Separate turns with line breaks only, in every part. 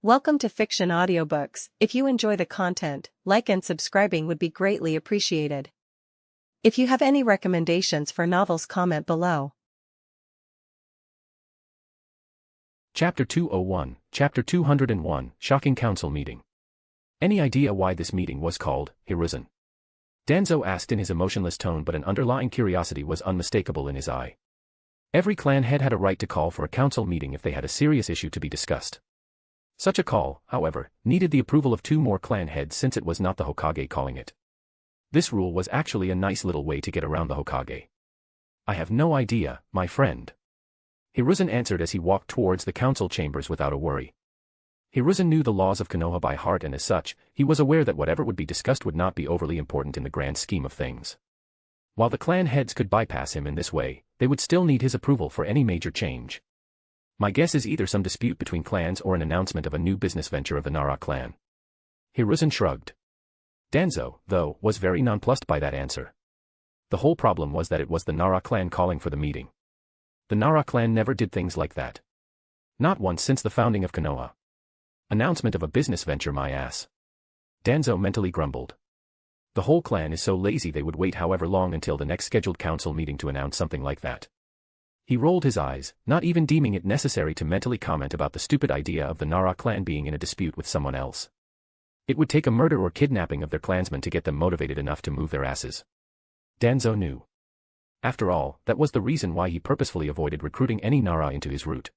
Welcome to Fiction Audiobooks. If you enjoy the content, like and subscribing would be greatly appreciated. If you have any recommendations for novels, comment below.
Chapter 201, Chapter 201, Shocking Council Meeting. Any idea why this meeting was called Hiruzen? Danzo asked in his emotionless tone, but an underlying curiosity was unmistakable in his eye. Every clan head had a right to call for a council meeting if they had a serious issue to be discussed. Such a call, however, needed the approval of 2 more clan heads since it was not the Hokage calling it. This rule was actually a nice little way to get around the Hokage. I have no idea, my friend. Hiruzen answered as he walked towards the council chambers without a worry. Hiruzen knew the laws of Konoha by heart, and as such, he was aware that whatever would be discussed would not be overly important in the grand scheme of things. While the clan heads could bypass him in this way, they would still need his approval for any major change. My guess is either some dispute between clans or an announcement of a new business venture of the Nara clan. Hiruzen shrugged. Danzo, though, was very nonplussed by that answer. The whole problem was that it was the Nara clan calling for the meeting. The Nara clan never did things like that. Not once since the founding of Konoha. Announcement of a business venture, my ass. Danzo mentally grumbled. The whole clan is so lazy they would wait however long until the next scheduled council meeting to announce something like that. He rolled his eyes, not even deeming it necessary to mentally comment about the stupid idea of the Nara clan being in a dispute with someone else. It would take a murder or kidnapping of their clansmen to get them motivated enough to move their asses. Danzo knew. After all, that was the reason why he purposefully avoided recruiting any Nara into his route.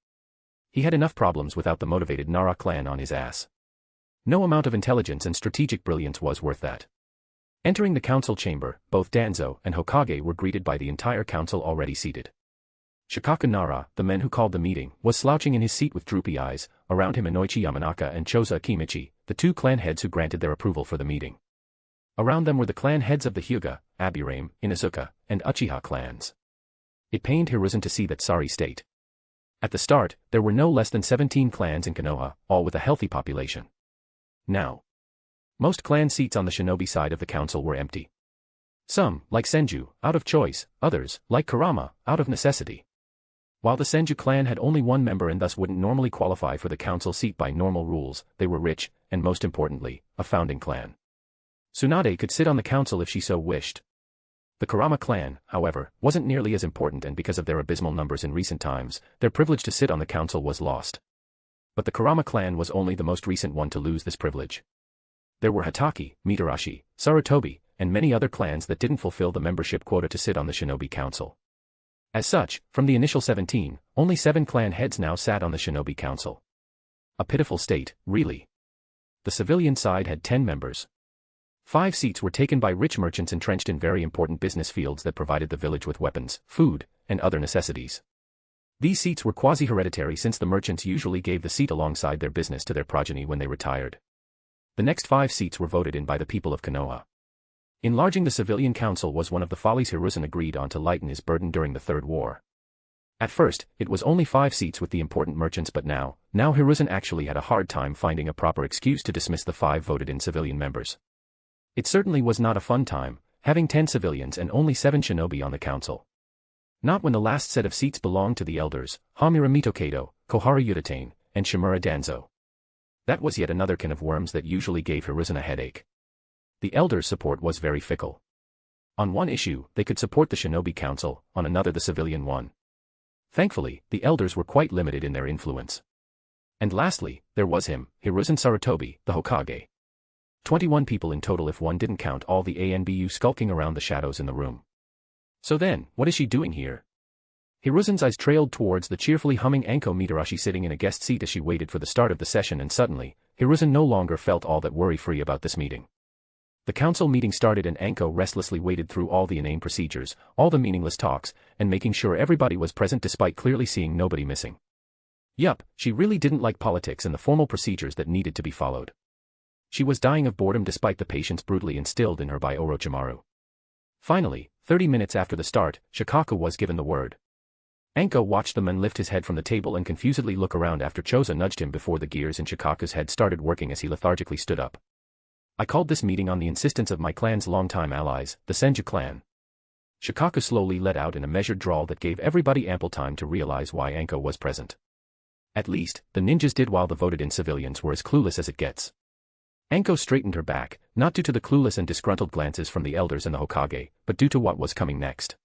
He had enough problems without the motivated Nara clan on his ass. No amount of intelligence and strategic brilliance was worth that. Entering the council chamber, both Danzo and Hokage were greeted by the entire council already seated. Shikaku Nara, the man who called the meeting, was slouching in his seat with droopy eyes, around him Inoichi Yamanaka and Choza Kimichi, the 2 clan heads who granted their approval for the meeting. Around them were the clan heads of the Hyuga, Aburame, Inuzuka, and Uchiha clans. It pained Hiruzen to see that sorry state. At the start, there were no less than 17 clans in Konoha, all with a healthy population. Now, most clan seats on the shinobi side of the council were empty. Some, like Senju, out of choice, others, like Kurama, out of necessity. While the Senju clan had only 1 member and thus wouldn't normally qualify for the council seat by normal rules, they were rich, and most importantly, a founding clan. Tsunade could sit on the council if she so wished. The Kurama clan, however, wasn't nearly as important, and because of their abysmal numbers in recent times, their privilege to sit on the council was lost. But the Kurama clan was only the most recent one to lose this privilege. There were Hitaki, Mitarashi, Sarutobi, and many other clans that didn't fulfill the membership quota to sit on the shinobi council. As such, from the initial 17, only 7 clan heads now sat on the shinobi council. A pitiful state, really. The civilian side had 10 members. 5 seats were taken by rich merchants entrenched in very important business fields that provided the village with weapons, food, and other necessities. These seats were quasi-hereditary since the merchants usually gave the seat alongside their business to their progeny when they retired. The next 5 seats were voted in by the people of Konoha. Enlarging the civilian council was one of the follies Hiruzen agreed on to lighten his burden during the Third War. At first, it was only 5 seats with the important merchants, but now Hiruzen actually had a hard time finding a proper excuse to dismiss the 5 voted-in civilian members. It certainly was not a fun time, having 10 civilians and only 7 shinobi on the council. Not when the last set of seats belonged to the elders, Hamura Mitokado, Kohara Udatane, and Shimura Danzo. That was yet another can of worms that usually gave Hiruzen a headache. The elders' support was very fickle. On one issue, they could support the shinobi council, on another the civilian one. Thankfully, the elders were quite limited in their influence. And lastly, there was him, Hiruzen Sarutobi, the Hokage. 21 people in total if one didn't count all the ANBU skulking around the shadows in the room. So then, what is she doing here? Hiruzen's eyes trailed towards the cheerfully humming Anko Mitarashi sitting in a guest seat as she waited for the start of the session, and suddenly, Hiruzen no longer felt all that worry-free about this meeting. The council meeting started and Anko restlessly waded through all the inane procedures, all the meaningless talks, and making sure everybody was present despite clearly seeing nobody missing. Yup, she really didn't like politics and the formal procedures that needed to be followed. She was dying of boredom despite the patience brutally instilled in her by Orochimaru. Finally, 30 minutes after the start, Shikaku was given the word. Anko watched the man lift his head from the table and confusedly look around after Choza nudged him before the gears in Shikaku's head started working as he lethargically stood up. I called this meeting on the insistence of my clan's longtime allies, the Senju clan. Shikaku slowly let out in a measured drawl that gave everybody ample time to realize why Anko was present. At least, the ninjas did while the voted-in civilians were as clueless as it gets. Anko straightened her back, not due to the clueless and disgruntled glances from the elders and the Hokage, but due to what was coming next.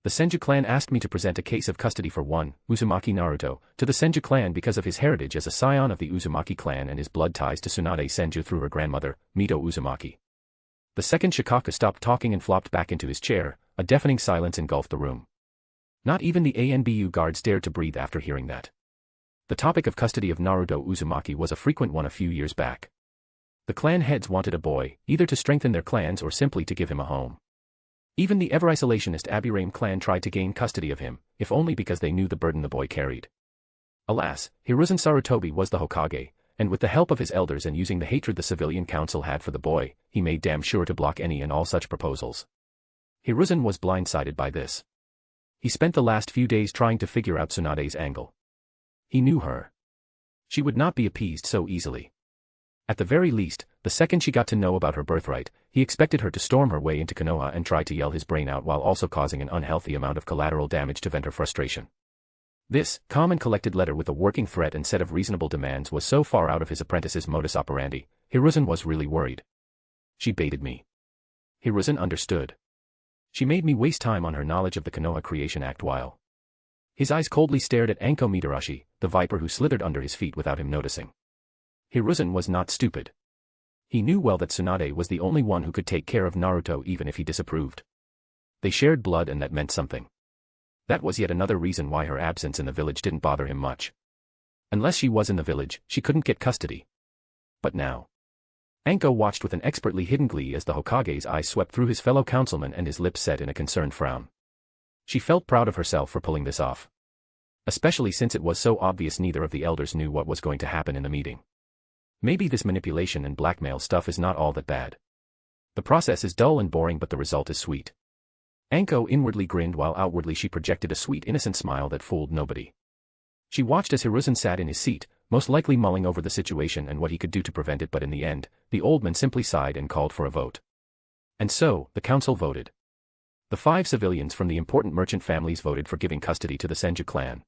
The Senju clan asked me to present a case of custody for one, Uzumaki Naruto, to the Senju clan because of his heritage as a scion of the Uzumaki clan and his blood ties to Tsunade Senju through her grandmother, Mito Uzumaki. The second Shikaka stopped talking and flopped back into his chair, a deafening silence engulfed the room. Not even the ANBU guards dared to breathe after hearing that. The topic of custody of Naruto Uzumaki was a frequent one a few years back. The clan heads wanted a boy, either to strengthen their clans or simply to give him a home. Even the ever-isolationist Aburame clan tried to gain custody of him, if only because they knew the burden the boy carried. Alas, Hiruzen Sarutobi was the Hokage, and with the help of his elders and using the hatred the civilian council had for the boy, he made damn sure to block any and all such proposals. Hiruzen was blindsided by this. He spent the last few days trying to figure out Tsunade's angle. He knew her. She would not be appeased so easily. At the very least, the second she got to know about her birthright, he expected her to storm her way into Konoha and try to yell his brain out while also causing an unhealthy amount of collateral damage to vent her frustration. This, calm and collected letter with a working threat and set of reasonable demands was so far out of his apprentice's modus operandi, Hiruzen was really worried. She baited me. Hiruzen understood. She made me waste time on her knowledge of the Konoha Creation Act while. His eyes coldly stared at Anko Mitarashi, the viper who slithered under his feet without him noticing. Hiruzen was not stupid. He knew well that Tsunade was the only one who could take care of Naruto even if he disapproved. They shared blood and that meant something. That was yet another reason why her absence in the village didn't bother him much. Unless she was in the village, she couldn't get custody. But now. Anko watched with an expertly hidden glee as the Hokage's eyes swept through his fellow councilman and his lips set in a concerned frown. She felt proud of herself for pulling this off. Especially since it was so obvious neither of the elders knew what was going to happen in the meeting. Maybe this manipulation and blackmail stuff is not all that bad. The process is dull and boring but the result is sweet. Anko inwardly grinned while outwardly she projected a sweet innocent smile that fooled nobody. She watched as Hiruzen sat in his seat, most likely mulling over the situation and what he could do to prevent it, but in the end, the old man simply sighed and called for a vote. And so, the council voted. The 5 civilians from the important merchant families voted for giving custody to the Senju clan.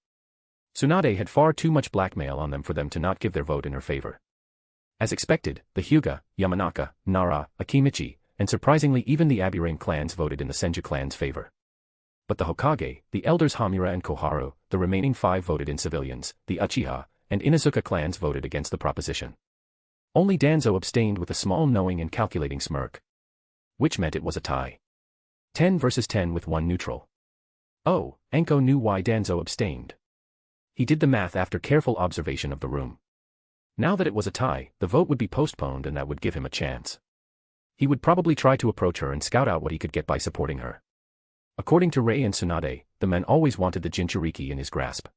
Tsunade had far too much blackmail on them for them to not give their vote in her favor. As expected, the Hyuga, Yamanaka, Nara, Akimichi, and surprisingly even the Aburame clans voted in the Senju clan's favor. But the Hokage, the elders Hamura and Koharu, the remaining 5 voted in civilians, the Uchiha, and Inuzuka clans voted against the proposition. Only Danzo abstained with a small knowing and calculating smirk. Which meant it was a tie. 10 versus 10 with 1 neutral. Oh, Anko knew why Danzo abstained. He did the math after careful observation of the room. Now that it was a tie, the vote would be postponed and that would give him a chance. He would probably try to approach her and scout out what he could get by supporting her. According to Rei and Tsunade, the man always wanted the Jinchuriki in his grasp.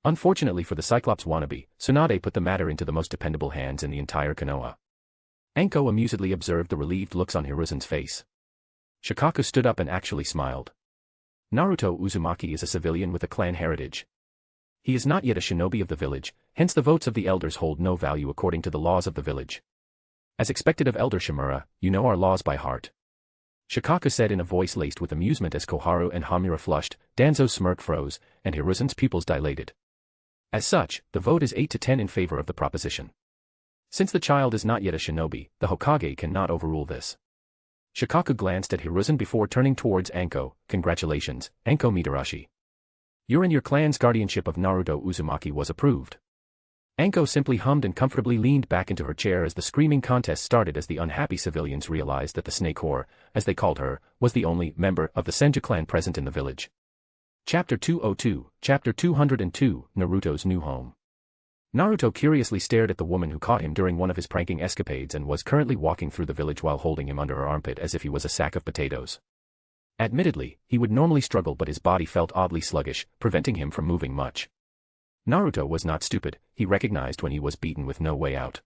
Unfortunately for the Cyclops wannabe, Tsunade put the matter into the most dependable hands in the entire Konoha. Anko amusedly observed the relieved looks on Hiruzen's face. Shikaku stood up and actually smiled. Naruto Uzumaki is a civilian with a clan heritage. He is not yet a shinobi of the village, hence the votes of the elders hold no value according to the laws of the village. As expected of Elder Shimura, you know our laws by heart. Shikaku said in a voice laced with amusement as Koharu and Hamura flushed, Danzo's smirk froze, and Hiruzen's pupils dilated. As such, the vote is 8-10 in favor of the proposition. Since the child is not yet a shinobi, the Hokage cannot overrule this. Shikaku glanced at Hiruzen before turning towards Anko. Congratulations, Anko Mitarashi. Your and your clan's guardianship of Naruto Uzumaki was approved. Anko simply hummed and comfortably leaned back into her chair as the screaming contest started as the unhappy civilians realized that the Snake Whore, as they called her, was the only member of the Senju clan present in the village. Chapter 202, Chapter 202, Naruto's New Home. Naruto curiously stared at the woman who caught him during one of his pranking escapades and was currently walking through the village while holding him under her armpit as if he was a sack of potatoes. Admittedly, he would normally struggle but his body felt oddly sluggish, preventing him from moving much. Naruto was not stupid, he recognized when he was beaten with no way out.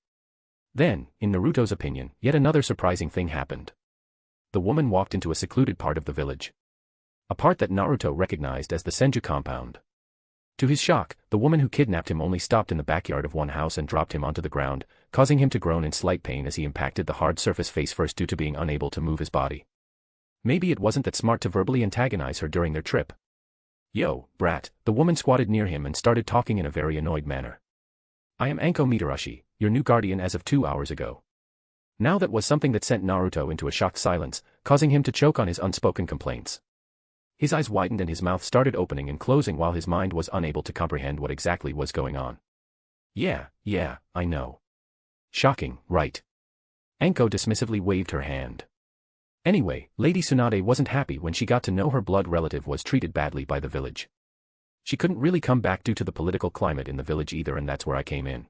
Then, in Naruto's opinion, yet another surprising thing happened. The woman walked into a secluded part of the village. A part that Naruto recognized as the Senju Compound. To his shock, the woman who kidnapped him only stopped in the backyard of one house and dropped him onto the ground, causing him to groan in slight pain as he impacted the hard surface face first due to being unable to move his body. Maybe it wasn't that smart to verbally antagonize her during their trip. Yo, brat, the woman squatted near him and started talking in a very annoyed manner. I am Anko Mitarashi, your new guardian as of 2 hours ago. Now that was something that sent Naruto into a shocked silence, causing him to choke on his unspoken complaints. His eyes widened and his mouth started opening and closing while his mind was unable to comprehend what exactly was going on. Yeah, I know. Shocking, right? Anko dismissively waved her hand. Anyway, Lady Tsunade wasn't happy when she got to know her blood relative was treated badly by the village. She couldn't really come back due to the political climate in the village either, and that's where I came in.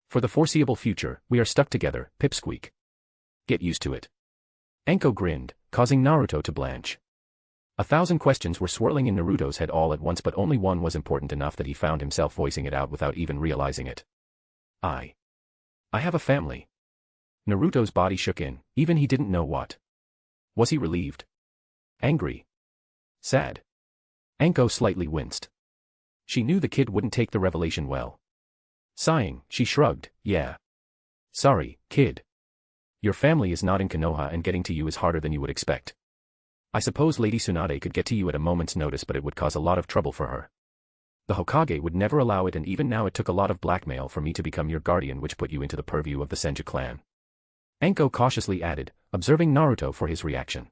For the foreseeable future, we are stuck together, pipsqueak. Get used to it. Anko grinned, causing Naruto to blanch. 1,000 questions were swirling in Naruto's head all at once, but only one was important enough that he found himself voicing it out without even realizing it. I have a family. Naruto's body shook in, even he didn't know what. Was he relieved? Angry? Sad? Anko slightly winced. She knew the kid wouldn't take the revelation well. Sighing, she shrugged, yeah. Sorry, kid. Your family is not in Konoha and getting to you is harder than you would expect. I suppose Lady Tsunade could get to you at a moment's notice, but it would cause a lot of trouble for her. The Hokage would never allow it, and even now it took a lot of blackmail for me to become your guardian, which put you into the purview of the Senju clan. Anko cautiously added, observing Naruto for his reaction.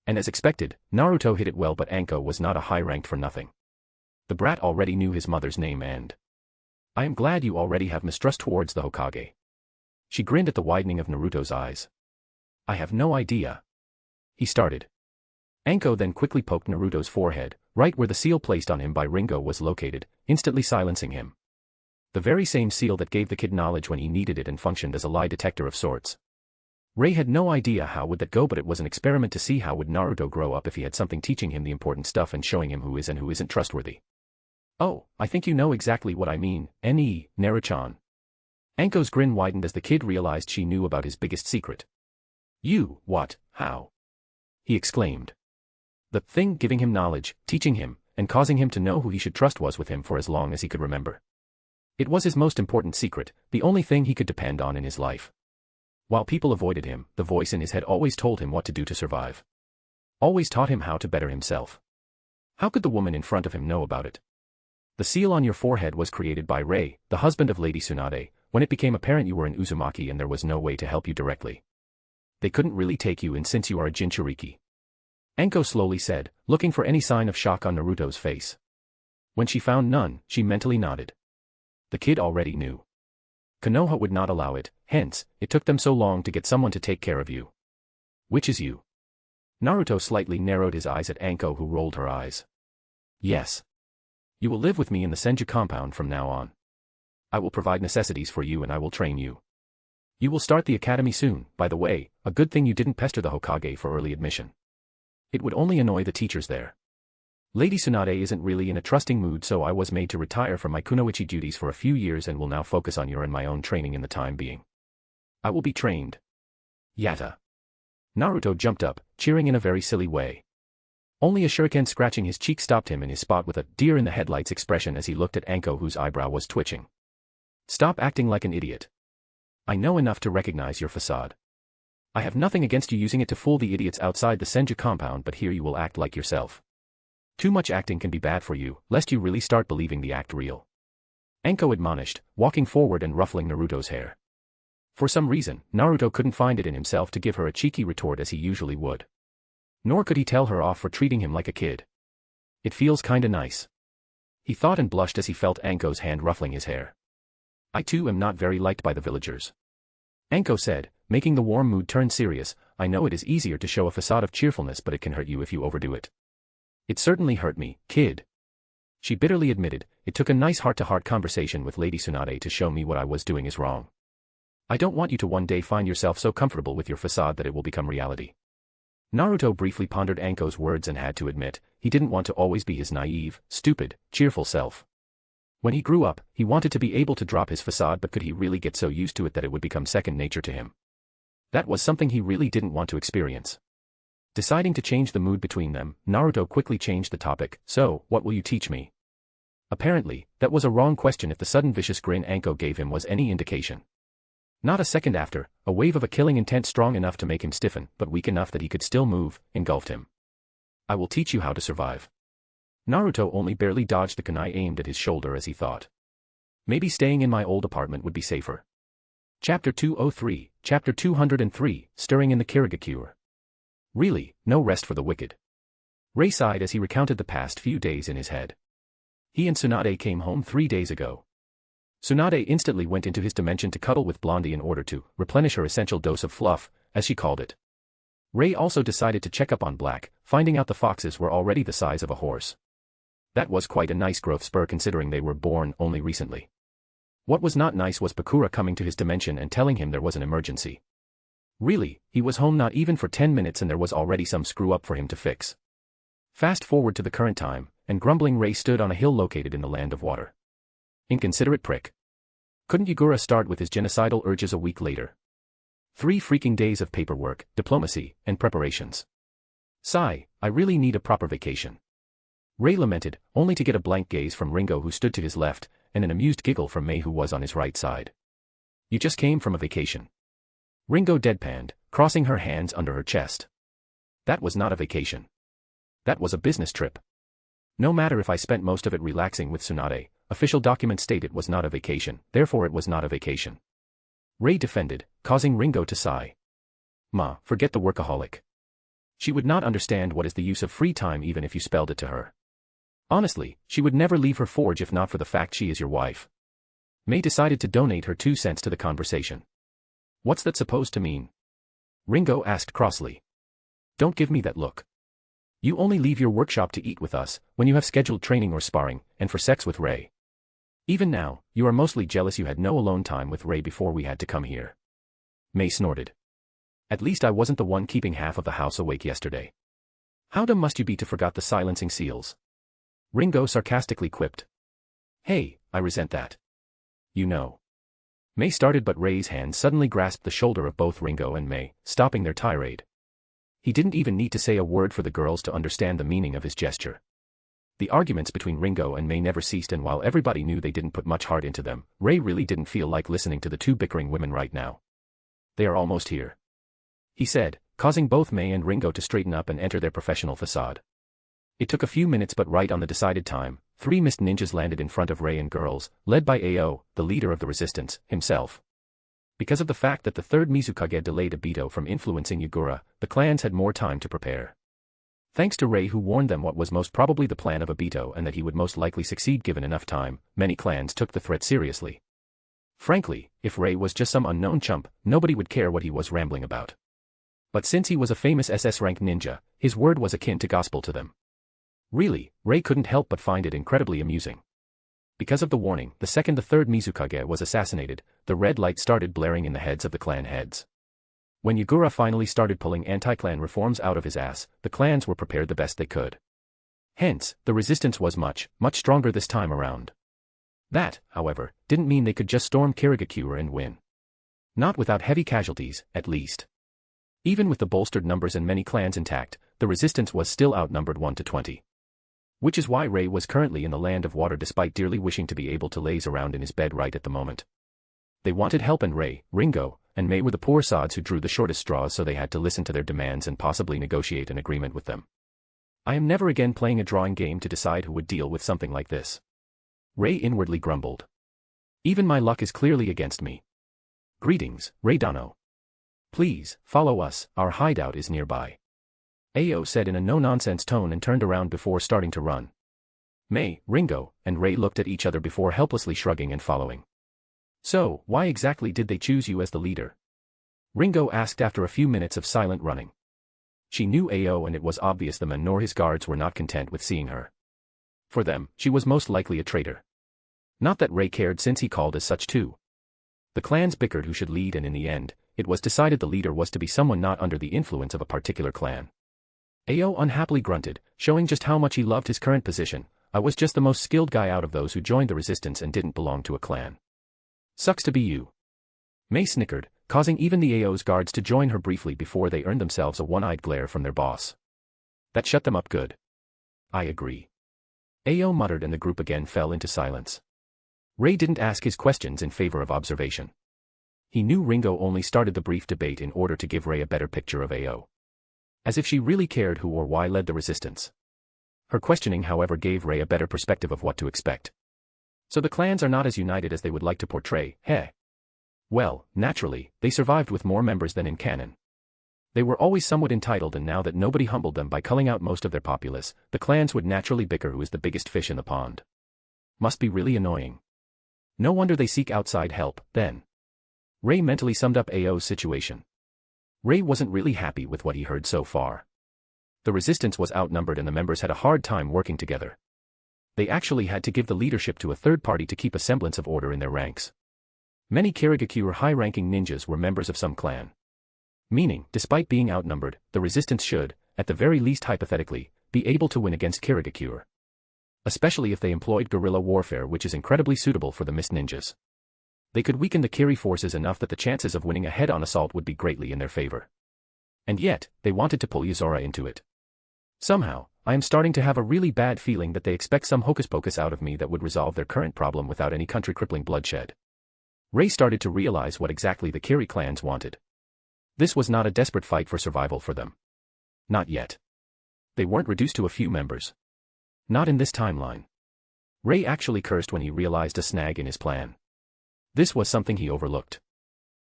And as expected, Naruto hit it well, but Anko was not a high-ranked for nothing. The brat already knew his mother's name and... I am glad you already have mistrust towards the Hokage. She grinned at the widening of Naruto's eyes. I have no idea. He started. Anko then quickly poked Naruto's forehead, right where the seal placed on him by Ringo was located, instantly silencing him. The very same seal that gave the kid knowledge when he needed it and functioned as a lie detector of sorts. Ray had no idea how would that go, but it was an experiment to see how would Naruto grow up if he had something teaching him the important stuff and showing him who is and who isn't trustworthy. Oh, I think you know exactly what I mean, Naruto-chan. Anko's grin widened as the kid realized she knew about his biggest secret. You, what, how? He exclaimed. The thing giving him knowledge, teaching him, and causing him to know who he should trust was with him for as long as he could remember. It was his most important secret, the only thing he could depend on in his life. While people avoided him, the voice in his head always told him what to do to survive. Always taught him how to better himself. How could the woman in front of him know about it? The seal on your forehead was created by Ray, the husband of Lady Tsunade, when it became apparent you were in Uzumaki and there was no way to help you directly. They couldn't really take you in since you are a Jinchuriki. Anko slowly said, looking for any sign of shock on Naruto's face. When she found none, she mentally nodded. The kid already knew. Konoha would not allow it, hence, it took them so long to get someone to take care of you. Which is you? Naruto slightly narrowed his eyes at Anko, who rolled her eyes. Yes. You will live with me in the Senju compound from now on. I will provide necessities for you and I will train you. You will start the academy soon, by the way, a good thing you didn't pester the Hokage for early admission. It would only annoy the teachers there. Lady Tsunade isn't really in a trusting mood, so I was made to retire from my kunoichi duties for a few years and will now focus on your and my own training in the time being. I will be trained. Yatta. Naruto jumped up, cheering in a very silly way. Only a shuriken scratching his cheek stopped him in his spot with a deer-in-the-headlights expression as he looked at Anko, whose eyebrow was twitching. Stop acting like an idiot. I know enough to recognize your facade. I have nothing against you using it to fool the idiots outside the Senju compound, but here you will act like yourself. Too much acting can be bad for you, lest you really start believing the act real. Anko admonished, walking forward and ruffling Naruto's hair. For some reason, Naruto couldn't find it in himself to give her a cheeky retort as he usually would. Nor could he tell her off for treating him like a kid. It feels kinda nice. He thought and blushed as he felt Anko's hand ruffling his hair. I too am not very liked by the villagers. Anko said, making the warm mood turn serious. I know it is easier to show a facade of cheerfulness, but it can hurt you if you overdo it. It certainly hurt me, kid. She bitterly admitted, it took a nice heart-to-heart conversation with Lady Tsunade to show me what I was doing is wrong. I don't want you to one day find yourself so comfortable with your facade that it will become reality. Naruto briefly pondered Anko's words and had to admit, he didn't want to always be his naive, stupid, cheerful self. When he grew up, he wanted to be able to drop his facade, but could he really get so used to it that it would become second nature to him? That was something he really didn't want to experience. Deciding to change the mood between them, Naruto quickly changed the topic. So, what will you teach me? Apparently, that was a wrong question if the sudden vicious grin Anko gave him was any indication. Not a second after, a wave of a killing intent strong enough to make him stiffen, but weak enough that he could still move, engulfed him. I will teach you how to survive. Naruto only barely dodged the kunai aimed at his shoulder as he thought. Maybe staying in my old apartment would be safer. Chapter 203, Chapter 203, Stirring in the Kirigakure. Really, no rest for the wicked. Ray sighed as he recounted the past few days in his head. He and Tsunade came home 3 days ago. Tsunade instantly went into his dimension to cuddle with Blondie in order to replenish her essential dose of fluff, as she called it. Ray also decided to check up on Black, finding out the foxes were already the size of a horse. That was quite a nice growth spur considering they were born only recently. What was not nice was Pakura coming to his dimension and telling him there was an emergency. Really, he was home not even for 10 minutes and there was already some screw-up for him to fix. Fast forward to the current time, and grumbling Ray stood on a hill located in the land of water. Inconsiderate prick. Couldn't Yugura start with his genocidal urges a week later? 3 freaking days of paperwork, diplomacy, and preparations. Sigh, I really need a proper vacation. Ray lamented, only to get a blank gaze from Ringo who stood to his left, and an amused giggle from Mei who was on his right side. You just came from a vacation. Ringo deadpanned, crossing her hands under her chest. That was not a vacation. That was a business trip. No matter if I spent most of it relaxing with Tsunade, official documents state it was not a vacation, therefore it was not a vacation. Ray defended, causing Ringo to sigh. Ma, forget the workaholic. She would not understand what is the use of free time even if you spelled it to her. Honestly, she would never leave her forge if not for the fact she is your wife. Mei decided to donate her 2 cents to the conversation. What's that supposed to mean? Ringo asked crossly. Don't give me that look. You only leave your workshop to eat with us, when you have scheduled training or sparring, and for sex with Ray. Even now, you are mostly jealous you had no alone time with Ray before we had to come here. Mei snorted. At least I wasn't the one keeping half of the house awake yesterday. How dumb must you be to forget the silencing seals? Ringo sarcastically quipped. Hey, I resent that. You know. Mei started but Ray's hand suddenly grasped the shoulder of both Ringo and Mei, stopping their tirade. He didn't even need to say a word for the girls to understand the meaning of his gesture. The arguments between Ringo and Mei never ceased and while everybody knew they didn't put much heart into them, Ray really didn't feel like listening to the 2 bickering women right now. They are almost here, he said, causing both Mei and Ringo to straighten up and enter their professional facade. It took a few minutes but right on the decided time, 3 mist ninjas landed in front of Ray and girls, led by Ao, the leader of the resistance, himself. Because of the fact that the 3rd Mizukage delayed Obito from influencing Yugura, the clans had more time to prepare. Thanks to Ray who warned them what was most probably the plan of Obito and that he would most likely succeed given enough time, many clans took the threat seriously. Frankly, if Ray was just some unknown chump, nobody would care what he was rambling about. But since he was a famous SS-rank ninja, his word was akin to gospel to them. Really, Ray couldn't help but find it incredibly amusing. Because of the warning, the second the 3rd Mizukage was assassinated, the red light started blaring in the heads of the clan heads. When Yugura finally started pulling anti-clan reforms out of his ass, the clans were prepared the best they could. Hence, the resistance was much, much stronger this time around. That, however, didn't mean they could just storm Kirigakure and win. Not without heavy casualties, at least. Even with the bolstered numbers and many clans intact, the resistance was still outnumbered 1 to 20. Which is why Ray was currently in the land of water despite dearly wishing to be able to laze around in his bed right at the moment. They wanted help and Ray, Ringo, and Mei were the poor sods who drew the shortest straws so they had to listen to their demands and possibly negotiate an agreement with them. I am never again playing a drawing game to decide who would deal with something like this. Ray inwardly grumbled. Even my luck is clearly against me. Greetings, Ray Dano. Please, follow us, our hideout is nearby. Ao said in a no-nonsense tone and turned around before starting to run. Mei, Ringo, and Ray looked at each other before helplessly shrugging and following. So, why exactly did they choose you as the leader? Ringo asked after a few minutes of silent running. She knew Ao and it was obvious the man nor his guards were not content with seeing her. For them, she was most likely a traitor. Not that Ray cared since he called as such too. The clans bickered who should lead and in the end, it was decided the leader was to be someone not under the influence of a particular clan. Ao unhappily grunted, showing just how much he loved his current position. I was just the most skilled guy out of those who joined the resistance and didn't belong to a clan. Sucks to be you. Mei snickered, causing even the Ao's guards to join her briefly before they earned themselves a one-eyed glare from their boss. That shut them up good. I agree. Ao muttered and the group again fell into silence. Ray didn't ask his questions in favor of observation. He knew Ringo only started the brief debate in order to give Ray a better picture of Ao. As if she really cared who or why led the resistance. Her questioning however gave Rei a better perspective of what to expect. So the clans are not as united as they would like to portray, heh? Well, naturally, they survived with more members than in canon. They were always somewhat entitled, and now that nobody humbled them by culling out most of their populace, the clans would naturally bicker who is the biggest fish in the pond. Must be really annoying. No wonder they seek outside help, then. Rei mentally summed up Ao's situation. Rei wasn't really happy with what he heard so far. The resistance was outnumbered and the members had a hard time working together. They actually had to give the leadership to a third party to keep a semblance of order in their ranks. Many Kirigakure high-ranking ninjas were members of some clan. Meaning, despite being outnumbered, the resistance should, at the very least hypothetically, be able to win against Kirigakure. Especially if they employed guerrilla warfare, which is incredibly suitable for the mist ninjas. They could weaken the Kiri forces enough that the chances of winning a head-on assault would be greatly in their favor. And yet, they wanted to pull Yuzora into it. Somehow, I am starting to have a really bad feeling that they expect some hocus-pocus out of me that would resolve their current problem without any country-crippling bloodshed. Rei started to realize what exactly the Kiri clans wanted. This was not a desperate fight for survival for them. Not yet. They weren't reduced to a few members. Not in this timeline. Rei actually cursed when he realized a snag in his plan. This was something he overlooked.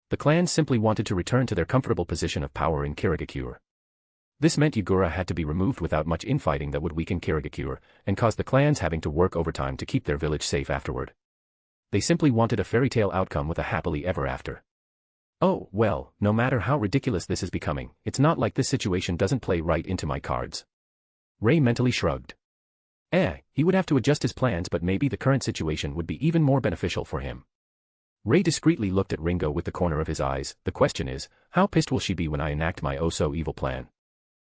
The clans simply wanted to return to their comfortable position of power in Kirigakure. This meant Yugura had to be removed without much infighting that would weaken Kirigakure, and cause the clans having to work overtime to keep their village safe afterward. They simply wanted a fairy tale outcome with a happily ever after. Oh, well, no matter how ridiculous this is becoming, it's not like this situation doesn't play right into my cards. Rei mentally shrugged. He would have to adjust his plans, but maybe the current situation would be even more beneficial for him. Rei discreetly looked at Ringo with the corner of his eyes. The question is, how pissed will she be when I enact my oh-so-evil plan?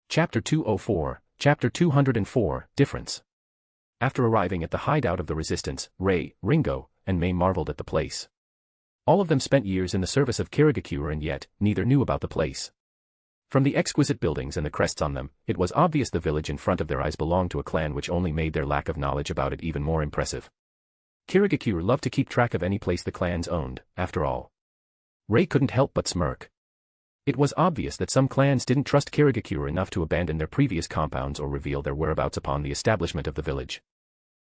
Chapter 204, Chapter 204, Difference. After arriving at the hideout of the resistance, Rei, Ringo, and Mei marveled at the place. All of them spent years in the service of Kirigakure and yet, neither knew about the place. From the exquisite buildings and the crests on them, it was obvious the village in front of their eyes belonged to a clan, which only made their lack of knowledge about it even more impressive. Kirigakure loved to keep track of any place the clans owned, after all. Rei couldn't help but smirk. It was obvious that some clans didn't trust Kirigakure enough to abandon their previous compounds or reveal their whereabouts upon the establishment of the village.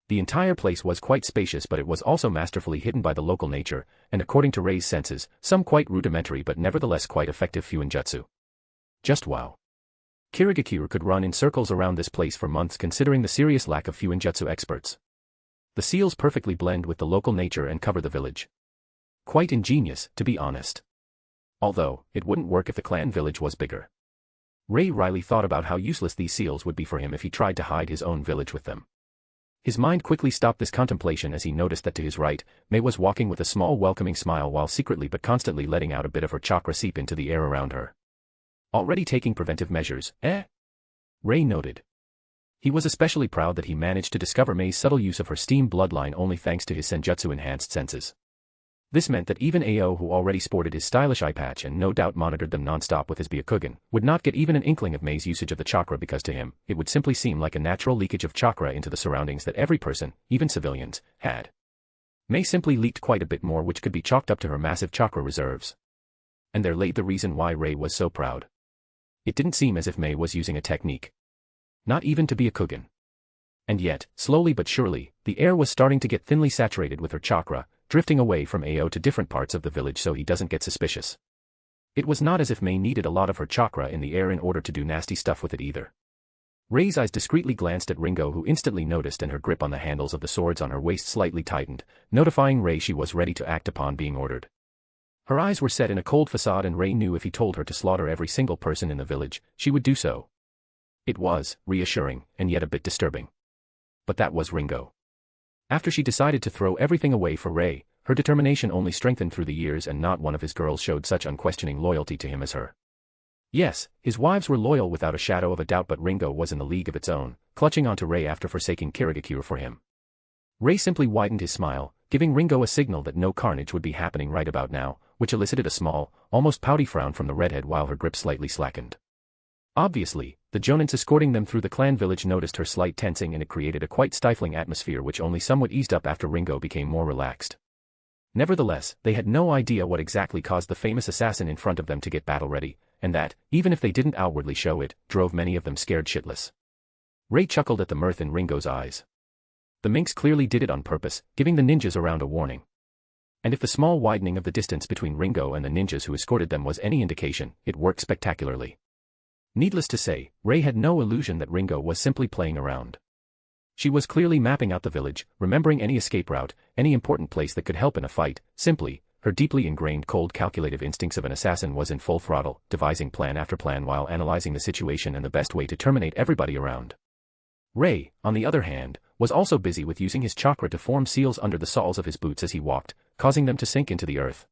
The entire place was quite spacious, but it was also masterfully hidden by the local nature, and according to Rei's senses, some quite rudimentary but nevertheless quite effective fuinjutsu. Just wow. Kirigakure could run in circles around this place for months considering the serious lack of fuinjutsu experts. The seals perfectly blend with the local nature and cover the village. Quite ingenious, to be honest. Although, it wouldn't work if the clan village was bigger. Rei wryly thought about how useless these seals would be for him if he tried to hide his own village with them. His mind quickly stopped this contemplation as he noticed that to his right, Mei was walking with a small welcoming smile while secretly but constantly letting out a bit of her chakra seep into the air around her. Already taking preventive measures, Rei noted. He was especially proud that he managed to discover Mei's subtle use of her steam bloodline only thanks to his senjutsu-enhanced senses. This meant that even Ao, who already sported his stylish eye patch and no doubt monitored them non-stop with his Byakugan, would not get even an inkling of Mei's usage of the chakra because to him, it would simply seem like a natural leakage of chakra into the surroundings that every person, even civilians, had. Mei simply leaked quite a bit more, which could be chalked up to her massive chakra reserves. And there lay the reason why Rei was so proud. It didn't seem as if Mei was using a technique. Not even to be a Byakugan. And yet, slowly but surely, the air was starting to get thinly saturated with her chakra, drifting away from Ao to different parts of the village so he doesn't get suspicious. It was not as if Mei needed a lot of her chakra in the air in order to do nasty stuff with it either. Rei's eyes discreetly glanced at Ringo, who instantly noticed, and her grip on the handles of the swords on her waist slightly tightened, notifying Rei she was ready to act upon being ordered. Her eyes were set in a cold facade, and Rei knew if he told her to slaughter every single person in the village, she would do so. It was reassuring, and yet a bit disturbing. But that was Ringo. After she decided to throw everything away for Rei, her determination only strengthened through the years, and not one of his girls showed such unquestioning loyalty to him as her. Yes, his wives were loyal without a shadow of a doubt, but Ringo was in a league of its own, clutching onto Rei after forsaking Kirigakure for him. Rei simply widened his smile, giving Ringo a signal that no carnage would be happening right about now, which elicited a small, almost pouty frown from the redhead while her grip slightly slackened. Obviously, the Jonins escorting them through the clan village noticed her slight tensing, and it created a quite stifling atmosphere which only somewhat eased up after Ringo became more relaxed. Nevertheless, they had no idea what exactly caused the famous assassin in front of them to get battle ready, and that, even if they didn't outwardly show it, drove many of them scared shitless. Ray chuckled at the mirth in Ringo's eyes. The minx clearly did it on purpose, giving the ninjas around a warning. And if the small widening of the distance between Ringo and the ninjas who escorted them was any indication, it worked spectacularly. Needless to say, Ray had no illusion that Ringo was simply playing around. She was clearly mapping out the village, remembering any escape route, any important place that could help in a fight. Simply, her deeply ingrained cold calculative instincts of an assassin was in full throttle, devising plan after plan while analyzing the situation and the best way to terminate everybody around. Ray, on the other hand, was also busy with using his chakra to form seals under the soles of his boots as he walked, causing them to sink into the earth.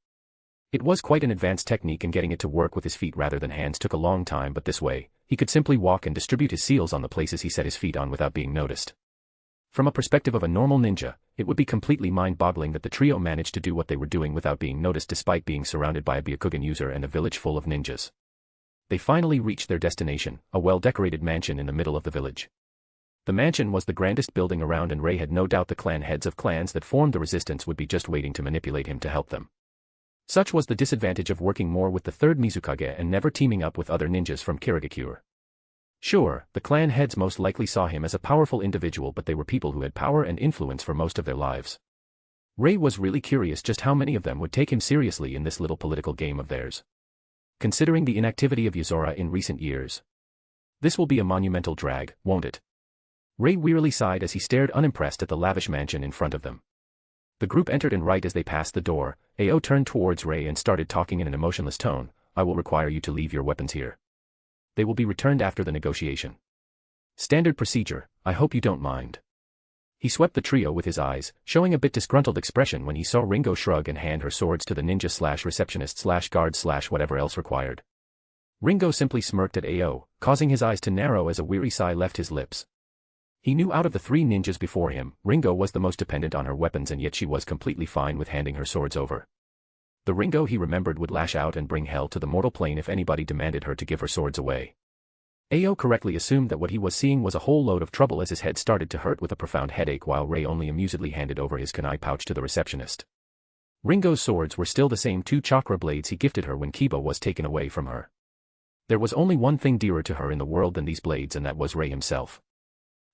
It was quite an advanced technique, and getting it to work with his feet rather than hands took a long time, but this way, he could simply walk and distribute his seals on the places he set his feet on without being noticed. From a perspective of a normal ninja, it would be completely mind-boggling that the trio managed to do what they were doing without being noticed despite being surrounded by a Byakugan user and a village full of ninjas. They finally reached their destination, a well-decorated mansion in the middle of the village. The mansion was the grandest building around, and Ray had no doubt the clan heads of clans that formed the resistance would be just waiting to manipulate him to help them. Such was the disadvantage of working more with the third Mizukage and never teaming up with other ninjas from Kirigakure. Sure, the clan heads most likely saw him as a powerful individual, but they were people who had power and influence for most of their lives. Ray was really curious just how many of them would take him seriously in this little political game of theirs. Considering the inactivity of Yuzora in recent years, this will be a monumental drag, won't it? Ray wearily sighed as he stared unimpressed at the lavish mansion in front of them. The group entered, and right as they passed the door, Ao turned towards Ray and started talking in an emotionless tone. "I will require you to leave your weapons here. They will be returned after the negotiation. Standard procedure, I hope you don't mind." He swept the trio with his eyes, showing a bit disgruntled expression when he saw Ringo shrug and hand her swords to the ninja/receptionist/guard/whatever else required. Ringo simply smirked at Ao, causing his eyes to narrow as a weary sigh left his lips. He knew out of the three ninjas before him, Ringo was the most dependent on her weapons, and yet she was completely fine with handing her swords over. The Ringo he remembered would lash out and bring hell to the mortal plane if anybody demanded her to give her swords away. Ao correctly assumed that what he was seeing was a whole load of trouble as his head started to hurt with a profound headache, while Ray only amusedly handed over his kunai pouch to the receptionist. Ringo's swords were still the same two chakra blades he gifted her when Kiba was taken away from her. There was only one thing dearer to her in the world than these blades, and that was Ray himself.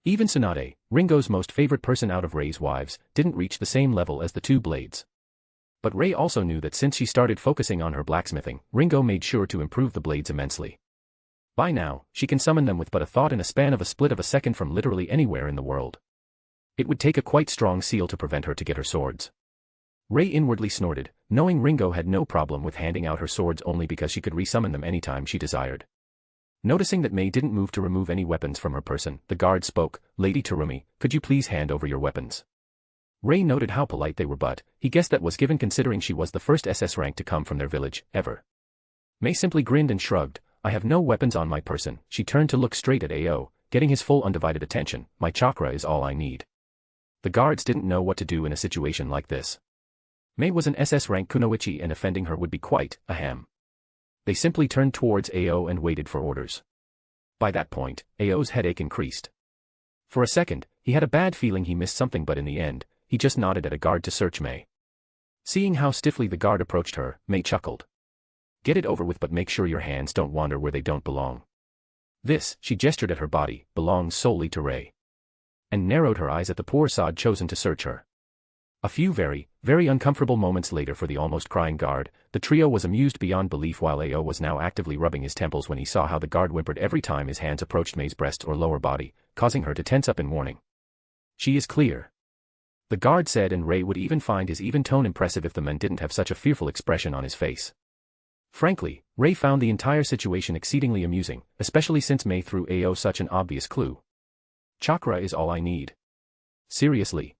Even Tsunade, Ringo's most favorite person out of Ray's wives, didn't reach the same level as the two blades. But Ray also knew that since she started focusing on her blacksmithing, Ringo made sure to improve the blades immensely. By now, she can summon them with but a thought in a span of a split of a second from literally anywhere in the world. It would take a quite strong seal to prevent her to get her swords. Ray inwardly snorted, knowing Ringo had no problem with handing out her swords only because she could resummon them anytime she desired. Noticing that May didn't move to remove any weapons from her person, the guard spoke. "Lady Terumi, could you please hand over your weapons?" Ray noted how polite they were, but he guessed that was given considering she was the first SS rank to come from their village, ever. May simply grinned and shrugged. "I have no weapons on my person." She turned to look straight at Ao, getting his full undivided attention. "My chakra is all I need." The guards didn't know what to do in a situation like this. May was an SS rank kunoichi, and offending her would be quite a ham. They simply turned towards Ao and waited for orders. By that point, Ao's headache increased. For a second, he had a bad feeling he missed something, but in the end, he just nodded at a guard to search May. Seeing how stiffly the guard approached her, May chuckled. "Get it over with, but make sure your hands don't wander where they don't belong." This, she gestured at her body, belongs solely to Ray. And narrowed her eyes at the poor sod chosen to search her. A few very, very uncomfortable moments later for the almost crying guard, the trio was amused beyond belief, while Ao was now actively rubbing his temples when he saw how the guard whimpered every time his hands approached May's breast or lower body, causing her to tense up in warning. "She is clear," the guard said, and Ray would even find his even tone impressive if the man didn't have such a fearful expression on his face. Frankly, Ray found the entire situation exceedingly amusing, especially since May threw Ao such an obvious clue. "Chakra is all I need." Seriously.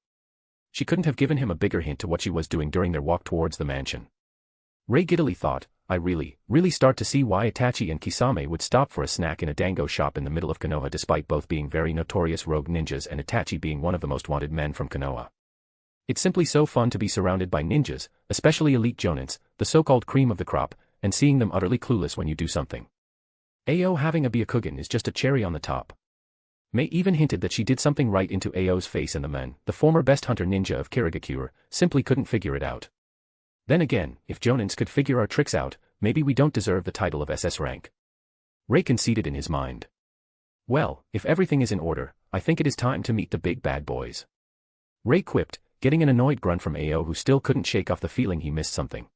She couldn't have given him a bigger hint to what she was doing during their walk towards the mansion. Ray giddily thought, "I really start to see why Itachi and Kisame would stop for a snack in a dango shop in the middle of Konoha, despite both being very notorious rogue ninjas and Itachi being one of the most wanted men from Konoha. It's simply so fun to be surrounded by ninjas, especially elite jonins, the so-called cream of the crop, and seeing them utterly clueless when you do something. Ao having a Byakugan is just a cherry on the top." May even hinted that she did something right into Ao's face, and the man, the former best hunter ninja of Kirigakure, simply couldn't figure it out. Then again, if jonins could figure our tricks out, maybe we don't deserve the title of SS rank. Ray conceded in his mind. Well, if everything is in order, I think it is time to meet the big bad boys. Ray quipped, getting an annoyed grunt from Ao, who still couldn't shake off the feeling he missed something.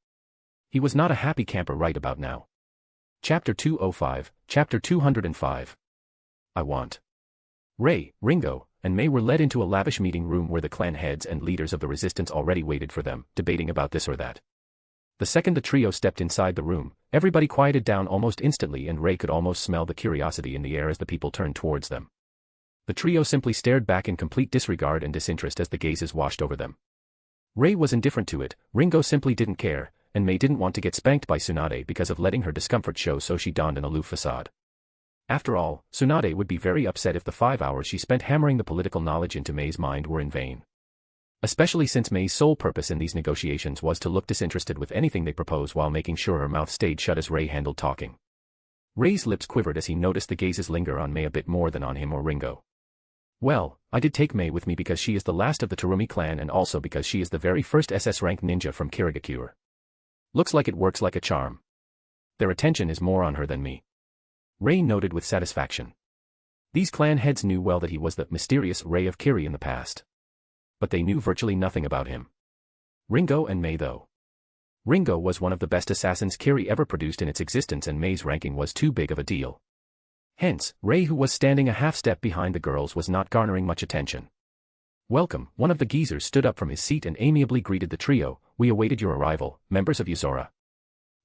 He was not a happy camper right about now. Chapter 205, Chapter 205. I want. Ray, Ringo, and May were led into a lavish meeting room where the clan heads and leaders of the resistance already waited for them, debating about this or that. The second the trio stepped inside the room, everybody quieted down almost instantly, and Ray could almost smell the curiosity in the air as the people turned towards them. The trio simply stared back in complete disregard and disinterest as the gazes washed over them. Ray was indifferent to it, Ringo simply didn't care, and May didn't want to get spanked by Tsunade because of letting her discomfort show, so she donned an aloof facade. After all, Tsunade would be very upset if the 5 hours she spent hammering the political knowledge into May's mind were in vain. Especially since May's sole purpose in these negotiations was to look disinterested with anything they proposed while making sure her mouth stayed shut as Ray handled talking. Ray's lips quivered as he noticed the gazes linger on May a bit more than on him or Ringo. Well, I did take May with me because she is the last of the Terumi clan and also because she is the very first SS-rank ninja from Kazekage. Looks like it works like a charm. Their attention is more on her than me. Ray noted with satisfaction. These clan heads knew well that he was the mysterious Ray of Kiri in the past. But they knew virtually nothing about him. Ringo and May though. Ringo was one of the best assassins Kiri ever produced in its existence, and May's ranking was too big of a deal. Hence, Ray, who was standing a half step behind the girls, was not garnering much attention. Welcome, one of the geezers stood up from his seat and amiably greeted the trio. We awaited your arrival, members of Yuzora.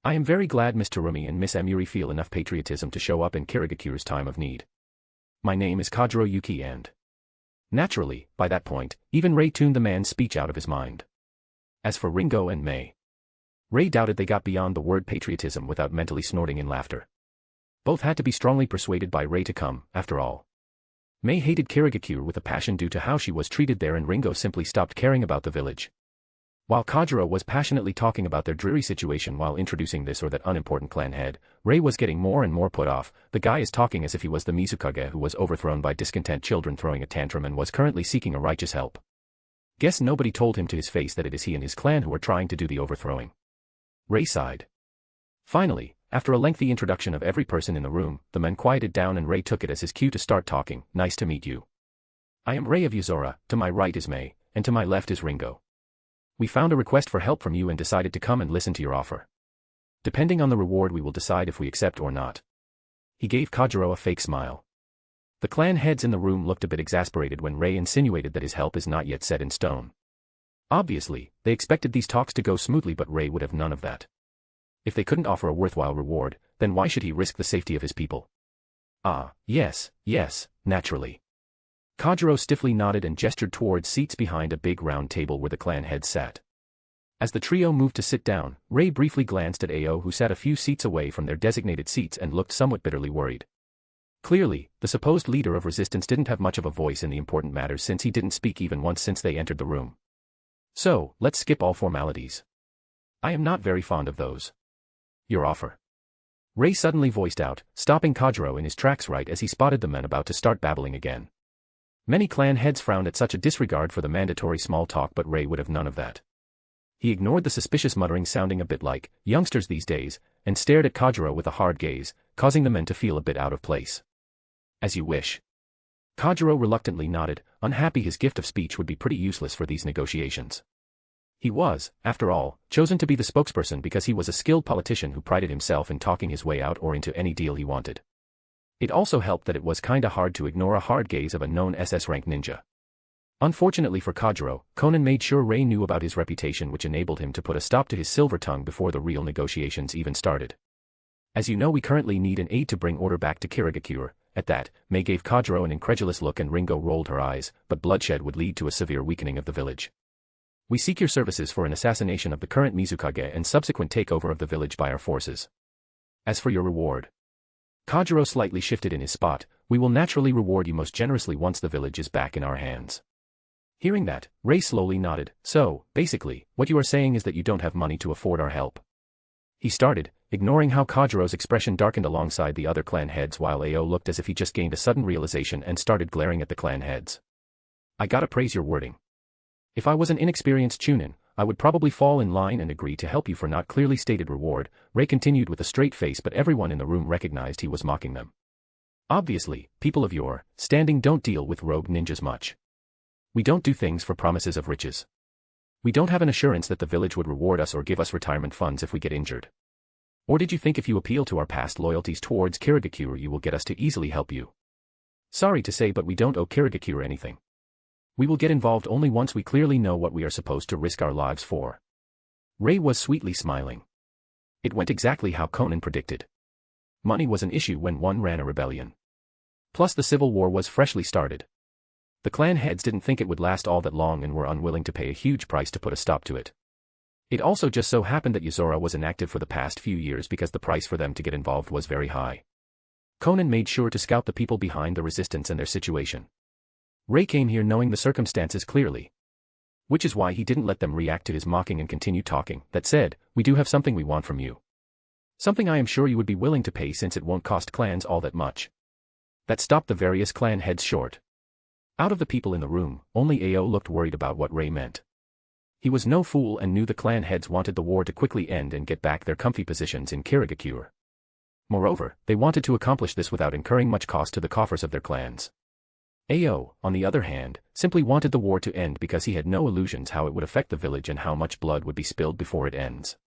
I am very glad Miss Terumi and Miss Amuri feel enough patriotism to show up in Kazekage's time of need. My name is Kajiro Yuki and... Naturally, by that point, even Ray tuned the man's speech out of his mind. As for Ringo and May, Ray doubted they got beyond the word patriotism without mentally snorting in laughter. Both had to be strongly persuaded by Ray to come, after all. May hated Kazekage with a passion due to how she was treated there, and Ringo simply stopped caring about the village. While Kajiro was passionately talking about their dreary situation while introducing this or that unimportant clan head, Ray was getting more and more put off. The guy is talking as if he was the Mizukage who was overthrown by discontent children throwing a tantrum and was currently seeking a righteous help. Guess nobody told him to his face that it is he and his clan who are trying to do the overthrowing. Ray sighed. Finally, after a lengthy introduction of every person in the room, the men quieted down and Ray took it as his cue to start talking. Nice to meet you. I am Ray of Yuzora, to my right is May, and to my left is Ringo. We found a request for help from you and decided to come and listen to your offer. Depending on the reward, we will decide if we accept or not. He gave Kajiro a fake smile. The clan heads in the room looked a bit exasperated when Ray insinuated that his help is not yet set in stone. Obviously, they expected these talks to go smoothly, but Ray would have none of that. If they couldn't offer a worthwhile reward, then why should he risk the safety of his people? Ah, yes, naturally. Kajiro stiffly nodded and gestured towards seats behind a big round table where the clan heads sat. As the trio moved to sit down, Ray briefly glanced at Ao, who sat a few seats away from their designated seats and looked somewhat bitterly worried. Clearly, the supposed leader of resistance didn't have much of a voice in the important matters since he didn't speak even once since they entered the room. So, let's skip all formalities. I am not very fond of those. Your offer. Ray suddenly voiced out, stopping Kajiro in his tracks right as he spotted the men about to start babbling again. Many clan heads frowned at such a disregard for the mandatory small talk, but Ray would have none of that. He ignored the suspicious muttering sounding a bit like youngsters these days, and stared at Kajiro with a hard gaze, causing the men to feel a bit out of place. As you wish. Kajiro reluctantly nodded, unhappy his gift of speech would be pretty useless for these negotiations. He was, after all, chosen to be the spokesperson because he was a skilled politician who prided himself in talking his way out or into any deal he wanted. It also helped that it was kinda hard to ignore a hard gaze of a known SS-rank ninja. Unfortunately for Kajiro, Conan made sure Ray knew about his reputation, which enabled him to put a stop to his silver tongue before the real negotiations even started. As you know, we currently need an aide to bring order back to Kazekage. At that, May gave Kajiro an incredulous look and Ringo rolled her eyes, but bloodshed would lead to a severe weakening of the village. We seek your services for an assassination of the current Mizukage and subsequent takeover of the village by our forces. As for your reward. Kajiro slightly shifted in his spot. We will naturally reward you most generously once the village is back in our hands. Hearing that, Ray slowly nodded. So, basically, what you are saying is that you don't have money to afford our help. He started, ignoring how Kajiro's expression darkened alongside the other clan heads while Ao looked as if he just gained a sudden realization and started glaring at the clan heads. I gotta praise your wording. If I was an inexperienced chunin, I would probably fall in line and agree to help you for not clearly stated reward, Ray continued with a straight face, but everyone in the room recognized he was mocking them. Obviously, people of your standing don't deal with rogue ninjas much. We don't do things for promises of riches. We don't have an assurance that the village would reward us or give us retirement funds if we get injured. Or did you think if you appeal to our past loyalties towards Kirigakure you will get us to easily help you? Sorry to say, but we don't owe Kirigakure anything. We will get involved only once we clearly know what we are supposed to risk our lives for. Rei was sweetly smiling. It went exactly how Conan predicted. Money was an issue when one ran a rebellion. Plus the civil war was freshly started. The clan heads didn't think it would last all that long and were unwilling to pay a huge price to put a stop to it. It also just so happened that Yozora was inactive for the past few years because the price for them to get involved was very high. Conan made sure to scout the people behind the resistance and their situation. Rei came here knowing the circumstances clearly. Which is why he didn't let them react to his mocking and continued talking. That said, we do have something we want from you. Something I am sure you would be willing to pay since it won't cost clans all that much. That stopped the various clan heads short. Out of the people in the room, only Ao looked worried about what Rei meant. He was no fool and knew the clan heads wanted the war to quickly end and get back their comfy positions in Kirigakure. Moreover, they wanted to accomplish this without incurring much cost to the coffers of their clans. Ao, on the other hand, simply wanted the war to end because he had no illusions how it would affect the village and how much blood would be spilled before it ends.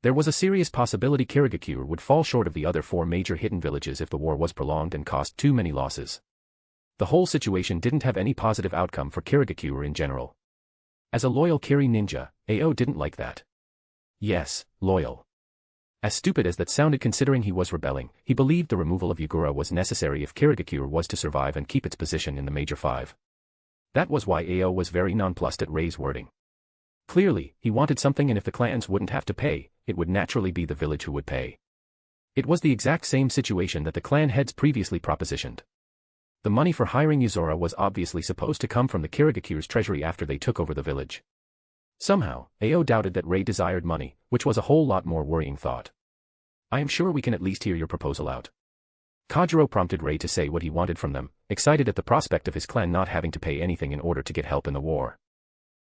There was a serious possibility Kirigakure would fall short of the other 4 major hidden villages if the war was prolonged and cost too many losses. The whole situation didn't have any positive outcome for Kirigakure in general. As a loyal Kiri ninja, Ao didn't like that. Yes, loyal. As stupid as that sounded considering he was rebelling, he believed the removal of Yugura was necessary if Kirigakure was to survive and keep its position in the Major 5. That was why Ao was very nonplussed at Rei's wording. Clearly, he wanted something, and if the clans wouldn't have to pay, it would naturally be the village who would pay. It was the exact same situation that the clan heads previously propositioned. The money for hiring Yozora was obviously supposed to come from the Kirigakure's treasury after they took over the village. Somehow, Ao doubted that Rei desired money, which was a whole lot more worrying thought. I am sure we can at least hear your proposal out. Kajiro prompted Rei to say what he wanted from them, excited at the prospect of his clan not having to pay anything in order to get help in the war.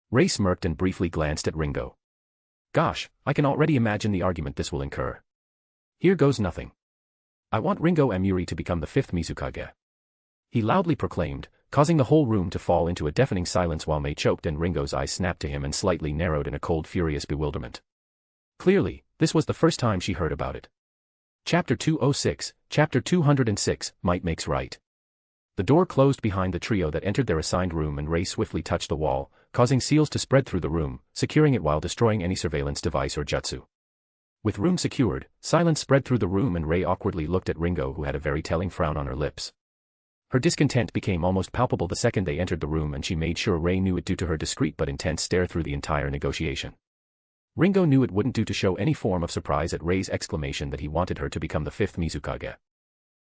Rei smirked and briefly glanced at Ringo. Gosh, I can already imagine the argument this will incur. Here goes nothing. I want Ringo Amuri to become the 5th Mizukage. He loudly proclaimed, causing the whole room to fall into a deafening silence while Mei choked and Ringo's eyes snapped to him and slightly narrowed in a cold furious bewilderment. Clearly, this was the first time she heard about it. Chapter 206, Chapter 206, Might Makes Right. The door closed behind the trio that entered their assigned room and Rei swiftly touched the wall, causing seals to spread through the room, securing it while destroying any surveillance device or jutsu. With room secured, silence spread through the room and Rei awkwardly looked at Ringo, who had a very telling frown on her lips. Her discontent became almost palpable the second they entered the room, and she made sure Rei knew it due to her discreet but intense stare through the entire negotiation. Ringo knew it wouldn't do to show any form of surprise at Rei's exclamation that he wanted her to become the 5th Mizukage.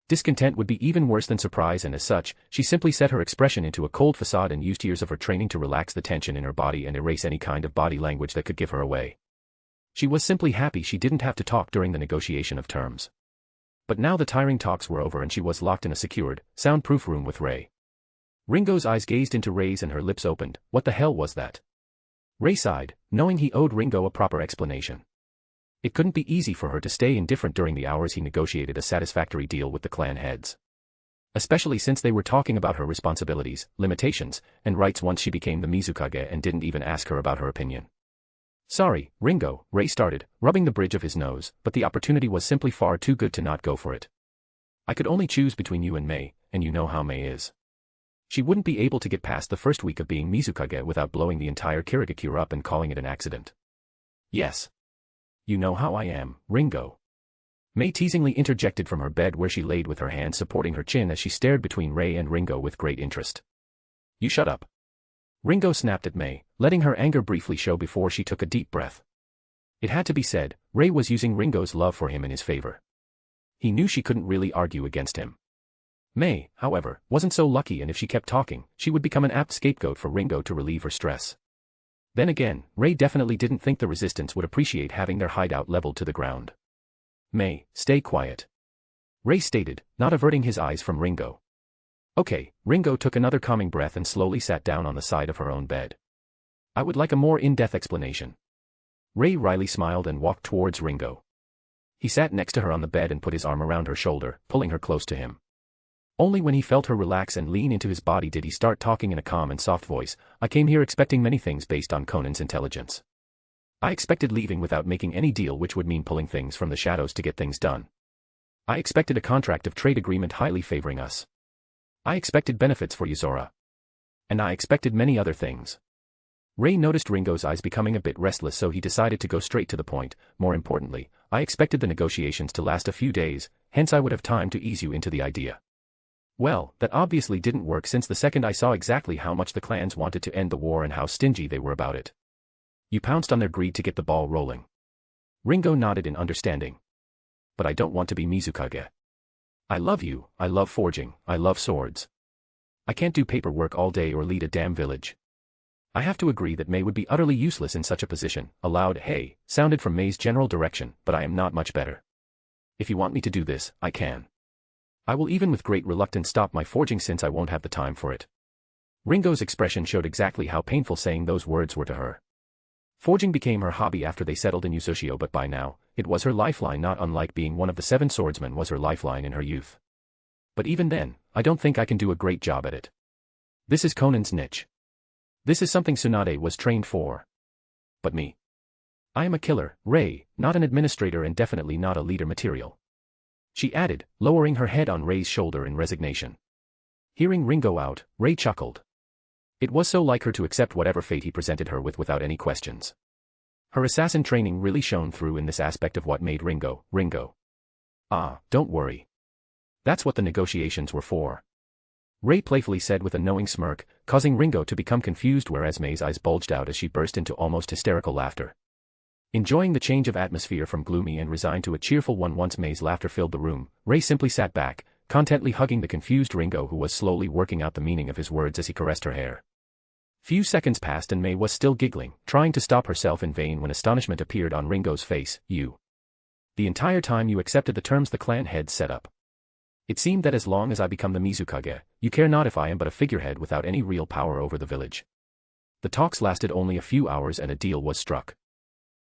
Discontent would be even worse than surprise, and as such, she simply set her expression into a cold facade and used years of her training to relax the tension in her body and erase any kind of body language that could give her away. She was simply happy she didn't have to talk during the negotiation of terms. But now the tiring talks were over and she was locked in a secured, soundproof room with Rei. Ringo's eyes gazed into Rei's and her lips opened. What the hell was that? Rei sighed, knowing he owed Ringo a proper explanation. It couldn't be easy for her to stay indifferent during the hours he negotiated a satisfactory deal with the clan heads. Especially since they were talking about her responsibilities, limitations, and rights once she became the Mizukage and didn't even ask her about her opinion. Sorry, Ringo, Rei started, rubbing the bridge of his nose, but the opportunity was simply far too good to not go for it. I could only choose between you and Mei, and you know how Mei is. She wouldn't be able to get past the first week of being Mizukage without blowing the entire Kirigakure up and calling it an accident. Yes. You know how I am, Ringo. Mei teasingly interjected from her bed where she laid with her hand supporting her chin as she stared between Rei and Ringo with great interest. You shut up. Ringo snapped at Mei, letting her anger briefly show before she took a deep breath. It had to be said, Rei was using Ringo's love for him in his favor. He knew she couldn't really argue against him. Mei, however, wasn't so lucky, and if she kept talking, she would become an apt scapegoat for Ringo to relieve her stress. Then again, Rei definitely didn't think the resistance would appreciate having their hideout leveled to the ground. Mei, stay quiet. Rei stated, not averting his eyes from Ringo. Okay, Ringo took another calming breath and slowly sat down on the side of her own bed. I would like a more in-depth explanation. Rei wryly smiled and walked towards Ringo. He sat next to her on the bed and put his arm around her shoulder, pulling her close to him. Only when he felt her relax and lean into his body did he start talking in a calm and soft voice. I came here expecting many things based on Conan's intelligence. I expected leaving without making any deal, which would mean pulling things from the shadows to get things done. I expected a contract of trade agreement highly favoring us. I expected benefits for Yuzora. And I expected many other things. Ray noticed Ringo's eyes becoming a bit restless, so he decided to go straight to the point. More importantly, I expected the negotiations to last a few days, hence I would have time to ease you into the idea. Well, that obviously didn't work, since the second I saw exactly how much the clans wanted to end the war and how stingy they were about it. You pounced on their greed to get the ball rolling. Ringo nodded in understanding. But I don't want to be Mizukage. I love you, I love forging, I love swords. I can't do paperwork all day or lead a damn village. I have to agree that Mei would be utterly useless in such a position. A loud "hey" sounded from Mei's general direction, but I am not much better. If you want me to do this, I can. I will even with great reluctance stop my forging, since I won't have the time for it. Ringo's expression showed exactly how painful saying those words were to her. Forging became her hobby after they settled in Usoshio, but by now, it was her lifeline, not unlike being one of the 7 swordsmen was her lifeline in her youth. But even then, I don't think I can do a great job at it. This is Conan's niche. This is something Tsunade was trained for. But me? I am a killer, Ray, not an administrator, and definitely not a leader material. She added, lowering her head on Ray's shoulder in resignation. Hearing Ringo out, Ray chuckled. It was so like her to accept whatever fate he presented her with without any questions. Her assassin training really shone through in this aspect of what made Ringo, Ringo. Ah, don't worry. That's what the negotiations were for. Ray playfully said with a knowing smirk, causing Ringo to become confused, whereas Mei's eyes bulged out as she burst into almost hysterical laughter. Enjoying the change of atmosphere from gloomy and resigned to a cheerful one once Mei's laughter filled the room, Ray simply sat back, contently hugging the confused Ringo, who was slowly working out the meaning of his words as he caressed her hair. Few seconds passed and Mei was still giggling, trying to stop herself in vain when astonishment appeared on Ringo's face. You. The entire time you accepted the terms the clan heads set up. It seemed that as long as I become the Mizukage, you care not if I am but a figurehead without any real power over the village. The talks lasted only a few hours and a deal was struck.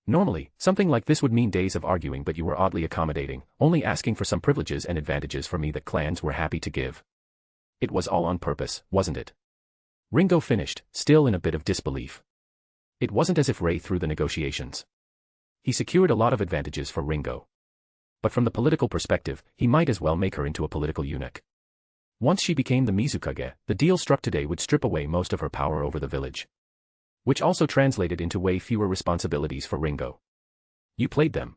Normally, something like this would mean days of arguing, but you were oddly accommodating, only asking for some privileges and advantages for me that clans were happy to give. It was all on purpose, wasn't it? Ringo finished, still in a bit of disbelief. It wasn't as if Ray threw the negotiations. He secured a lot of advantages for Ringo. But from the political perspective, he might as well make her into a political eunuch. Once she became the Mizukage, the deal struck today would strip away most of her power over the village. Which also translated into way fewer responsibilities for Ringo. You played them.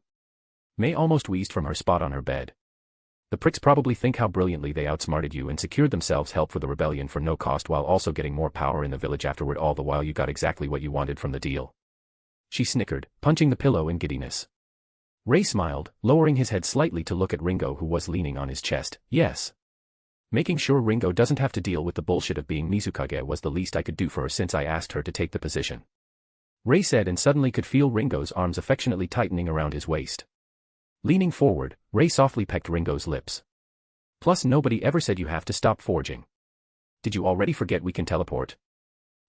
Mei almost wheezed from her spot on her bed. The pricks probably think how brilliantly they outsmarted you and secured themselves help for the rebellion for no cost, while also getting more power in the village afterward, all the while you got exactly what you wanted from the deal. She snickered, punching the pillow in giddiness. Ray smiled, lowering his head slightly to look at Ringo, who was leaning on his chest. Yes. Making sure Ringo doesn't have to deal with the bullshit of being Mizukage was the least I could do for her since I asked her to take the position. Ray said, and suddenly could feel Ringo's arms affectionately tightening around his waist. Leaning forward, Ray softly pecked Ringo's lips. Plus, nobody ever said you have to stop forging. Did you already forget we can teleport?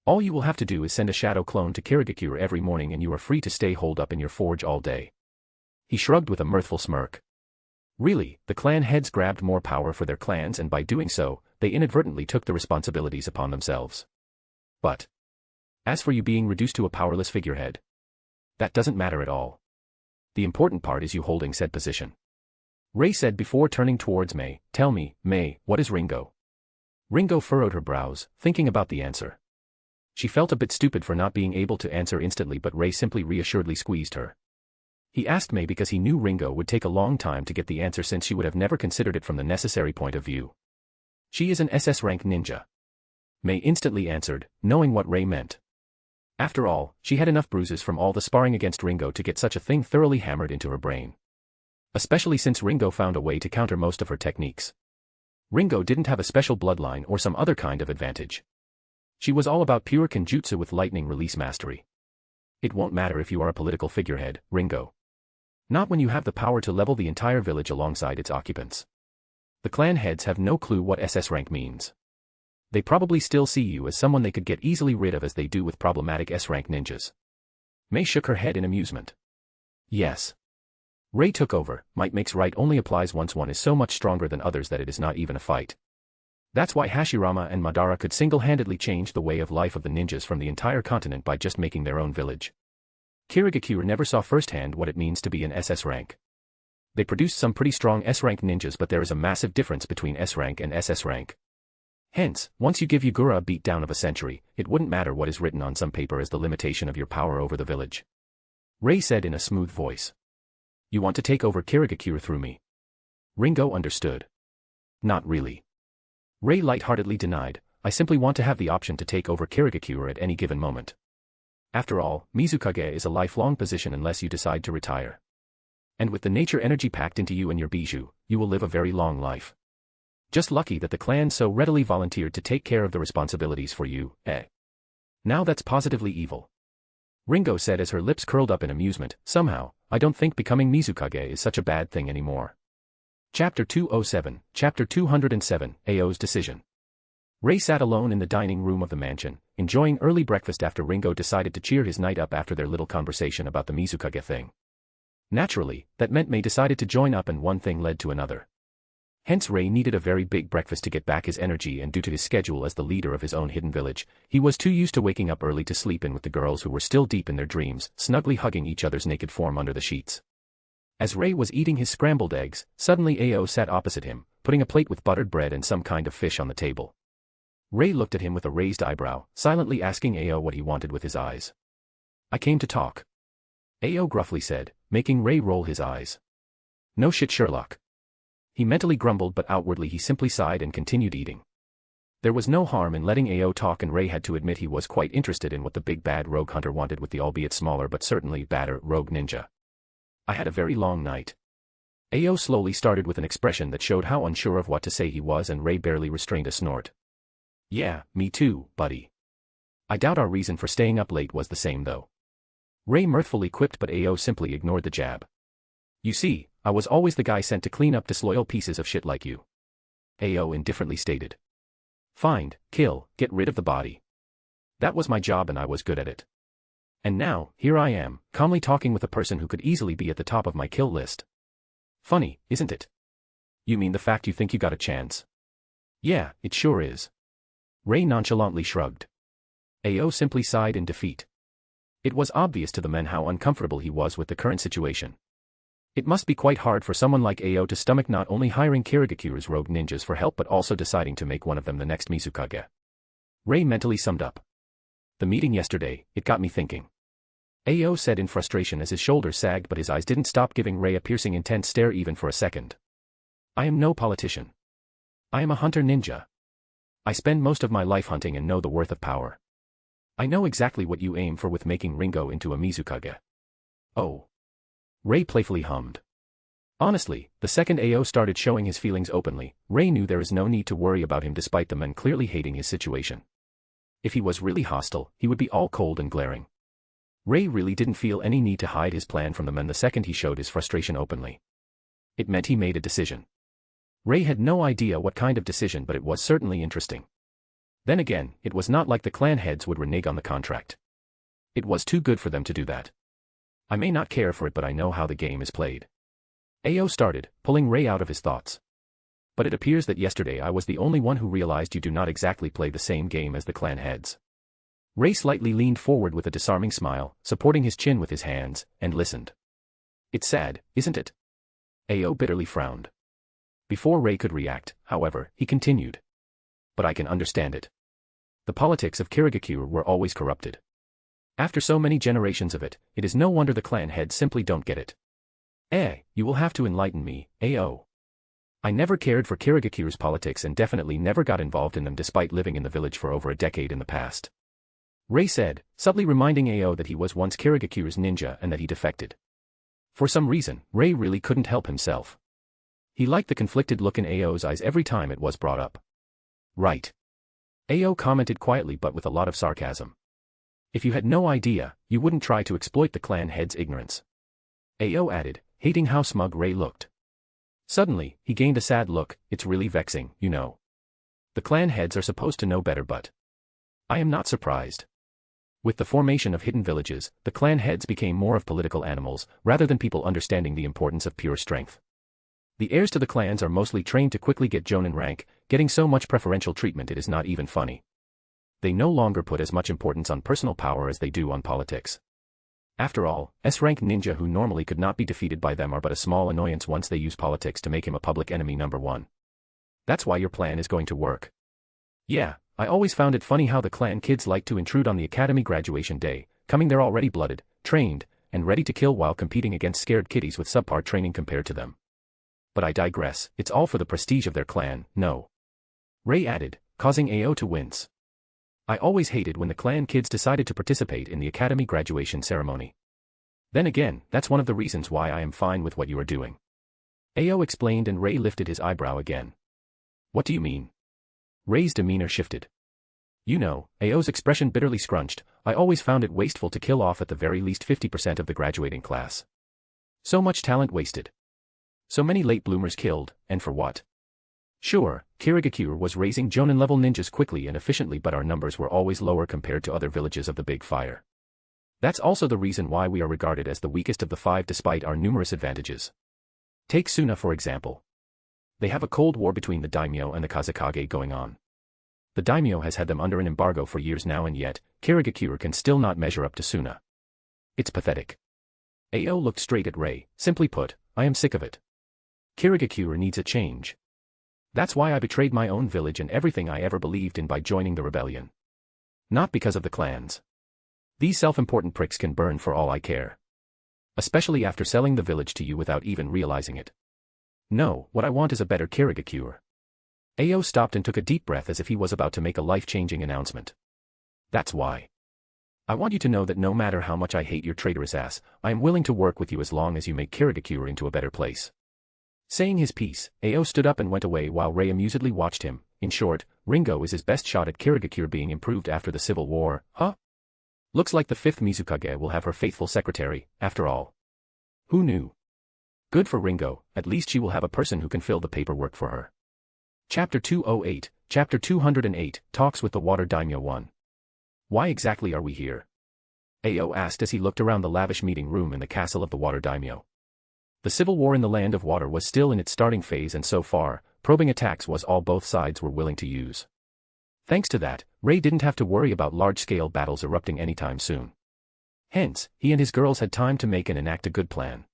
All you will have to do is send a shadow clone to Kirigakure every morning and you are free to stay holed up in your forge all day. He shrugged with a mirthful smirk. Really, the clan heads grabbed more power for their clans, and by doing so, they inadvertently took the responsibilities upon themselves. But as for you being reduced to a powerless figurehead, that doesn't matter at all. The important part is you holding said position. Ray said before turning towards Mei. Tell me, Mei, what is Ringo? Ringo furrowed her brows, thinking about the answer. She felt a bit stupid for not being able to answer instantly, but Ray simply reassuredly squeezed her. He asked Mei because he knew Ringo would take a long time to get the answer, since she would have never considered it from the necessary point of view. She is an SS rank ninja. Mei instantly answered, knowing what Ray meant. After all, she had enough bruises from all the sparring against Ringo to get such a thing thoroughly hammered into her brain. Especially since Ringo found a way to counter most of her techniques. Ringo didn't have a special bloodline or some other kind of advantage. She was all about pure kenjutsu with lightning release mastery. It won't matter if you are a political figurehead, Ringo. Not when you have the power to level the entire village alongside its occupants. The clan heads have no clue what SS rank means. They probably still see you as someone they could get easily rid of, as they do with problematic S-rank ninjas. Mei shook her head in amusement. Yes. Ray took over. Might makes right only applies once one is so much stronger than others that it is not even a fight. That's why Hashirama and Madara could single-handedly change the way of life of the ninjas from the entire continent by just making their own village. Kirigakure never saw firsthand what it means to be an SS rank. They produced some pretty strong S-rank ninjas, but there is a massive difference between S-rank and SS rank. Hence, once you give Yagura a beatdown of a century, it wouldn't matter what is written on some paper as the limitation of your power over the village. Ray said in a smooth voice. You want to take over Kirigakure through me? Ringo understood. Not really. Ray lightheartedly denied, I simply want to have the option to take over Kirigakure at any given moment. After all, Mizukage is a lifelong position unless you decide to retire. And with the nature energy packed into you and your bijou, you will live a very long life. Just lucky that the clan so readily volunteered to take care of the responsibilities for you, eh? Now that's positively evil. Ringo said as her lips curled up in amusement, somehow, I don't think becoming Mizukage is such a bad thing anymore. Chapter 207, Chapter 207, Ao's Decision. Ray sat alone in the dining room of the mansion, enjoying early breakfast after Ringo decided to cheer his night up after their little conversation about the Mizukage thing. Naturally, that meant May decided to join up and one thing led to another. Hence Ray needed a very big breakfast to get back his energy, and due to his schedule as the leader of his own hidden village, he was too used to waking up early to sleep in with the girls who were still deep in their dreams, snugly hugging each other's naked form under the sheets. As Ray was eating his scrambled eggs, suddenly Ao sat opposite him, putting a plate with buttered bread and some kind of fish on the table. Ray looked at him with a raised eyebrow, silently asking Ao what he wanted with his eyes. I came to talk. Ao gruffly said, making Ray roll his eyes. No shit, Sherlock. He mentally grumbled, but outwardly he simply sighed and continued eating. There was no harm in letting Ao talk, and Ray had to admit he was quite interested in what the big bad rogue hunter wanted with the albeit smaller but certainly badder rogue ninja. I had a very long night. Ao slowly started with an expression that showed how unsure of what to say he was, and Ray barely restrained a snort. Yeah, me too, buddy. I doubt our reason for staying up late was the same though. Ray mirthfully quipped, but Ao simply ignored the jab. You see, I was always the guy sent to clean up disloyal pieces of shit like you. Ao indifferently stated. Find, kill, get rid of the body. That was my job and I was good at it. And now, here I am, calmly talking with a person who could easily be at the top of my kill list. Funny, isn't it? You mean the fact you think you got a chance? Yeah, it sure is. Ray nonchalantly shrugged. Ao simply sighed in defeat. It was obvious to the men how uncomfortable he was with the current situation. It must be quite hard for someone like Ao to stomach not only hiring Kirigakure's rogue ninjas for help but also deciding to make one of them the next Mizukage. Ray mentally summed up. The meeting yesterday, it got me thinking. Ao said in frustration as his shoulders sagged, but his eyes didn't stop giving Ray a piercing intense stare even for a second. I am no politician. I am a hunter ninja. I spend most of my life hunting and know the worth of power. I know exactly what you aim for with making Ringo into a Mizukage. Oh. Ray playfully hummed. Honestly, the second Ao started showing his feelings openly, Ray knew there is no need to worry about him despite the men clearly hating his situation. If he was really hostile, he would be all cold and glaring. Ray really didn't feel any need to hide his plan from the men the second he showed his frustration openly. It meant he made a decision. Ray had no idea what kind of decision, but it was certainly interesting. Then again, it was not like the clan heads would renege on the contract. It was too good for them to do that. I may not care for it, but I know how the game is played. Ao started, pulling Ray out of his thoughts. But it appears that yesterday I was the only one who realized you do not exactly play the same game as the clan heads. Ray slightly leaned forward with a disarming smile, supporting his chin with his hands, and listened. It's sad, isn't it? Ao bitterly frowned. Before Ray could react, however, he continued. But I can understand it. The politics of Kirigakure were always corrupted. After so many generations of it, it is no wonder the clan heads simply don't get it. You will have to enlighten me, Ao. I never cared for Kirigakure's politics and definitely never got involved in them despite living in the village for over a decade in the past. Ray said, subtly reminding Ao that he was once Kirigakure's ninja and that he defected. For some reason, Ray really couldn't help himself. He liked the conflicted look in Ao's eyes every time it was brought up. Right. Ao commented quietly but with a lot of sarcasm. If you had no idea, you wouldn't try to exploit the clan head's ignorance. Ao added, hating how smug Ray looked. Suddenly, he gained a sad look. It's really vexing, you know. The clan heads are supposed to know better, but I am not surprised. With the formation of hidden villages, the clan heads became more of political animals, rather than people understanding the importance of pure strength. The heirs to the clans are mostly trained to quickly get Jonin rank, getting so much preferential treatment it is not even funny. They no longer put as much importance on personal power as they do on politics. After all, S-rank ninja who normally could not be defeated by them are but a small annoyance once they use politics to make him a public enemy number one. That's why your plan is going to work. Yeah, I always found it funny how the clan kids like to intrude on the academy graduation day, coming there already blooded, trained, and ready to kill while competing against scared kiddies with subpar training compared to them. But I digress, it's all for the prestige of their clan, no. Ray added, causing Ao to wince. I always hated when the clan kids decided to participate in the academy graduation ceremony. Then again, that's one of the reasons why I am fine with what you are doing. Ao explained and Ray lifted his eyebrow again. What do you mean? Ray's demeanor shifted. You know, Ao's expression bitterly scrunched, I always found it wasteful to kill off at the very least 50% of the graduating class. So much talent wasted. So many late bloomers killed, and for what? Sure, Kirigakure was raising Jonin-level ninjas quickly and efficiently but our numbers were always lower compared to other villages of the Big Fire. That's also the reason why we are regarded as the weakest of the five despite our numerous advantages. Take Suna for example. They have a cold war between the Daimyo and the Kazekage going on. The Daimyo has had them under an embargo for years now and yet, Kirigakure can still not measure up to Suna. It's pathetic. Ao looked straight at Ray, simply put, I am sick of it. Kirigakure needs a change. That's why I betrayed my own village and everything I ever believed in by joining the rebellion. Not because of the clans. These self-important pricks can burn for all I care. Especially after selling the village to you without even realizing it. No, what I want is a better Kirigakure. Ao stopped and took a deep breath as if he was about to make a life-changing announcement. That's why. I want you to know that no matter how much I hate your traitorous ass, I am willing to work with you as long as you make Kirigakure into a better place. Saying his piece, Ao stood up and went away while Ray amusedly watched him. In short, Ringo is his best shot at Kirigakure being improved after the Civil War, huh? Looks like the 5th Mizukage will have her faithful secretary, after all. Who knew? Good for Ringo, at least she will have a person who can fill the paperwork for her. Chapter 208, Chapter 208, Talks with the Water Daimyo 1. Why exactly are we here? Ao asked as he looked around the lavish meeting room in the castle of the Water Daimyo. The civil war in the Land of Water was still in its starting phase and so far, probing attacks was all both sides were willing to use. Thanks to that, Ray didn't have to worry about large-scale battles erupting anytime soon. Hence, he and his girls had time to make and enact a good plan.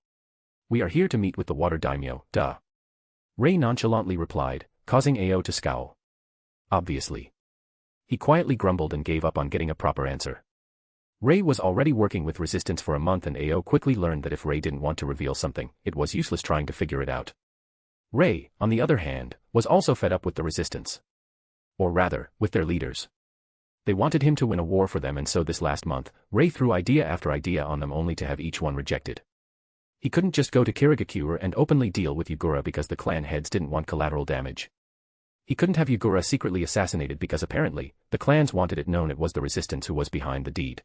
We are here to meet with the Water Daimyo, duh. Ray nonchalantly replied, causing Ao to scowl. Obviously. He quietly grumbled and gave up on getting a proper answer. Ray was already working with Resistance for a month and Ao quickly learned that if Ray didn't want to reveal something, it was useless trying to figure it out. Ray, on the other hand, was also fed up with the Resistance. Or rather, with their leaders. They wanted him to win a war for them and so this last month, Ray threw idea after idea on them only to have each one rejected. He couldn't just go to Kirigakure and openly deal with Yugura because the clan heads didn't want collateral damage. He couldn't have Yugura secretly assassinated because apparently, the clans wanted it known it was the Resistance who was behind the deed.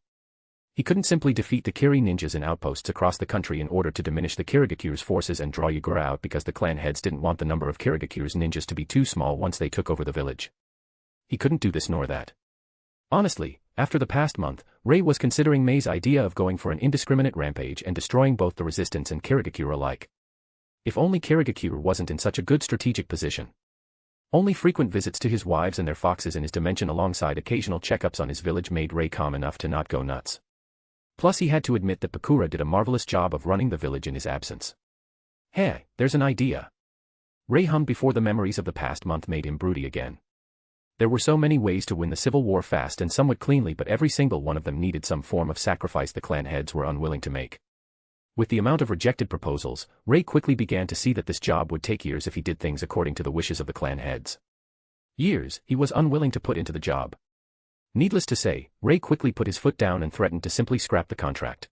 He couldn't simply defeat the Kiri ninjas in outposts across the country in order to diminish the Kirigakure's forces and draw Yugura out because the clan heads didn't want the number of Kirigakure's ninjas to be too small once they took over the village. He couldn't do this nor that. Honestly, after the past month, Ray was considering Mei's idea of going for an indiscriminate rampage and destroying both the Resistance and Kirigakure alike. If only Kirigakure wasn't in such a good strategic position. Only frequent visits to his wives and their foxes in his dimension alongside occasional checkups on his village made Ray calm enough to not go nuts. Plus he had to admit that Pakura did a marvelous job of running the village in his absence. Hey, there's an idea. Ray hummed before the memories of the past month made him broody again. There were so many ways to win the civil war fast and somewhat cleanly but every single one of them needed some form of sacrifice the clan heads were unwilling to make. With the amount of rejected proposals, Ray quickly began to see that this job would take years if he did things according to the wishes of the clan heads. Years he was unwilling to put into the job. Needless to say, Ray quickly put his foot down and threatened to simply scrap the contract.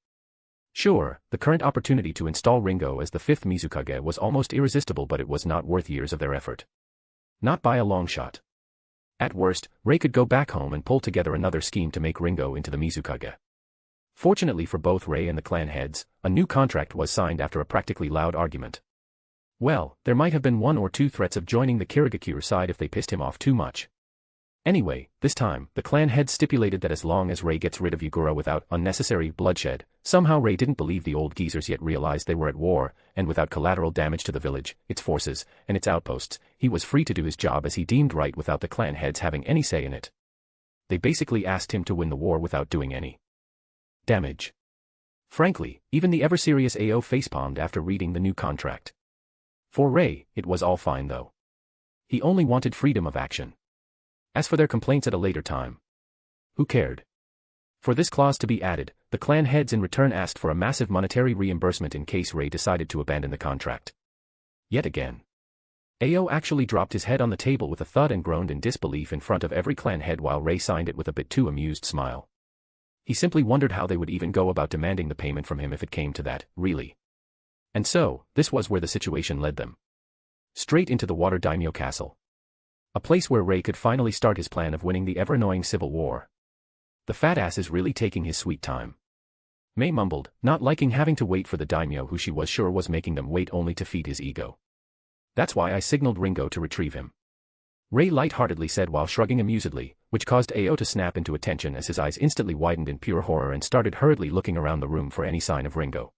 Sure, the current opportunity to install Ringo as the 5th Mizukage was almost irresistible but it was not worth years of their effort. Not by a long shot. At worst, Ray could go back home and pull together another scheme to make Ringo into the Mizukage. Fortunately for both Ray and the clan heads, a new contract was signed after a practically loud argument. Well, there might have been one or two threats of joining the Kirigakure side if they pissed him off too much. Anyway, this time, the clan head stipulated that as long as Ray gets rid of Yugura without unnecessary bloodshed, somehow Ray didn't believe the old geezers yet realized they were at war, and without collateral damage to the village, its forces, and its outposts, he was free to do his job as he deemed right without the clan heads having any say in it. They basically asked him to win the war without doing any damage. Frankly, even the ever-serious AO facepalmed after reading the new contract. For Ray, it was all fine though. He only wanted freedom of action. As for their complaints at a later time, who cared? For this clause to be added, the clan heads in return asked for a massive monetary reimbursement in case Ray decided to abandon the contract. Yet again. AO actually dropped his head on the table with a thud and groaned in disbelief in front of every clan head while Ray signed it with a bit too amused smile. He simply wondered how they would even go about demanding the payment from him if it came to that, really. And so, this was where the situation led them. Straight into the Water Daimyo Castle. A place where Ray could finally start his plan of winning the ever-annoying civil war. The fat ass is really taking his sweet time. May mumbled, not liking having to wait for the daimyo who she was sure was making them wait only to feed his ego. That's why I signaled Ringo to retrieve him. Ray lightheartedly said while shrugging amusedly, which caused AO to snap into attention as his eyes instantly widened in pure horror and started hurriedly looking around the room for any sign of Ringo.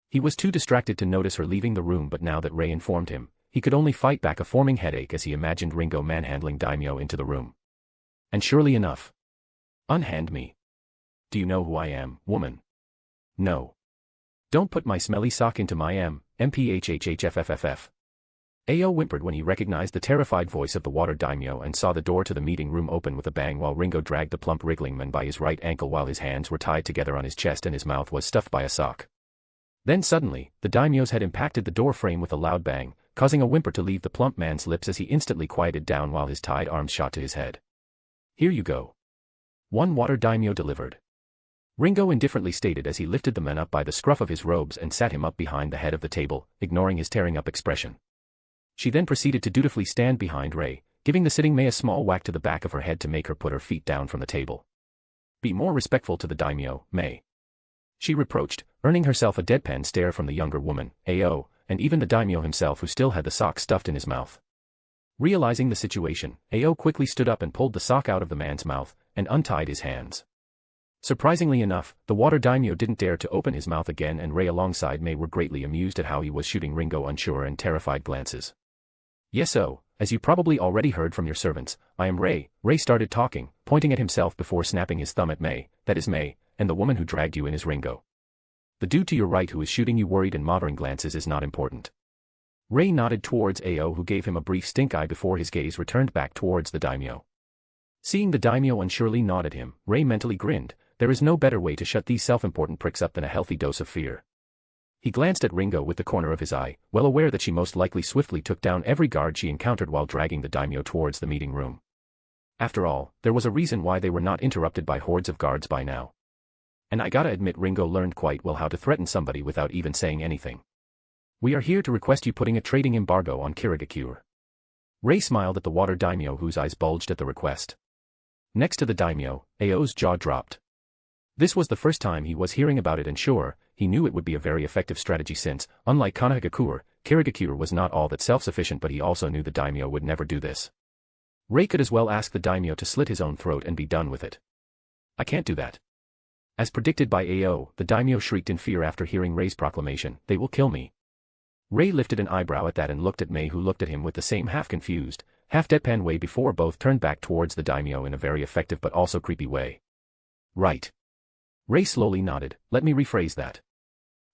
He was too distracted to notice her leaving the room, but now that Ray informed him, he could only fight back a forming headache as he imagined Ringo manhandling Daimyo into the room. And surely enough. Unhand me. Do you know who I am, woman? No. Don't put my smelly sock into my mphhhffff. AO whimpered when he recognized the terrified voice of the Water Daimyo and saw the door to the meeting room open with a bang while Ringo dragged the plump wriggling man by his right ankle while his hands were tied together on his chest and his mouth was stuffed by a sock. Then suddenly, the daimyo's head impacted the door frame with a loud bang, causing a whimper to leave the plump man's lips as he instantly quieted down while his tied arms shot to his head. Here you go. One Water Daimyo delivered. Ringo indifferently stated as he lifted the man up by the scruff of his robes and sat him up behind the head of the table, ignoring his tearing up expression. She then proceeded to dutifully stand behind Ray, giving the sitting May a small whack to the back of her head to make her put her feet down from the table. Be more respectful to the daimyo, May. She reproached, earning herself a deadpan stare from the younger woman, AO, and even the daimyo himself who still had the sock stuffed in his mouth. Realizing the situation, AO quickly stood up and pulled the sock out of the man's mouth, and untied his hands. Surprisingly enough, the Water Daimyo didn't dare to open his mouth again and Ray alongside May were greatly amused at how he was shooting Ringo unsure and terrified glances. Yes so, as you probably already heard from your servants, I am Ray. Ray started talking, pointing at himself before snapping his thumb at May, that is May, and the woman who dragged you in is Ringo. The dude to your right who is shooting you worried and mottering glances is not important. Ray nodded towards AO who gave him a brief stink eye before his gaze returned back towards the daimyo. Seeing the daimyo unsurely nod at him, Ray mentally grinned, there is no better way to shut these self-important pricks up than a healthy dose of fear. He glanced at Ringo with the corner of his eye, well aware that she most likely swiftly took down every guard she encountered while dragging the daimyo towards the meeting room. After all, there was a reason why they were not interrupted by hordes of guards by now. And I gotta admit Ringo learned quite well how to threaten somebody without even saying anything. We are here to request you putting a trading embargo on Kirigakure. Ray smiled at the Water Daimyo whose eyes bulged at the request. Next to the daimyo, AO's jaw dropped. This was the first time he was hearing about it and sure, he knew it would be a very effective strategy since, unlike Konoha, Kirigakure was not all that self-sufficient but he also knew the daimyo would never do this. Ray could as well ask the daimyo to slit his own throat and be done with it. I can't do that. As predicted by AO, the daimyo shrieked in fear after hearing Ray's proclamation, they will kill me. Ray lifted an eyebrow at that and looked at May who looked at him with the same half-confused, half-deadpan way before both turned back towards the daimyo in a very effective but also creepy way. Right. Ray slowly nodded, let me rephrase that.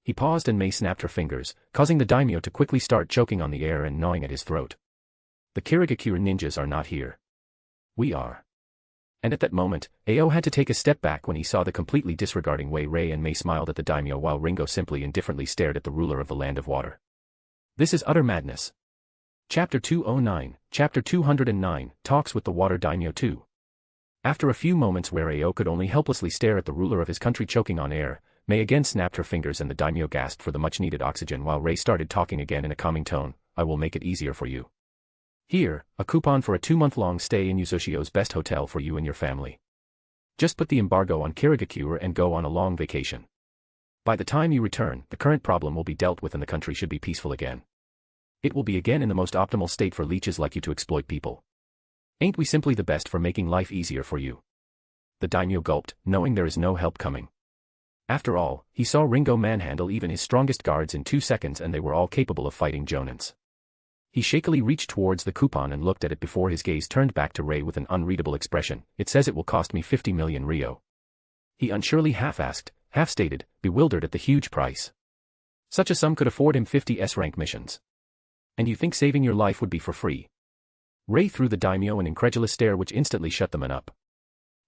He paused and May snapped her fingers, causing the daimyo to quickly start choking on the air and gnawing at his throat. The Kirigakure ninjas are not here. We are. And at that moment, AO had to take a step back when he saw the completely disregarding way Ray and May smiled at the daimyo while Ringo simply indifferently stared at the ruler of the land of water. This is utter madness. Chapter 209, Chapter 209, Talks with the Water Daimyo 2. After a few moments where AO could only helplessly stare at the ruler of his country choking on air, May again snapped her fingers and the daimyo gasped for the much-needed oxygen while Ray started talking again in a calming tone, I will make it easier for you. Here, a coupon for a 2-month-long stay in Uzoshio's best hotel for you and your family. Just put the embargo on Kirigakure and go on a long vacation. By the time you return, the current problem will be dealt with and the country should be peaceful again. It will be again in the most optimal state for leeches like you to exploit people. Ain't we simply the best for making life easier for you? The daimyo gulped, knowing there is no help coming. After all, he saw Ringo manhandle even his strongest guards in 2 seconds and they were all capable of fighting jonins. He shakily reached towards the coupon and looked at it before his gaze turned back to Ray with an unreadable expression. It says it will cost me 50 million Rio. He unsurely half-asked, half-stated, bewildered at the huge price. Such a sum could afford him 50 S-rank missions. And you think saving your life would be for free? Ray threw the daimyo an incredulous stare which instantly shut the man up.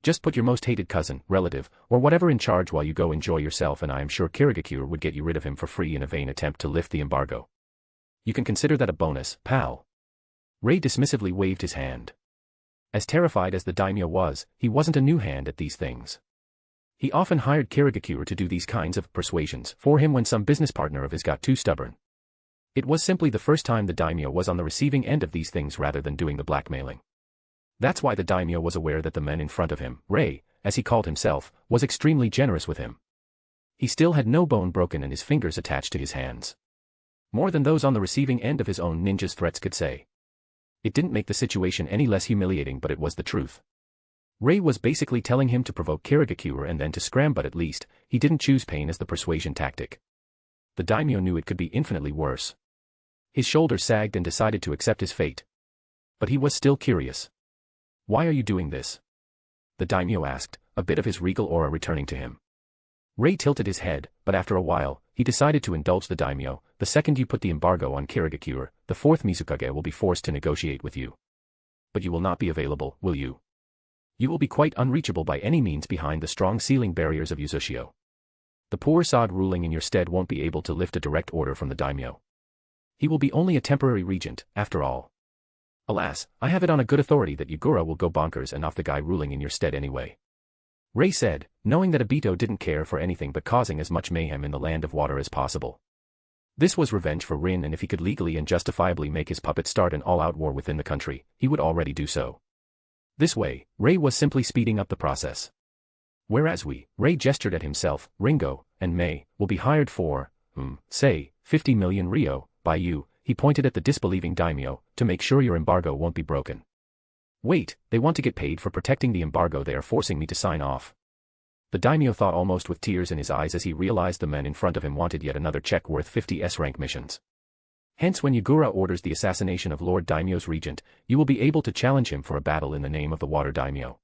Just put your most hated cousin, relative, or whatever in charge while you go enjoy yourself and I am sure Kazekage would get you rid of him for free in a vain attempt to lift the embargo. You can consider that a bonus, pal. Ray dismissively waved his hand. As terrified as the daimyo was, he wasn't a new hand at these things. He often hired Kazekage to do these kinds of persuasions for him when some business partner of his got too stubborn. It was simply the first time the daimyo was on the receiving end of these things rather than doing the blackmailing. That's why the daimyo was aware that the man in front of him, Ray, as he called himself, was extremely generous with him. He still had no bone broken and his fingers attached to his hands. More than those on the receiving end of his own ninja's threats could say. It didn't make the situation any less humiliating but it was the truth. Ray was basically telling him to provoke Kazekage and then to scram but at least, he didn't choose pain as the persuasion tactic. The daimyo knew it could be infinitely worse. His shoulders sagged and decided to accept his fate. But he was still curious. Why are you doing this? The daimyo asked, a bit of his regal aura returning to him. Ray tilted his head, but after a while, he decided to indulge the daimyo. The second you put the embargo on Kazekage, the fourth Mizukage will be forced to negotiate with you. But you will not be available, will you? You will be quite unreachable by any means behind the strong ceiling barriers of Uchiha. The poor sod ruling in your stead won't be able to lift a direct order from the daimyo. He will be only a temporary regent, after all. Alas, I have it on a good authority that Yagura will go bonkers and off the guy ruling in your stead anyway. Ray said, knowing that Obito didn't care for anything but causing as much mayhem in the land of water as possible. This was revenge for Rin and if he could legally and justifiably make his puppet start an all-out war within the country, he would already do so. This way, Ray was simply speeding up the process. Whereas Ray gestured at himself, Ringo, and May, will be hired for, say, 50 million Rio, by you, he pointed at the disbelieving daimyo, to make sure your embargo won't be broken. Wait, they want to get paid for protecting the embargo they are forcing me to sign off. The daimyo thought almost with tears in his eyes as he realized the men in front of him wanted yet another check worth 50 S-rank missions. Hence when Yagura orders the assassination of Lord Daimyo's regent, you will be able to challenge him for a battle in the name of the water daimyo.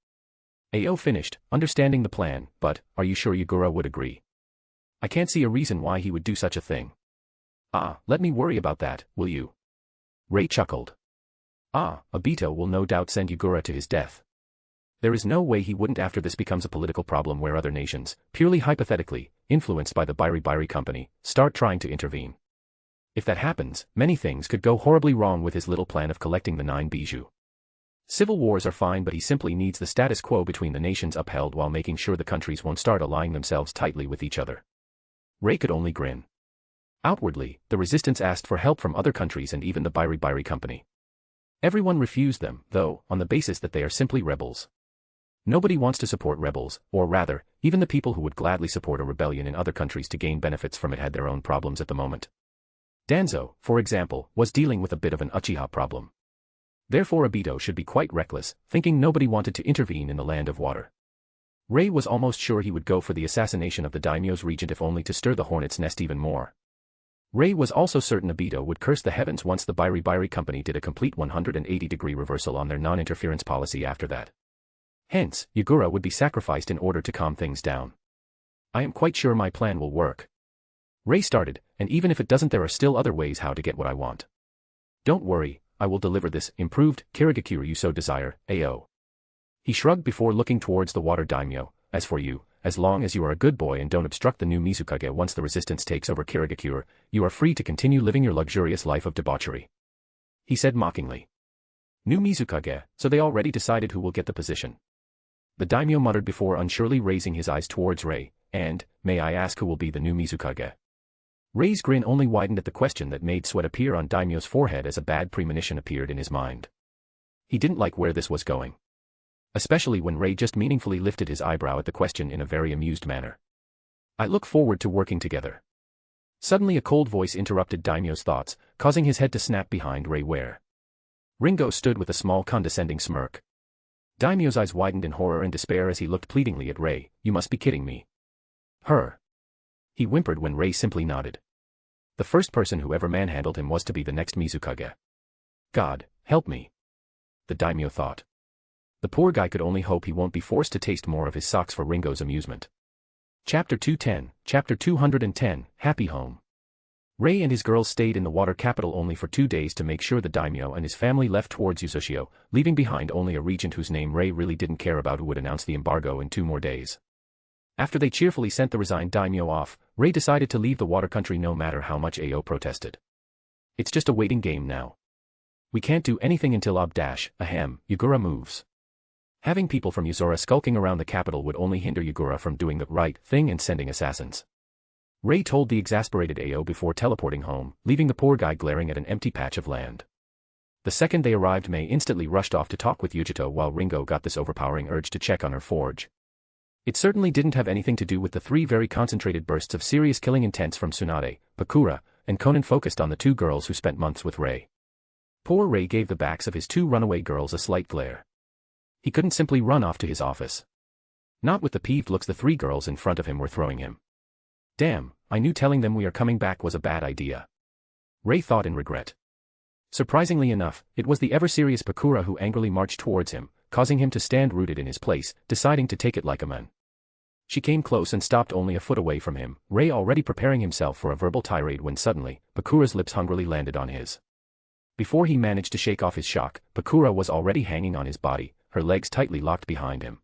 Ao finished, understanding the plan, but, are you sure Yagura would agree? I can't see a reason why he would do such a thing. Let me worry about that, will you? Ray chuckled. Obito will no doubt send Yagura to his death. There is no way he wouldn't after this becomes a political problem where other nations, purely hypothetically, influenced by the Biri Company, start trying to intervene. If that happens, many things could go horribly wrong with his little plan of collecting the 9 bijou. Civil wars are fine but he simply needs the status quo between the nations upheld while making sure the countries won't start allying themselves tightly with each other. Ray could only grin. Outwardly, the resistance asked for help from other countries and even the Biri Company. Everyone refused them, though, on the basis that they are simply rebels. Nobody wants to support rebels, or rather, even the people who would gladly support a rebellion in other countries to gain benefits from it had their own problems at the moment. Danzo, for example, was dealing with a bit of an Uchiha problem. Therefore Obito should be quite reckless, thinking nobody wanted to intervene in the land of water. Ray was almost sure he would go for the assassination of the daimyo's regent if only to stir the hornet's nest even more. Ray was also certain Obito would curse the heavens once the Biri Company did a complete 180-degree reversal on their non-interference policy after that. Hence, Yagura would be sacrificed in order to calm things down. I am quite sure my plan will work. Ray started, and even if it doesn't there are still other ways how to get what I want. Don't worry, I will deliver this improved Kazekage you so desire, Ao. He shrugged before looking towards the water daimyo. As for you, as long as you are a good boy and don't obstruct the new Mizukage once the resistance takes over Kazekage, you are free to continue living your luxurious life of debauchery. He said mockingly. New Mizukage, so they already decided who will get the position. The daimyo muttered before unsurely raising his eyes towards Ray, and, may I ask who will be the new Mizukage? Ray's grin only widened at the question that made sweat appear on Daimyo's forehead as a bad premonition appeared in his mind. He didn't like where this was going. Especially when Ray just meaningfully lifted his eyebrow at the question in a very amused manner. I look forward to working together. Suddenly a cold voice interrupted Daimyo's thoughts, causing his head to snap behind Ray where. Ringo stood with a small condescending smirk. Daimyo's eyes widened in horror and despair as he looked pleadingly at Ray. You must be kidding me. Her. He whimpered when Ray simply nodded. The first person who ever manhandled him was to be the next Mizukage. God, help me. The Daimyo thought. The poor guy could only hope he won't be forced to taste more of his socks for Ringo's amusement. Chapter 210, Chapter 210, Happy Home. Ray and his girls stayed in the water capital only for 2 days to make sure the Daimyo and his family left towards Uchiha, leaving behind only a regent whose name Ray really didn't care about, who would announce the embargo in 2 more days. After they cheerfully sent the resigned Daimyo off, Ray decided to leave the water country no matter how much AO protested. It's just a waiting game now. We can't do anything until Yagura moves. Having people from Uzora skulking around the capital would only hinder Yagura from doing the right thing and sending assassins. Ray told the exasperated AO before teleporting home, leaving the poor guy glaring at an empty patch of land. The second they arrived, May instantly rushed off to talk with Uchiha while Ringo got this overpowering urge to check on her forge. It certainly didn't have anything to do with the 3 very concentrated bursts of serious killing intents from Tsunade, Pakura, and Conan focused on the 2 girls who spent months with Ray. Poor Ray gave the backs of his 2 runaway girls a slight glare. He couldn't simply run off to his office. Not with the peeved looks the 3 girls in front of him were throwing him. Damn, I knew telling them we are coming back was a bad idea. Ray thought in regret. Surprisingly enough, it was the ever-serious Pakura who angrily marched towards him, causing him to stand rooted in his place, deciding to take it like a man. She came close and stopped only a foot away from him, Ray already preparing himself for a verbal tirade when suddenly, Pakura's lips hungrily landed on his. Before he managed to shake off his shock, Pakura was already hanging on his body, her legs tightly locked behind him.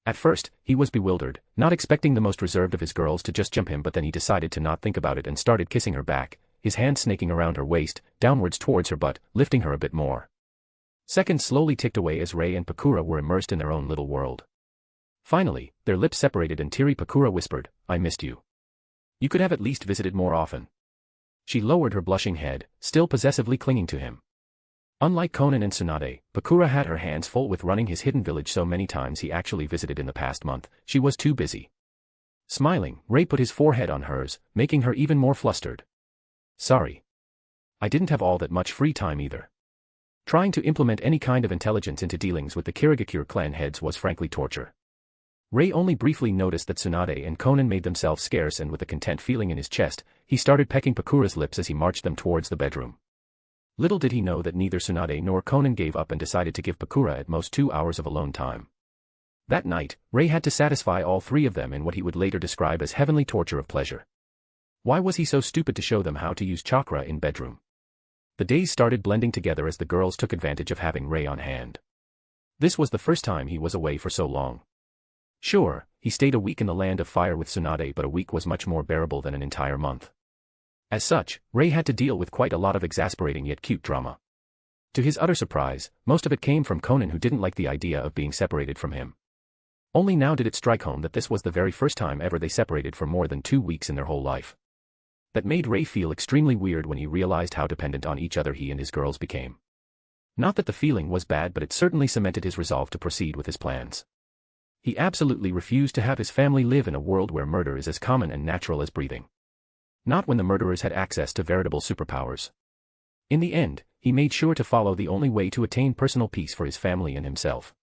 At first, he was bewildered, not expecting the most reserved of his girls to just jump him, but then he decided to not think about it and started kissing her back, his hand snaking around her waist, downwards towards her butt, lifting her a bit more. Seconds slowly ticked away as Ray and Pakura were immersed in their own little world. Finally, their lips separated and teary Pakura whispered, I missed you. You could have at least visited more often. She lowered her blushing head, still possessively clinging to him. Unlike Conan and Tsunade, Pakura had her hands full with running his hidden village so many times he actually visited in the past month, she was too busy. Smiling, Ray put his forehead on hers, making her even more flustered. Sorry. I didn't have all that much free time either. Trying to implement any kind of intelligence into dealings with the Kirigakure clan heads was frankly torture. Ray only briefly noticed that Tsunade and Conan made themselves scarce, and with a content feeling in his chest, he started pecking Pakura's lips as he marched them towards the bedroom. Little did he know that neither Tsunade nor Conan gave up and decided to give Pakura at most 2 hours of alone time. That night, Ray had to satisfy all 3 of them in what he would later describe as heavenly torture of pleasure. Why was he so stupid to show them how to use chakra in bedroom? The days started blending together as the girls took advantage of having Ray on hand. This was the first time he was away for so long. Sure, he stayed a week in the land of fire with Tsunade, but a week was much more bearable than an entire month. As such, Ray had to deal with quite a lot of exasperating yet cute drama. To his utter surprise, most of it came from Conan, who didn't like the idea of being separated from him. Only now did it strike home that this was the very first time ever they separated for more than 2 weeks in their whole life. That made Ray feel extremely weird when he realized how dependent on each other he and his girls became. Not that the feeling was bad, but it certainly cemented his resolve to proceed with his plans. He absolutely refused to have his family live in a world where murder is as common and natural as breathing. Not when the murderers had access to veritable superpowers. In the end, he made sure to follow the only way to attain personal peace for his family and himself.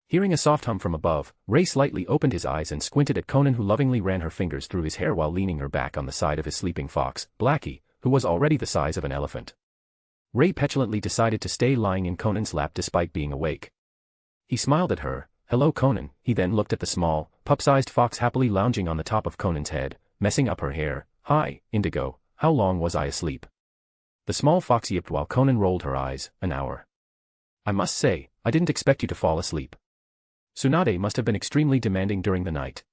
Hearing a soft hum from above, Ray slightly opened his eyes and squinted at Conan, who lovingly ran her fingers through his hair while leaning her back on the side of his sleeping fox, Blackie, who was already the size of an elephant. Ray petulantly decided to stay lying in Conan's lap despite being awake. He smiled at her. Hello, Conan. He then looked at the small, pup-sized fox happily lounging on the top of Conan's head, messing up her hair. Hi, Indigo, how long was I asleep? The small fox yipped while Conan rolled her eyes. An hour. I must say, I didn't expect you to fall asleep. Tsunade must have been extremely demanding during the night.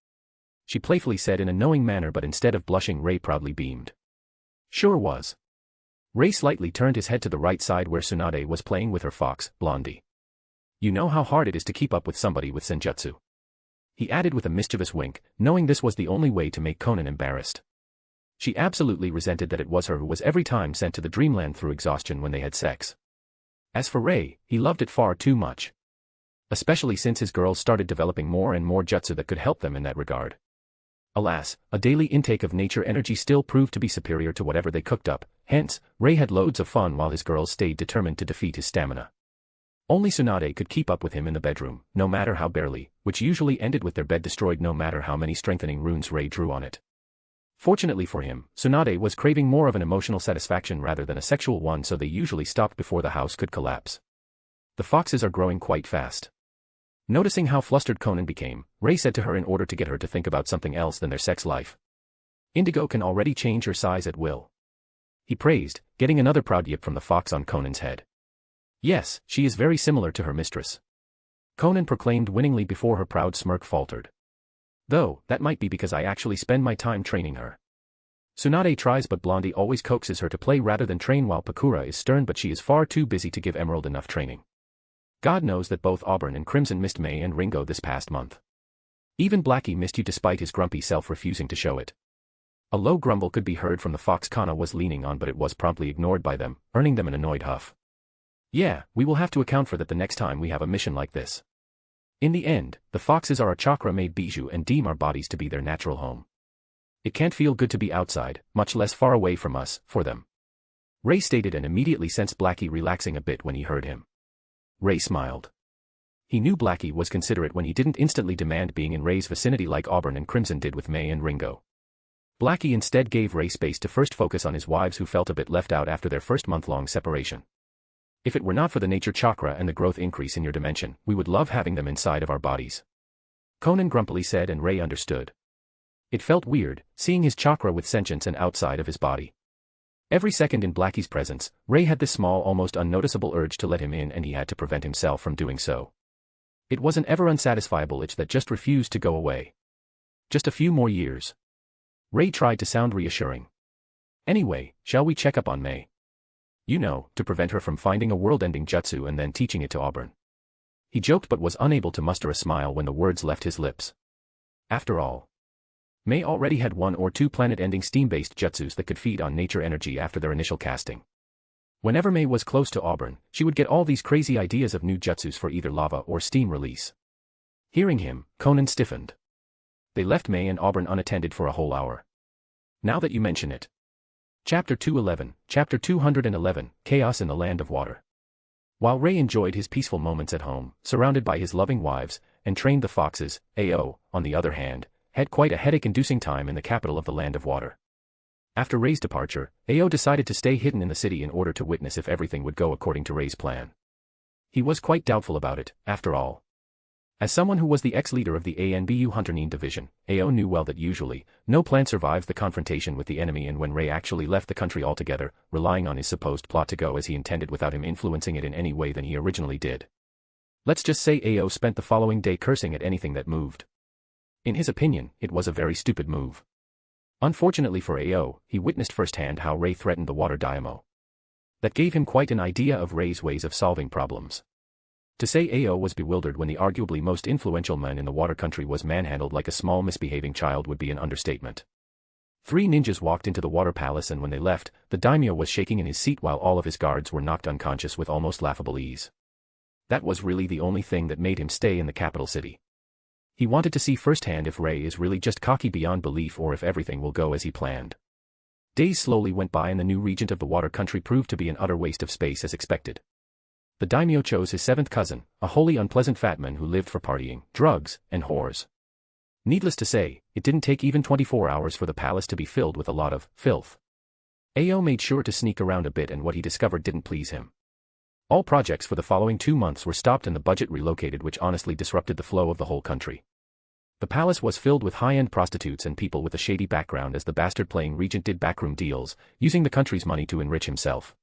She playfully said in a knowing manner, but instead of blushing, Ray proudly beamed. Sure was. Ray slightly turned his head to the right side where Tsunade was playing with her fox, Blondie. You know how hard it is to keep up with somebody with senjutsu. He added with a mischievous wink, knowing this was the only way to make Conan embarrassed. She absolutely resented that it was her who was every time sent to the dreamland through exhaustion when they had sex. As for Ray, he loved it far too much. Especially since his girls started developing more and more jutsu that could help them in that regard. Alas, a daily intake of nature energy still proved to be superior to whatever they cooked up, hence, Ray had loads of fun while his girls stayed determined to defeat his stamina. Only Tsunade could keep up with him in the bedroom, no matter how barely, which usually ended with their bed destroyed no matter how many strengthening runes Ray drew on it. Fortunately for him, Tsunade was craving more of an emotional satisfaction rather than a sexual one, so they usually stopped before the house could collapse. The foxes are growing quite fast. Noticing how flustered Conan became, Ray said to her in order to get her to think about something else than their sex life. Indigo can already change her size at will. He praised, getting another proud yip from the fox on Conan's head. Yes, she is very similar to her mistress. Conan proclaimed winningly before her proud smirk faltered. Though, that might be because I actually spend my time training her. Tsunade tries but Blondie always coaxes her to play rather than train while Pakura is stern but she is far too busy to give Emerald enough training. God knows that both Auburn and Crimson missed May and Ringo this past month. Even Blackie missed you despite his grumpy self refusing to show it. A low grumble could be heard from the fox Kana was leaning on but it was promptly ignored by them, earning them an annoyed huff. Yeah, we will have to account for that the next time we have a mission like this. In the end, the foxes are a chakra-made bijou and deem our bodies to be their natural home. It can't feel good to be outside, much less far away from us, for them. Ray stated and immediately sensed Blackie relaxing a bit when he heard him. Ray smiled. He knew Blackie was considerate when he didn't instantly demand being in Ray's vicinity like Auburn and Crimson did with May and Ringo. Blackie instead gave Ray space to first focus on his wives who felt a bit left out after their first month-long separation. If it were not for the nature chakra and the growth increase in your dimension, we would love having them inside of our bodies. Conan grumpily said and Ray understood. It felt weird, seeing his chakra with sentience and outside of his body. Every second in Blackie's presence, Ray had this small almost unnoticeable urge to let him in and he had to prevent himself from doing so. It was an ever unsatisfiable itch that just refused to go away. Just a few more years. Ray tried to sound reassuring. Anyway, shall we check up on May? You know, to prevent her from finding a world-ending jutsu and then teaching it to Auburn. He joked but was unable to muster a smile when the words left his lips. After all, May already had 1 or 2 planet-ending steam-based jutsus that could feed on nature energy after their initial casting. Whenever May was close to Auburn, she would get all these crazy ideas of new jutsus for either lava or steam release. Hearing him, Conan stiffened. They left May and Auburn unattended for a whole hour. Now that you mention it. Chapter 211, Chapter 211, Chaos in the Land of Water. While Ray enjoyed his peaceful moments at home, surrounded by his loving wives, and trained the foxes, Ao, on the other hand, had quite a headache-inducing time in the capital of the Land of Water. After Ray's departure, Ao decided to stay hidden in the city in order to witness if everything would go according to Ray's plan. He was quite doubtful about it, after all. As someone who was the ex-leader of the ANBU Hunterine division, Ao knew well that usually, no plan survives the confrontation with the enemy and when Ray actually left the country altogether, relying on his supposed plot to go as he intended without him influencing it in any way than he originally did. Let's just say Ao spent the following day cursing at anything that moved. In his opinion, it was a very stupid move. Unfortunately for Ao, he witnessed firsthand how Ray threatened the water Daimyo. That gave him quite an idea of Ray's ways of solving problems. To say Ao was bewildered when the arguably most influential man in the water country was manhandled like a small misbehaving child would be an understatement. 3 ninjas walked into the water palace and when they left, the daimyo was shaking in his seat while all of his guards were knocked unconscious with almost laughable ease. That was really the only thing that made him stay in the capital city. He wanted to see firsthand if Ray is really just cocky beyond belief or if everything will go as he planned. Days slowly went by and the new regent of the water country proved to be an utter waste of space as expected. The daimyo chose his 7th cousin, a wholly unpleasant fat man who lived for partying, drugs, and whores. Needless to say, it didn't take even 24 hours for the palace to be filled with a lot of filth. Ao made sure to sneak around a bit and what he discovered didn't please him. All projects for the following 2 months were stopped and the budget relocated which honestly disrupted the flow of the whole country. The palace was filled with high-end prostitutes and people with a shady background as the bastard-playing regent did backroom deals, using the country's money to enrich himself.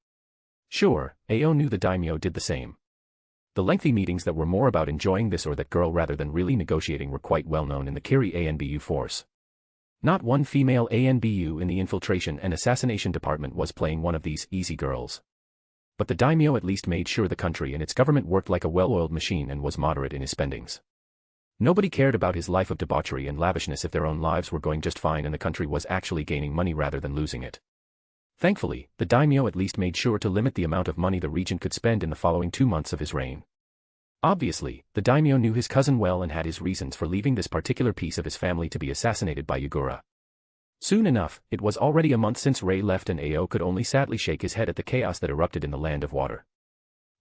Sure, Ao knew the daimyo did the same. The lengthy meetings that were more about enjoying this or that girl rather than really negotiating were quite well known in the Kiri ANBU force. Not one female ANBU in the infiltration and assassination department was playing one of these easy girls. But the daimyo at least made sure the country and its government worked like a well-oiled machine and was moderate in his spendings. Nobody cared about his life of debauchery and lavishness if their own lives were going just fine and the country was actually gaining money rather than losing it. Thankfully, the daimyo at least made sure to limit the amount of money the regent could spend in the following 2 months of his reign. Obviously, the daimyo knew his cousin well and had his reasons for leaving this particular piece of his family to be assassinated by Yagura. Soon enough, it was already a month since Ray left and Ao could only sadly shake his head at the chaos that erupted in the land of water.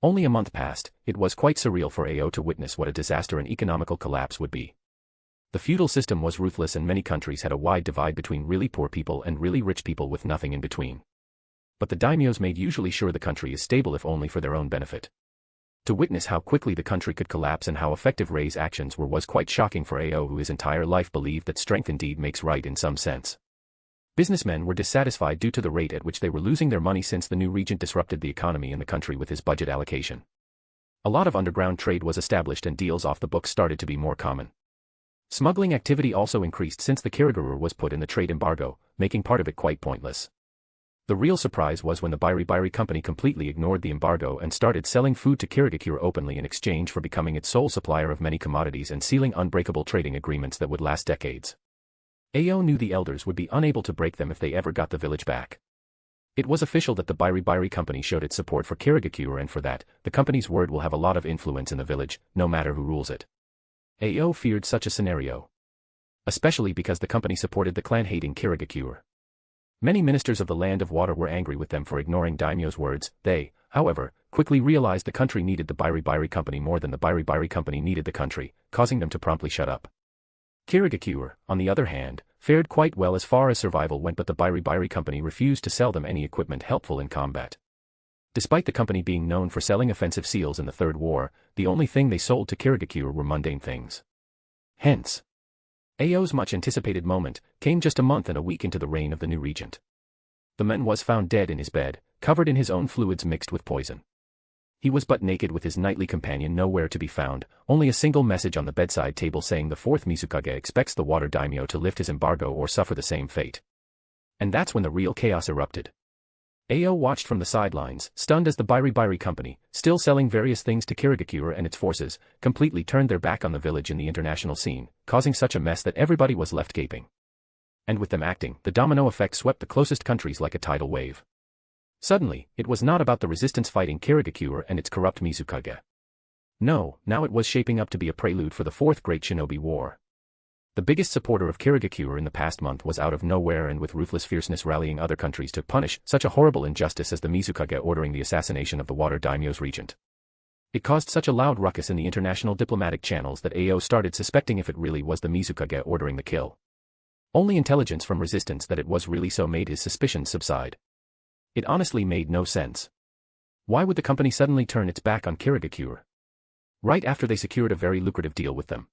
Only a month passed, it was quite surreal for Ao to witness what a disaster and economical collapse would be. The feudal system was ruthless and many countries had a wide divide between really poor people and really rich people with nothing in between. But the daimyos made usually sure the country is stable if only for their own benefit. To witness how quickly the country could collapse and how effective Ray's actions were was quite shocking for Ao, who his entire life believed that strength indeed makes right in some sense. Businessmen were dissatisfied due to the rate at which they were losing their money since the new regent disrupted the economy in the country with his budget allocation. A lot of underground trade was established and deals off the books started to be more common. Smuggling activity also increased since the Kiriguru was put in the trade embargo, making part of it quite pointless. The real surprise was when the Bairi company completely ignored the embargo and started selling food to Kirigakure openly in exchange for becoming its sole supplier of many commodities and sealing unbreakable trading agreements that would last decades. Ao knew the elders would be unable to break them if they ever got the village back. It was official that the Bairi company showed its support for Kirigakure, and for that, the company's word will have a lot of influence in the village, no matter who rules it. Ao feared such a scenario. Especially because the company supported the clan-hating Kirigakure. Many ministers of the Land of Water were angry with them for ignoring Daimyo's words. They, however, quickly realized the country needed the Bairi company more than the Bairi company needed the country, causing them to promptly shut up. Kirigakure, on the other hand, fared quite well as far as survival went, but the Bairi company refused to sell them any equipment helpful in combat. Despite the company being known for selling offensive seals in the Third War, the only thing they sold to Kirigakure were mundane things. Hence, Ao's much-anticipated moment came just a month and a week into the reign of the new regent. The man was found dead in his bed, covered in his own fluids mixed with poison. He was but naked with his nightly companion nowhere to be found, only a single message on the bedside table saying the fourth Mizukage expects the water daimyo to lift his embargo or suffer the same fate. And that's when the real chaos erupted. Ao watched from the sidelines, stunned as the Bairi company, still selling various things to Kirigakure and its forces, completely turned their back on the village in the international scene, causing such a mess that everybody was left gaping. And with them acting, the domino effect swept the closest countries like a tidal wave. Suddenly, it was not about the resistance fighting Kirigakure and its corrupt Mizukage. No, now it was shaping up to be a prelude for the Fourth Great Shinobi War. The biggest supporter of Kirigakure in the past month was out of nowhere and with ruthless fierceness rallying other countries to punish such a horrible injustice as the Mizukage ordering the assassination of the Water Daimyo's regent. It caused such a loud ruckus in the international diplomatic channels that Ao started suspecting if it really was the Mizukage ordering the kill. Only intelligence from resistance that it was really so made his suspicions subside. It honestly made no sense. Why would the company suddenly turn its back on Kirigakure? Right after they secured a very lucrative deal with them.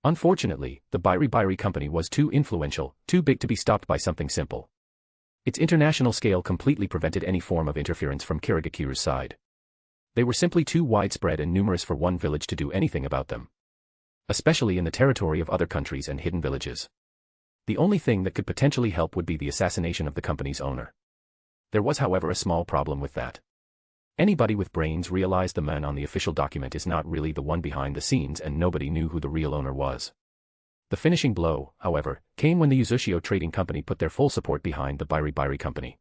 Unfortunately, the Bairi company was too influential, too big to be stopped by something simple. Its international scale completely prevented any form of interference from Kirigakure's side. They were simply too widespread and numerous for one village to do anything about them. Especially in the territory of other countries and hidden villages. The only thing that could potentially help would be the assassination of the company's owner. There was, however, a small problem with that. Anybody with brains realized the man on the official document is not really the one behind the scenes and nobody knew who the real owner was. The finishing blow, however, came when the Uchiha Trading Company put their full support behind the Bairi company.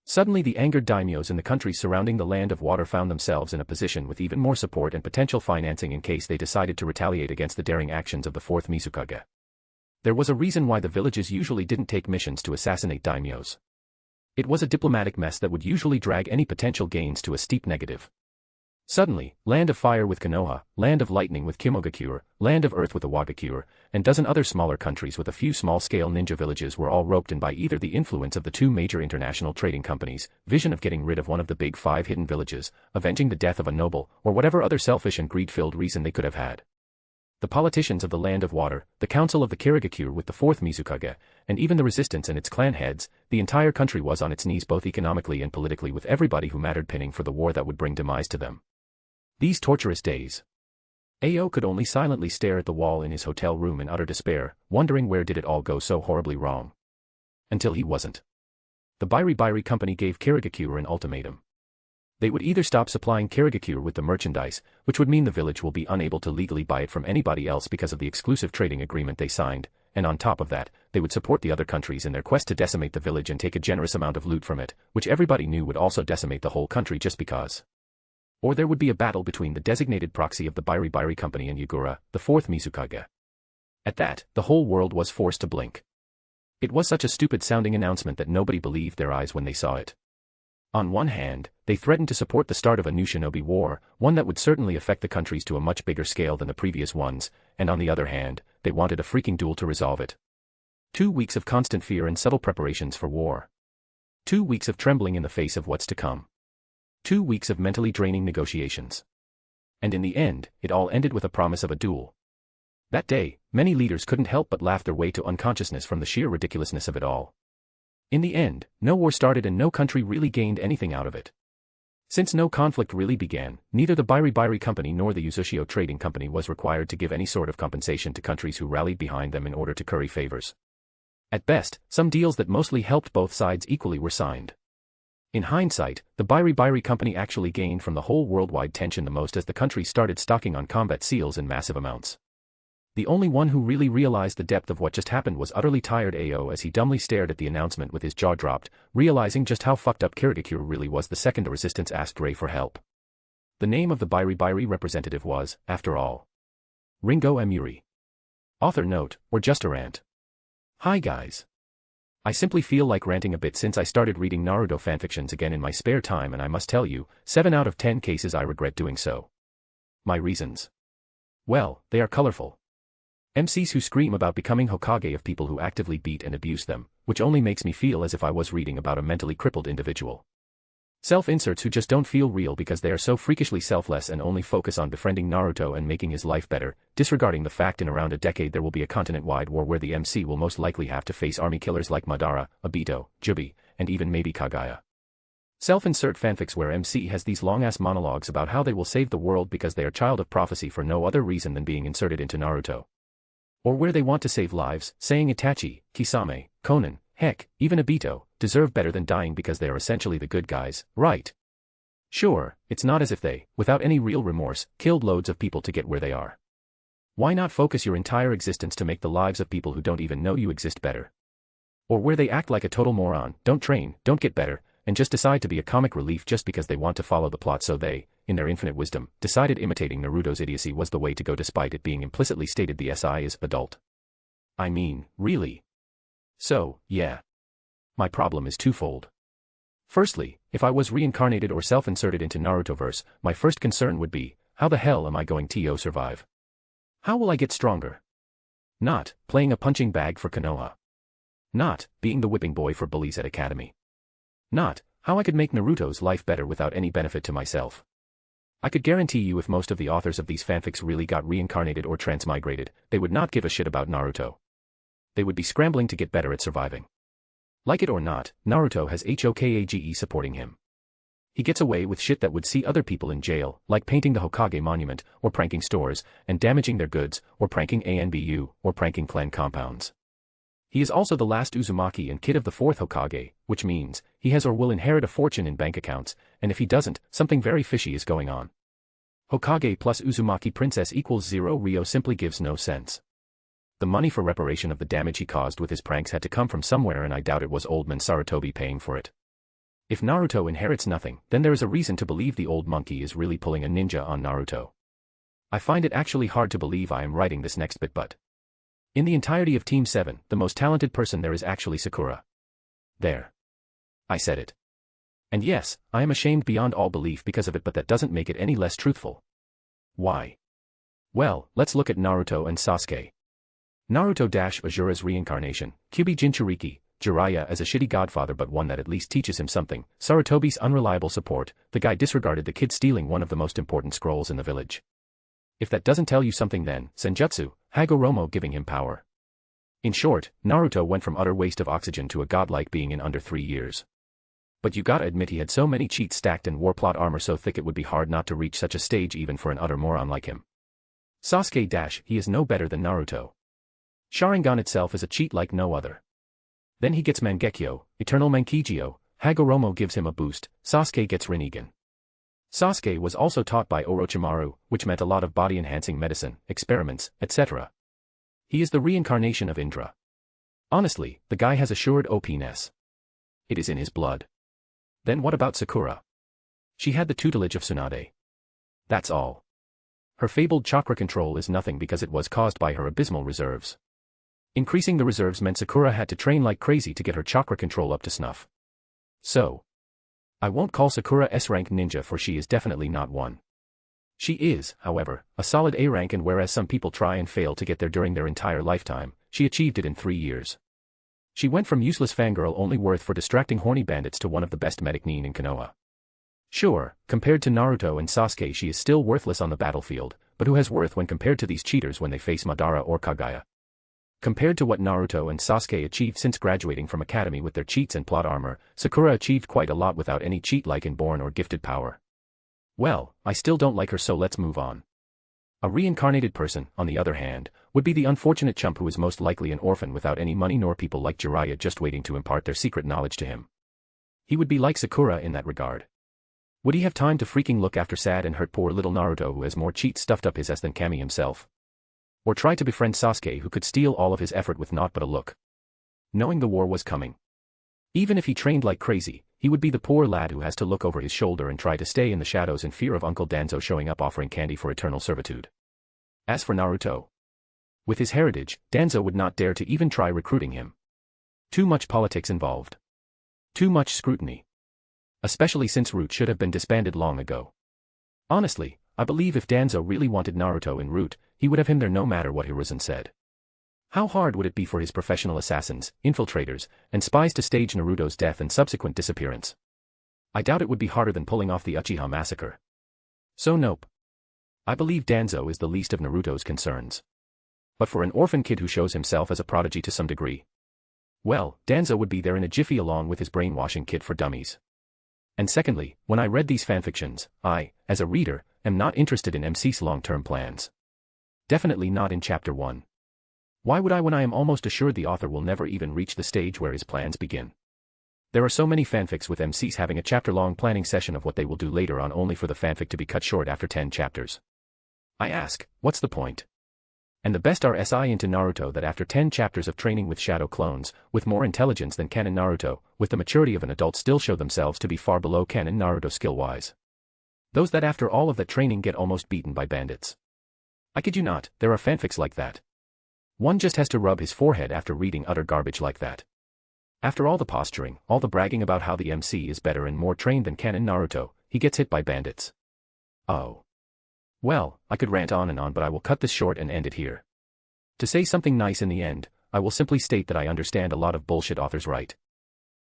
Suddenly the angered daimyos in the countries surrounding the Land of Water found themselves in a position with even more support and potential financing in case they decided to retaliate against the daring actions of the fourth Mizukage. There was a reason why the villages usually didn't take missions to assassinate daimyos. It was a diplomatic mess that would usually drag any potential gains to a steep negative. Suddenly, Land of Fire with Konoha, Land of Lightning with Kimogakure, Land of Earth with Iwagakure, and dozen other smaller countries with a few small-scale ninja villages were all roped in by either the influence of the two major international trading companies, vision of getting rid of one of the big five hidden villages, avenging the death of a noble, or whatever other selfish and greed-filled reason they could have had. The politicians of the Land of Water, the council of the Kirigakure with the fourth Mizukage, and even the resistance and its clan heads, the entire country was on its knees both economically and politically with everybody who mattered pinning for the war that would bring demise to them. These torturous days. Ao could only silently stare at the wall in his hotel room in utter despair, wondering where did it all go so horribly wrong. Until he wasn't. The Bairi company gave Kirigakure an ultimatum. They would either stop supplying Kirigakure with the merchandise, which would mean the village will be unable to legally buy it from anybody else because of the exclusive trading agreement they signed, and on top of that, they would support the other countries in their quest to decimate the village and take a generous amount of loot from it, which everybody knew would also decimate the whole country just because. Or there would be a battle between the designated proxy of the Bairi company and Yagura, the fourth Mizukage. At that, the whole world was forced to blink. It was such a stupid-sounding announcement that nobody believed their eyes when they saw it. On one hand, they threatened to support the start of a new shinobi war, one that would certainly affect the countries to a much bigger scale than the previous ones, and on the other hand, they wanted a freaking duel to resolve it. 2 weeks of constant fear and subtle preparations for war. 2 weeks of trembling in the face of what's to come. 2 weeks of mentally draining negotiations. And in the end, it all ended with a promise of a duel. That day, many leaders couldn't help but laugh their way to unconsciousness from the sheer ridiculousness of it all. In the end, no war started and no country really gained anything out of it. Since no conflict really began, neither the Bairi Company nor the Uchiha Trading Company was required to give any sort of compensation to countries who rallied behind them in order to curry favors. At best, some deals that mostly helped both sides equally were signed. In hindsight, the Bairi Company actually gained from the whole worldwide tension the most as the country started stocking on combat seals in massive amounts. The only one who really realized the depth of what just happened was utterly tired Ao as he dumbly stared at the announcement with his jaw dropped, realizing just how fucked up Kazekage really was. The second the resistance asked Ray for help. The name of the Bairi representative was, after all, Ringo Emuri. Author note, or just a rant. Hi guys. I simply feel like ranting a bit since I started reading Naruto fanfictions again in my spare time, and I must tell you, 7 out of 10 cases I regret doing so. My reasons? Well, they are colorful. MCs who scream about becoming Hokage of people who actively beat and abuse them, which only makes me feel as if I was reading about a mentally crippled individual. Self-inserts who just don't feel real because they are so freakishly selfless and only focus on befriending Naruto and making his life better, disregarding the fact in around a decade there will be a continent-wide war where the MC will most likely have to face army killers like Madara, Obito, Jubi, and even maybe Kaguya. Self-insert fanfics where MC has these long-ass monologues about how they will save the world because they are child of prophecy for no other reason than being inserted into Naruto. Or where they want to save lives, saying Itachi, Kisame, Conan, heck, even Obito, deserve better than dying because they are essentially the good guys, right? Sure, it's not as if they, without any real remorse, killed loads of people to get where they are. Why not focus your entire existence to make the lives of people who don't even know you exist better? Or where they act like a total moron, don't train, don't get better, and just decide to be a comic relief just because they want to follow the plot, so they, in their infinite wisdom, decided imitating Naruto's idiocy was the way to go despite it being implicitly stated the SI is adult. I mean, really? So, yeah. My problem is twofold. Firstly, if I was reincarnated or self-inserted into Narutoverse, my first concern would be, how the hell am I going to survive? How will I get stronger? Not playing a punching bag for Konoha. Not being the whipping boy for bullies at Academy. Not how I could make Naruto's life better without any benefit to myself. I could guarantee you if most of the authors of these fanfics really got reincarnated or transmigrated, they would not give a shit about Naruto. They would be scrambling to get better at surviving. Like it or not, Naruto has Hokage supporting him. He gets away with shit that would see other people in jail, like painting the Hokage monument, or pranking stores, and damaging their goods, or pranking ANBU, or pranking clan compounds. He is also the last Uzumaki and kid of the 4th Hokage, which means, he has or will inherit a fortune in bank accounts, and if he doesn't, something very fishy is going on. Hokage plus Uzumaki princess equals 0. Rio simply gives no sense. The money for reparation of the damage he caused with his pranks had to come from somewhere, and I doubt it was old man Sarutobi paying for it. If Naruto inherits nothing, then there is a reason to believe the old monkey is really pulling a ninja on Naruto. I find it actually hard to believe I am writing this next bit, but in the entirety of Team 7, the most talented person there is actually Sakura. There. I said it. And yes, I am ashamed beyond all belief because of it, but that doesn't make it any less truthful. Why? Well, let's look at Naruto and Sasuke. Naruto-Azura's reincarnation, Kyuubi Jinchuriki, Jiraiya as a shitty godfather but one that at least teaches him something, Sarutobi's unreliable support, the guy disregarded the kid stealing one of the most important scrolls in the village. If that doesn't tell you something, then, Senjutsu, Hagoromo giving him power. In short, Naruto went from utter waste of oxygen to a godlike being in under 3 years. But you gotta admit he had so many cheats stacked and war plot armor so thick it would be hard not to reach such a stage even for an utter moron like him. Sasuke-, he is no better than Naruto. Sharingan itself is a cheat like no other. Then he gets Mangekyo, Eternal Mankijyo, Hagoromo gives him a boost, Sasuke gets Rinnegan. Sasuke was also taught by Orochimaru, which meant a lot of body-enhancing medicine, experiments, etc. He is the reincarnation of Indra. Honestly, the guy has assured OP-ness. It is in his blood. Then what about Sakura? She had the tutelage of Tsunade. That's all. Her fabled chakra control is nothing because it was caused by her abysmal reserves. Increasing the reserves meant Sakura had to train like crazy to get her chakra control up to snuff. So, I won't call Sakura S-rank ninja for she is definitely not one. She is, however, a solid A rank, and whereas some people try and fail to get there during their entire lifetime, she achieved it in 3 years. She went from useless fangirl only worth for distracting horny bandits to one of the best medic nin in Konoha. Sure, compared to Naruto and Sasuke she is still worthless on the battlefield, but who has worth when compared to these cheaters when they face Madara or Kaguya? Compared to what Naruto and Sasuke achieved since graduating from academy with their cheats and plot armor, Sakura achieved quite a lot without any cheat like inborn or gifted power. Well, I still don't like her, so let's move on. A reincarnated person, on the other hand, would be the unfortunate chump who is most likely an orphan without any money nor people like Jiraiya just waiting to impart their secret knowledge to him. He would be like Sakura in that regard. Would he have time to freaking look after sad and hurt poor little Naruto who has more cheats stuffed up his ass than Kami himself? Or try to befriend Sasuke who could steal all of his effort with naught but a look? Knowing the war was coming. Even if he trained like crazy, he would be the poor lad who has to look over his shoulder and try to stay in the shadows in fear of Uncle Danzo showing up offering candy for eternal servitude. As for Naruto, with his heritage, Danzo would not dare to even try recruiting him. Too much politics involved. Too much scrutiny. Especially since Root should have been disbanded long ago. Honestly, I believe if Danzo really wanted Naruto in Root, he would have him there no matter what Hiruzen said. How hard would it be for his professional assassins, infiltrators, and spies to stage Naruto's death and subsequent disappearance? I doubt it would be harder than pulling off the Uchiha massacre. So nope. I believe Danzo is the least of Naruto's concerns. But for an orphan kid who shows himself as a prodigy to some degree, well, Danzo would be there in a jiffy along with his brainwashing kit for dummies. And secondly, when I read these fanfictions, I, as a reader, am not interested in MC's long-term plans. Definitely not in Chapter 1. Why would I when I am almost assured the author will never even reach the stage where his plans begin? There are so many fanfics with MCs having a chapter-long planning session of what they will do later on only for the fanfic to be cut short after 10 chapters. I ask, what's the point? And the best are SI into Naruto that after 10 chapters of training with shadow clones, with more intelligence than canon Naruto, with the maturity of an adult still show themselves to be far below canon Naruto skill-wise. Those that after all of that training get almost beaten by bandits. I kid you not, there are fanfics like that. One just has to rub his forehead after reading utter garbage like that. After all the posturing, all the bragging about how the MC is better and more trained than canon Naruto, he gets hit by bandits. Oh. Well, I could rant on and on, but I will cut this short and end it here. To say something nice in the end, I will simply state that I understand a lot of bullshit authors write.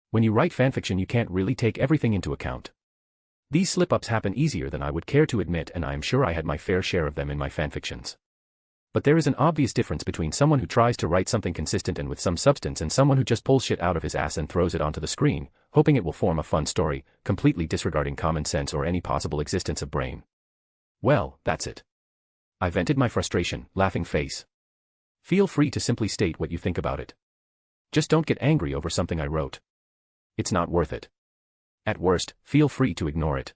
When you write fanfiction you can't really take everything into account. These slip-ups happen easier than I would care to admit, and I am sure I had my fair share of them in my fanfictions. But there is an obvious difference between someone who tries to write something consistent and with some substance and someone who just pulls shit out of his ass and throws it onto the screen, hoping it will form a fun story, completely disregarding common sense or any possible existence of brain. Well, that's it. I vented my frustration, laughing face. Feel free to simply state what you think about it. Just don't get angry over something I wrote. It's not worth it. At worst, feel free to ignore it.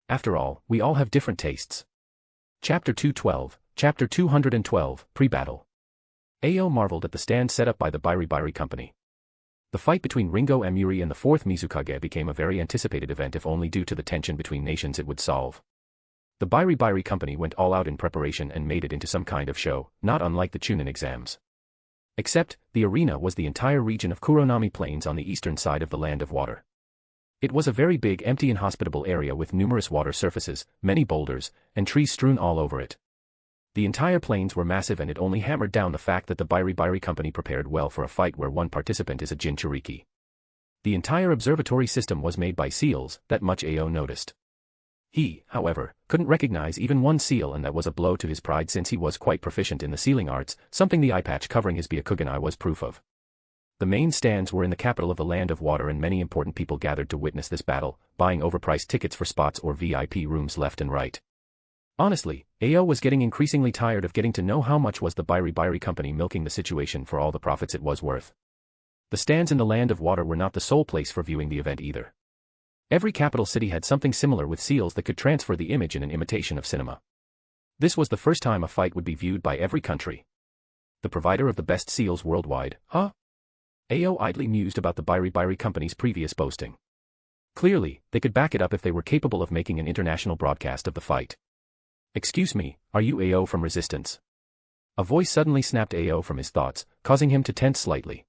After all, we all have different tastes. Chapter 212, Chapter 212, Pre-Battle. Ao marveled at the stand set up by the Bairi Company. The fight between Ringo Amuri and the 4th Mizukage became a very anticipated event if only due to the tension between nations it would solve. The Bairi Company went all out in preparation and made it into some kind of show, not unlike the Chunin exams. Except, the arena was the entire region of Kuronami Plains on the eastern side of the Land of Water. It was a very big, empty, inhospitable area with numerous water surfaces, many boulders, and trees strewn all over it. The entire plains were massive, and it only hammered down the fact that the Bairi Company prepared well for a fight where one participant is a Jinchuriki. The entire observatory system was made by seals, that much Ao noticed. He, however, couldn't recognize even one seal, and that was a blow to his pride since he was quite proficient in the sealing arts, something the eye patch covering his Byakugan was proof of. The main stands were in the capital of the Land of Water, and many important people gathered to witness this battle, buying overpriced tickets for spots or VIP rooms left and right. Honestly, Ao was getting increasingly tired of getting to know how much was the Bairi Company milking the situation for all the profits it was worth. The stands in the Land of Water were not the sole place for viewing the event either. Every capital city had something similar with seals that could transfer the image in an imitation of cinema. This was the first time a fight would be viewed by every country. The provider of the best seals worldwide, huh? Ao idly mused about the Bairi Company's previous boasting. Clearly, they could back it up if they were capable of making an international broadcast of the fight. Excuse me, are you Ao from Resistance? A voice suddenly snapped Ao from his thoughts, causing him to tense slightly.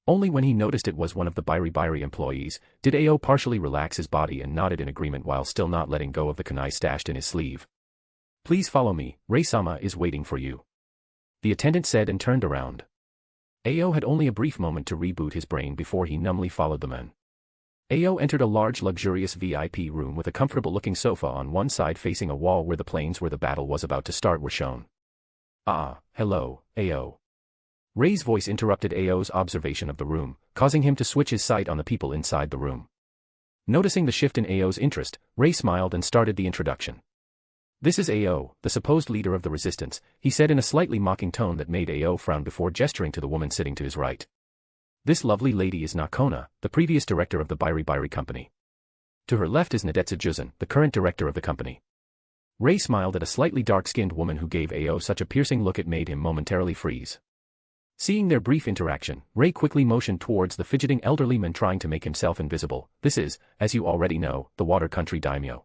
Only when he noticed it was one of the Biri employees, did Ao partially relax his body and nodded in agreement while still not letting go of the kunai stashed in his sleeve. Please follow me, Rei-sama is waiting for you. The attendant said and turned around. Ao had only a brief moment to reboot his brain before he numbly followed the men. Ao entered a large luxurious VIP room with a comfortable-looking sofa on one side facing a wall where the planes where the battle was about to start were shown. Ah, hello, Ao. Rei's voice interrupted Ao's observation of the room, causing him to switch his sight on the people inside the room. Noticing the shift in Ao's interest, Rei smiled and started the introduction. This is Ao, the supposed leader of the resistance, he said in a slightly mocking tone that made Ao frown before gesturing to the woman sitting to his right. This lovely lady is Nakona, the previous director of the Biri company. To her left is Nadetsu Juzun, the current director of the company. Rei smiled at a slightly dark-skinned woman who gave Ao such a piercing look it made him momentarily freeze. Seeing their brief interaction, Rei quickly motioned towards the fidgeting elderly man trying to make himself invisible. This is, as you already know, the Water Country Daimyo.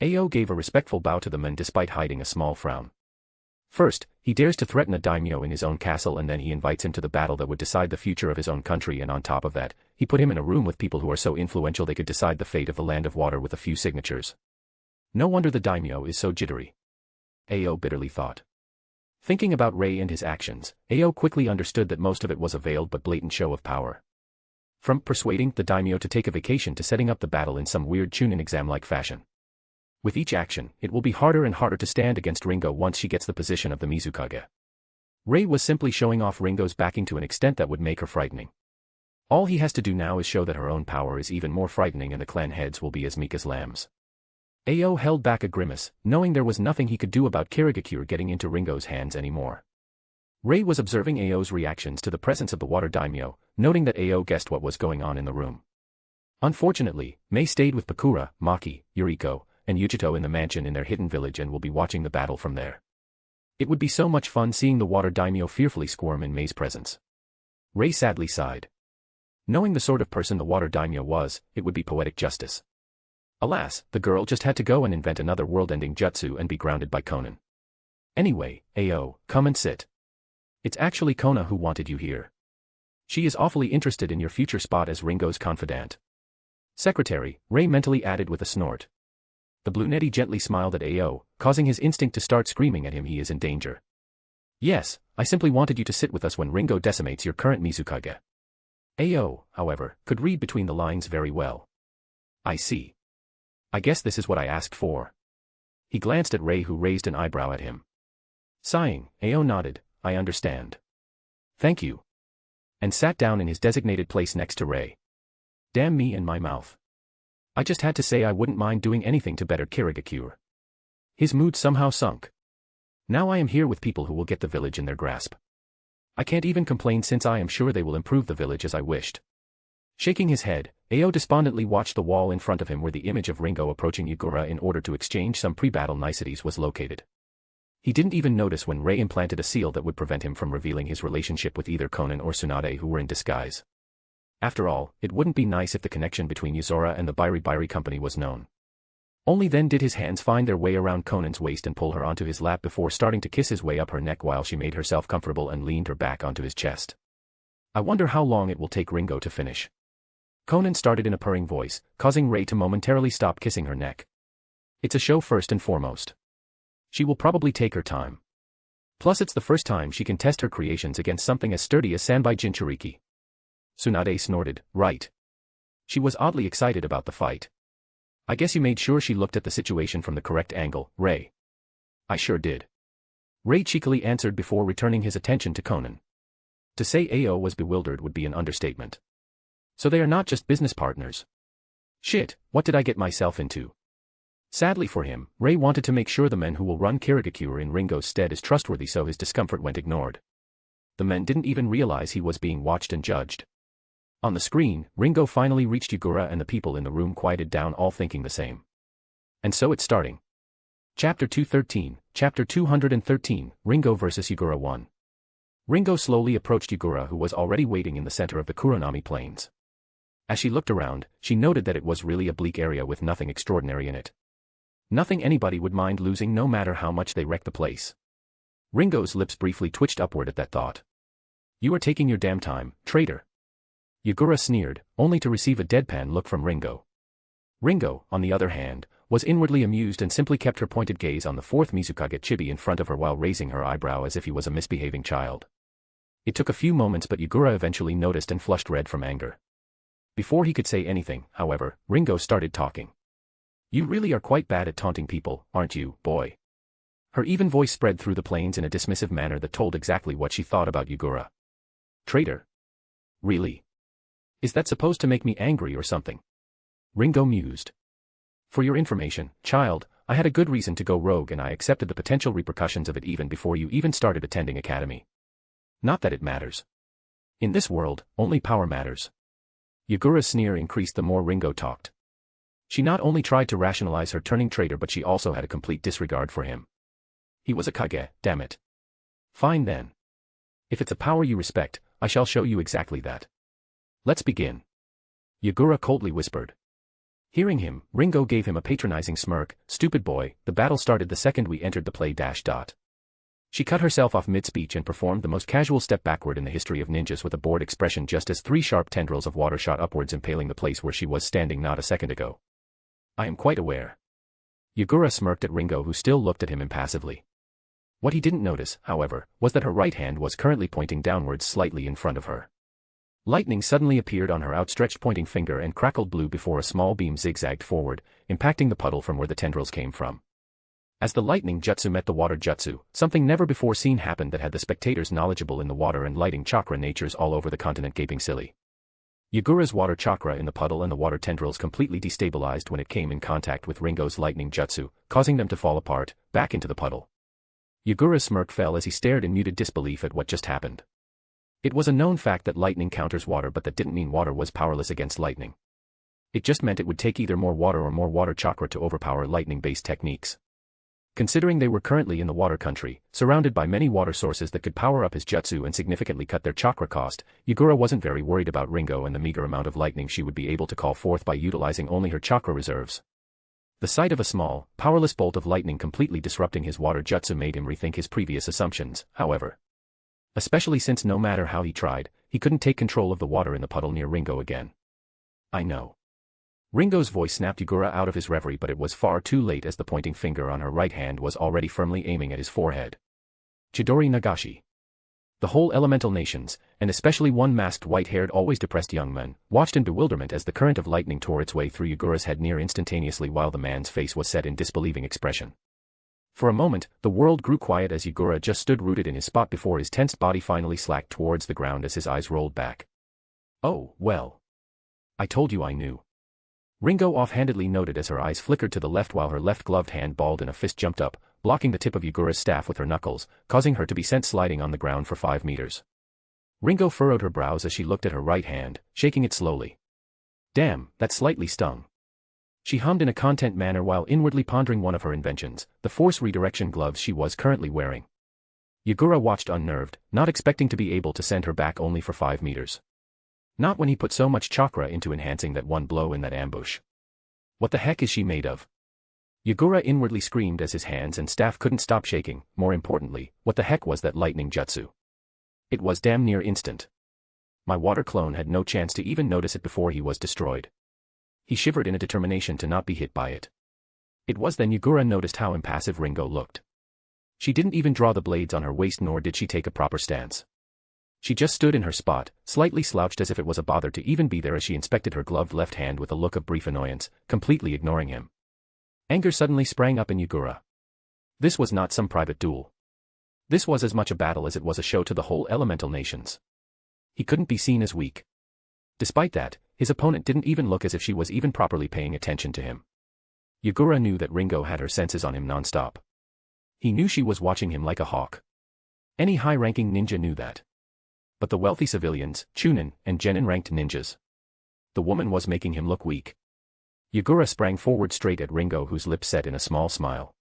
Ao gave a respectful bow to the man despite hiding a small frown. First, he dares to threaten a daimyo in his own castle and then he invites him to the battle that would decide the future of his own country and on top of that, he put him in a room with people who are so influential they could decide the fate of the land of water with a few signatures. No wonder the daimyo is so jittery. Ao bitterly thought. Thinking about Rei and his actions, Ao quickly understood that most of it was a veiled but blatant show of power. From persuading the daimyo to take a vacation to setting up the battle in some weird Chunin exam-like fashion. With each action, it will be harder and harder to stand against Ringo once she gets the position of the Mizukage. Rei was simply showing off Ringo's backing to an extent that would make her frightening. All he has to do now is show that her own power is even more frightening and the clan heads will be as meek as lambs. Ao held back a grimace, knowing there was nothing he could do about Kazekage getting into Ringo's hands anymore. Rei was observing Ao's reactions to the presence of the water daimyo, noting that Ao guessed what was going on in the room. Unfortunately, Mei stayed with Pakura, Maki, Yuriko, and Uchito in the mansion in their hidden village and will be watching the battle from there. It would be so much fun seeing the water daimyo fearfully squirm in Mei's presence. Rei sadly sighed. Knowing the sort of person the water daimyo was, it would be poetic justice. Alas, the girl just had to go and invent another world-ending jutsu and be grounded by Conan. Anyway, Ao, come and sit. It's actually Kona who wanted you here. She is awfully interested in your future spot as Ringo's confidant. Secretary, Rei mentally added with a snort. The brunette gently smiled at Ao, causing his instinct to start screaming at him he is in danger. Yes, I simply wanted you to sit with us when Ringo decimates your current Mizukage. Ao, however, could read between the lines very well. I see. I guess this is what I asked for. He glanced at Rei who raised an eyebrow at him. Sighing, Ao nodded, I understand. Thank you. And sat down in his designated place next to Rei. Damn me and my mouth. I just had to say I wouldn't mind doing anything to better Kazekage. His mood somehow sunk. Now I am here with people who will get the village in their grasp. I can't even complain since I am sure they will improve the village as I wished. Shaking his head, Ao despondently watched the wall in front of him where the image of Ringo approaching Yugura in order to exchange some pre-battle niceties was located. He didn't even notice when Rei implanted a seal that would prevent him from revealing his relationship with either Conan or Tsunade who were in disguise. After all, it wouldn't be nice if the connection between Yuzora and the Biri company was known. Only then did his hands find their way around Conan's waist and pull her onto his lap before starting to kiss his way up her neck while she made herself comfortable and leaned her back onto his chest. I wonder how long it will take Ringo to finish. Conan started in a purring voice, causing Rei to momentarily stop kissing her neck. It's a show first and foremost. She will probably take her time. Plus it's the first time she can test her creations against something as sturdy as Sanbai Jinchuriki. Tsunade snorted, right. She was oddly excited about the fight. I guess you made sure she looked at the situation from the correct angle, Rei. I sure did. Rei cheekily answered before returning his attention to Conan. To say Ao was bewildered would be an understatement. So they are not just business partners. Shit, what did I get myself into? Sadly for him, Rei wanted to make sure the men who will run Kazekage in Ringo's stead is trustworthy so his discomfort went ignored. The men didn't even realize he was being watched and judged. On the screen, Ringo finally reached Yugura and the people in the room quieted down all thinking the same. And so it's starting. Chapter 213, Chapter 213, Ringo vs Yugura 1. Ringo slowly approached Yugura who was already waiting in the center of the Kuronami plains. As she looked around, she noted that it was really a bleak area with nothing extraordinary in it. Nothing anybody would mind losing no matter how much they wrecked the place. Ringo's lips briefly twitched upward at that thought. You are taking your damn time, traitor. Yagura sneered, only to receive a deadpan look from Ringo. Ringo, on the other hand, was inwardly amused and simply kept her pointed gaze on the fourth Mizukage chibi in front of her while raising her eyebrow as if he was a misbehaving child. It took a few moments but Yagura eventually noticed and flushed red from anger. Before he could say anything, however, Ringo started talking. You really are quite bad at taunting people, aren't you, boy? Her even voice spread through the plains in a dismissive manner that told exactly what she thought about Yagura. Traitor? Really? Is that supposed to make me angry or something? Ringo mused. For your information, child, I had a good reason to go rogue and I accepted the potential repercussions of it even before you even started attending academy. Not that it matters. In this world, only power matters. Yagura's sneer increased the more Ringo talked. She not only tried to rationalize her turning traitor but she also had a complete disregard for him. He was a Kage, damn it. Fine then. If it's a power you respect, I shall show you exactly that. Let's begin. Yagura coldly whispered. Hearing him, Ringo gave him a patronizing smirk. Stupid boy, the battle started the second we entered the play. She cut herself off mid-speech and performed the most casual step backward in the history of ninjas with a bored expression just as 3 sharp tendrils of water shot upwards impaling the place where she was standing not a second ago. I am quite aware. Yagura smirked at Ringo who still looked at him impassively. What he didn't notice, however, was that her right hand was currently pointing downwards slightly in front of her. Lightning suddenly appeared on her outstretched pointing finger and crackled blue before a small beam zigzagged forward, impacting the puddle from where the tendrils came from. As the lightning jutsu met the water jutsu, something never before seen happened that had the spectators knowledgeable in the water and lighting chakra natures all over the continent gaping silly. Yagura's water chakra in the puddle and the water tendrils completely destabilized when it came in contact with Ringo's lightning jutsu, causing them to fall apart, back into the puddle. Yagura's smirk fell as he stared in muted disbelief at what just happened. It was a known fact that lightning counters water but that didn't mean water was powerless against lightning. It just meant it would take either more water or more water chakra to overpower lightning-based techniques. Considering they were currently in the water country, surrounded by many water sources that could power up his jutsu and significantly cut their chakra cost, Yagura wasn't very worried about Ringo and the meager amount of lightning she would be able to call forth by utilizing only her chakra reserves. The sight of a small, powerless bolt of lightning completely disrupting his water jutsu made him rethink his previous assumptions, however. Especially since no matter how he tried, he couldn't take control of the water in the puddle near Ringo again. I know. Ringo's voice snapped Yagura out of his reverie but it was far too late as the pointing finger on her right hand was already firmly aiming at his forehead. Chidori Nagashi. The whole elemental nations, and especially one masked white-haired always depressed young man, watched in bewilderment as the current of lightning tore its way through Yagura's head near instantaneously while the man's face was set in disbelieving expression. For a moment, the world grew quiet as Yagura just stood rooted in his spot before his tensed body finally slacked towards the ground as his eyes rolled back. Oh, well. I told you I knew. Ringo offhandedly noted as her eyes flickered to the left while her left gloved hand balled and a fist jumped up, blocking the tip of Yagura's staff with her knuckles, causing her to be sent sliding on the ground for 5 meters. Ringo furrowed her brows as she looked at her right hand, shaking it slowly. Damn, that slightly stung. She hummed in a content manner while inwardly pondering one of her inventions, the force redirection gloves she was currently wearing. Yagura watched unnerved, not expecting to be able to send her back only for 5 meters. Not when he put so much chakra into enhancing that one blow in that ambush. What the heck is she made of? Yagura inwardly screamed as his hands and staff couldn't stop shaking. More importantly, what the heck was that lightning jutsu? It was damn near instant. My water clone had no chance to even notice it before he was destroyed. He shivered in a determination to not be hit by it. It was then Yagura noticed how impassive Ringo looked. She didn't even draw the blades on her waist nor did she take a proper stance. She just stood in her spot, slightly slouched as if it was a bother to even be there as she inspected her gloved left hand with a look of brief annoyance, completely ignoring him. Anger suddenly sprang up in Yagura. This was not some private duel. This was as much a battle as it was a show to the whole elemental nations. He couldn't be seen as weak. Despite that, his opponent didn't even look as if she was even properly paying attention to him. Yagura knew that Ringo had her senses on him non-stop. He knew she was watching him like a hawk. Any high-ranking ninja knew that. But the wealthy civilians, Chunin, and Genin-ranked ninjas. The woman was making him look weak. Yagura sprang forward straight at Ringo whose lips set in a small smile.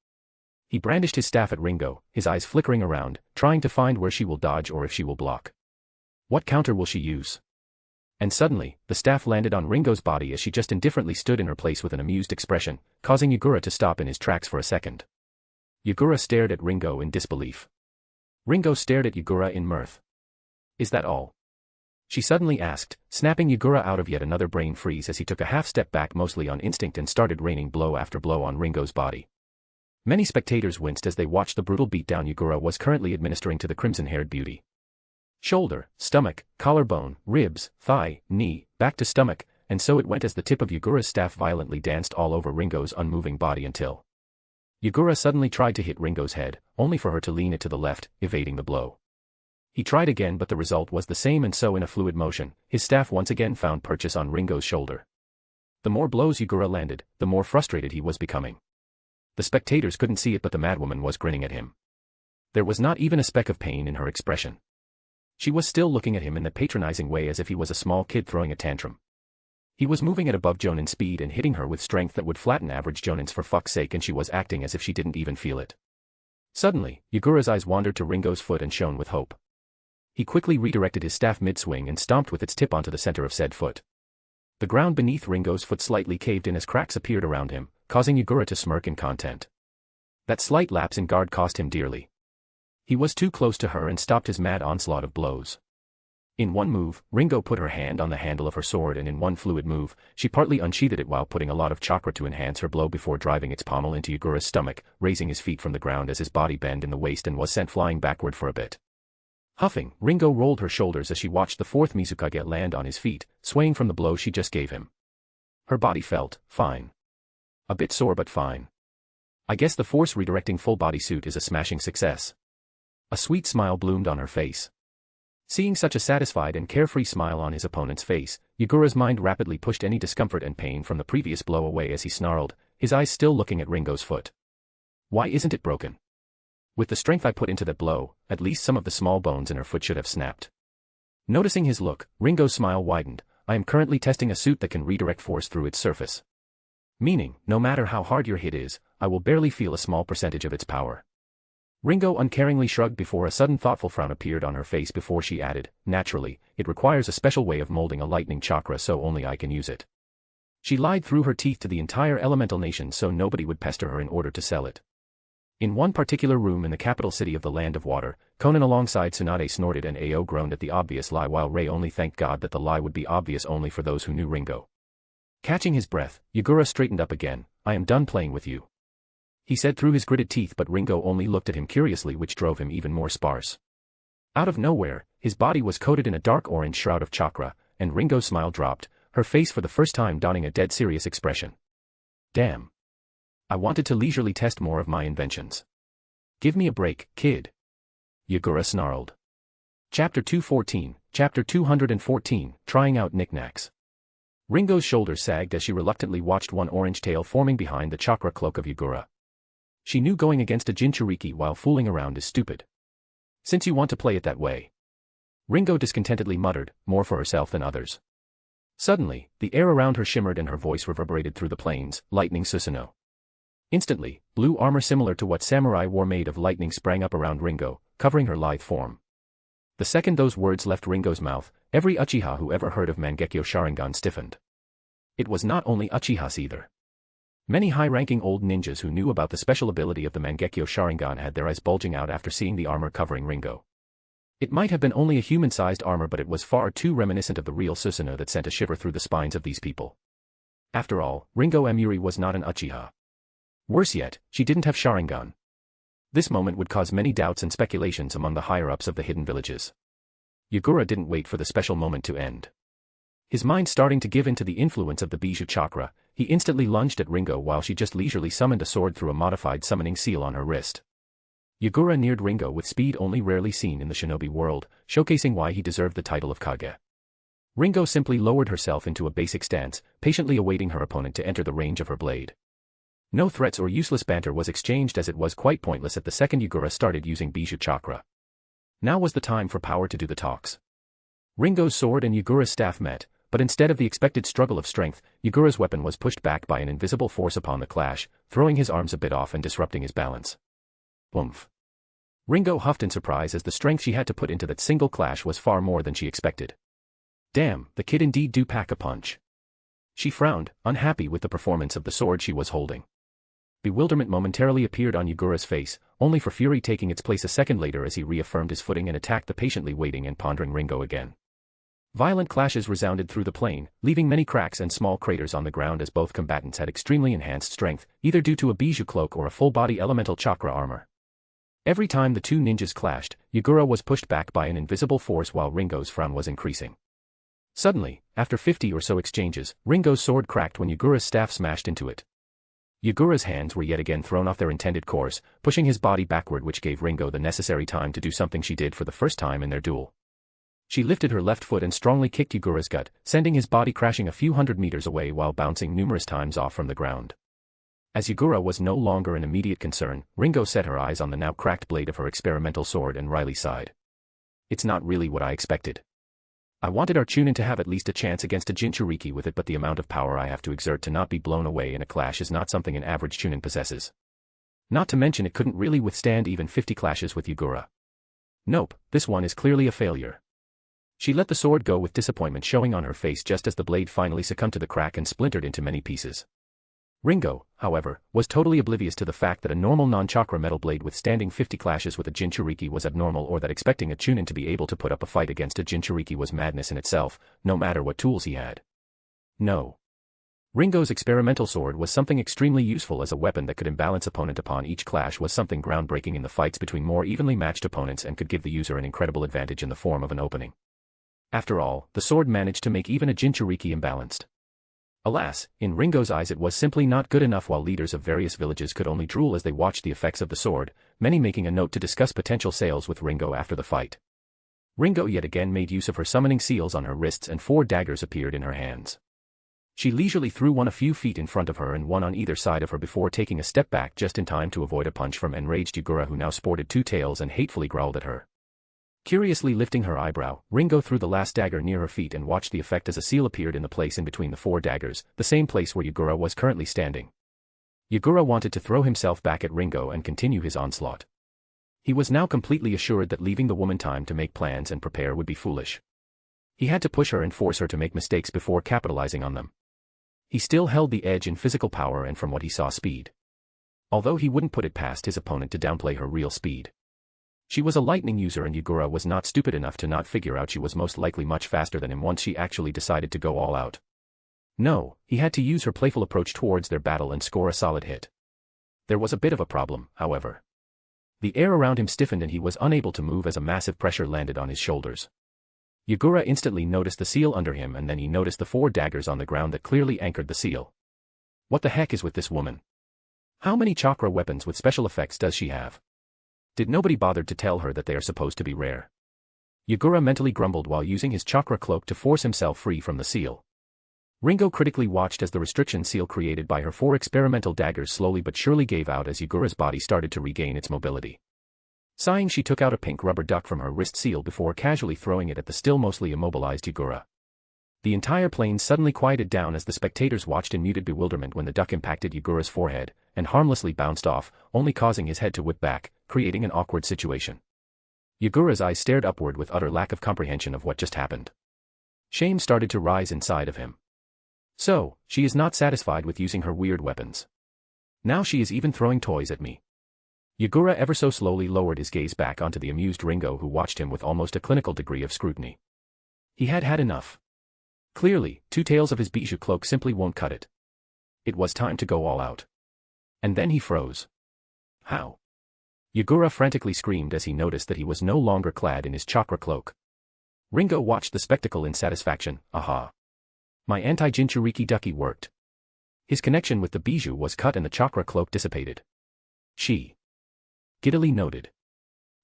He brandished his staff at Ringo, his eyes flickering around, trying to find where she will dodge or if she will block. What counter will she use? And suddenly, the staff landed on Ringo's body as she just indifferently stood in her place with an amused expression, causing Yagura to stop in his tracks for a second. Yagura stared at Ringo in disbelief. Ringo stared at Yugura in mirth. Is that all? She suddenly asked, snapping Yugura out of yet another brain freeze as he took a half-step back mostly on instinct and started raining blow after blow on Ringo's body. Many spectators winced as they watched the brutal beatdown Yugura was currently administering to the crimson-haired beauty. Shoulder, stomach, collarbone, ribs, thigh, knee, back to stomach, and so it went as the tip of Yugura's staff violently danced all over Ringo's unmoving body until Yugura suddenly tried to hit Ringo's head, only for her to lean it to the left, evading the blow. He tried again but the result was the same and so in a fluid motion, his staff once again found purchase on Ringo's shoulder. The more blows Yugura landed, the more frustrated he was becoming. The spectators couldn't see it but the madwoman was grinning at him. There was not even a speck of pain in her expression. She was still looking at him in that patronizing way as if he was a small kid throwing a tantrum. He was moving at above Jonin speed and hitting her with strength that would flatten average Jonins for fuck's sake and she was acting as if she didn't even feel it. Suddenly, Yugura's eyes wandered to Ringo's foot and shone with hope. He quickly redirected his staff mid-swing and stomped with its tip onto the center of said foot. The ground beneath Ringo's foot slightly caved in as cracks appeared around him, causing Yugura to smirk in content. That slight lapse in guard cost him dearly. He was too close to her and stopped his mad onslaught of blows. In one move, Ringo put her hand on the handle of her sword and in one fluid move, she partly unsheathed it while putting a lot of chakra to enhance her blow before driving its pommel into Yugura's stomach, raising his feet from the ground as his body bent in the waist and was sent flying backward for a bit. Huffing, Ringo rolled her shoulders as she watched the fourth Mizukage land on his feet, swaying from the blow she just gave him. Her body felt fine. A bit sore but fine. I guess the force redirecting full body suit is a smashing success. A sweet smile bloomed on her face. Seeing such a satisfied and carefree smile on his opponent's face, Yugura's mind rapidly pushed any discomfort and pain from the previous blow away as he snarled, his eyes still looking at Ringo's foot. Why isn't it broken? With the strength I put into that blow, at least some of the small bones in her foot should have snapped. Noticing his look, Ringo's smile widened. I am currently testing a suit that can redirect force through its surface. Meaning, no matter how hard your hit is, I will barely feel a small percentage of its power. Ringo uncaringly shrugged before a sudden thoughtful frown appeared on her face before she added, naturally, it requires a special way of molding a lightning chakra so only I can use it. She lied through her teeth to the entire elemental nation so nobody would pester her in order to sell it. In one particular room in the capital city of the Land of Water, Conan alongside Tsunade snorted and Ao groaned at the obvious lie while Ray only thanked God that the lie would be obvious only for those who knew Ringo. Catching his breath, Yugura straightened up again. I am done playing with you, he said through his gritted teeth but Ringo only looked at him curiously which drove him even more sparse. Out of nowhere, his body was coated in a dark orange shroud of chakra, and Ringo's smile dropped, her face for the first time donning a dead serious expression. Damn. I wanted to leisurely test more of my inventions. Give me a break, kid. Yugura snarled. Chapter 214, Chapter 214, Trying Out Knickknacks. Ringo's shoulders sagged as she reluctantly watched one orange tail forming behind the chakra cloak of Yugura. She knew going against a Jinchuriki while fooling around is stupid. Since you want to play it that way. Ringo discontentedly muttered, more for herself than others. Suddenly, the air around her shimmered and her voice reverberated through the plains, lightning Susanoo. Instantly, blue armor similar to what samurai wore made of lightning sprang up around Ringo, covering her lithe form. The second those words left Ringo's mouth, every Uchiha who ever heard of Mangekyo Sharingan stiffened. It was not only Uchihas either. Many high-ranking old ninjas who knew about the special ability of the Mangekyo Sharingan had their eyes bulging out after seeing the armor covering Ringo. It might have been only a human-sized armor but it was far too reminiscent of the real Susanoo that sent a shiver through the spines of these people. After all, Ringo Emuri was not an Uchiha. Worse yet, she didn't have Sharingan. This moment would cause many doubts and speculations among the higher-ups of the hidden villages. Yugura didn't wait for the special moment to end. His mind starting to give in to the influence of the Bijou chakra, he instantly lunged at Ringo while she just leisurely summoned a sword through a modified summoning seal on her wrist. Yugura neared Ringo with speed only rarely seen in the shinobi world, showcasing why he deserved the title of Kage. Ringo simply lowered herself into a basic stance, patiently awaiting her opponent to enter the range of her blade. No threats or useless banter was exchanged as it was quite pointless at the second Yugura started using Bijou chakra. Now was the time for power to do the talks. Ringo's sword and Yugura's staff met, but instead of the expected struggle of strength, Yugura's weapon was pushed back by an invisible force upon the clash, throwing his arms a bit off and disrupting his balance. Oomph. Ringo huffed in surprise as the strength she had to put into that single clash was far more than she expected. Damn, the kid indeed do pack a punch. She frowned, unhappy with the performance of the sword she was holding. Bewilderment momentarily appeared on Yugura's face, only for fury taking its place a second later as he reaffirmed his footing and attacked the patiently waiting and pondering Ringo again. Violent clashes resounded through the plain, leaving many cracks and small craters on the ground as both combatants had extremely enhanced strength, either due to a bijou cloak or a full-body elemental chakra armor. Every time the two ninjas clashed, Yugura was pushed back by an invisible force while Ringo's frown was increasing. Suddenly, after 50 or so exchanges, Ringo's sword cracked when Yugura's staff smashed into it. Yugura's hands were yet again thrown off their intended course, pushing his body backward, which gave Ringo the necessary time to do something she did for the first time in their duel. She lifted her left foot and strongly kicked Yugura's gut, sending his body crashing a few hundred meters away while bouncing numerous times off from the ground. As Yugura was no longer an immediate concern, Ringo set her eyes on the now cracked blade of her experimental sword and wryly sighed. It's not really what I expected. I wanted our Chunin to have at least a chance against a Jinchuriki with it, but the amount of power I have to exert to not be blown away in a clash is not something an average Chunin possesses. Not to mention it couldn't really withstand even 50 clashes with Yugura. Nope, this one is clearly a failure. She let the sword go with disappointment showing on her face just as the blade finally succumbed to the crack and splintered into many pieces. Ringo, however, was totally oblivious to the fact that a normal non-chakra metal blade withstanding 50 clashes with a Jinchuriki was abnormal, or that expecting a Chunin to be able to put up a fight against a Jinchuriki was madness in itself, no matter what tools he had. No. Ringo's experimental sword was something extremely useful as a weapon that could imbalance opponent upon each clash, was something groundbreaking in the fights between more evenly matched opponents, and could give the user an incredible advantage in the form of an opening. After all, the sword managed to make even a Jinchuriki imbalanced. Alas, in Ringo's eyes it was simply not good enough. While leaders of various villages could only drool as they watched the effects of the sword, many making a note to discuss potential sales with Ringo after the fight. Ringo yet again made use of her summoning seals on her wrists and 4 daggers appeared in her hands. She leisurely threw one a few feet in front of her and one on either side of her before taking a step back just in time to avoid a punch from enraged Yugura, who now sported 2 tails and hatefully growled at her. Curiously lifting her eyebrow, Ringo threw the last dagger near her feet and watched the effect as a seal appeared in the place in between the 4 daggers, the same place where Yugura was currently standing. Yugura wanted to throw himself back at Ringo and continue his onslaught. He was now completely assured that leaving the woman time to make plans and prepare would be foolish. He had to push her and force her to make mistakes before capitalizing on them. He still held the edge in physical power and, from what he saw, speed. Although he wouldn't put it past his opponent to downplay her real speed. She was a lightning user and Yugura was not stupid enough to not figure out she was most likely much faster than him once she actually decided to go all out. No, he had to use her playful approach towards their battle and score a solid hit. There was a bit of a problem, however. The air around him stiffened and he was unable to move as a massive pressure landed on his shoulders. Yugura instantly noticed the seal under him, and then he noticed the 4 daggers on the ground that clearly anchored the seal. What the heck is with this woman? How many chakra weapons with special effects does she have? Did nobody bother to tell her that they are supposed to be rare? Yugura mentally grumbled while using his chakra cloak to force himself free from the seal. Ringo critically watched as the restriction seal created by her 4 experimental daggers slowly but surely gave out as Yugura's body started to regain its mobility. Sighing, she took out a pink rubber duck from her wrist seal before casually throwing it at the still mostly immobilized Yugura. The entire plane suddenly quieted down as the spectators watched in muted bewilderment when the duck impacted Yugura's forehead and harmlessly bounced off, only causing his head to whip back, creating an awkward situation. Yugura's eyes stared upward with utter lack of comprehension of what just happened. Shame started to rise inside of him. So, she is not satisfied with using her weird weapons. Now she is even throwing toys at me. Yugura ever so slowly lowered his gaze back onto the amused Ringo, who watched him with almost a clinical degree of scrutiny. He had had enough. Clearly, 2 tails of his bijou cloak simply won't cut it. It was time to go all out. And then he froze. How? Yugura frantically screamed as he noticed that he was no longer clad in his chakra cloak. Ringo watched the spectacle in satisfaction. Aha. My anti-Jinchuriki ducky worked. His connection with the bijou was cut and the chakra cloak dissipated. She giddily noted.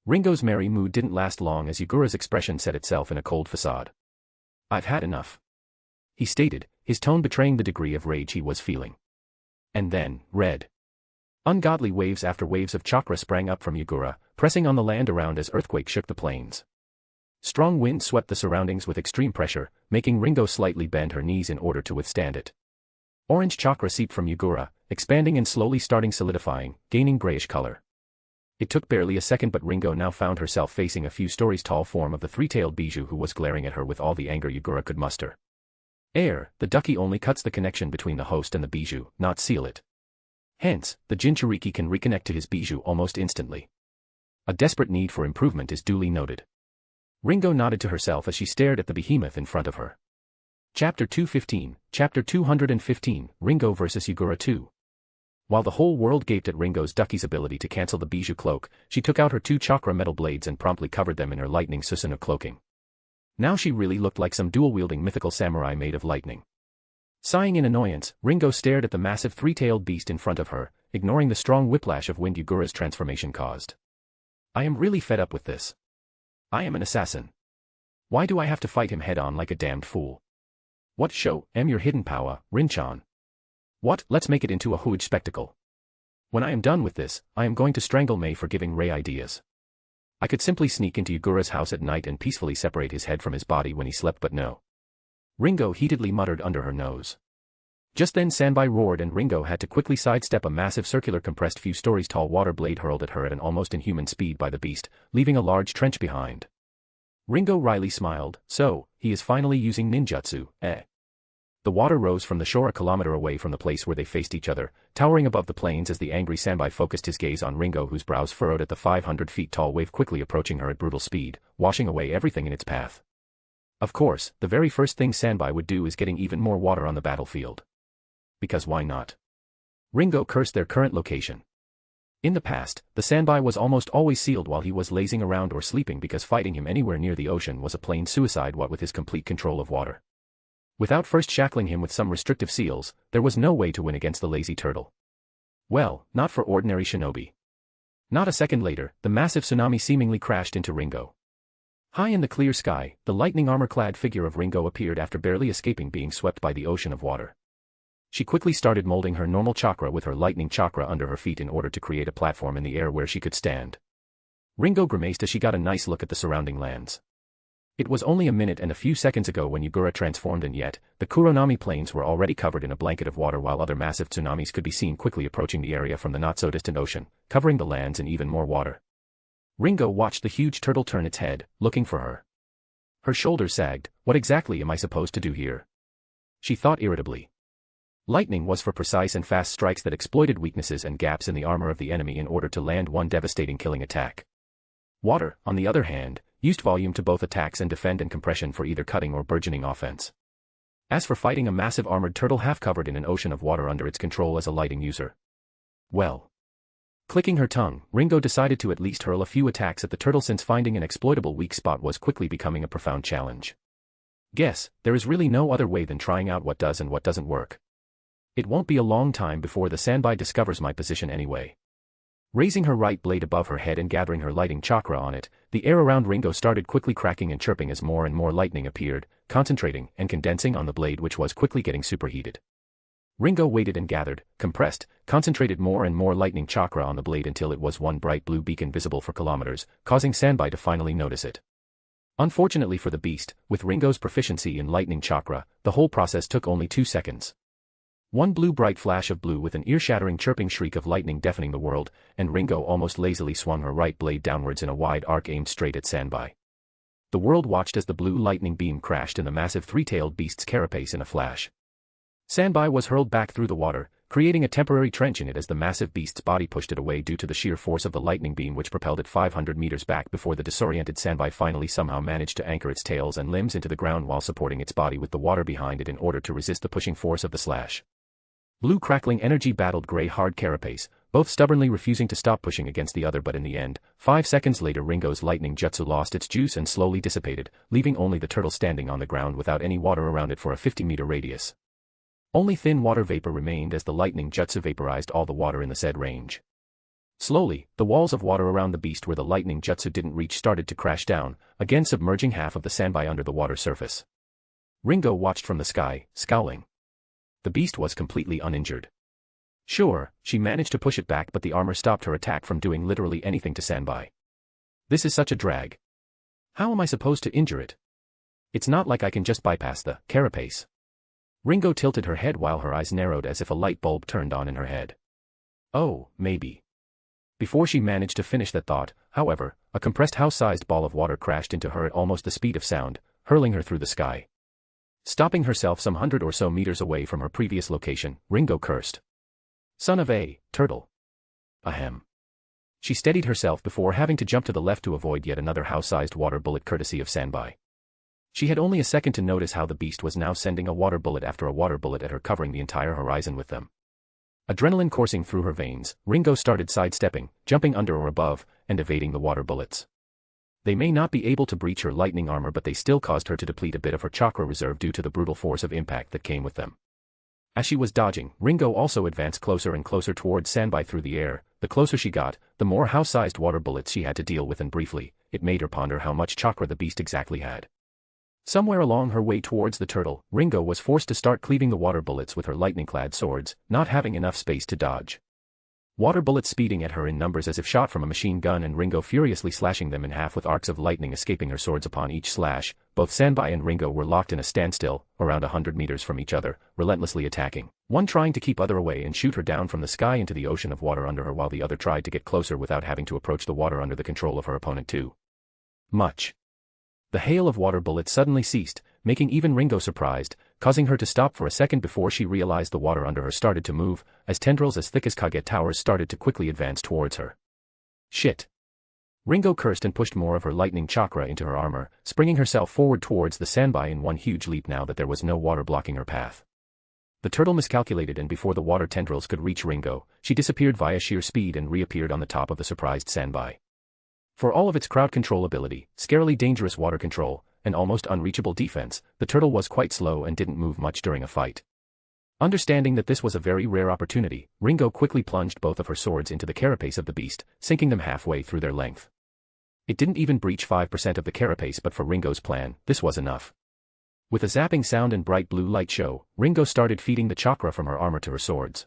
Ringo's merry mood didn't last long as Yugura's expression set itself in a cold facade. I've had enough, he stated, his tone betraying the degree of rage he was feeling. And then, red. Ungodly waves after waves of chakra sprang up from Yugura, pressing on the land around as earthquake shook the plains. Strong wind swept the surroundings with extreme pressure, making Ringo slightly bend her knees in order to withstand it. Orange chakra seeped from Yugura, expanding and slowly starting solidifying, gaining grayish color. It took barely a second, but Ringo now found herself facing a few stories tall form of the 3-tailed bijou, who was glaring at her with all the anger Yugura could muster. The ducky only cuts the connection between the host and the bijou, not seal it. Hence, the Jinchuriki can reconnect to his bijou almost instantly. A desperate need for improvement is duly noted. Ringo nodded to herself as she stared at the behemoth in front of her. Chapter 215, Chapter 215, Ringo vs. Yagura 2. While the whole world gaped at Ringo's Ducky's ability to cancel the bijou cloak, she took out her 2 chakra metal blades and promptly covered them in her lightning Susanoo cloaking. Now she really looked like some dual-wielding mythical samurai made of lightning. Sighing in annoyance, Ringo stared at the massive 3-tailed beast in front of her, ignoring the strong whiplash of wind Yagura's transformation caused. I am really fed up with this. I am an assassin. Why do I have to fight him head-on like a damned fool? What show am your hidden power, Rinchan? What, let's make it into a huge spectacle. When I am done with this, I am going to strangle Mei for giving Ray ideas. I could simply sneak into Yagura's house at night and peacefully separate his head from his body when he slept, but no. Ringo heatedly muttered under her nose. Just then Sanbai roared and Ringo had to quickly sidestep a massive circular compressed few stories tall water blade hurled at her at an almost inhuman speed by the beast, leaving a large trench behind. Ringo wryly smiled. So, he is finally using ninjutsu, eh? The water rose from the shore a kilometer away from the place where they faced each other, towering above the plains as the angry Sanbai focused his gaze on Ringo, whose brows furrowed at the 500 feet tall wave quickly approaching her at brutal speed, washing away everything in its path. Of course, the very first thing Sanbai would do is getting even more water on the battlefield. Because why not? Ringo cursed their current location. In the past, the Sanbai was almost always sealed while he was lazing around or sleeping because fighting him anywhere near the ocean was a plain suicide, what with his complete control of water. Without first shackling him with some restrictive seals, there was no way to win against the lazy turtle. Well, not for ordinary shinobi. Not a second later, the massive tsunami seemingly crashed into Ringo. High in the clear sky, the lightning armor-clad figure of Ringo appeared after barely escaping being swept by the ocean of water. She quickly started molding her normal chakra with her lightning chakra under her feet in order to create a platform in the air where she could stand. Ringo grimaced as she got a nice look at the surrounding lands. It was only a minute and a few seconds ago when Yagura transformed, and yet, the Kuronami plains were already covered in a blanket of water while other massive tsunamis could be seen quickly approaching the area from the not-so-distant ocean, covering the lands in even more water. Ringo watched the huge turtle turn its head, looking for her. Her shoulders sagged. What exactly am I supposed to do here? She thought irritably. Lightning was for precise and fast strikes that exploited weaknesses and gaps in the armor of the enemy in order to land one devastating killing attack. Water, on the other hand, used volume to both attacks and defend and compression for either cutting or burgeoning offense. As for fighting a massive armored turtle half covered in an ocean of water under its control as a lighting user. Well. Clicking her tongue, Ringo decided to at least hurl a few attacks at the turtle since finding an exploitable weak spot was quickly becoming a profound challenge. Guess, there is really no other way than trying out what does and what doesn't work. It won't be a long time before the Sanbai discovers my position anyway. Raising her right blade above her head and gathering her lighting chakra on it, the air around Ringo started quickly cracking and chirping as more and more lightning appeared, concentrating and condensing on the blade, which was quickly getting superheated. Ringo waited and gathered, compressed, concentrated more and more lightning chakra on the blade until it was one bright blue beacon visible for kilometers, causing Sanbai to finally notice it. Unfortunately for the beast, with Ringo's proficiency in lightning chakra, the whole process took only 2 seconds. One blue bright flash of blue with an ear-shattering chirping shriek of lightning deafening the world, and Ringo almost lazily swung her right blade downwards in a wide arc aimed straight at Sanbai. The world watched as the blue lightning beam crashed in the massive 3-tailed beast's carapace in a flash. Sanbai was hurled back through the water, creating a temporary trench in it as the massive beast's body pushed it away due to the sheer force of the lightning beam, which propelled it 500 meters back before the disoriented Sanbai finally somehow managed to anchor its tails and limbs into the ground while supporting its body with the water behind it in order to resist the pushing force of the slash. Blue crackling energy battled gray hard carapace, both stubbornly refusing to stop pushing against the other, but in the end, 5 seconds later Ringo's lightning jutsu lost its juice and slowly dissipated, leaving only the turtle standing on the ground without any water around it for a 50-meter radius. Only thin water vapor remained as the lightning jutsu vaporized all the water in the said range. Slowly, the walls of water around the beast where the lightning jutsu didn't reach started to crash down, again submerging half of the Sanbai under the water surface. Ringo watched from the sky, scowling. The beast was completely uninjured. Sure, she managed to push it back, but the armor stopped her attack from doing literally anything to Sanbai. This is such a drag. How am I supposed to injure it? It's not like I can just bypass the carapace. Ringo tilted her head while her eyes narrowed as if a light bulb turned on in her head. Oh, maybe. Before she managed to finish that thought, however, a compressed house-sized ball of water crashed into her at almost the speed of sound, hurling her through the sky. Stopping herself some 100 or so meters away from her previous location, Ringo cursed. Son of a turtle. Ahem. She steadied herself before having to jump to the left to avoid yet another house-sized water bullet courtesy of Sanbai. She had only a second to notice how the beast was now sending a water bullet after a water bullet at her, covering the entire horizon with them. Adrenaline coursing through her veins, Ringo started sidestepping, jumping under or above, and evading the water bullets. They may not be able to breach her lightning armor, but they still caused her to deplete a bit of her chakra reserve due to the brutal force of impact that came with them. As she was dodging, Ringo also advanced closer and closer towards Sanbai through the air. The closer she got, the more house-sized water bullets she had to deal with, and briefly, it made her ponder how much chakra the beast exactly had. Somewhere along her way towards the turtle, Ringo was forced to start cleaving the water bullets with her lightning-clad swords, not having enough space to dodge. Water bullets speeding at her in numbers as if shot from a machine gun, and Ringo furiously slashing them in half with arcs of lightning escaping her swords upon each slash. Both Sanbai and Ringo were locked in a standstill, around 100 meters from each other, relentlessly attacking, one trying to keep other away and shoot her down from the sky into the ocean of water under her, while the other tried to get closer without having to approach the water under the control of her opponent too much. The hail of water bullets suddenly ceased, making even Ringo surprised, causing her to stop for a second before she realized the water under her started to move, as tendrils as thick as Kage towers started to quickly advance towards her. Shit. Ringo cursed and pushed more of her lightning chakra into her armor, springing herself forward towards the Sanbai in one huge leap now that there was no water blocking her path. The turtle miscalculated, and before the water tendrils could reach Ringo, she disappeared via sheer speed and reappeared on the top of the surprised Sanbai. For all of its crowd control ability, scarily dangerous water control, and almost unreachable defense, the turtle was quite slow and didn't move much during a fight. Understanding that this was a very rare opportunity, Ringo quickly plunged both of her swords into the carapace of the beast, sinking them halfway through their length. It didn't even breach 5% of the carapace, but for Ringo's plan, this was enough. With a zapping sound and bright blue light show, Ringo started feeding the chakra from her armor to her swords.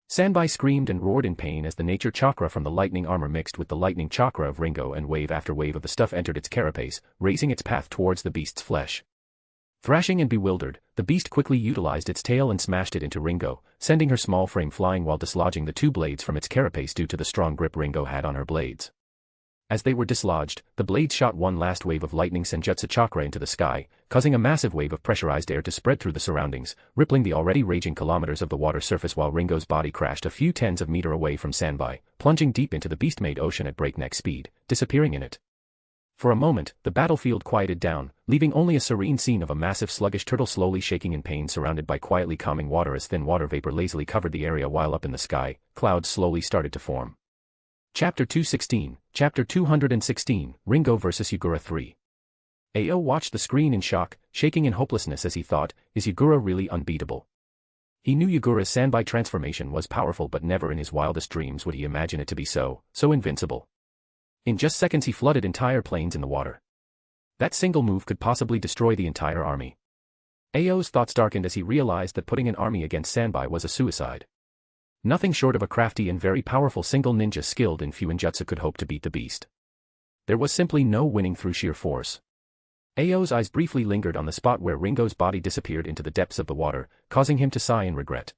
Sanbai screamed and roared in pain as the nature chakra from the lightning armor mixed with the lightning chakra of Ringo, and wave after wave of the stuff entered its carapace, raising its path towards the beast's flesh. Thrashing and bewildered, the beast quickly utilized its tail and smashed it into Ringo, sending her small frame flying while dislodging the two blades from its carapace due to the strong grip Ringo had on her blades. As they were dislodged, the blades shot one last wave of lightning senjutsu chakra into the sky, causing a massive wave of pressurized air to spread through the surroundings, rippling the already raging kilometers of the water surface, while Ringo's body crashed a few tens of meters away from Sanbai, plunging deep into the beast-made ocean at breakneck speed, disappearing in it. For a moment, the battlefield quieted down, leaving only a serene scene of a massive sluggish turtle slowly shaking in pain, surrounded by quietly calming water as thin water vapor lazily covered the area, while up in the sky, clouds slowly started to form. Chapter 216, Chapter 216, Ringo vs. Yagura 3. Ao watched the screen in shock, shaking in hopelessness as he thought, is Yagura really unbeatable? He knew Yagura's Sanbai transformation was powerful, but never in his wildest dreams would he imagine it to be so invincible. In just seconds he flooded entire plains in the water. That single move could possibly destroy the entire army. Ao's thoughts darkened as he realized that putting an army against Sanbai was a suicide. Nothing short of a crafty and very powerful single ninja skilled in Fuinjutsu could hope to beat the beast. There was simply no winning through sheer force. Ao's eyes briefly lingered on the spot where Ringo's body disappeared into the depths of the water, causing him to sigh in regret.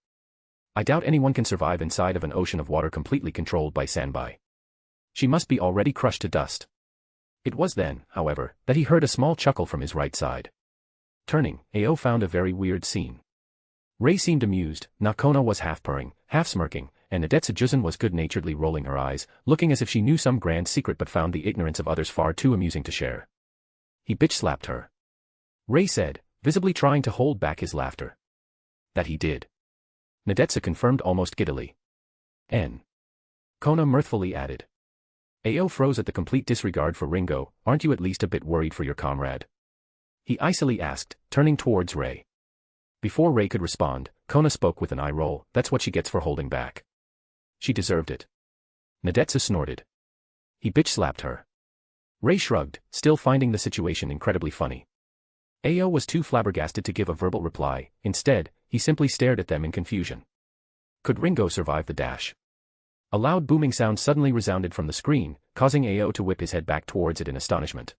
I doubt anyone can survive inside of an ocean of water completely controlled by Sanbai. She must be already crushed to dust. It was then, however, that he heard a small chuckle from his right side. Turning, Ao found a very weird scene. Rei seemed amused, Nakona was half purring, half smirking, and Nadetsu Juzun was good-naturedly rolling her eyes, looking as if she knew some grand secret but found the ignorance of others far too amusing to share. He bitch-slapped her. Rei said, visibly trying to hold back his laughter. That he did. Nadetsu confirmed almost giddily. N. Kona mirthfully added. Ao froze at the complete disregard for Ringo. Aren't you at least a bit worried for your comrade? He icily asked, turning towards Rei. Before Rei could respond, Kona spoke with an eye roll. That's what she gets for holding back. She deserved it. Nadetsu snorted. He bitch-slapped her. Rei shrugged, still finding the situation incredibly funny. Ao was too flabbergasted to give a verbal reply. Instead, he simply stared at them in confusion. Could Ringo survive the dash? A loud booming sound suddenly resounded from the screen, causing Ao to whip his head back towards it in astonishment.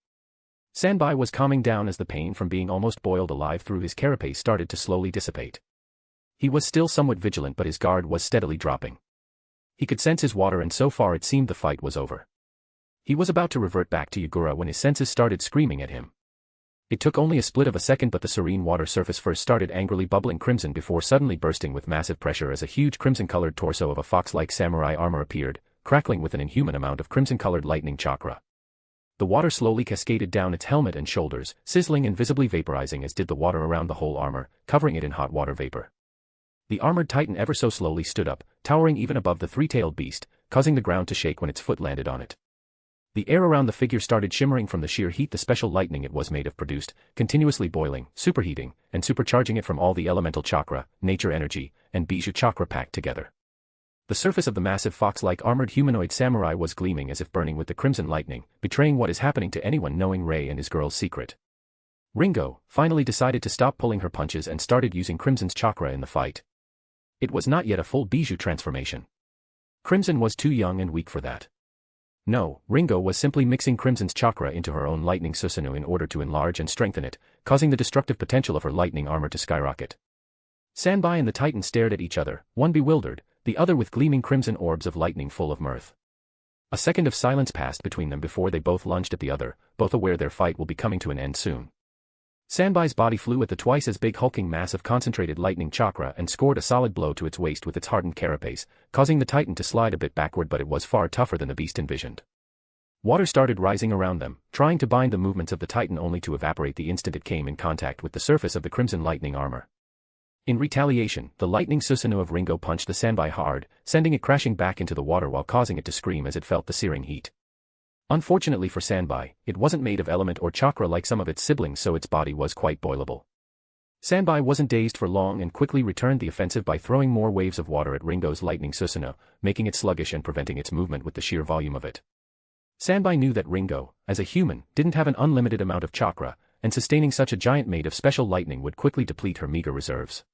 Sanbai was calming down as the pain from being almost boiled alive through his carapace started to slowly dissipate. He was still somewhat vigilant, but his guard was steadily dropping. He could sense his water, and so far it seemed the fight was over. He was about to revert back to Yagura when his senses started screaming at him. It took only a split of a second, but the serene water surface first started angrily bubbling crimson before suddenly bursting with massive pressure as a huge crimson-colored torso of a fox-like samurai armor appeared, crackling with an inhuman amount of crimson-colored lightning chakra. The water slowly cascaded down its helmet and shoulders, sizzling and visibly vaporizing as did the water around the whole armor, covering it in hot water vapor. The armored titan ever so slowly stood up, towering even above the three-tailed beast, causing the ground to shake when its foot landed on it. The air around the figure started shimmering from the sheer heat the special lightning it was made of produced, continuously boiling, superheating, and supercharging it from all the elemental chakra, nature energy, and bijou chakra packed together. The surface of the massive fox-like armored humanoid samurai was gleaming as if burning with the crimson lightning, betraying what is happening to anyone knowing Ray and his girl's secret. Ringo finally decided to stop pulling her punches and started using Crimson's chakra in the fight. It was not yet a full bijou transformation. Crimson was too young and weak for that. No, Ringo was simply mixing Crimson's chakra into her own lightning Susanoo in order to enlarge and strengthen it, causing the destructive potential of her lightning armor to skyrocket. Sanbai and the Titan stared at each other, one bewildered, the other with gleaming crimson orbs of lightning full of mirth. A second of silence passed between them before they both lunged at the other, both aware their fight will be coming to an end soon. Sanbai's body flew at the twice as big hulking mass of concentrated lightning chakra and scored a solid blow to its waist with its hardened carapace, causing the Titan to slide a bit backward, but it was far tougher than the beast envisioned. Water started rising around them, trying to bind the movements of the Titan only to evaporate the instant it came in contact with the surface of the crimson lightning armor. In retaliation, the lightning Susanoo of Ringo punched the Sanbai hard, sending it crashing back into the water while causing it to scream as it felt the searing heat. Unfortunately for Sanbai, it wasn't made of element or chakra like some of its siblings, so its body was quite boilable. Sanbai wasn't dazed for long and quickly returned the offensive by throwing more waves of water at Ringo's lightning Susanoo, making it sluggish and preventing its movement with the sheer volume of it. Sanbai knew that Ringo, as a human, didn't have an unlimited amount of chakra, and sustaining such a giant made of special lightning would quickly deplete her meager reserves.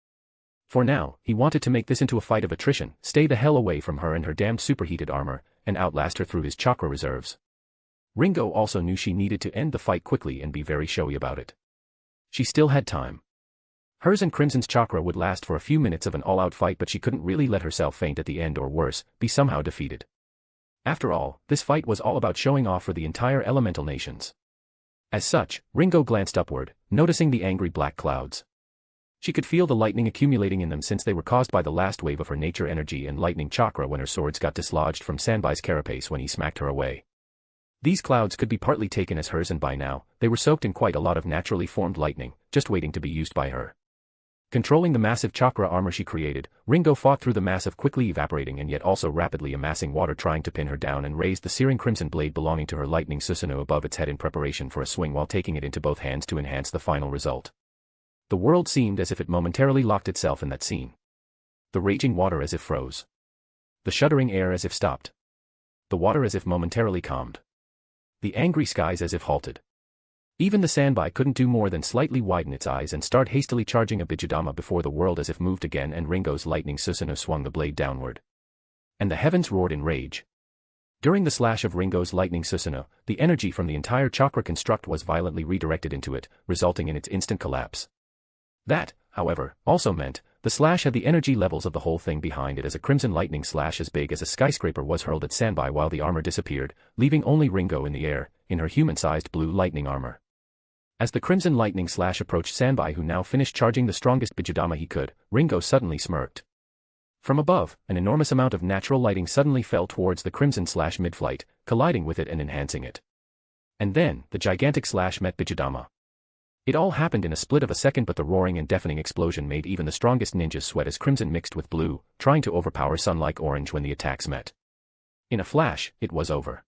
For now, he wanted to make this into a fight of attrition, stay the hell away from her and her damned superheated armor, and outlast her through his chakra reserves. Ringo also knew she needed to end the fight quickly and be very showy about it. She still had time. Hers and Crimson's chakra would last for a few minutes of an all-out fight, but she couldn't really let herself faint at the end or worse, be somehow defeated. After all, this fight was all about showing off for the entire elemental nations. As such, Ringo glanced upward, noticing the angry black clouds. She could feel the lightning accumulating in them since they were caused by the last wave of her nature energy and lightning chakra when her swords got dislodged from Sanbai's carapace when he smacked her away. These clouds could be partly taken as hers, and by now, they were soaked in quite a lot of naturally formed lightning, just waiting to be used by her. Controlling the massive chakra armor she created, Ringo fought through the mass of quickly evaporating and yet also rapidly amassing water, trying to pin her down and raised the searing crimson blade belonging to her lightning Susanoo above its head in preparation for a swing while taking it into both hands to enhance the final result. The world seemed as if it momentarily locked itself in that scene. The raging water as if froze. The shuddering air as if stopped. The water as if momentarily calmed. The angry skies as if halted. Even the Sanbai couldn't do more than slightly widen its eyes and start hastily charging a Bijudama before the world as if moved again and Ringo's lightning Susanoo swung the blade downward. And the heavens roared in rage. During the slash of Ringo's lightning Susanoo, the energy from the entire chakra construct was violently redirected into it, resulting in its instant collapse. That, however, also meant, the slash had the energy levels of the whole thing behind it as a crimson lightning slash as big as a skyscraper was hurled at Sanbai while the armor disappeared, leaving only Ringo in the air, in her human-sized blue lightning armor. As the crimson lightning slash approached Sanbai, who now finished charging the strongest Bijudama he could, Ringo suddenly smirked. From above, an enormous amount of natural lighting suddenly fell towards the crimson slash mid-flight, colliding with it and enhancing it. And then, the gigantic slash met Bijudama. It all happened in a split of a second, but the roaring and deafening explosion made even the strongest ninjas sweat as crimson mixed with blue, trying to overpower sun-like orange when the attacks met. In a flash, it was over.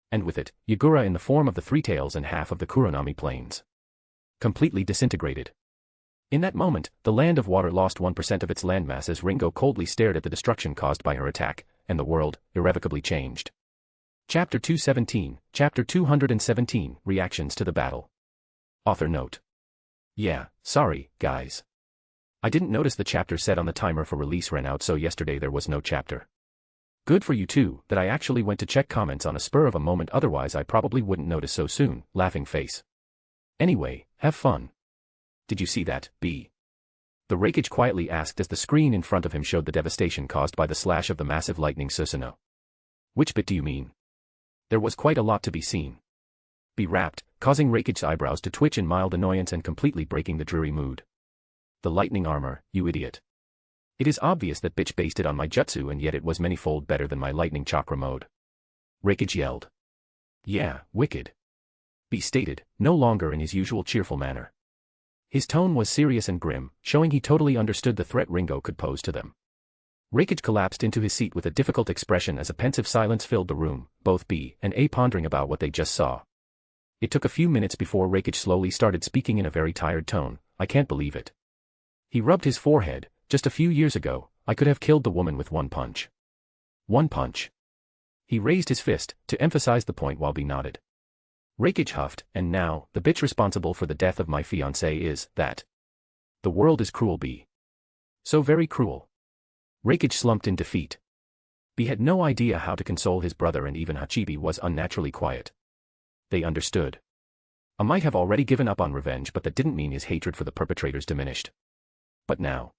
And with it, Yagura in the form of the Three Tails and half of the Kuronami plains. Completely disintegrated. In that moment, the land of water lost 1% of its landmass as Ringo coldly stared at the destruction caused by her attack, and the world, irrevocably changed. Chapter 217, Chapter 217, Reactions to the Battle. Author note. Yeah, sorry, guys. I didn't notice the chapter set on the timer for release ran out, so yesterday there was no chapter. Good for you too, that I actually went to check comments on a spur of a moment, otherwise I probably wouldn't notice so soon, laughing face. Anyway, have fun. Did you see that, B? The Rakage quietly asked as the screen in front of him showed the devastation caused by the slash of the massive lightning Susanoo. Which bit do you mean? There was quite a lot to be seen. Be rapped, causing Raikage's eyebrows to twitch in mild annoyance and completely breaking the dreary mood. The lightning armor, you idiot. It is obvious that bitch based it on my jutsu and yet it was many-fold better than my lightning chakra mode. Raikage yelled. Yeah, wicked. Be stated, no longer in his usual cheerful manner. His tone was serious and grim, showing he totally understood the threat Ringo could pose to them. Raikage collapsed into his seat with a difficult expression as a pensive silence filled the room, both B and A pondering about what they just saw. It took a few minutes before Raikage slowly started speaking in a very tired tone. I can't believe it. He rubbed his forehead. Just a few years ago, I could have killed the woman with one punch. One punch. He raised his fist, to emphasize the point while B nodded. Raikage huffed, and now, the bitch responsible for the death of my fiancé is, that. The world is cruel, B. So very cruel. Raikage slumped in defeat. B had no idea how to console his brother and even Hachibi was unnaturally quiet. They understood. I might have already given up on revenge but that didn't mean his hatred for the perpetrators diminished. But now.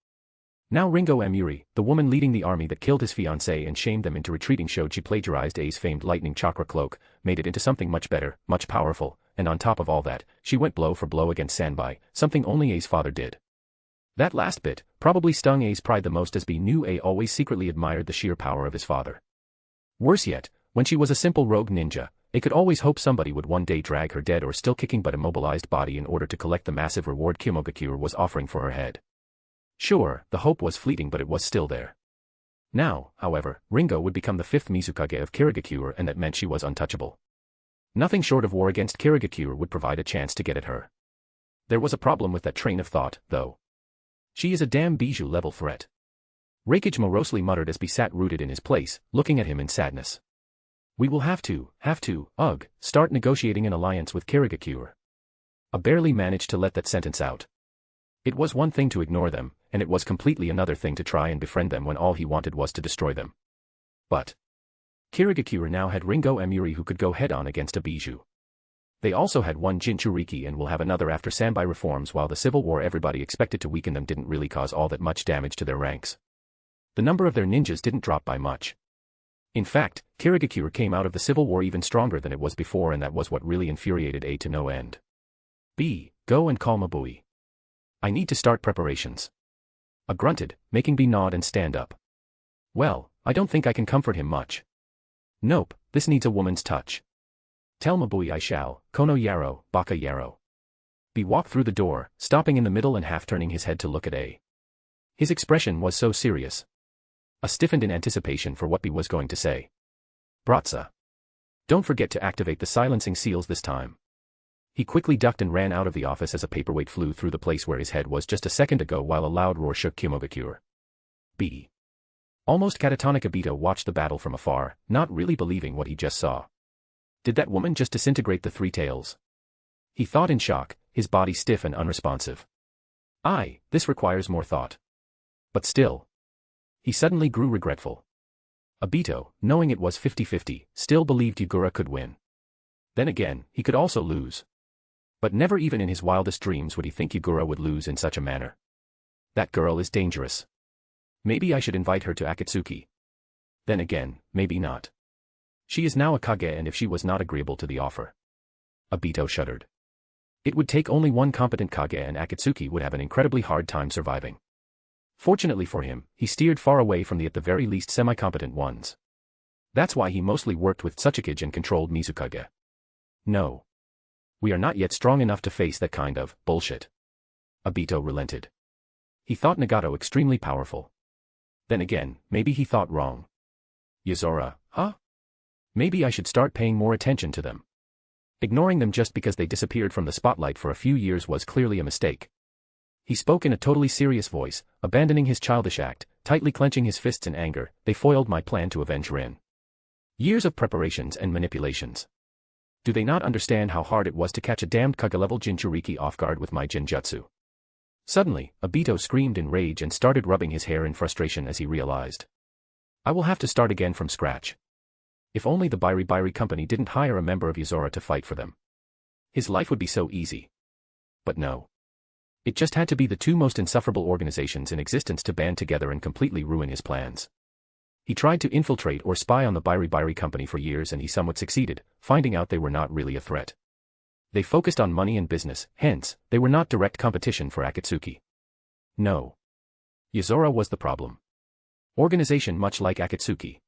Now Ringo Amuri, the woman leading the army that killed his fiancé and shamed them into retreating, showed she plagiarized A's famed lightning chakra cloak, made it into something much better, much powerful, and on top of all that, she went blow for blow against Sanbai, something only A's father did. That last bit probably stung A's pride the most as B knew A always secretly admired the sheer power of his father. Worse yet, when she was a simple rogue ninja, A could always hope somebody would one day drag her dead or still kicking but immobilized body in order to collect the massive reward Kimogakure was offering for her head. Sure, the hope was fleeting but it was still there. Now, however, Ringo would become the fifth Mizukage of Kirigakure and that meant she was untouchable. Nothing short of war against Kirigakure would provide a chance to get at her. There was a problem with that train of thought, though. She is a damn bijou-level threat. Raikage morosely muttered as B sat rooted in his place, looking at him in sadness. We will have to, start negotiating an alliance with Kirigakure. I barely managed to let that sentence out. It was one thing to ignore them, and it was completely another thing to try and befriend them when all he wanted was to destroy them. But Kirigakure now had Ringo Amuri who could go head-on against a bijou. They also had one Jinchuriki and will have another after Sanbai reforms. While the civil war everybody expected to weaken them didn't really cause all that much damage to their ranks. The number of their ninjas didn't drop by much. In fact, Kirigakure came out of the civil war even stronger than it was before, and that was what really infuriated A to no end. B, go and call Mabui. I need to start preparations. I grunted, making B nod and stand up. Well, I don't think I can comfort him much. Nope, this needs a woman's touch. Tell Mabui I shall, Kono Yaro, Baka Yaro. B walked through the door, stopping in the middle and half turning his head to look at A. His expression was so serious. A stiffened in anticipation for what B was going to say. Bratza. Don't forget to activate the silencing seals this time. He quickly ducked and ran out of the office as a paperweight flew through the place where his head was just a second ago while a loud roar shook Kimogakure. B. Almost catatonic Obito watched the battle from afar, not really believing what he just saw. Did that woman just disintegrate the three tails? He thought in shock, his body stiff and unresponsive. This requires more thought. But still. He suddenly grew regretful. Obito, knowing it was 50-50, still believed Yugura could win. Then again, he could also lose. But never even in his wildest dreams would he think Yugura would lose in such a manner. That girl is dangerous. Maybe I should invite her to Akatsuki. Then again, maybe not. She is now a Kage, and if she was not agreeable to the offer. Obito shuddered. It would take only one competent Kage and Akatsuki would have an incredibly hard time surviving. Fortunately for him, he steered far away from the at the very least semi-competent ones. That's why he mostly worked with Tsuchikage and controlled Mizukage. No. We are not yet strong enough to face that kind of bullshit. Obito relented. He thought Nagato extremely powerful. Then again, maybe he thought wrong. Yozora, huh? Maybe I should start paying more attention to them. Ignoring them just because they disappeared from the spotlight for a few years was clearly a mistake. He spoke in a totally serious voice, abandoning his childish act, tightly clenching his fists in anger. They foiled my plan to avenge Rin. Years of preparations and manipulations. Do they not understand how hard it was to catch a damned Kage-level Jinchuriki off guard with my Jinjutsu? Suddenly, Obito screamed in rage and started rubbing his hair in frustration as he realized. I will have to start again from scratch. If only the Bairi company didn't hire a member of Yozora to fight for them. His life would be so easy. But no. It just had to be the two most insufferable organizations in existence to band together and completely ruin his plans. He tried to infiltrate or spy on the Bairi company for years and he somewhat succeeded, finding out they were not really a threat. They focused on money and business, hence, they were not direct competition for Akatsuki. No. Yozora was the problem. Organization much like Akatsuki.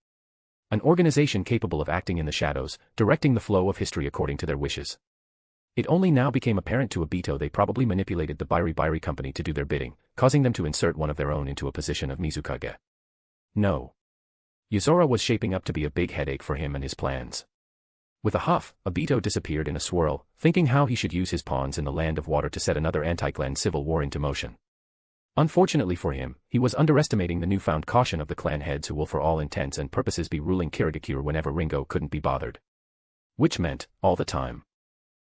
An organization capable of acting in the shadows, directing the flow of history according to their wishes. It only now became apparent to Obito they probably manipulated the Bairi company to do their bidding, causing them to insert one of their own into a position of Mizukage. No. Yozora was shaping up to be a big headache for him and his plans. With a huff, Obito disappeared in a swirl, thinking how he should use his pawns in the Land of Water to set another anti-clan civil war into motion. Unfortunately for him, he was underestimating the newfound caution of the clan heads who will for all intents and purposes be ruling Kirigakure whenever Ringo couldn't be bothered. Which meant, all the time.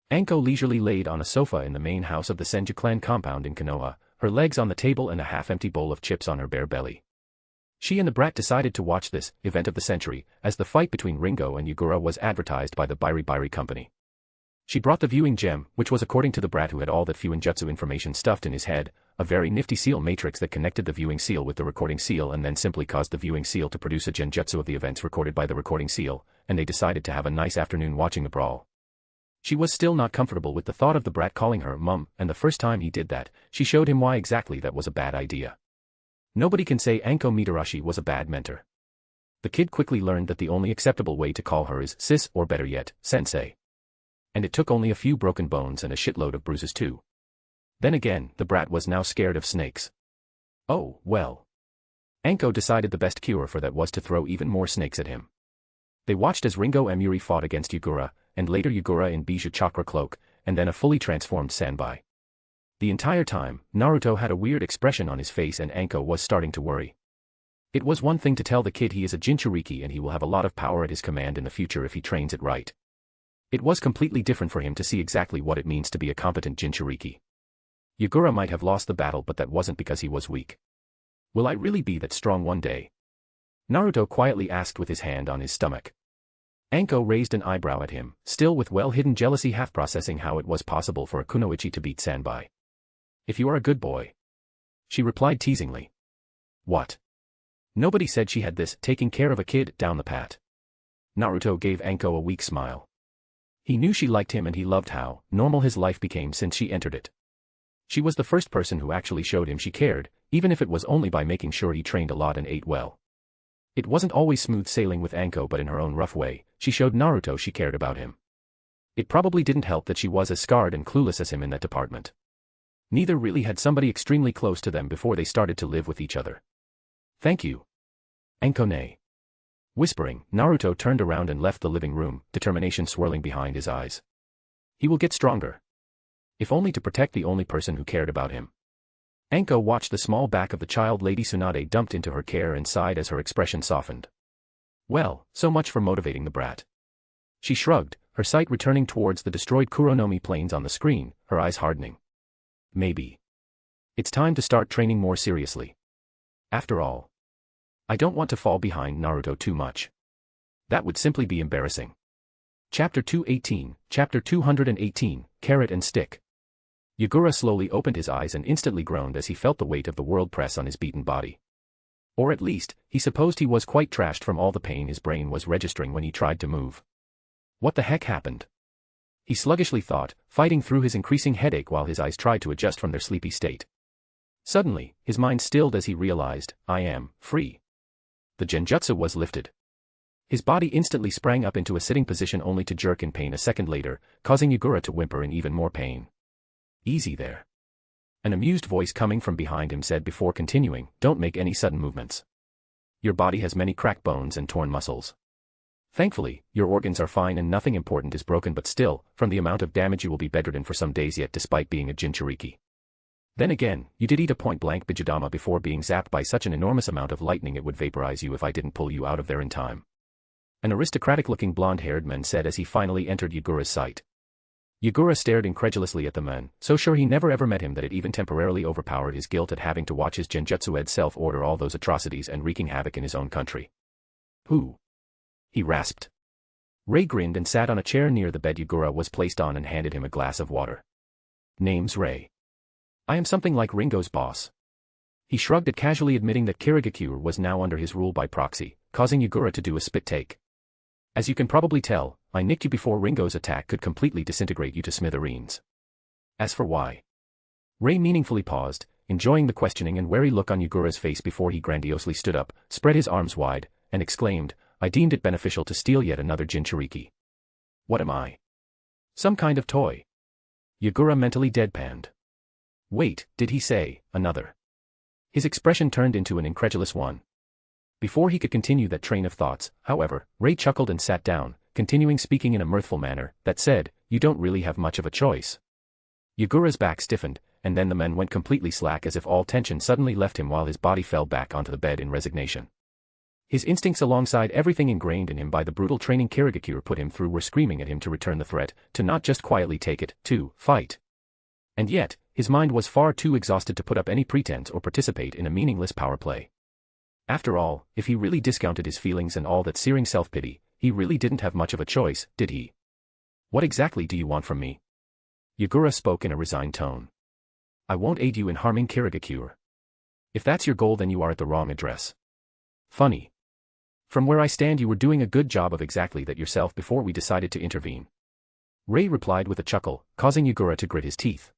Anko leisurely laid on a sofa in the main house of the Senju clan compound in Konoha, her legs on the table and a half-empty bowl of chips on her bare belly. She and the brat decided to watch this event of the century, as the fight between Ringo and Yugura was advertised by the Bairi company. She brought the viewing gem, which was according to the brat who had all that Fuinjutsu information stuffed in his head, a very nifty seal matrix that connected the viewing seal with the recording seal and then simply caused the viewing seal to produce a genjutsu of the events recorded by the recording seal, and they decided to have a nice afternoon watching the brawl. She was still not comfortable with the thought of the brat calling her mum, and the first time he did that, she showed him why exactly that was a bad idea. Nobody can say Anko Mitarashi was a bad mentor. The kid quickly learned that the only acceptable way to call her is sis or better yet, sensei. And it took only a few broken bones and a shitload of bruises too. Then again, the brat was now scared of snakes. Oh, well. Anko decided the best cure for that was to throw even more snakes at him. They watched as Ringo and Yuri fought against Yugura, and later Yugura in Bijou Chakra Cloak, and then a fully transformed Sanbai. The entire time, Naruto had a weird expression on his face and Anko was starting to worry. It was one thing to tell the kid he is a Jinchuriki and he will have a lot of power at his command in the future if he trains it right. It was completely different for him to see exactly what it means to be a competent Jinchuriki. Yugura might have lost the battle but that wasn't because he was weak. Will I really be that strong one day? Naruto quietly asked with his hand on his stomach. Anko raised an eyebrow at him, still with well-hidden jealousy half-processing how it was possible for a kunoichi to beat Sanbai. If you are a good boy. She replied teasingly. What? Nobody said she had this taking care of a kid down the pat. Naruto gave Anko a weak smile. He knew she liked him and he loved how normal his life became since she entered it. She was the first person who actually showed him she cared, even if it was only by making sure he trained a lot and ate well. It wasn't always smooth sailing with Anko but in her own rough way, she showed Naruto she cared about him. It probably didn't help that she was as scarred and clueless as him in that department. Neither really had somebody extremely close to them before they started to live with each other. Thank you. Anko-ne. Whispering, Naruto turned around and left the living room, determination swirling behind his eyes. He will get stronger. If only to protect the only person who cared about him. Anko watched the small back of the child Lady Tsunade dumped into her care and sighed as her expression softened. Well, so much for motivating the brat. She shrugged, her sight returning towards the destroyed Kuronomi plains on the screen, her eyes hardening. Maybe. It's time to start training more seriously. After all. I don't want to fall behind Naruto too much. That would simply be embarrassing. Chapter 218, Chapter 218, Carrot and Stick. Yugura slowly opened his eyes and instantly groaned as he felt the weight of the world press on his beaten body. Or at least, he supposed he was quite trashed from all the pain his brain was registering when he tried to move. What the heck happened? He sluggishly thought, fighting through his increasing headache while his eyes tried to adjust from their sleepy state. Suddenly, his mind stilled as he realized, I am free. The genjutsu was lifted. His body instantly sprang up into a sitting position only to jerk in pain a second later, causing Yugura to whimper in even more pain. Easy there. An amused voice coming from behind him said before continuing, don't make any sudden movements. Your body has many cracked bones and torn muscles. Thankfully, your organs are fine and nothing important is broken but still, from the amount of damage you will be bedridden for some days yet despite being a Jinchuriki. Then again, you did eat a point-blank Bijudama before being zapped by such an enormous amount of lightning it would vaporize you if I didn't pull you out of there in time. An aristocratic-looking blonde-haired man said as he finally entered Yugura's sight. Yugura stared incredulously at the man, so sure he never ever met him that it even temporarily overpowered his guilt at having to watch his genjutsu-ed self order all those atrocities and wreaking havoc in his own country. Who? He rasped. Ray grinned and sat on a chair near the bed Yugura was placed on and handed him a glass of water. Name's Ray. I am something like Ringo's boss. He shrugged at casually admitting that Kirigakure was now under his rule by proxy, causing Yugura to do a spit take. As you can probably tell, I nicked you before Ringo's attack could completely disintegrate you to smithereens. As for why? Ray meaningfully paused, enjoying the questioning and wary look on Yagura's face before he grandiosely stood up, spread his arms wide, and exclaimed, I deemed it beneficial to steal yet another Jinchuriki. What am I? Some kind of toy? Yagura mentally deadpanned. Wait, did he say, another? His expression turned into an incredulous one. Before he could continue that train of thoughts, however, Ray chuckled and sat down, continuing speaking in a mirthful manner, that said, you don't really have much of a choice. Yagura's back stiffened, and then the man went completely slack as if all tension suddenly left him while his body fell back onto the bed in resignation. His instincts alongside everything ingrained in him by the brutal training Kazekage put him through were screaming at him to return the threat, to not just quietly take it, to fight. And yet, his mind was far too exhausted to put up any pretense or participate in a meaningless power play. After all, if he really discounted his feelings and all that searing self-pity, he really didn't have much of a choice, did he? What exactly do you want from me? Yagura spoke in a resigned tone. I won't aid you in harming Kazekage. If that's your goal, then you are at the wrong address. Funny. From where I stand, you were doing a good job of exactly that yourself before we decided to intervene. Ray replied with a chuckle, causing Yagura to grit his teeth.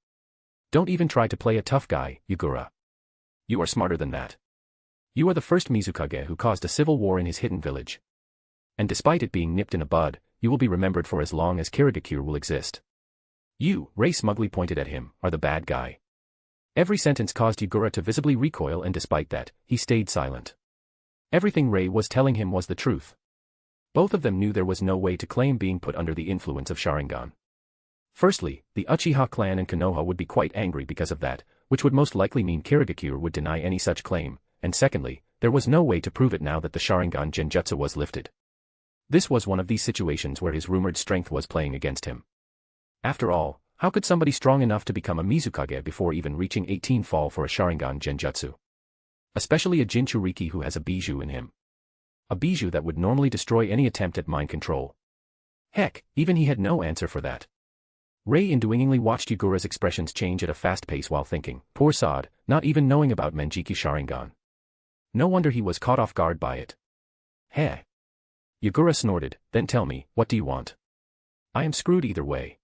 Don't even try to play a tough guy, Yagura. You are smarter than that. You are the first Mizukage who caused a civil war in his hidden village. And despite it being nipped in a bud, you will be remembered for as long as Kazekage will exist. You, Ray smugly pointed at him, are the bad guy. Every sentence caused Yagura to visibly recoil, and despite that, he stayed silent. Everything Ray was telling him was the truth. Both of them knew there was no way to claim being put under the influence of Sharingan. Firstly, the Uchiha clan and Konoha would be quite angry because of that, which would most likely mean Kazekage would deny any such claim, and secondly, there was no way to prove it now that the Sharingan genjutsu was lifted. This was one of these situations where his rumored strength was playing against him. After all, how could somebody strong enough to become a Mizukage before even reaching 18 fall for a Sharingan genjutsu? Especially a Jinchuriki who has a bijou in him. A bijou that would normally destroy any attempt at mind control. Heck, even he had no answer for that. Ray unwittingly watched Yagura's expressions change at a fast pace while thinking, poor sod, not even knowing about Menjiki Sharingan. No wonder he was caught off guard by it. Heh. Yagura snorted, then tell me, what do you want? I am screwed either way.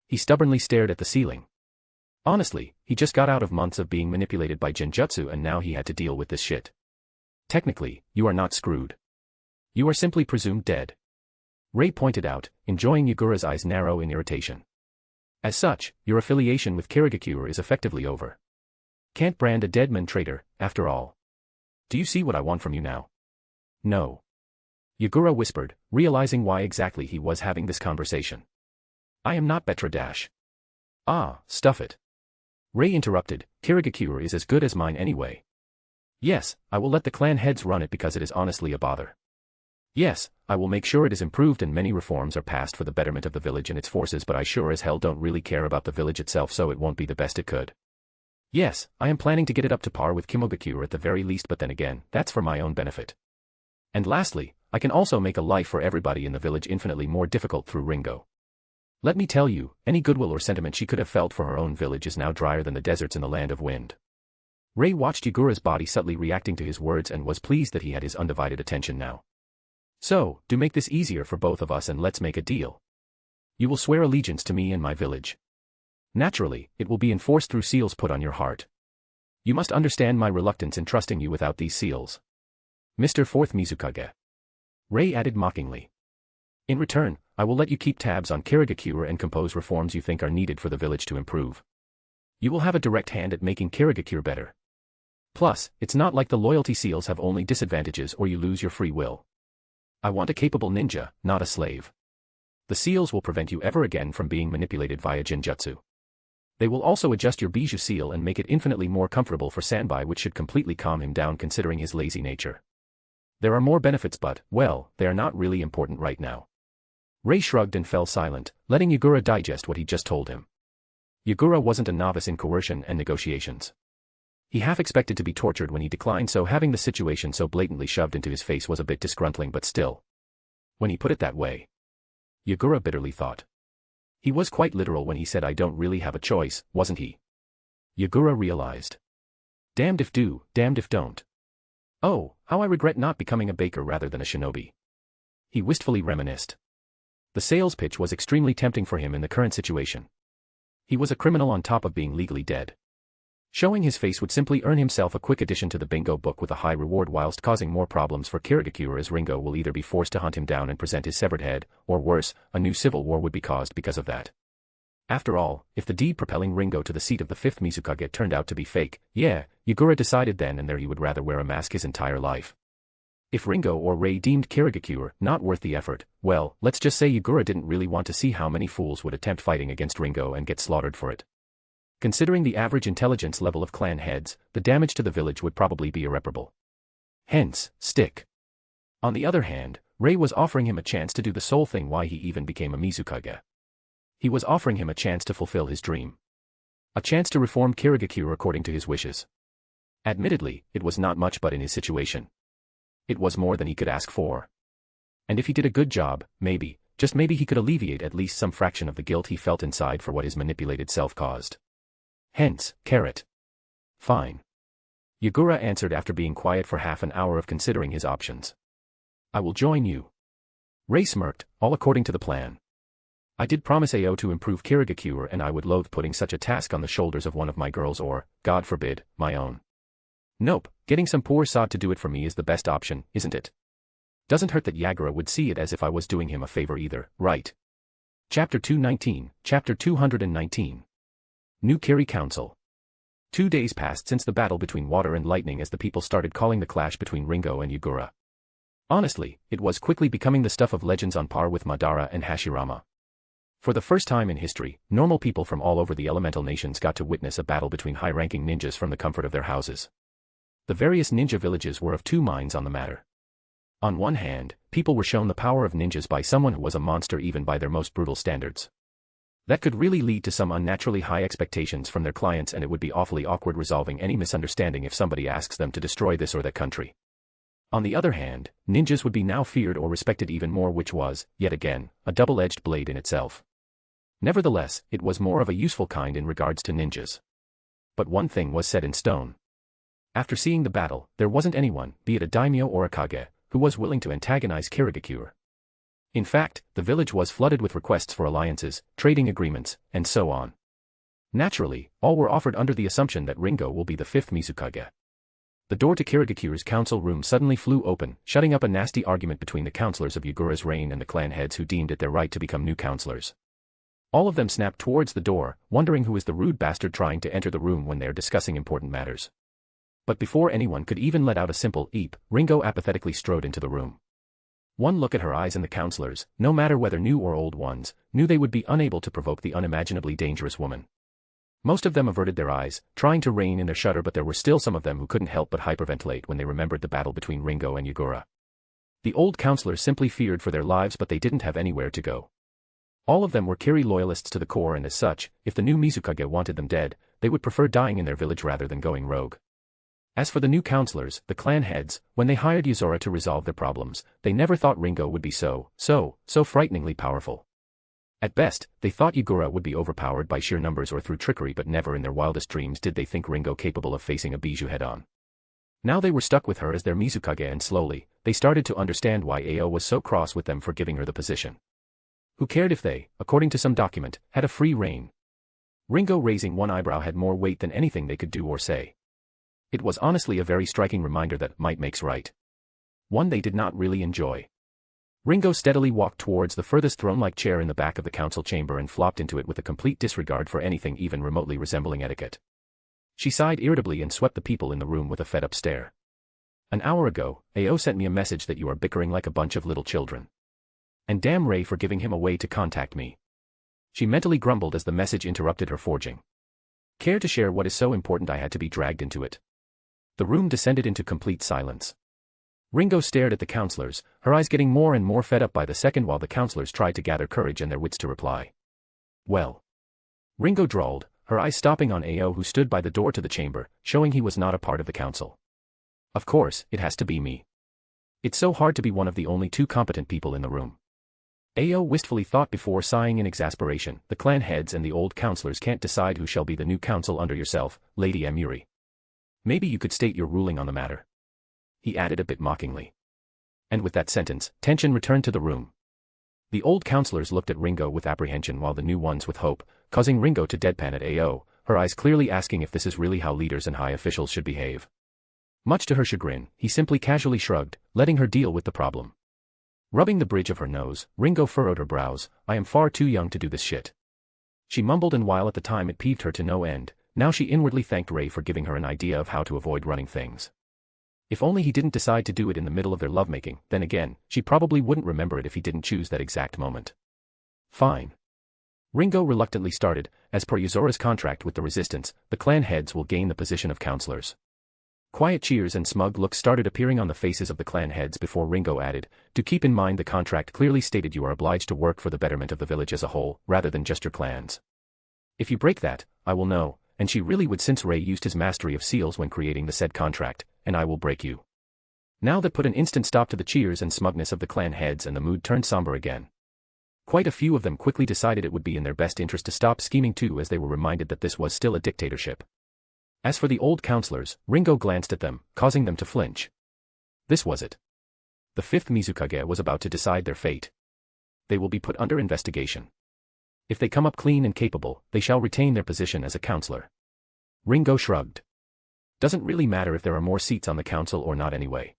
He stubbornly stared at the ceiling. Honestly, he just got out of months of being manipulated by genjutsu and now he had to deal with this shit. Technically, you are not screwed. You are simply presumed dead. Ray pointed out, enjoying Yagura's eyes narrow in irritation. As such, your affiliation with Kazekage is effectively over. Can't brand a dead man traitor, after all. Do you see what I want from you now? No. Yagura whispered, realizing why exactly he was having this conversation. I am not Betra-. Ah, stuff it. Ray interrupted, Kazekage is as good as mine anyway. Yes, I will let the clan heads run it because it is honestly a bother. Yes, I will make sure it is improved and many reforms are passed for the betterment of the village and its forces, but I sure as hell don't really care about the village itself, so it won't be the best it could. Yes, I am planning to get it up to par with Kimogakure at the very least, but then again, that's for my own benefit. And lastly, I can also make a life for everybody in the village infinitely more difficult through Ringo. Let me tell you, any goodwill or sentiment she could have felt for her own village is now drier than the deserts in the land of wind. Ray watched Yagura's body subtly reacting to his words and was pleased that he had his undivided attention now. So, do make this easier for both of us and let's make a deal. You will swear allegiance to me and my village. Naturally, it will be enforced through seals put on your heart. You must understand my reluctance in trusting you without these seals. Mr. Fourth Mizukage. Ray added mockingly. In return, I will let you keep tabs on Kazekage and compose reforms you think are needed for the village to improve. You will have a direct hand at making Kazekage better. Plus, it's not like the loyalty seals have only disadvantages or you lose your free will. I want a capable ninja, not a slave. The seals will prevent you ever again from being manipulated via genjutsu. They will also adjust your bijou seal and make it infinitely more comfortable for Sanbai, which should completely calm him down considering his lazy nature. There are more benefits but, well, they are not really important right now. Ray shrugged and fell silent, letting Yagura digest what he just told him. Yagura wasn't a novice in coercion and negotiations. He half expected to be tortured when he declined, so having the situation so blatantly shoved into his face was a bit disgruntling, but still. When he put it that way, Yagura bitterly thought. He was quite literal when he said I don't really have a choice, wasn't he? Yagura realized. Damned if do, damned if don't. Oh, how I regret not becoming a baker rather than a shinobi. He wistfully reminisced. The sales pitch was extremely tempting for him in the current situation. He was a criminal on top of being legally dead. Showing his face would simply earn himself a quick addition to the bingo book with a high reward whilst causing more problems for Kazekage, as Ringo will either be forced to hunt him down and present his severed head, or worse, a new civil war would be caused because of that. After all, if the deed propelling Ringo to the seat of the 5th Mizukage turned out to be fake, yeah, Yagura decided then and there he would rather wear a mask his entire life. If Ringo or Rei deemed Kazekage not worth the effort, well, let's just say Yagura didn't really want to see how many fools would attempt fighting against Ringo and get slaughtered for it. Considering the average intelligence level of clan heads, the damage to the village would probably be irreparable. Hence, stick. On the other hand, Rei was offering him a chance to do the sole thing why he even became a Mizukage. He was offering him a chance to fulfill his dream. A chance to reform Kazekage according to his wishes. Admittedly, it was not much, but in his situation, it was more than he could ask for. And if he did a good job, maybe, just maybe he could alleviate at least some fraction of the guilt he felt inside for what his manipulated self caused. Hence, carrot. Fine. Yagura answered after being quiet for half an hour of considering his options. I will join you. Rei smirked, all according to the plan. I did promise Ao to improve Kazekage, and I would loathe putting such a task on the shoulders of one of my girls or, God forbid, my own. Nope, getting some poor sod to do it for me is the best option, isn't it? Doesn't hurt that Yagura would see it as if I was doing him a favor either, right? Chapter 219, Chapter 219. New Kiri Council. 2 days passed since the battle between Water and Lightning as the people started calling the clash between Ringo and Yagura. Honestly, it was quickly becoming the stuff of legends on par with Madara and Hashirama. For the first time in history, normal people from all over the elemental nations got to witness a battle between high-ranking ninjas from the comfort of their houses. The various ninja villages were of two minds on the matter. On one hand, people were shown the power of ninjas by someone who was a monster even by their most brutal standards. That could really lead to some unnaturally high expectations from their clients, and it would be awfully awkward resolving any misunderstanding if somebody asks them to destroy this or that country. On the other hand, ninjas would be now feared or respected even more, which was, yet again, a double-edged blade in itself. Nevertheless, it was more of a useful kind in regards to ninjas. But one thing was set in stone. After seeing the battle, there wasn't anyone, be it a Daimyo or a Kage, who was willing to antagonize Kazekage. In fact, the village was flooded with requests for alliances, trading agreements, and so on. Naturally, all were offered under the assumption that Ringo will be the 5th Mizukage. The door to Kazegage's council room suddenly flew open, shutting up a nasty argument between the counselors of Yagura's reign and the clan heads who deemed it their right to become new counselors. All of them snapped towards the door, wondering who is the rude bastard trying to enter the room when they are discussing important matters. But before anyone could even let out a simple eep, Ringo apathetically strode into the room. One look at her eyes and the counselors, no matter whether new or old ones, knew they would be unable to provoke the unimaginably dangerous woman. Most of them averted their eyes, trying to rein in their shudder, but there were still some of them who couldn't help but hyperventilate when they remembered the battle between Ringo and Yagura. The old counselors simply feared for their lives, but they didn't have anywhere to go. All of them were Kiri loyalists to the core, and as such, if the new Mizukage wanted them dead, they would prefer dying in their village rather than going rogue. As for the new counselors, the clan heads, when they hired Yuzora to resolve their problems, they never thought Ringo would be so frighteningly powerful. At best, they thought Yagura would be overpowered by sheer numbers or through trickery, but never in their wildest dreams did they think Ringo capable of facing a Bijou head-on. Now they were stuck with her as their Mizukage, and slowly, they started to understand why Ao was so cross with them for giving her the position. Who cared if they, according to some document, had a free reign? Ringo raising one eyebrow had more weight than anything they could do or say. It was honestly a very striking reminder that might makes right. One they did not really enjoy. Ringo steadily walked towards the furthest throne-like chair in the back of the council chamber and flopped into it with a complete disregard for anything even remotely resembling etiquette. She sighed irritably and swept the people in the room with a fed-up stare. An hour ago, Ao sent me a message that you are bickering like a bunch of little children. And damn Rei for giving him a way to contact me. She mentally grumbled as the message interrupted her forging. Care to share what is so important I had to be dragged into it? The room descended into complete silence. Ringo stared at the counselors, her eyes getting more and more fed up by the second while the counselors tried to gather courage and their wits to reply. Well. Ringo drawled, her eyes stopping on Ao, who stood by the door to the chamber, showing he was not a part of the council. Of course, it has to be me. It's so hard to be one of the only two competent people in the room. Ao wistfully thought before sighing in exasperation. The clan heads and the old counselors can't decide who shall be the new council under yourself, Lady Amuri. Maybe you could state your ruling on the matter. He added a bit mockingly. And with that sentence, tension returned to the room. The old counselors looked at Ringo with apprehension while the new ones with hope, causing Ringo to deadpan at AO, her eyes clearly asking if this is really how leaders and high officials should behave. Much to her chagrin, he simply casually shrugged, letting her deal with the problem. Rubbing the bridge of her nose, Ringo furrowed her brows. I am far too young to do this shit. She mumbled, and while at the time it peeved her to no end, now she inwardly thanked Ray for giving her an idea of how to avoid running things. If only he didn't decide to do it in the middle of their lovemaking, then again, she probably wouldn't remember it if he didn't choose that exact moment. Fine. Ringo reluctantly started. As per Yuzora's contract with the Resistance, the clan heads will gain the position of counselors. Quiet cheers and smug looks started appearing on the faces of the clan heads before Ringo added, to keep in mind the contract clearly stated you are obliged to work for the betterment of the village as a whole, rather than just your clans. If you break that, I will know, and she really would, since Ray used his mastery of seals when creating the said contract, and I will break you. Now that put an instant stop to the cheers and smugness of the clan heads, and the mood turned somber again. Quite a few of them quickly decided it would be in their best interest to stop scheming too, as they were reminded that this was still a dictatorship. As for the old counselors, Ringo glanced at them, causing them to flinch. This was it. The fifth Mizukage was about to decide their fate. They will be put under investigation. If they come up clean and capable, they shall retain their position as a counselor. Ringo shrugged. Doesn't really matter if there are more seats on the council or not anyway.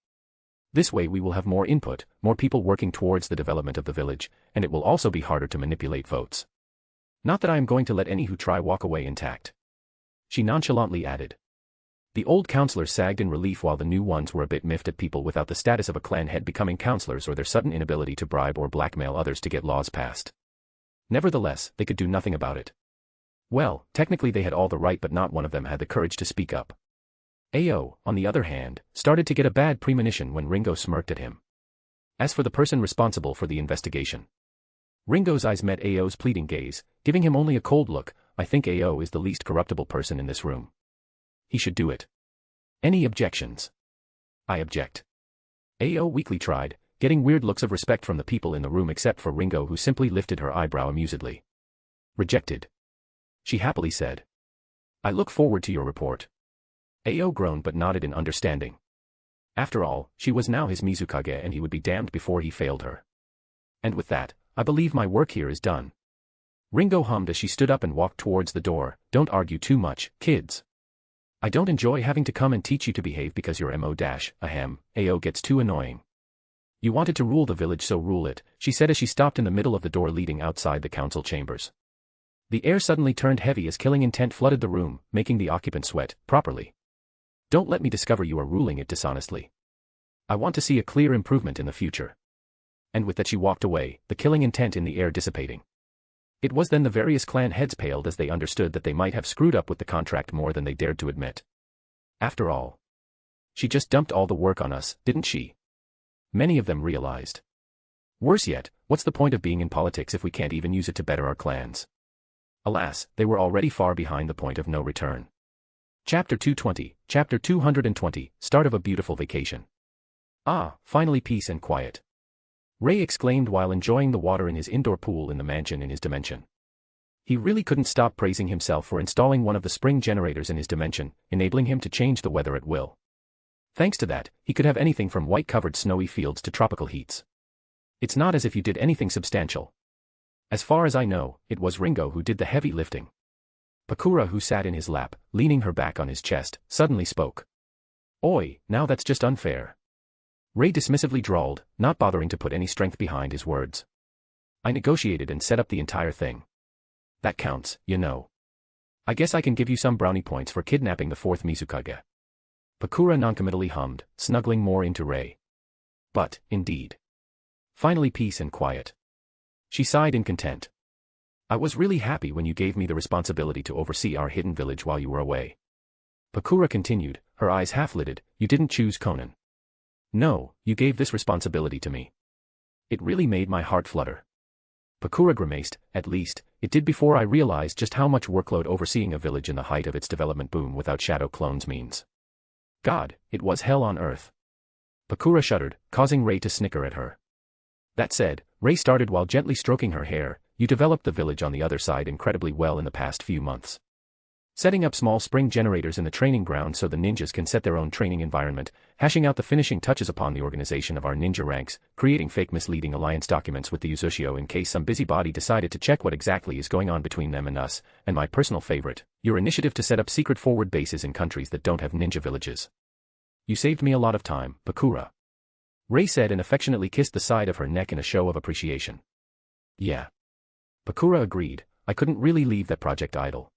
This way we will have more input, more people working towards the development of the village, and it will also be harder to manipulate votes. Not that I am going to let any who try walk away intact. She nonchalantly added. The old counselors sagged in relief while the new ones were a bit miffed at people without the status of a clan head becoming counselors or their sudden inability to bribe or blackmail others to get laws passed. Nevertheless, they could do nothing about it. Well, technically they had all the right, but not one of them had the courage to speak up. Ao, on the other hand, started to get a bad premonition when Ringo smirked at him. As for the person responsible for the investigation, Ringo's eyes met Ao's pleading gaze, giving him only a cold look. I think Ao is the least corruptible person in this room. He should do it. Any objections? I object. Ao weakly tried, getting weird looks of respect from the people in the room except for Ringo, who simply lifted her eyebrow amusedly. Rejected. She happily said. I look forward to your report. Ao groaned but nodded in understanding. After all, she was now his Mizukage and he would be damned before he failed her. And with that, I believe my work here is done. Ringo hummed as she stood up and walked towards the door. Don't argue too much, kids. I don't enjoy having to come and teach you to behave because your mo-ahem, Ao gets too annoying. You wanted to rule the village, so rule it, she said as she stopped in the middle of the door leading outside the council chambers. The air suddenly turned heavy as killing intent flooded the room, making the occupant sweat properly. Don't let me discover you are ruling it dishonestly. I want to see a clear improvement in the future. And with that she walked away, the killing intent in the air dissipating. It was then the various clan heads paled as they understood that they might have screwed up with the contract more than they dared to admit. After all, she just dumped all the work on us, didn't she? Many of them realized. Worse yet, what's the point of being in politics if we can't even use it to better our clans? Alas, they were already far behind the point of no return. Chapter 220, Chapter 220, Start of a Beautiful Vacation. Ah, finally peace and quiet. Ray exclaimed while enjoying the water in his indoor pool in the mansion in his dimension. He really couldn't stop praising himself for installing one of the spring generators in his dimension, enabling him to change the weather at will. Thanks to that, he could have anything from white-covered snowy fields to tropical heats. It's not as if you did anything substantial. As far as I know, it was Ringo who did the heavy lifting. Pakura, who sat in his lap, leaning her back on his chest, suddenly spoke. Oi, now that's just unfair. Ray dismissively drawled, not bothering to put any strength behind his words. I negotiated and set up the entire thing. That counts, you know. I guess I can give you some brownie points for kidnapping the fourth Mizukage. Pakura noncommittally hummed, snuggling more into Ray. But, indeed. Finally peace and quiet. She sighed in content. I was really happy when you gave me the responsibility to oversee our hidden village while you were away. Pakura continued, her eyes half-lidded, you didn't choose Conan. No, you gave this responsibility to me. It really made my heart flutter. Pakura grimaced, at least, it did before I realized just how much workload overseeing a village in the height of its development boom without shadow clones means. God, it was hell on earth. Pakura shuddered, causing Ray to snicker at her. That said, Ray started while gently stroking her hair, you developed the village on the other side incredibly well in the past few months. Setting up small spring generators in the training ground so the ninjas can set their own training environment, hashing out the finishing touches upon the organization of our ninja ranks, creating fake misleading alliance documents with the Uchiha in case some busybody decided to check what exactly is going on between them and us, and my personal favorite, your initiative to set up secret forward bases in countries that don't have ninja villages. You saved me a lot of time, Pakura. Rei said and affectionately kissed the side of her neck in a show of appreciation. Yeah. Pakura agreed, I couldn't really leave that project idle.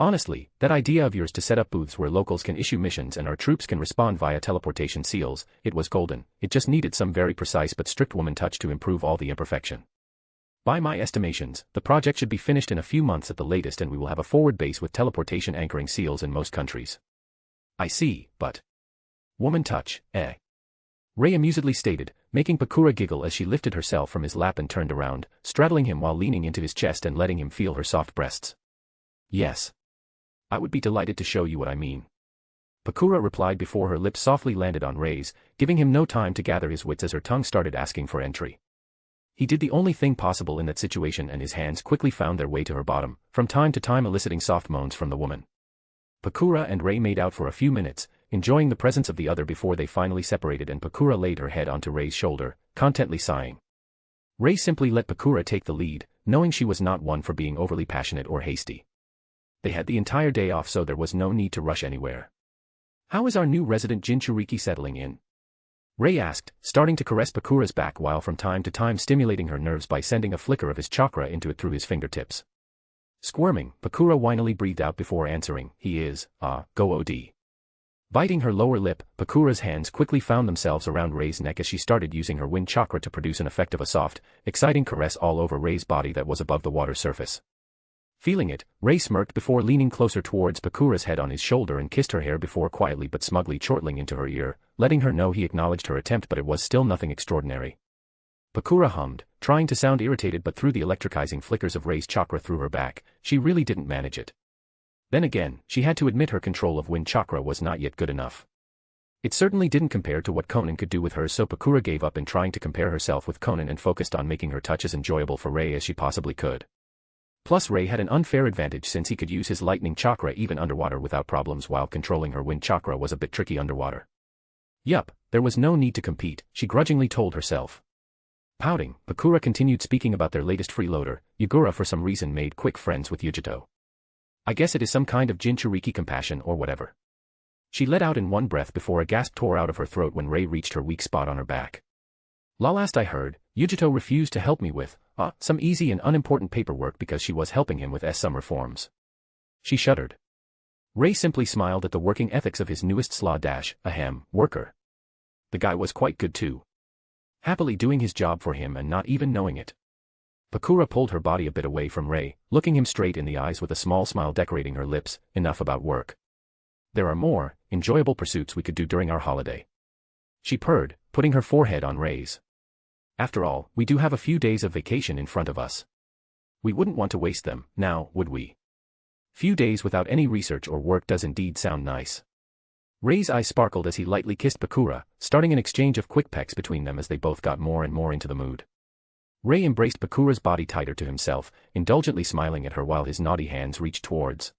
Honestly, that idea of yours to set up booths where locals can issue missions and our troops can respond via teleportation seals, it was golden, it just needed some very precise but strict woman touch to improve all the imperfection. By my estimations, the project should be finished in a few months at the latest and we will have a forward base with teleportation anchoring seals in most countries. I see, but... Woman touch, eh? Rei amusedly stated, making Pakura giggle as she lifted herself from his lap and turned around, straddling him while leaning into his chest and letting him feel her soft breasts. Yes. I would be delighted to show you what I mean. Pakura replied before her lips softly landed on Rei's, giving him no time to gather his wits as her tongue started asking for entry. He did the only thing possible in that situation and his hands quickly found their way to her bottom, from time to time eliciting soft moans from the woman. Pakura and Rei made out for a few minutes, enjoying the presence of the other before they finally separated and Pakura laid her head onto Rei's shoulder, contently sighing. Rei simply let Pakura take the lead, knowing she was not one for being overly passionate or hasty. They had the entire day off so there was no need to rush anywhere. How is our new resident Jinchuriki settling in? Rei asked, starting to caress Pakura's back while from time to time stimulating her nerves by sending a flicker of his chakra into it through his fingertips. Squirming, Pakura whinily breathed out before answering, he is, go OD. Biting her lower lip, Pakura's hands quickly found themselves around Rei's neck as she started using her wind chakra to produce an effect of a soft, exciting caress all over Rei's body that was above the water surface. Feeling it, Rei smirked before leaning closer towards Pakura's head on his shoulder and kissed her hair before quietly but smugly chortling into her ear, letting her know he acknowledged her attempt but it was still nothing extraordinary. Pakura hummed, trying to sound irritated but through the electricizing flickers of Rei's chakra through her back, she really didn't manage it. Then again, she had to admit her control of wind chakra was not yet good enough. It certainly didn't compare to what Conan could do with her so Pakura gave up in trying to compare herself with Conan and focused on making her touch as enjoyable for Rei as she possibly could. Plus Rei had an unfair advantage since he could use his lightning chakra even underwater without problems while controlling her wind chakra was a bit tricky underwater. Yup, there was no need to compete, she grudgingly told herself. Pouting, Pakura continued speaking about their latest freeloader, Yagura for some reason made quick friends with Yujito. I guess it is some kind of Jinchuriki compassion or whatever. She let out in one breath before a gasp tore out of her throat when Rei reached her weak spot on her back. Last I heard, Yujito refused to help me with, some easy and unimportant paperwork because she was helping him with some reforms. She shuddered. Rei simply smiled at the working ethics of his newest worker. The guy was quite good too. Happily doing his job for him and not even knowing it. Pakura pulled her body a bit away from Rei, looking him straight in the eyes with a small smile decorating her lips, enough about work. There are more, enjoyable pursuits we could do during our holiday. She purred, putting her forehead on Rei's. After all, we do have a few days of vacation in front of us. We wouldn't want to waste them, now, would we? Few days without any research or work does indeed sound nice. Rei's eyes sparkled as he lightly kissed Pakura, starting an exchange of quick pecks between them as they both got more and more into the mood. Rei embraced Pakura's body tighter to himself, indulgently smiling at her while his naughty hands reached towards.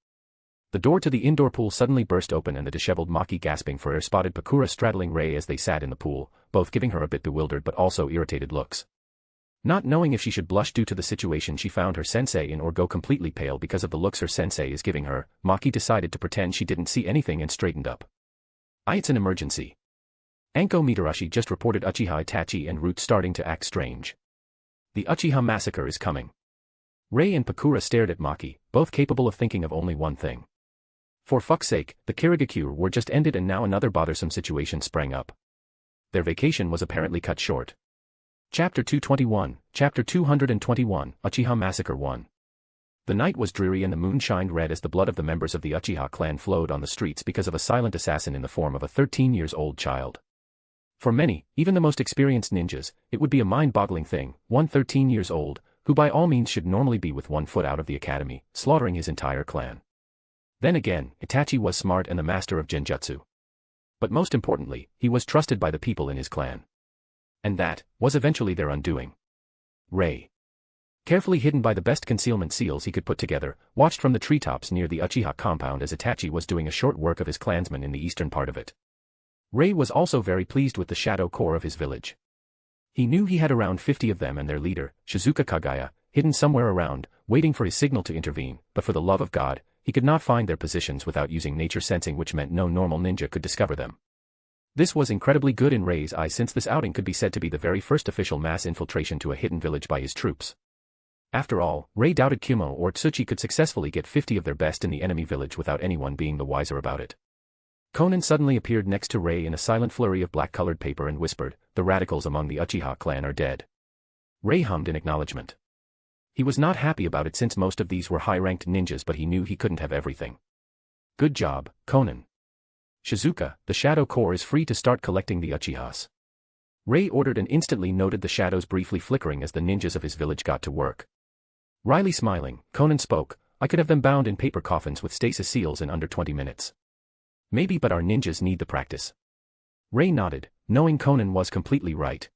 The door to the indoor pool suddenly burst open and the disheveled Maki gasping for air spotted Pakura straddling Rei as they sat in the pool, both giving her a bit bewildered but also irritated looks. Not knowing if she should blush due to the situation she found her sensei in or go completely pale because of the looks her sensei is giving her, Maki decided to pretend she didn't see anything and straightened up. It's an emergency. Anko Mitarashi just reported Uchiha Itachi and Root starting to act strange. The Uchiha massacre is coming. Rei and Pakura stared at Maki, both capable of thinking of only one thing. For fuck's sake, the Kirigakure were just ended and now another bothersome situation sprang up. Their vacation was apparently cut short. Chapter 221, Chapter 221, Uchiha Massacre 1. The night was dreary and the moon shined red as the blood of the members of the Uchiha clan flowed on the streets because of a silent assassin in the form of a 13-year-old child. For many, even the most experienced ninjas, it would be a mind-boggling thing, one 13 years old, who by all means should normally be with one foot out of the academy, slaughtering his entire clan. Then again, Itachi was smart and the master of genjutsu. But most importantly, he was trusted by the people in his clan. And that was eventually their undoing. Rei. Carefully hidden by the best concealment seals he could put together, watched from the treetops near the Uchiha Compound as Itachi was doing a short work of his clansmen in the eastern part of it. Ray was also very pleased with the shadow core of his village. He knew he had around 50 of them and their leader, Shizuka Kagaya, hidden somewhere around, waiting for his signal to intervene, but for the love of God, he could not find their positions without using nature sensing, which meant no normal ninja could discover them. This was incredibly good in Ray's eyes, since this outing could be said to be the very first official mass infiltration to a hidden village by his troops. After all, Ray doubted Kumo or Tsuchi could successfully get 50 of their best in the enemy village without anyone being the wiser about it. Conan suddenly appeared next to Ray in a silent flurry of black-colored paper and whispered, "The radicals among the Uchiha clan are dead." Ray hummed in acknowledgement. He was not happy about it since most of these were high-ranked ninjas, but he knew he couldn't have everything. "Good job, Conan. Shizuka, the Shadow Corps is free to start collecting the Uchihas." Ray ordered and instantly noted the shadows briefly flickering as the ninjas of his village got to work. Wryly smiling, Conan spoke, "I could have them bound in paper coffins with stasis seals in under 20 minutes. Maybe, but our ninjas need the practice." Ray nodded, knowing Conan was completely right.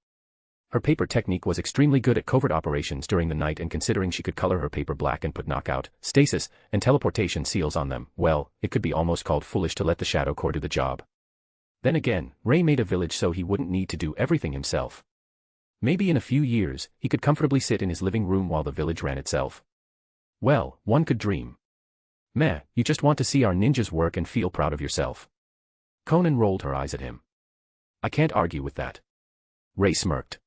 Her paper technique was extremely good at covert operations during the night, and considering she could color her paper black and put knockout, stasis, and teleportation seals on them, well, it could be almost called foolish to let the Shadow Corps do the job. Then again, Ray made a village so he wouldn't need to do everything himself. Maybe in a few years, he could comfortably sit in his living room while the village ran itself. Well, one could dream. Meh, you just want to see our ninjas work and feel proud of yourself. Conan rolled her eyes at him. "I can't argue with that." Ray smirked.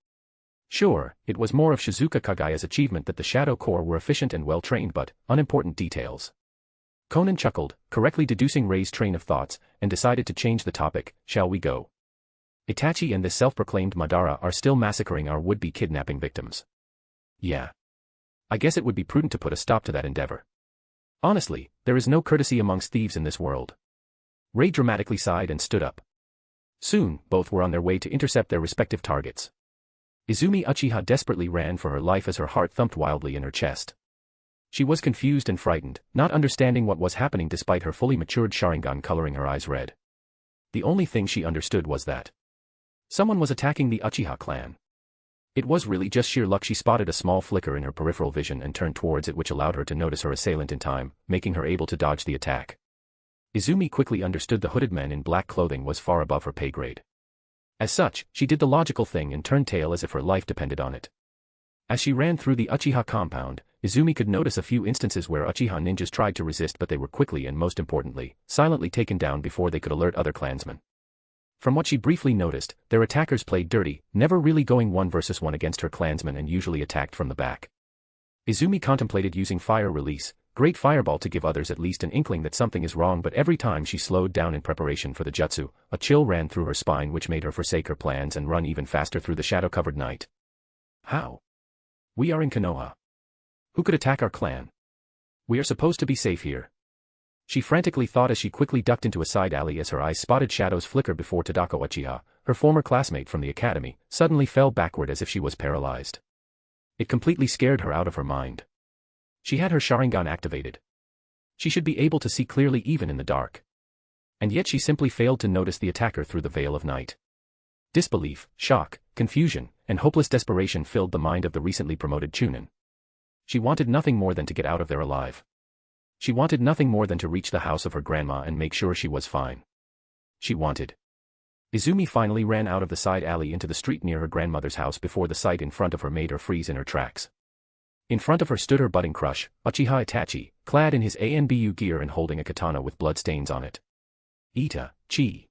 Sure, it was more of Shizuka Kagaya's achievement that the Shadow Corps were efficient and well-trained, but unimportant details. Conan chuckled, correctly deducing Ray's train of thoughts, and decided to change the topic. "Shall we go? Itachi and this self-proclaimed Madara are still massacring our would-be kidnapping victims." "Yeah. I guess it would be prudent to put a stop to that endeavor. Honestly, there is no courtesy amongst thieves in this world." Ray dramatically sighed and stood up. Soon, both were on their way to intercept their respective targets. Izumi Uchiha desperately ran for her life as her heart thumped wildly in her chest. She was confused and frightened, not understanding what was happening despite her fully matured Sharingan coloring her eyes red. The only thing she understood was that someone was attacking the Uchiha clan. It was really just sheer luck she spotted a small flicker in her peripheral vision and turned towards it, which allowed her to notice her assailant in time, making her able to dodge the attack. Izumi quickly understood the hooded man in black clothing was far above her pay grade. As such, she did the logical thing and turned tail as if her life depended on it. As she ran through the Uchiha compound, Izumi could notice a few instances where Uchiha ninjas tried to resist, but they were quickly and most importantly, silently taken down before they could alert other clansmen. From what she briefly noticed, their attackers played dirty, never really going 1 versus 1 against her clansmen and usually attacked from the back. Izumi contemplated using Fire Release, Great Fireball, to give others at least an inkling that something is wrong, but every time she slowed down in preparation for the jutsu, a chill ran through her spine which made her forsake her plans and run even faster through the shadow-covered night. How? We are in Konoha. Who could attack our clan? We are supposed to be safe here. She frantically thought as she quickly ducked into a side alley as her eyes spotted shadows flicker before Tadako Uchiha, her former classmate from the academy, suddenly fell backward as if she was paralyzed. It completely scared her out of her mind. She had her Sharingan activated. She should be able to see clearly even in the dark. And yet she simply failed to notice the attacker through the veil of night. Disbelief, shock, confusion, and hopeless desperation filled the mind of the recently promoted Chunin. She wanted nothing more than to get out of there alive. She wanted nothing more than to reach the house of her grandma and make sure she was fine. She wanted. Izumi finally ran out of the side alley into the street near her grandmother's house before the sight in front of her made her freeze in her tracks. In front of her stood her budding crush, Uchiha Itachi, clad in his ANBU gear and holding a katana with blood stains on it. Itachi.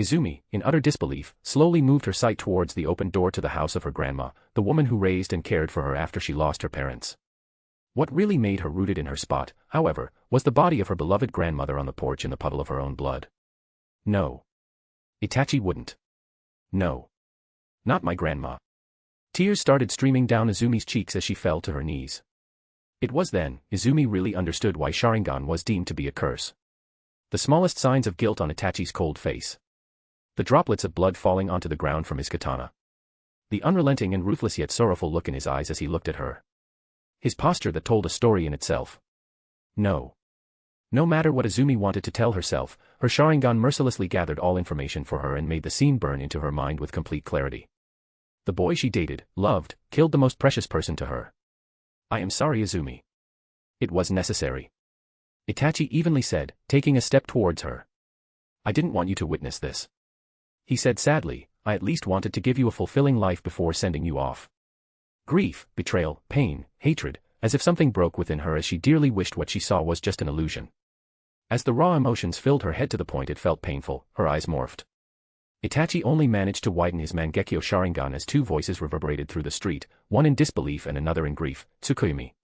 Izumi, in utter disbelief, slowly moved her sight towards the open door to the house of her grandma, the woman who raised and cared for her after she lost her parents. What really made her rooted in her spot, however, was the body of her beloved grandmother on the porch in the puddle of her own blood. No. Itachi wouldn't. No. Not my grandma. Tears started streaming down Izumi's cheeks as she fell to her knees. It was then, Izumi really understood why Sharingan was deemed to be a curse. The smallest signs of guilt on Itachi's cold face. The droplets of blood falling onto the ground from his katana. The unrelenting and ruthless yet sorrowful look in his eyes as he looked at her. His posture that told a story in itself. No. No matter what Izumi wanted to tell herself, her Sharingan mercilessly gathered all information for her and made the scene burn into her mind with complete clarity. The boy she dated, loved, killed the most precious person to her. I am sorry, Izumi. It was necessary. Itachi evenly said, taking a step towards her. I didn't want you to witness this. He said sadly, I at least wanted to give you a fulfilling life before sending you off. Grief, betrayal, pain, hatred, as if something broke within her as she dearly wished what she saw was just an illusion. As the raw emotions filled her head to the point it felt painful, her eyes morphed. Itachi only managed to widen his Mangekyo Sharingan as two voices reverberated through the street, one in disbelief and another in grief, Tsukuyumi.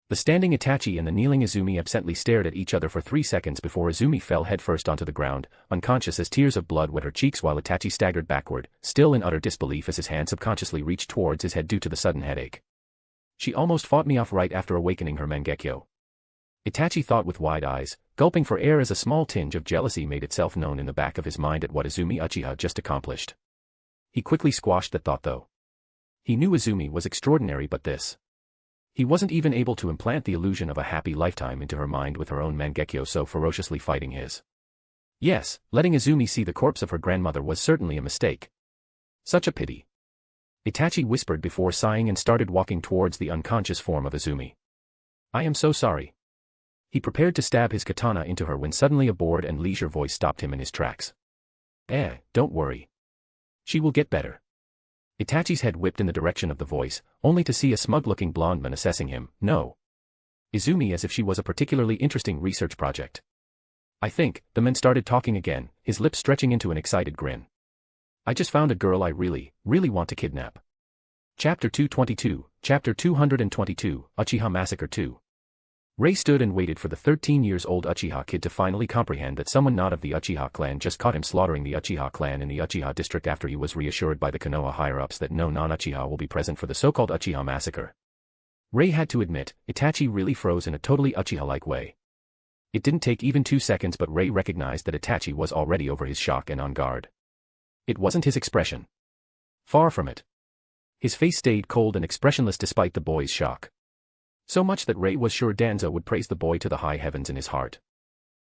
The standing Itachi and the kneeling Izumi absently stared at each other for 3 seconds before Izumi fell headfirst onto the ground, unconscious as tears of blood wet her cheeks while Itachi staggered backward, still in utter disbelief as his hand subconsciously reached towards his head due to the sudden headache. She almost fought me off right after awakening her Mangekyo. Itachi thought with wide eyes, gulping for air as a small tinge of jealousy made itself known in the back of his mind at what Izumi Uchiha just accomplished. He quickly squashed that thought though. He knew Izumi was extraordinary but this. He wasn't even able to implant the illusion of a happy lifetime into her mind with her own Mangekyo so ferociously fighting his. Yes, letting Izumi see the corpse of her grandmother was certainly a mistake. Such a pity. Itachi whispered before sighing and started walking towards the unconscious form of Izumi. I am so sorry. He prepared to stab his katana into her when suddenly a bored and leisure voice stopped him in his tracks. Don't worry. She will get better. Itachi's head whipped in the direction of the voice, only to see a smug-looking blonde man assessing him, no. Izumi as if she was a particularly interesting research project. I think, the man started talking again, his lips stretching into an excited grin. I just found a girl I really, really want to kidnap. Chapter 222, Chapter 222, Uchiha Massacre 2. Rei stood and waited for the 13-years-old Uchiha kid to finally comprehend that someone not of the Uchiha clan just caught him slaughtering the Uchiha clan in the Uchiha district after he was reassured by the Konoha higher-ups that no non-Uchiha will be present for the so-called Uchiha massacre. Rei had to admit, Itachi really froze in a totally Uchiha-like way. It didn't take even 2 seconds but Rei recognized that Itachi was already over his shock and on guard. It wasn't his expression. Far from it. His face stayed cold and expressionless despite the boy's shock. So much that Rei was sure Danzo would praise the boy to the high heavens in his heart.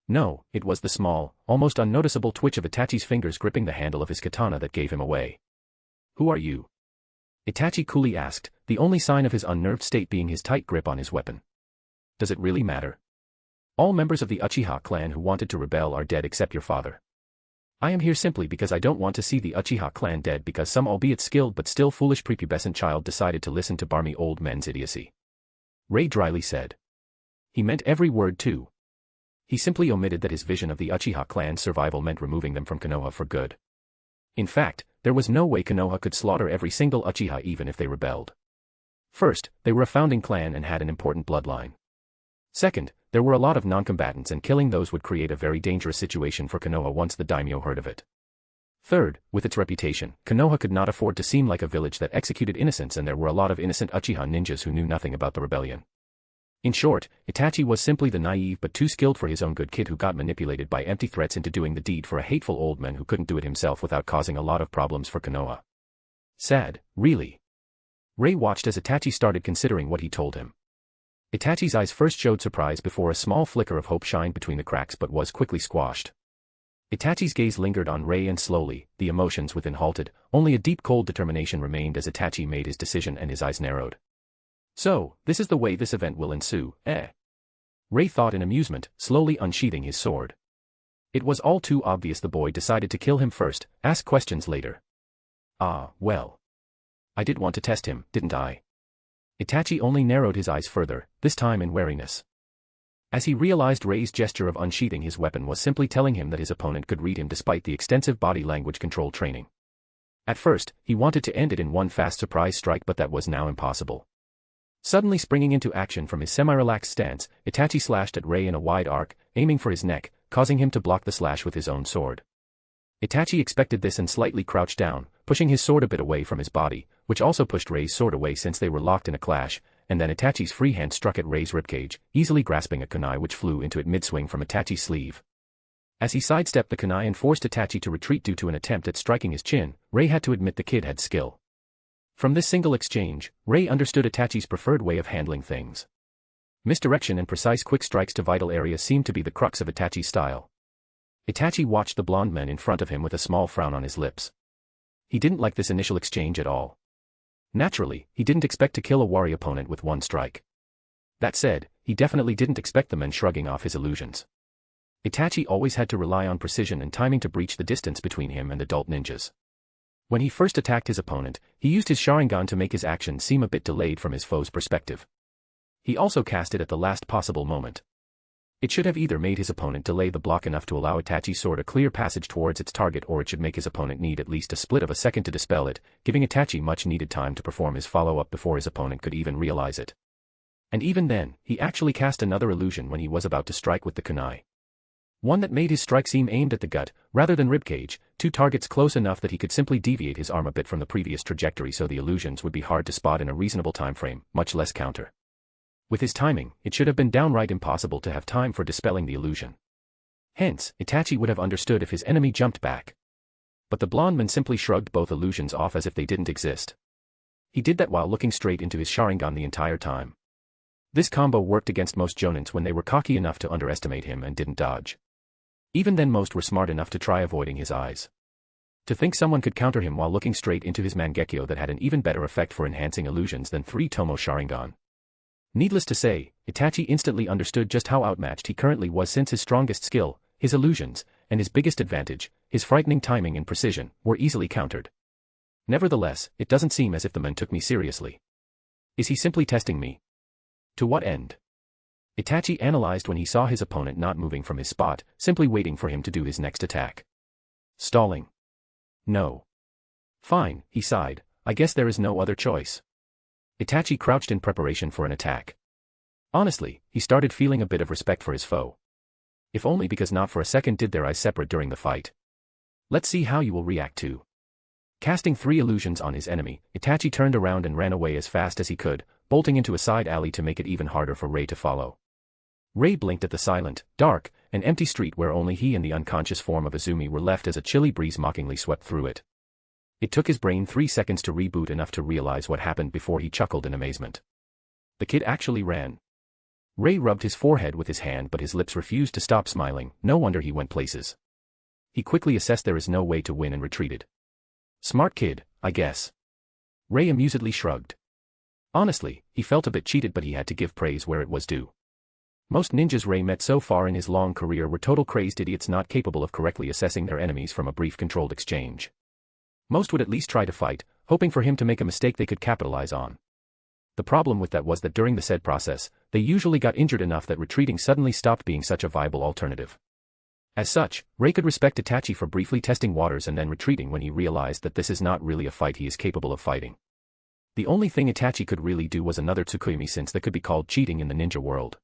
No, it was the small, almost unnoticeable twitch of Itachi's fingers gripping the handle of his katana that gave him away. Who are you? Itachi coolly asked, the only sign of his unnerved state being his tight grip on his weapon. Does it really matter? All members of the Uchiha clan who wanted to rebel are dead except your father. I am here simply because I don't want to see the Uchiha clan dead because some albeit skilled but still foolish prepubescent child decided to listen to barmy old men's idiocy. Rei dryly said. He meant every word too. He simply omitted that his vision of the Uchiha clan's survival meant removing them from Konoha for good. In fact, there was no way Konoha could slaughter every single Uchiha even if they rebelled. First, they were a founding clan and had an important bloodline. Second, there were a lot of non-combatants and killing those would create a very dangerous situation for Konoha once the Daimyo heard of it. Third, with its reputation, Konoha could not afford to seem like a village that executed innocents and there were a lot of innocent Uchiha ninjas who knew nothing about the rebellion. In short, Itachi was simply the naive but too skilled for his own good kid who got manipulated by empty threats into doing the deed for a hateful old man who couldn't do it himself without causing a lot of problems for Konoha. Sad, really. Rei watched as Itachi started considering what he told him. Itachi's eyes first showed surprise before a small flicker of hope shined between the cracks but was quickly squashed. Itachi's gaze lingered on Rei and slowly, the emotions within halted, only a deep cold determination remained as Itachi made his decision and his eyes narrowed. So, this is the way this event will ensue, eh? Rei thought in amusement, slowly unsheathing his sword. It was all too obvious the boy decided to kill him first, ask questions later. Ah, well. I did want to test him, didn't I? Itachi only narrowed his eyes further, this time in wariness. As he realized Rei's gesture of unsheathing his weapon was simply telling him that his opponent could read him despite the extensive body language control training. At first, he wanted to end it in one fast surprise strike but that was now impossible. Suddenly springing into action from his semi-relaxed stance, Itachi slashed at Rei in a wide arc, aiming for his neck, causing him to block the slash with his own sword. Itachi expected this and slightly crouched down, pushing his sword a bit away from his body, which also pushed Rei's sword away since they were locked in a clash, and then Itachi's free hand struck at Rei's ribcage, easily grasping a kunai which flew into it mid-swing from Itachi's sleeve. As he sidestepped the kunai and forced Itachi to retreat due to an attempt at striking his chin, Rei had to admit the kid had skill. From this single exchange, Rei understood Itachi's preferred way of handling things. Misdirection and precise quick strikes to vital areas seemed to be the crux of Itachi's style. Itachi watched the blonde man in front of him with a small frown on his lips. He didn't like this initial exchange at all. Naturally, he didn't expect to kill a warrior opponent with one strike. That said, he definitely didn't expect the men shrugging off his illusions. Itachi always had to rely on precision and timing to breach the distance between him and adult ninjas. When he first attacked his opponent, he used his Sharingan to make his action seem a bit delayed from his foe's perspective. He also cast it at the last possible moment. It should have either made his opponent delay the block enough to allow Itachi's sword a clear passage towards its target, or it should make his opponent need at least a split of a second to dispel it, giving Itachi much needed time to perform his follow-up before his opponent could even realize it. And even then, he actually cast another illusion when he was about to strike with the kunai. One that made his strike seem aimed at the gut, rather than ribcage, two targets close enough that he could simply deviate his arm a bit from the previous trajectory so the illusions would be hard to spot in a reasonable time frame, much less counter. With his timing, it should have been downright impossible to have time for dispelling the illusion. Hence, Itachi would have understood if his enemy jumped back. But the blonde man simply shrugged both illusions off as if they didn't exist. He did that while looking straight into his Sharingan the entire time. This combo worked against most jonins when they were cocky enough to underestimate him and didn't dodge. Even then most were smart enough to try avoiding his eyes. To think someone could counter him while looking straight into his Mangekyo that had an even better effect for enhancing illusions than 3 Tomo Sharingan. Needless to say, Itachi instantly understood just how outmatched he currently was, since his strongest skill, his illusions, and his biggest advantage, his frightening timing and precision, were easily countered. Nevertheless, it doesn't seem as if the man took me seriously. Is he simply testing me? To what end? Itachi analyzed when he saw his opponent not moving from his spot, simply waiting for him to do his next attack. Stalling. No. Fine, he sighed, I guess there is no other choice. Itachi crouched in preparation for an attack. Honestly, he started feeling a bit of respect for his foe. If only because not for a second did their eyes separate during the fight. Let's see how you will react to. Casting 3 illusions on his enemy, Itachi turned around and ran away as fast as he could, bolting into a side alley to make it even harder for Rei to follow. Rei blinked at the silent, dark, and empty street where only he and the unconscious form of Izumi were left as a chilly breeze mockingly swept through it. It took his brain 3 seconds to reboot enough to realize what happened before he chuckled in amazement. The kid actually ran. Rei rubbed his forehead with his hand, but his lips refused to stop smiling. No wonder he went places. He quickly assessed there is no way to win and retreated. Smart kid, I guess. Rei amusedly shrugged. Honestly, he felt a bit cheated, but he had to give praise where it was due. Most ninjas Rei met so far in his long career were total crazed idiots not capable of correctly assessing their enemies from a brief controlled exchange. Most would at least try to fight, hoping for him to make a mistake they could capitalize on. The problem with that was that during the said process, they usually got injured enough that retreating suddenly stopped being such a viable alternative. As such, Rei could respect Itachi for briefly testing waters and then retreating when he realized that this is not really a fight he is capable of fighting. The only thing Itachi could really do was another Tsukuyomi, since that could be called cheating in the ninja world.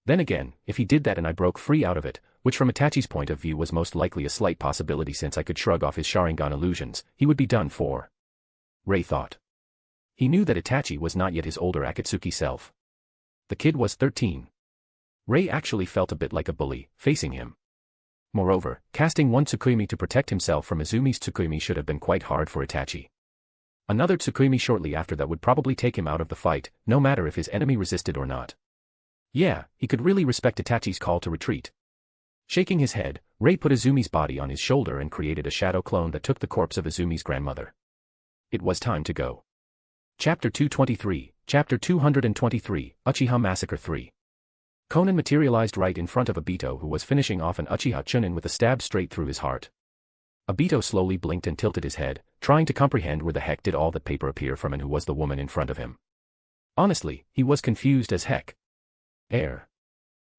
Then again, if he did that and I broke free out of it, which from Itachi's point of view was most likely a slight possibility since I could shrug off his Sharingan illusions, he would be done for. Rei thought. He knew that Itachi was not yet his older Akatsuki self. The kid was 13. Rei actually felt a bit like a bully, facing him. Moreover, casting one Tsukuyomi to protect himself from Izumi's Tsukuyomi should have been quite hard for Itachi. Another Tsukuyomi shortly after that would probably take him out of the fight, no matter if his enemy resisted or not. Yeah, he could really respect Itachi's call to retreat. Shaking his head, Rei put Izumi's body on his shoulder and created a shadow clone that took the corpse of Izumi's grandmother. It was time to go. Chapter 223, Chapter 223, Uchiha Massacre 3. Conan materialized right in front of Obito, who was finishing off an Uchiha Chunin with a stab straight through his heart. Obito slowly blinked and tilted his head, trying to comprehend where the heck did all that paper appear from and who was the woman in front of him. Honestly, he was confused as heck.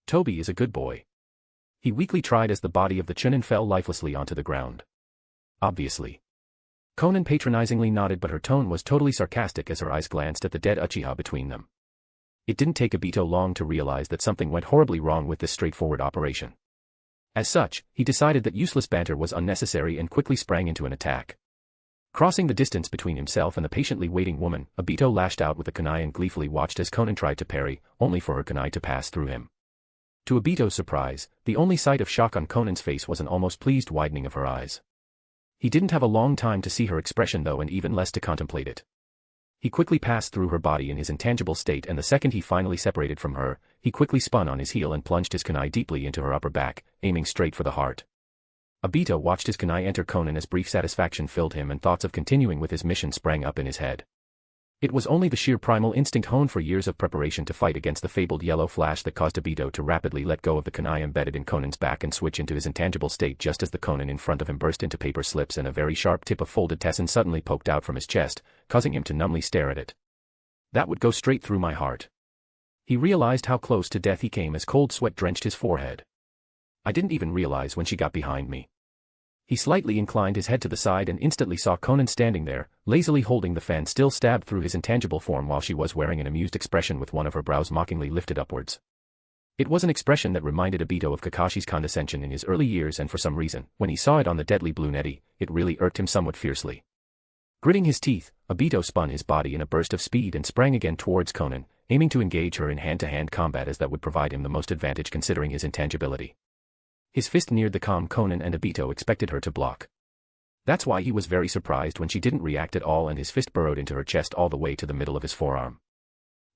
Toby is a good boy. He weakly tried as the body of the Chunin fell lifelessly onto the ground. Obviously. Conan patronizingly nodded, but her tone was totally sarcastic as her eyes glanced at the dead Uchiha between them. It didn't take Obito long to realize that something went horribly wrong with this straightforward operation. As such, he decided that useless banter was unnecessary and quickly sprang into an attack. Crossing the distance between himself and the patiently waiting woman, Obito lashed out with a kunai and gleefully watched as Conan tried to parry, only for her kunai to pass through him. To Obito's surprise, the only sight of shock on Conan's face was an almost pleased widening of her eyes. He didn't have a long time to see her expression though, and even less to contemplate it. He quickly passed through her body in his intangible state, and the second he finally separated from her, he quickly spun on his heel and plunged his kunai deeply into her upper back, aiming straight for the heart. Obito watched his kunai enter Conan as brief satisfaction filled him and thoughts of continuing with his mission sprang up in his head. It was only the sheer primal instinct honed for years of preparation to fight against the fabled yellow flash that caused Obito to rapidly let go of the kunai embedded in Conan's back and switch into his intangible state just as the Conan in front of him burst into paper slips and a very sharp tip of folded tessin suddenly poked out from his chest, causing him to numbly stare at it. That would go straight through my heart. He realized how close to death he came as cold sweat drenched his forehead. I didn't even realize when she got behind me. He slightly inclined his head to the side and instantly saw Conan standing there, lazily holding the fan still stabbed through his intangible form while she was wearing an amused expression with one of her brows mockingly lifted upwards. It was an expression that reminded Obito of Kakashi's condescension in his early years, and for some reason, when he saw it on the deadly blue neti, it really irked him somewhat fiercely. Gritting his teeth, Obito spun his body in a burst of speed and sprang again towards Conan, aiming to engage her in hand-to-hand combat as that would provide him the most advantage considering his intangibility. His fist neared the calm Conan and Obito expected her to block. That's why he was very surprised when she didn't react at all and his fist burrowed into her chest all the way to the middle of his forearm.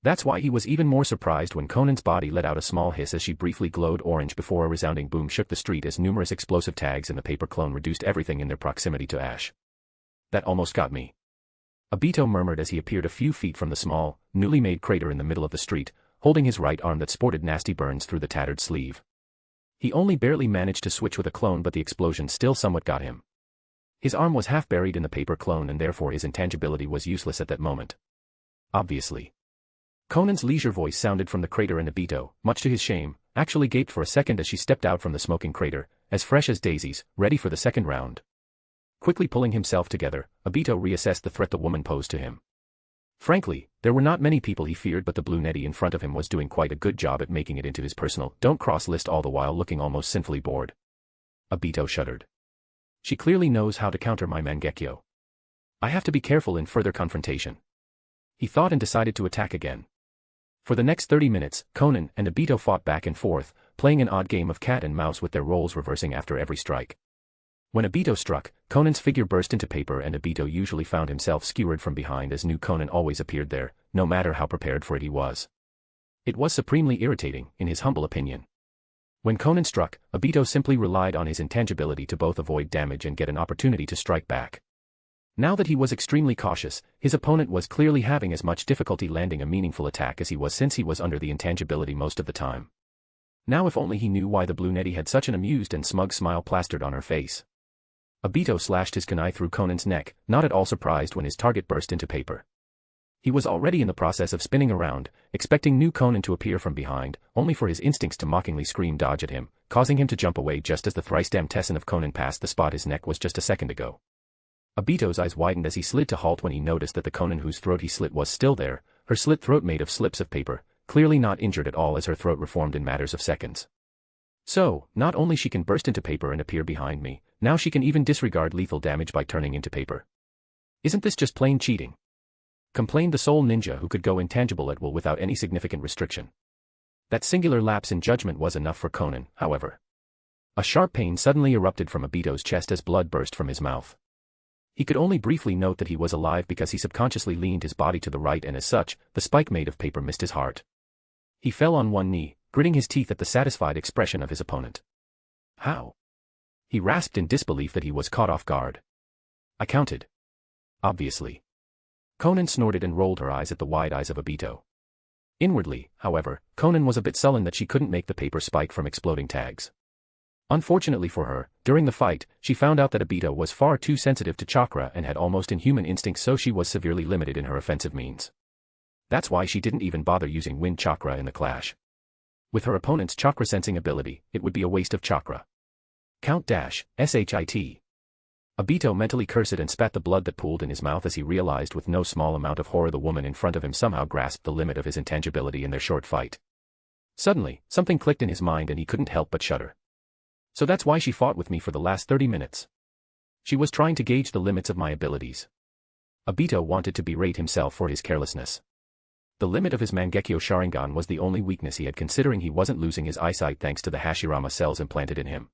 That's why he was even more surprised when Conan's body let out a small hiss as she briefly glowed orange before a resounding boom shook the street as numerous explosive tags in the paper clone reduced everything in their proximity to ash. That almost got me. Obito murmured as he appeared a few feet from the small, newly made crater in the middle of the street, holding his right arm that sported nasty burns through the tattered sleeve. He only barely managed to switch with a clone, but the explosion still somewhat got him. His arm was half buried in the paper clone and therefore his intangibility was useless at that moment. Obviously. Conan's leisure voice sounded from the crater and Obito, much to his shame, actually gaped for a second as she stepped out from the smoking crater, as fresh as daisies, ready for the second round. Quickly pulling himself together, Obito reassessed the threat the woman posed to him. Frankly, there were not many people he feared, but the blue neti in front of him was doing quite a good job at making it into his personal don't cross list, all the while looking almost sinfully bored. Obito shuddered. She clearly knows how to counter my Mangekyo. I have to be careful in further confrontation. He thought and decided to attack again. For the next 30 minutes, Conan and Obito fought back and forth, playing an odd game of cat and mouse with their roles reversing after every strike. When Obito struck, Conan's figure burst into paper and Obito usually found himself skewered from behind as new Conan always appeared there, no matter how prepared for it he was. It was supremely irritating, in his humble opinion. When Conan struck, Obito simply relied on his intangibility to both avoid damage and get an opportunity to strike back. Now that he was extremely cautious, his opponent was clearly having as much difficulty landing a meaningful attack as he was, since he was under the intangibility most of the time. Now if only he knew why the blue neti had such an amused and smug smile plastered on her face. Obito slashed his kunai through Conan's neck, not at all surprised when his target burst into paper. He was already in the process of spinning around, expecting new Conan to appear from behind, only for his instincts to mockingly scream dodge at him, causing him to jump away just as the thrice-damned tessin of Conan passed the spot his neck was just a second ago. Obito's eyes widened as he slid to halt when he noticed that the Conan whose throat he slit was still there, her slit throat made of slips of paper, clearly not injured at all as her throat reformed in matters of seconds. So, not only she can burst into paper and appear behind me, now she can even disregard lethal damage by turning into paper. Isn't this just plain cheating? Complained the sole ninja who could go intangible at will without any significant restriction. That singular lapse in judgment was enough for Conan, however. A sharp pain suddenly erupted from Obito's chest as blood burst from his mouth. He could only briefly note that he was alive because he subconsciously leaned his body to the right, and as such, the spike made of paper missed his heart. He fell on one knee, gritting his teeth at the satisfied expression of his opponent. How? He rasped in disbelief that he was caught off guard. I counted. Obviously. Conan snorted and rolled her eyes at the wide eyes of Obito. Inwardly, however, Conan was a bit sullen that she couldn't make the paper spike from exploding tags. Unfortunately for her, during the fight, she found out that Obito was far too sensitive to chakra and had almost inhuman instincts, so she was severely limited in her offensive means. That's why she didn't even bother using wind chakra in the clash. With her opponent's chakra sensing ability, it would be a waste of chakra. Shit. Obito mentally cursed and spat the blood that pooled in his mouth as he realized with no small amount of horror the woman in front of him somehow grasped the limit of his intangibility in their short fight. Suddenly, something clicked in his mind and he couldn't help but shudder. So that's why she fought with me for the last 30 minutes. She was trying to gauge the limits of my abilities. Obito wanted to berate himself for his carelessness. The limit of his Mangekyo Sharingan was the only weakness he had, considering he wasn't losing his eyesight thanks to the Hashirama cells implanted in him.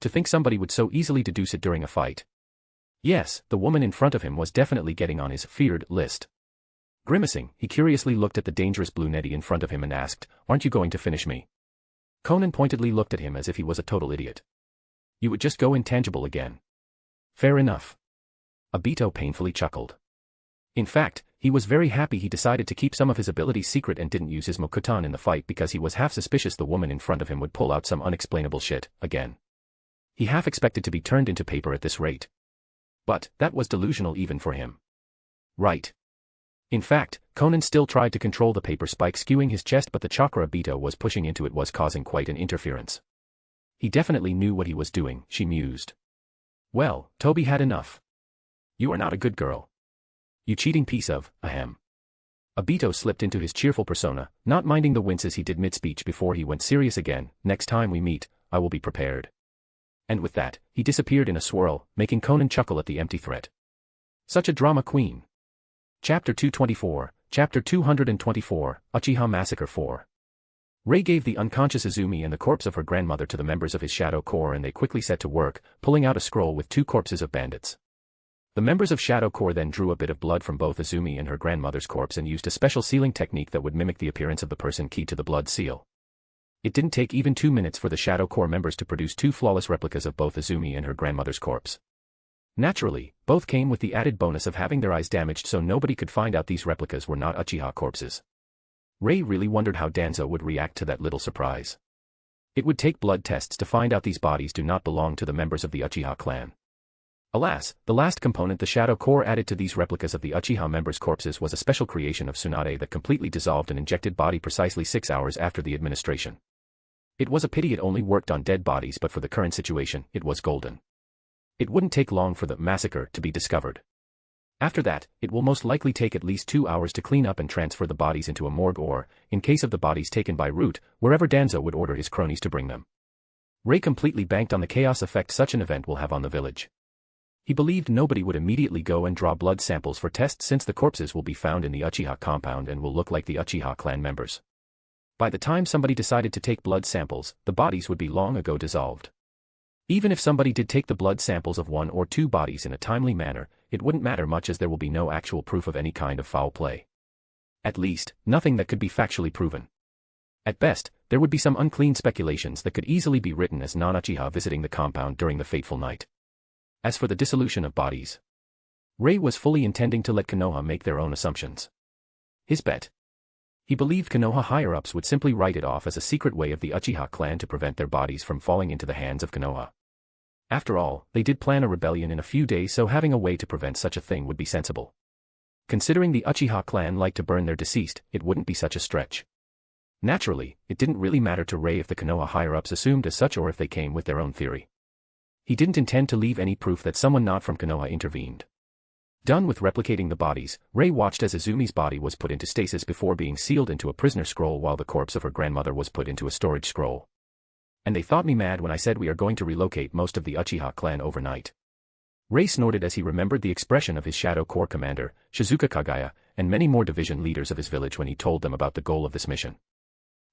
To think somebody would so easily deduce it during a fight. Yes, the woman in front of him was definitely getting on his feared list. Grimacing, he curiously looked at the dangerous blue neti in front of him and asked, "Aren't you going to finish me?" Conan pointedly looked at him as if he was a total idiot. You would just go intangible again. Fair enough. Obito painfully chuckled. In fact, He was very happy he decided to keep some of his abilities secret and didn't use his Mokutan in the fight because he was half suspicious the woman in front of him would pull out some unexplainable shit, again. He half expected to be turned into paper at this rate. But, that was delusional even for him. Right. In fact, Conan still tried to control the paper spike skewing his chest, but the chakra Obito was pushing into it was causing quite an interference. He definitely knew what he was doing, she mused. Well, Toby had enough. You are not a good girl. You cheating piece of, ahem. Obito slipped into his cheerful persona, not minding the winces he did mid-speech before he went serious again. Next time we meet, I will be prepared. And with that, he disappeared in a swirl, making Conan chuckle at the empty threat. Such a drama queen. Chapter 224, Chapter 224, Uchiha Massacre 4. Rei gave the unconscious Izumi and the corpse of her grandmother to the members of his Shadow Corps and they quickly set to work, pulling out a scroll with 2 corpses of bandits. The members of Shadow Corps then drew a bit of blood from both Izumi and her grandmother's corpse and used a special sealing technique that would mimic the appearance of the person keyed to the blood seal. It didn't take even 2 minutes for the Shadow Corps members to produce 2 flawless replicas of both Izumi and her grandmother's corpse. Naturally, both came with the added bonus of having their eyes damaged so nobody could find out these replicas were not Uchiha corpses. Rei really wondered how Danzo would react to that little surprise. It would take blood tests to find out these bodies do not belong to the members of the Uchiha clan. Alas, the last component the Shadow Corps added to these replicas of the Uchiha members' corpses was a special creation of Tsunade that completely dissolved an injected body precisely 6 hours after the administration. It was a pity it only worked on dead bodies, but for the current situation, it was golden. It wouldn't take long for the massacre to be discovered. After that, it will most likely take at least 2 hours to clean up and transfer the bodies into a morgue or, in case of the bodies taken by route, wherever Danzo would order his cronies to bring them. Rei completely banked on the chaos effect such an event will have on the village. He believed nobody would immediately go and draw blood samples for tests since the corpses will be found in the Uchiha compound and will look like the Uchiha clan members. By the time somebody decided to take blood samples, the bodies would be long ago dissolved. Even if somebody did take the blood samples of 1 or 2 bodies in a timely manner, it wouldn't matter much as there will be no actual proof of any kind of foul play. At least, nothing that could be factually proven. At best, there would be some unclean speculations that could easily be written as non-Uchiha visiting the compound during the fateful night. As for the dissolution of bodies, Rei was fully intending to let Konoha make their own assumptions. His bet. He believed Konoha higher-ups would simply write it off as a secret way of the Uchiha clan to prevent their bodies from falling into the hands of Konoha. After all, they did plan a rebellion in a few days, so having a way to prevent such a thing would be sensible. Considering the Uchiha clan liked to burn their deceased, it wouldn't be such a stretch. Naturally, it didn't really matter to Rei if the Konoha higher-ups assumed as such or if they came with their own theory. He didn't intend to leave any proof that someone not from Konoha intervened. Done with replicating the bodies, Rei watched as Izumi's body was put into stasis before being sealed into a prisoner scroll while the corpse of her grandmother was put into a storage scroll. And they thought me mad when I said we are going to relocate most of the Uchiha clan overnight. Rei snorted as he remembered the expression of his Shadow Corps commander, Shizuka Kagaya, and many more division leaders of his village when he told them about the goal of this mission.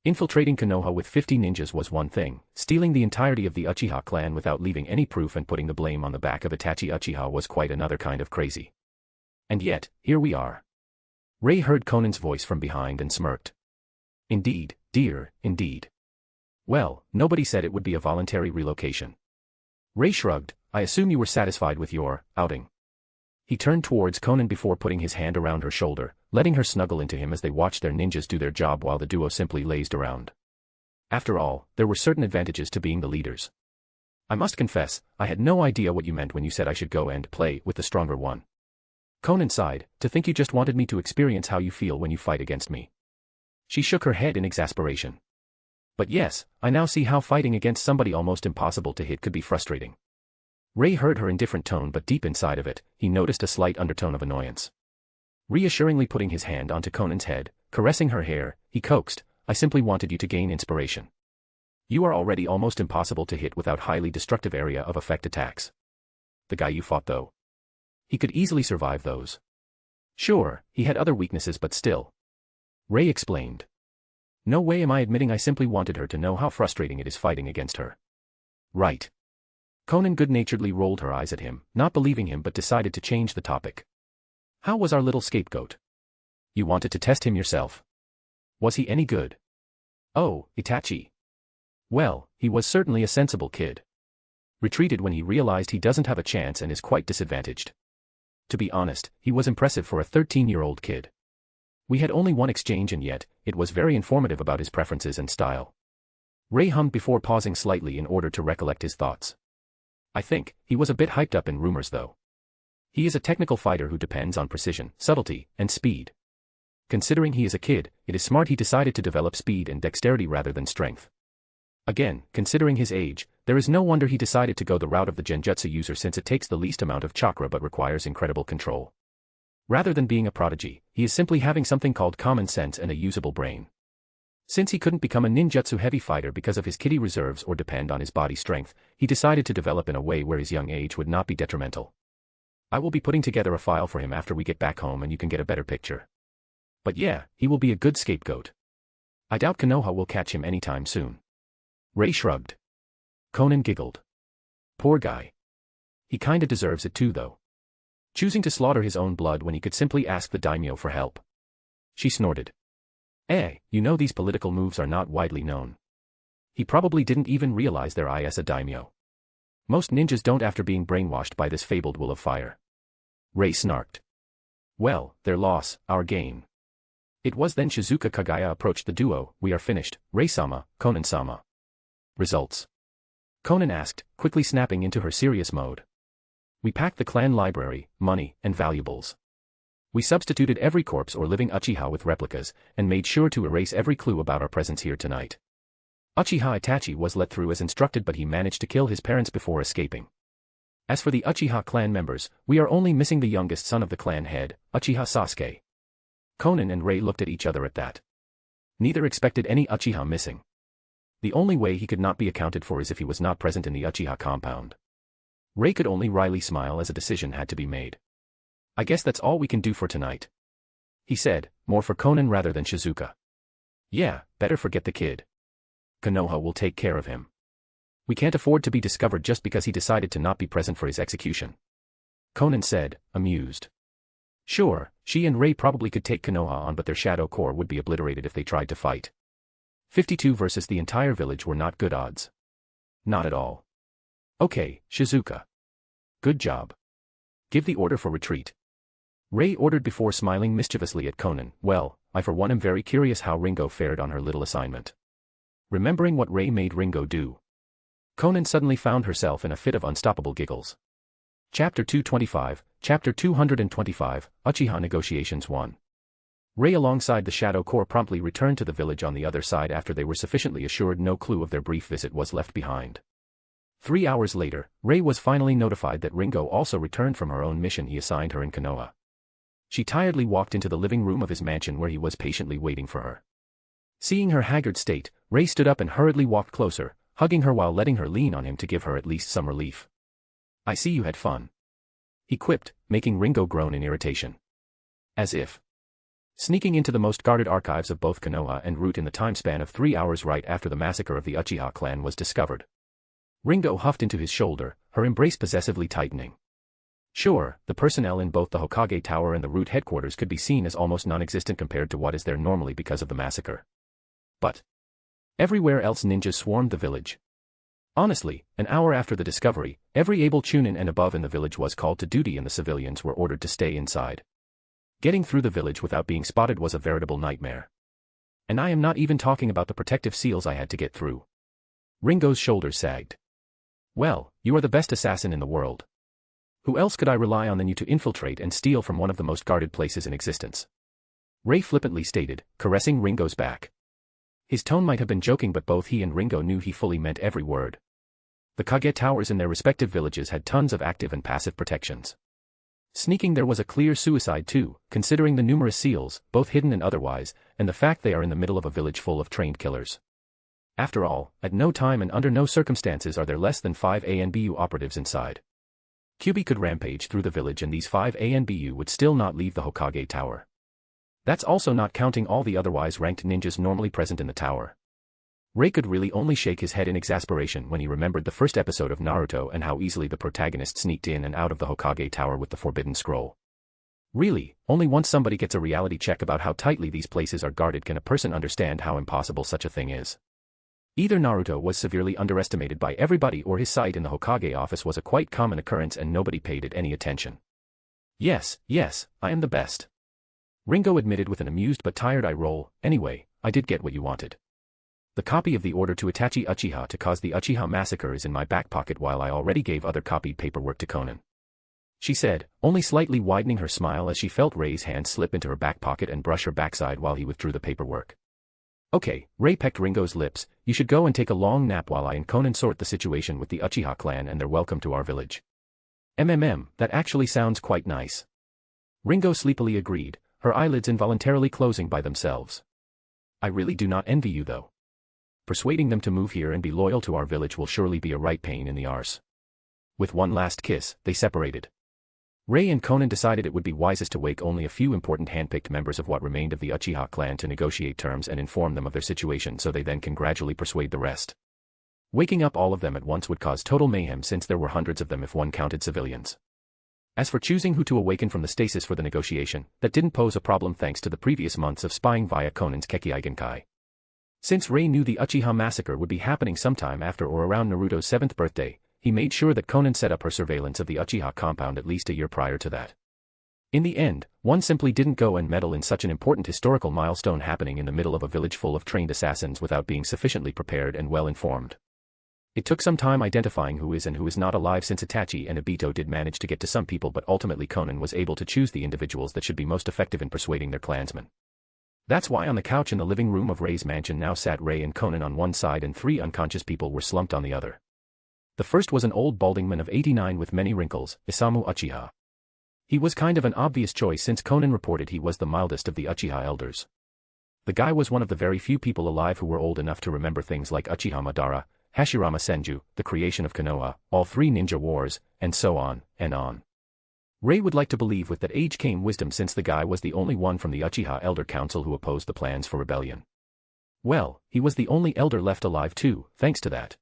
Infiltrating Konoha with 50 ninjas was one thing, stealing the entirety of the Uchiha clan without leaving any proof and putting the blame on the back of Itachi Uchiha was quite another kind of crazy. And yet, here we are. Rei heard Conan's voice from behind and smirked. Indeed, dear, indeed. Well, nobody said it would be a voluntary relocation. Rei shrugged. I assume you were satisfied with your outing. He turned towards Conan before putting his hand around her shoulder, letting her snuggle into him as they watched their ninjas do their job while the duo simply lazed around. After all, there were certain advantages to being the leaders. I must confess, I had no idea what you meant when you said I should go and play with the stronger one. Conan sighed, to think you just wanted me to experience how you feel when you fight against me. She shook her head in exasperation. But yes, I now see how fighting against somebody almost impossible to hit could be frustrating. Rei heard her indifferent tone, but deep inside of it, he noticed a slight undertone of annoyance. Reassuringly putting his hand onto Conan's head, caressing her hair, he coaxed, I simply wanted you to gain inspiration. You are already almost impossible to hit without highly destructive area of effect attacks. The guy you fought though. He could easily survive those. Sure, he had other weaknesses but still. Rei explained. No way am I admitting I simply wanted her to know how frustrating it is fighting against her. Right. Conan good-naturedly rolled her eyes at him, not believing him but decided to change the topic. How was our little scapegoat? You wanted to test him yourself. Was he any good? Oh, Itachi. Well, he was certainly a sensible kid. Retreated when he realized he doesn't have a chance and is quite disadvantaged. To be honest, he was impressive for a 13-year-old kid. We had only one exchange and yet, it was very informative about his preferences and style. Ray hummed before pausing slightly in order to recollect his thoughts. I think, he was a bit hyped up in rumors though. He is a technical fighter who depends on precision, subtlety, and speed. Considering he is a kid, it is smart he decided to develop speed and dexterity rather than strength. Again, considering his age, there is no wonder he decided to go the route of the genjutsu user since it takes the least amount of chakra but requires incredible control. Rather than being a prodigy, he is simply having something called common sense and a usable brain. Since he couldn't become a ninjutsu heavy fighter because of his Kiri reserves or depend on his body strength, he decided to develop in a way where his young age would not be detrimental. I will be putting together a file for him after we get back home and you can get a better picture. But yeah, he will be a good scapegoat. I doubt Konoha will catch him anytime soon. Ray shrugged. Conan giggled. Poor guy. He kinda deserves it too though. Choosing to slaughter his own blood when he could simply ask the Daimyo for help. She snorted. You know these political moves are not widely known. He probably didn't even realize their is a Daimyo. Most ninjas don't after being brainwashed by this fabled will of fire. Ray snarked. Well, their loss, our gain. It was then Shizuka Kagaya approached the duo. We are finished, Ray-sama, Conan-sama. Results. Conan asked, quickly snapping into her serious mode. We packed the clan library, money, and valuables. We substituted every corpse or living Uchiha with replicas, and made sure to erase every clue about our presence here tonight. Uchiha Itachi was let through as instructed but he managed to kill his parents before escaping. As for the Uchiha clan members, we are only missing the youngest son of the clan head, Uchiha Sasuke. Conan and Ray looked at each other at that. Neither expected any Uchiha missing. The only way he could not be accounted for is if he was not present in the Uchiha compound. Ray could only wryly smile as a decision had to be made. I guess that's all we can do for tonight. He said, more for Conan rather than Shizuka. Yeah, better forget the kid. Konoha will take care of him. We can't afford to be discovered just because he decided to not be present for his execution. Conan said, amused. Sure, she and Ray probably could take Konoha on but their shadow core would be obliterated if they tried to fight. 52 versus the entire village were not good odds. Not at all. Okay, Shizuka. Good job. Give the order for retreat. Ray ordered before smiling mischievously at Conan. Well, I for one am very curious how Ringo fared on her little assignment. Remembering what Ray made Ringo do. Conan suddenly found herself in a fit of unstoppable giggles. Chapter 225, Chapter 225, Uchiha Negotiations 1. Ray alongside the Shadow Corps promptly returned to the village on the other side after they were sufficiently assured no clue of their brief visit was left behind. 3 hours later, Ray was finally notified that Ringo also returned from her own mission he assigned her in Konoha. She tiredly walked into the living room of his mansion where he was patiently waiting for her. Seeing her haggard state, Ray stood up and hurriedly walked closer, hugging her while letting her lean on him to give her at least some relief. I see you had fun. He quipped, making Ringo groan in irritation. As if. Sneaking into the most guarded archives of both Konoha and Root in the time span of 3 hours right after the massacre of the Uchiha clan was discovered. Ringo huffed into his shoulder, her embrace possessively tightening. Sure, the personnel in both the Hokage Tower and the Root headquarters could be seen as almost non-existent compared to what is there normally because of the massacre. But everywhere else ninjas swarmed the village. Honestly, an hour after the discovery, every able Chunin and above in the village was called to duty and the civilians were ordered to stay inside. Getting through the village without being spotted was a veritable nightmare. And I am not even talking about the protective seals I had to get through. Ringo's shoulders sagged. Well, you are the best assassin in the world. Who else could I rely on than you to infiltrate and steal from one of the most guarded places in existence? Ray flippantly stated, caressing Ringo's back. His tone might have been joking but both he and Ringo knew he fully meant every word. The Kage towers in their respective villages had tons of active and passive protections. Sneaking there was a clear suicide too, considering the numerous seals, both hidden and otherwise, and the fact they are in the middle of a village full of trained killers. After all, at no time and under no circumstances are there less than 5 ANBU operatives inside. Kyuubi could rampage through the village and these 5 ANBU would still not leave the Hokage tower. That's also not counting all the otherwise ranked ninjas normally present in the tower. Ray could really only shake his head in exasperation when he remembered the first episode of Naruto and how easily the protagonist sneaked in and out of the Hokage tower with the Forbidden Scroll. Really, only once somebody gets a reality check about how tightly these places are guarded can a person understand how impossible such a thing is. Either Naruto was severely underestimated by everybody or his sight in the Hokage office was a quite common occurrence and nobody paid it any attention. Yes, yes, I am the best. Ringo admitted with an amused but tired eye roll. Anyway, I did get what you wanted. The copy of the order to Itachi Uchiha to cause the Uchiha massacre is in my back pocket while I already gave other copied paperwork to Conan. She said, only slightly widening her smile as she felt Rei's hand slip into her back pocket and brush her backside while he withdrew the paperwork. Okay, Rei pecked Ringo's lips, you should go and take a long nap while I and Conan sort the situation with the Uchiha clan and their welcome to our village. That actually sounds quite nice. Ringo sleepily agreed, her eyelids involuntarily closing by themselves. I really do not envy you though. Persuading them to move here and be loyal to our village will surely be a right pain in the arse. With one last kiss, they separated. Rei and Conan decided it would be wisest to wake only a few important handpicked members of what remained of the Uchiha clan to negotiate terms and inform them of their situation so they then can gradually persuade the rest. Waking up all of them at once would cause total mayhem since there were hundreds of them if one counted civilians. As for choosing who to awaken from the stasis for the negotiation, that didn't pose a problem thanks to the previous months of spying via Conan's Kekkei Genkai. Since Rei knew the Uchiha massacre would be happening sometime after or around Naruto's 7th birthday, he made sure that Conan set up her surveillance of the Uchiha compound at least a year prior to that. In the end, one simply didn't go and meddle in such an important historical milestone happening in the middle of a village full of trained assassins without being sufficiently prepared and well informed. It took some time identifying who is and who is not alive since Itachi and Obito did manage to get to some people, but ultimately Conan was able to choose the individuals that should be most effective in persuading their clansmen. That's why on the couch in the living room of Rei's mansion now sat Rei and Conan on one side and 3 unconscious people were slumped on the other. The first was an old balding man of 89 with many wrinkles, Isamu Uchiha. He was kind of an obvious choice since Conan reported he was the mildest of the Uchiha elders. The guy was one of the very few people alive who were old enough to remember things like Uchiha Madara, Hashirama Senju, the creation of Konoha, all 3 ninja wars, and so on, and on. Rei would like to believe with that age came wisdom since the guy was the only one from the Uchiha Elder Council who opposed the plans for rebellion. Well, he was the only elder left alive too, thanks to that.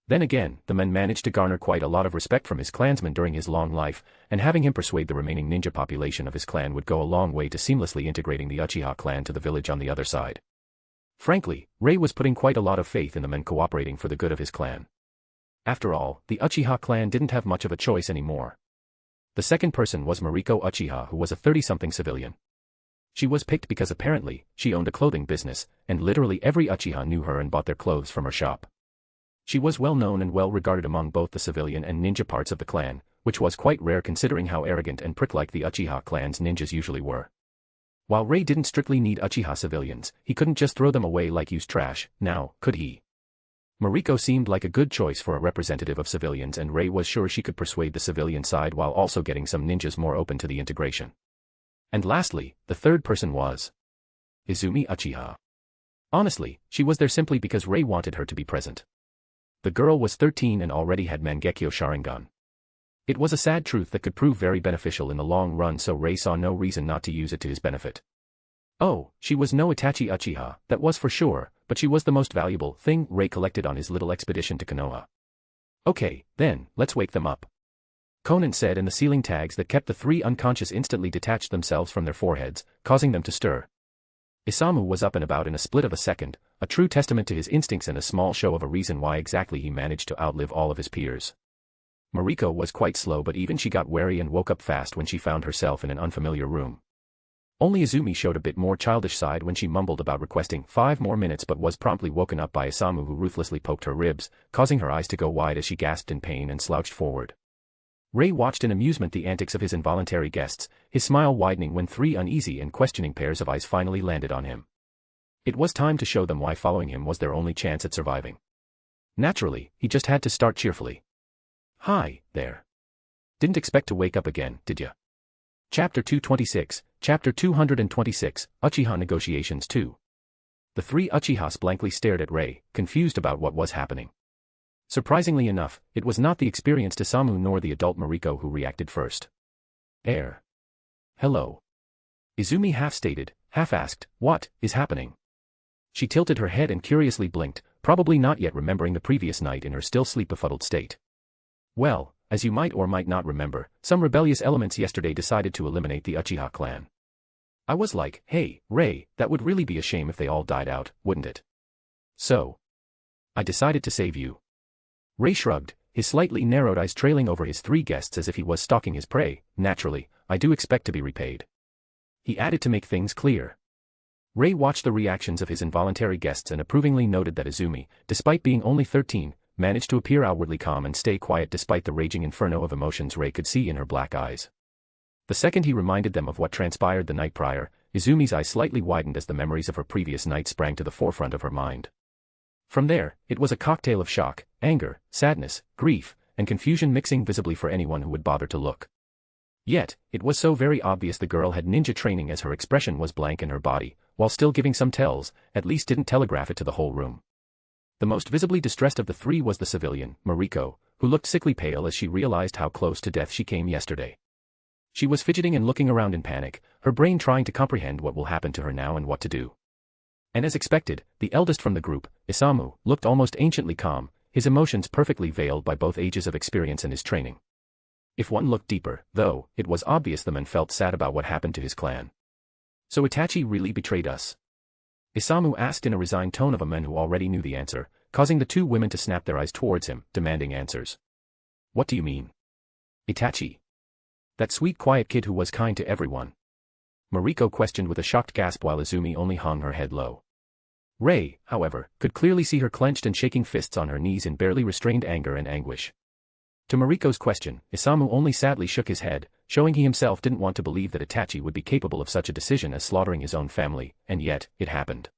Then again, the man managed to garner quite a lot of respect from his clansmen during his long life, and having him persuade the remaining ninja population of his clan would go a long way to seamlessly integrating the Uchiha clan to the village on the other side. Frankly, Rei was putting quite a lot of faith in the men cooperating for the good of his clan. After all, the Uchiha clan didn't have much of a choice anymore. The second person was Mariko Uchiha, who was a 30-something civilian. She was picked because apparently, she owned a clothing business, and literally every Uchiha knew her and bought their clothes from her shop. She was well known and well regarded among both the civilian and ninja parts of the clan, which was quite rare considering how arrogant and prick-like the Uchiha clan's ninjas usually were. While Rei didn't strictly need Uchiha civilians, he couldn't just throw them away like used trash, now, could he? Mariko seemed like a good choice for a representative of civilians, and Rei was sure she could persuade the civilian side while also getting some ninjas more open to the integration. And lastly, the third person was Izumi Uchiha. Honestly, she was there simply because Rei wanted her to be present. The girl was 13 and already had Mangekyo Sharingan. It was a sad truth that could prove very beneficial in the long run, so Rei saw no reason not to use it to his benefit. Oh, she was no Itachi Uchiha, that was for sure, but she was the most valuable thing Rei collected on his little expedition to Konoha. Okay, then, let's wake them up. Conan said, and the ceiling tags that kept the 3 unconscious instantly detached themselves from their foreheads, causing them to stir. Isamu was up and about in a split of a second, a true testament to his instincts and a small show of a reason why exactly he managed to outlive all of his peers. Mariko was quite slow, but even she got wary and woke up fast when she found herself in an unfamiliar room. Only Izumi showed a bit more childish side when she mumbled about requesting 5 more minutes, but was promptly woken up by Isamu, who ruthlessly poked her ribs, causing her eyes to go wide as she gasped in pain and slouched forward. Rei watched in amusement the antics of his involuntary guests, his smile widening when 3 uneasy and questioning pairs of eyes finally landed on him. It was time to show them why following him was their only chance at surviving. Naturally, he just had to start cheerfully. Hi, there. Didn't expect to wake up again, did ya? Chapter 226, Chapter 226, Uchiha Negotiations 2. The 3 Uchihas blankly stared at Rei, confused about what was happening. Surprisingly enough, it was not the experienced Isamu nor the adult Mariko who reacted first. Hello. Izumi half-stated, half-asked, what is happening? She tilted her head and curiously blinked, probably not yet remembering the previous night in her still sleep-befuddled state. Well, as you might or might not remember, some rebellious elements yesterday decided to eliminate the Uchiha clan. I was like, hey, Rei, that would really be a shame if they all died out, wouldn't it? So I decided to save you. Rei shrugged, his slightly narrowed eyes trailing over his 3 guests as if he was stalking his prey. Naturally, I do expect to be repaid. He added to make things clear. Ray watched the reactions of his involuntary guests and approvingly noted that Izumi, despite being only 13, managed to appear outwardly calm and stay quiet despite the raging inferno of emotions Ray could see in her black eyes. The second he reminded them of what transpired the night prior, Izumi's eyes slightly widened as the memories of her previous night sprang to the forefront of her mind. From there, it was a cocktail of shock, anger, sadness, grief, and confusion mixing visibly for anyone who would bother to look. Yet, it was so very obvious the girl had ninja training as her expression was blank in her body, while still giving some tells, at least didn't telegraph it to the whole room. The most visibly distressed of the three was the civilian, Mariko, who looked sickly pale as she realized how close to death she came yesterday. She was fidgeting and looking around in panic, her brain trying to comprehend what will happen to her now and what to do. And as expected, the eldest from the group, Isamu, looked almost anciently calm, his emotions perfectly veiled by both ages of experience and his training. If one looked deeper, though, it was obvious the man felt sad about what happened to his clan. So Itachi really betrayed us? Isamu asked in a resigned tone of a man who already knew the answer, causing the two women to snap their eyes towards him, demanding answers. What do you mean? Itachi. That sweet quiet kid who was kind to everyone. Mariko questioned with a shocked gasp while Izumi only hung her head low. Ray, however, could clearly see her clenched and shaking fists on her knees in barely restrained anger and anguish. To Mariko's question, Isamu only sadly shook his head, showing he himself didn't want to believe that Itachi would be capable of such a decision as slaughtering his own family, and yet, it happened.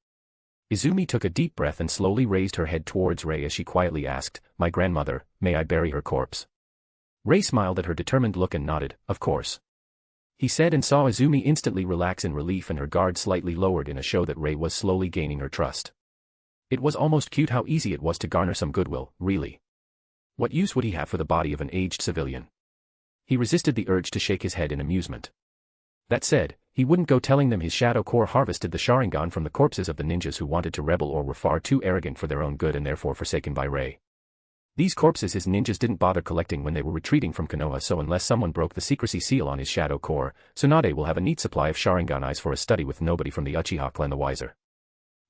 Izumi took a deep breath and slowly raised her head towards Ray as she quietly asked, "My grandmother, may I bury her corpse?" Ray smiled at her determined look and nodded, "Of course." He said and saw Izumi instantly relax in relief and her guard slightly lowered in a show that Ray was slowly gaining her trust. It was almost cute how easy it was to garner some goodwill, really. What use would he have for the body of an aged civilian? He resisted the urge to shake his head in amusement. That said, he wouldn't go telling them his Shadow Core harvested the Sharingan from the corpses of the ninjas who wanted to rebel or were far too arrogant for their own good and therefore forsaken by Ray. These corpses his ninjas didn't bother collecting when they were retreating from Konoha, so unless someone broke the secrecy seal on his Shadow Core, Tsunade will have a neat supply of Sharingan eyes for a study with nobody from the Uchiha clan the wiser.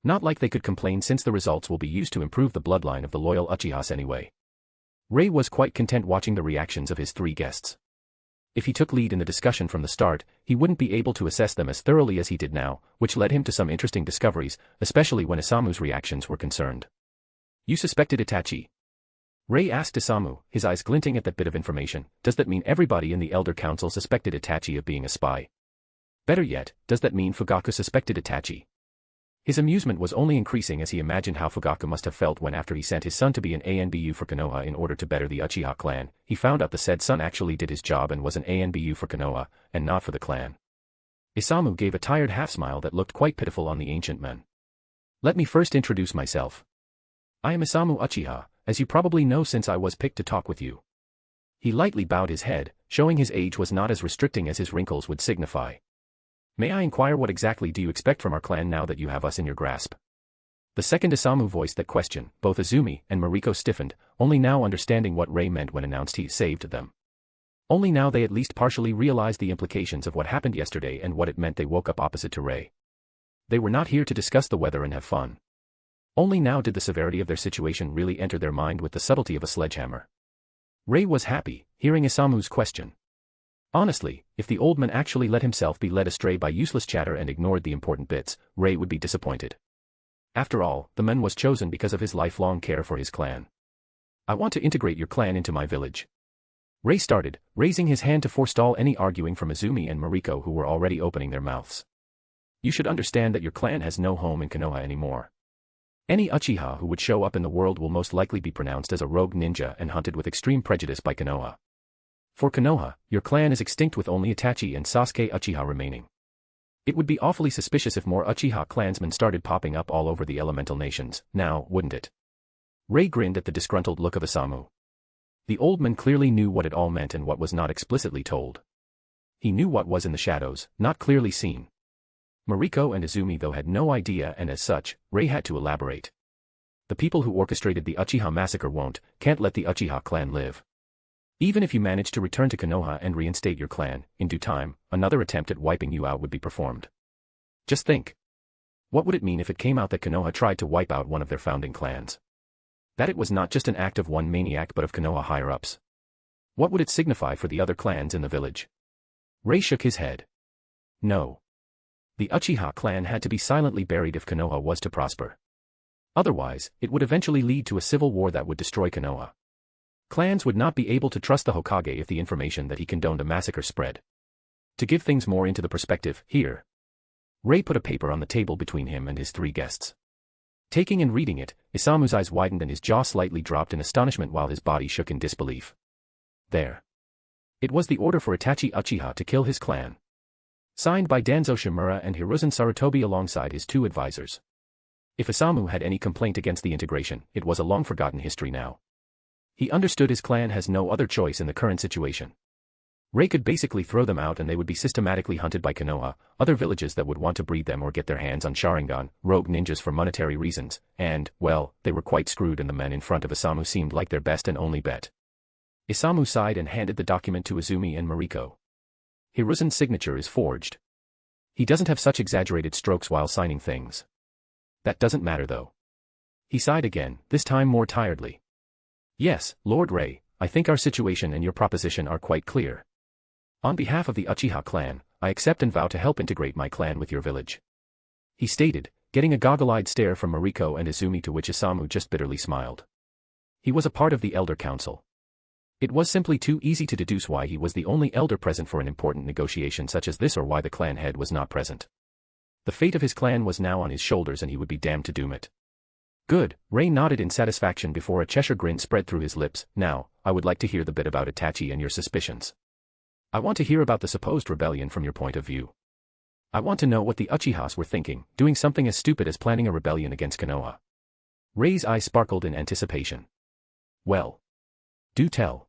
Not like they could complain since the results will be used to improve the bloodline of the loyal Uchihas anyway. Ray was quite content watching the reactions of his three guests. If he took lead in the discussion from the start, he wouldn't be able to assess them as thoroughly as he did now, which led him to some interesting discoveries, especially when Isamu's reactions were concerned. You suspected Itachi? Ray asked Isamu, his eyes glinting at that bit of information. Does that mean everybody in the Elder Council suspected Itachi of being a spy? Better yet, does that mean Fugaku suspected Itachi? His amusement was only increasing as he imagined how Fugaku must have felt when after he sent his son to be an ANBU for Konoha in order to better the Uchiha clan, he found out the said son actually did his job and was an ANBU for Konoha, and not for the clan. Isamu gave a tired half-smile that looked quite pitiful on the ancient man. Let me first introduce myself. I am Isamu Uchiha, as you probably know since I was picked to talk with you. He lightly bowed his head, showing his age was not as restricting as his wrinkles would signify. May I inquire what exactly do you expect from our clan now that you have us in your grasp? The second Isamu voiced that question. Both Izumi and Mariko stiffened, only now understanding what Ray meant when announced he saved them. Only now they at least partially realized the implications of what happened yesterday and what it meant they woke up opposite to Ray. They were not here to discuss the weather and have fun. Only now did the severity of their situation really enter their mind with the subtlety of a sledgehammer. Ray was happy, hearing Isamu's question. Honestly, if the old man actually let himself be led astray by useless chatter and ignored the important bits, Ray would be disappointed. After all, the man was chosen because of his lifelong care for his clan. I want to integrate your clan into my village. Ray started, raising his hand to forestall any arguing from Izumi and Mariko who were already opening their mouths. You should understand that your clan has no home in Konoha anymore. Any Uchiha who would show up in the world will most likely be pronounced as a rogue ninja and hunted with extreme prejudice by Konoha. For Konoha, your clan is extinct with only Itachi and Sasuke Uchiha remaining. It would be awfully suspicious if more Uchiha clansmen started popping up all over the elemental nations, now, wouldn't it? Ray grinned at the disgruntled look of Isamu. The old man clearly knew what it all meant and what was not explicitly told. He knew what was in the shadows, not clearly seen. Mariko and Izumi though had no idea and as such, Ray had to elaborate. The people who orchestrated the Uchiha massacre can't let the Uchiha clan live. Even if you manage to return to Konoha and reinstate your clan, in due time, another attempt at wiping you out would be performed. Just think. What would it mean if it came out that Konoha tried to wipe out one of their founding clans? That it was not just an act of one maniac but of Konoha higher-ups. What would it signify for the other clans in the village? Ray shook his head. No. The Uchiha clan had to be silently buried if Konoha was to prosper. Otherwise, it would eventually lead to a civil war that would destroy Konoha. Clans would not be able to trust the Hokage if the information that he condoned a massacre spread. To give things more into the perspective, here. Ray put a paper on the table between him and his three guests. Taking and reading it, Isamu's eyes widened and his jaw slightly dropped in astonishment while his body shook in disbelief. There. It was the order for Itachi Uchiha to kill his clan. Signed by Danzo Shimura and Hiruzen Sarutobi alongside his two advisors. If Isamu had any complaint against the integration, it was a long-forgotten history now. He understood his clan has no other choice in the current situation. Ray could basically throw them out and they would be systematically hunted by Konoha, other villages that would want to breed them or get their hands on Sharingan, rogue ninjas for monetary reasons, and, well, they were quite screwed and the men in front of Isamu seemed like their best and only bet. Isamu sighed and handed the document to Izumi and Mariko. Hiruzen's signature is forged. He doesn't have such exaggerated strokes while signing things. That doesn't matter though. He sighed again, this time more tiredly. Yes, Lord Ray, I think our situation and your proposition are quite clear. On behalf of the Uchiha clan, I accept and vow to help integrate my clan with your village. He stated, getting a goggle-eyed stare from Mariko and Izumi to which Isamu just bitterly smiled. He was a part of the Elder Council. It was simply too easy to deduce why he was the only elder present for an important negotiation such as this or why the clan head was not present. The fate of his clan was now on his shoulders and he would be damned to doom it. Good, Ray nodded in satisfaction before a Cheshire grin spread through his lips. Now, I would like to hear the bit about Itachi and your suspicions. I want to hear about the supposed rebellion from your point of view. I want to know what the Uchihas were thinking, doing something as stupid as planning a rebellion against Konoha. Ray's eyes sparkled in anticipation. Well. Do tell.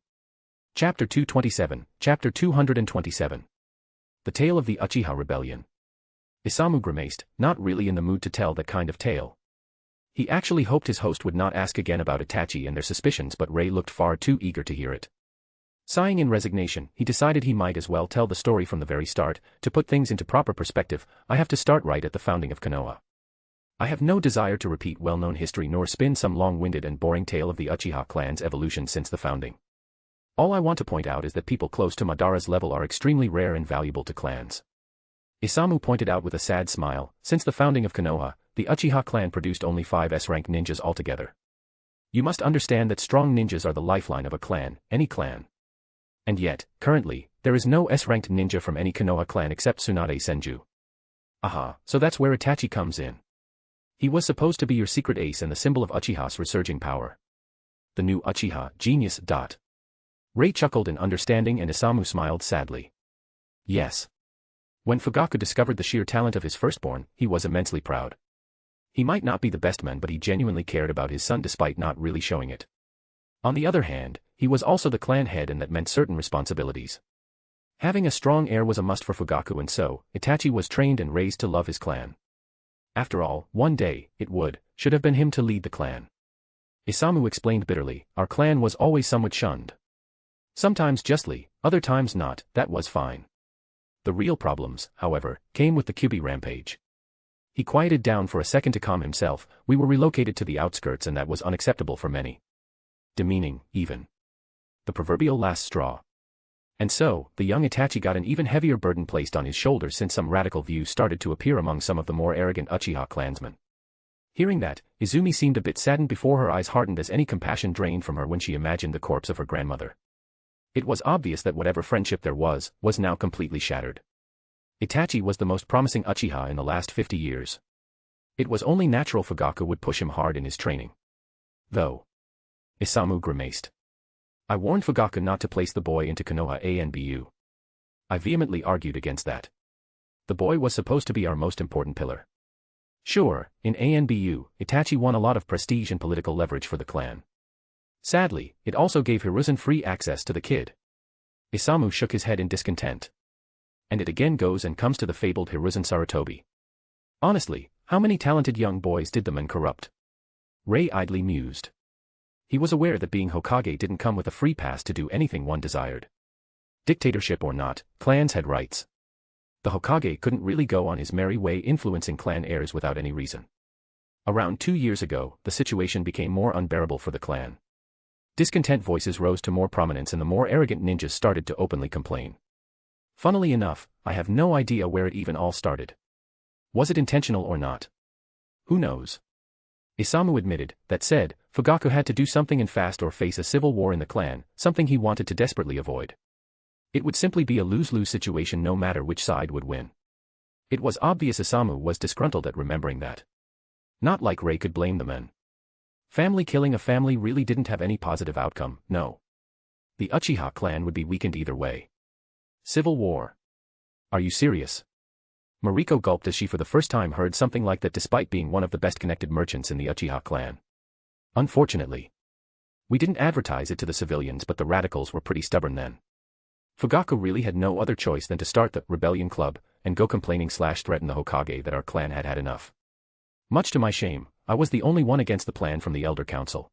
Chapter 227, Chapter 227. The Tale of the Uchiha Rebellion. Isamu grimaced, not really in the mood to tell that kind of tale. He actually hoped his host would not ask again about Itachi and their suspicions, but Ray looked far too eager to hear it. Sighing in resignation, he decided he might as well tell the story from the very start. To put things into proper perspective, I have to start right at the founding of Konoha. I have no desire to repeat well-known history nor spin some long-winded and boring tale of the Uchiha clan's evolution since the founding. All I want to point out is that people close to Madara's level are extremely rare and valuable to clans. Isamu pointed out with a sad smile, since the founding of Konoha, the Uchiha clan produced only 5 S-rank ninjas altogether. You must understand that strong ninjas are the lifeline of a clan, any clan. And yet, currently, there is no S-ranked ninja from any Konoha clan except Tsunade Senju. Aha, so that's where Itachi comes in. He was supposed to be your secret ace and the symbol of Uchiha's resurging power. The new Uchiha, genius. Ray chuckled in understanding and Isamu smiled sadly. Yes. When Fugaku discovered the sheer talent of his firstborn, he was immensely proud. He might not be the best man but he genuinely cared about his son despite not really showing it. On the other hand, he was also the clan head and that meant certain responsibilities. Having a strong heir was a must for Fugaku and so, Itachi was trained and raised to love his clan. After all, one day, should have been him to lead the clan. Isamu explained bitterly, our clan was always somewhat shunned. Sometimes justly, other times not, that was fine. The real problems, however, came with the Kyuubi rampage. He quieted down for a second to calm himself. We were relocated to the outskirts and that was unacceptable for many. Demeaning, even. The proverbial last straw. And so, the young Itachi got an even heavier burden placed on his shoulders since some radical views started to appear among some of the more arrogant Uchiha clansmen. Hearing that, Izumi seemed a bit saddened before her eyes hardened as any compassion drained from her when she imagined the corpse of her grandmother. It was obvious that whatever friendship there was now completely shattered. Itachi was the most promising Uchiha in the last 50 years. It was only natural Fugaku would push him hard in his training. Though. Isamu grimaced. I warned Fugaku not to place the boy into Konoha ANBU. I vehemently argued against that. The boy was supposed to be our most important pillar. Sure, in ANBU, Itachi won a lot of prestige and political leverage for the clan. Sadly, it also gave Hiruzen free access to the kid. Isamu shook his head in discontent. And it again goes and comes to the fabled Hiruzen Sarutobi. Honestly, how many talented young boys did the man corrupt? Ray idly mused. He was aware that being Hokage didn't come with a free pass to do anything one desired. Dictatorship or not, clans had rights. The Hokage couldn't really go on his merry way influencing clan heirs without any reason. Around 2 years ago, the situation became more unbearable for the clan. Discontent voices rose to more prominence and the more arrogant ninjas started to openly complain. Funnily enough, I have no idea where it even all started. Was it intentional or not? Who knows? Isamu admitted. That said, Fugaku had to do something and fast or face a civil war in the clan, something he wanted to desperately avoid. It would simply be a lose-lose situation no matter which side would win. It was obvious Isamu was disgruntled at remembering that. Not like Rei could blame the men. Family killing a family really didn't have any positive outcome, no. The Uchiha clan would be weakened either way. Civil war. Are you serious? Mariko gulped as she for the first time heard something like that despite being one of the best-connected merchants in the Uchiha clan. Unfortunately. We didn't advertise it to the civilians but the radicals were pretty stubborn then. Fugaku really had no other choice than to start the rebellion club and go complaining/threaten the Hokage that our clan had had enough. Much to my shame, I was the only one against the plan from the Elder Council.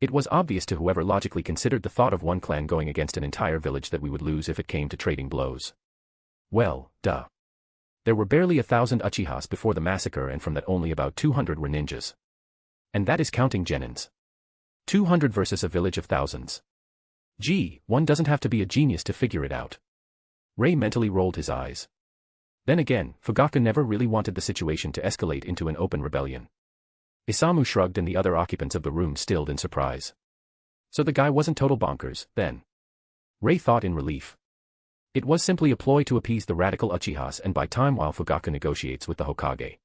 It was obvious to whoever logically considered the thought of one clan going against an entire village that we would lose if it came to trading blows. Well, duh. There were barely 1,000 Uchihas before the massacre and from that only about 200 were ninjas. And that is counting genins. 200 versus a village of thousands. Gee, one doesn't have to be a genius to figure it out. Rei mentally rolled his eyes. Then again, Fugaku never really wanted the situation to escalate into an open rebellion. Isamu shrugged and the other occupants of the room stilled in surprise. So the guy wasn't total bonkers, then. Rei thought in relief. It was simply a ploy to appease the radical Uchihas and buy time while Fugaku negotiates with the Hokage.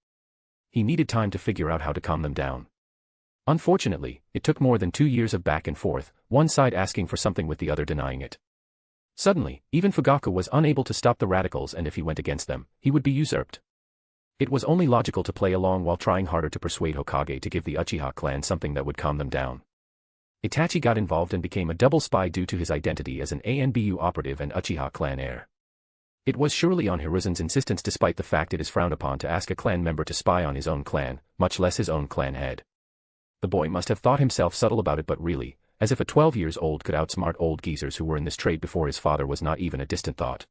He needed time to figure out how to calm them down. Unfortunately, it took more than 2 years of back and forth, one side asking for something with the other denying it. Suddenly, even Fugaku was unable to stop the radicals and if he went against them, he would be usurped. It was only logical to play along while trying harder to persuade Hokage to give the Uchiha clan something that would calm them down. Itachi got involved and became a double spy due to his identity as an ANBU operative and Uchiha clan heir. It was surely on Hiruzen's insistence despite the fact it is frowned upon to ask a clan member to spy on his own clan, much less his own clan head. The boy must have thought himself subtle about it but really, as if a 12-years-old could outsmart old geezers who were in this trade before his father was not even a distant thought.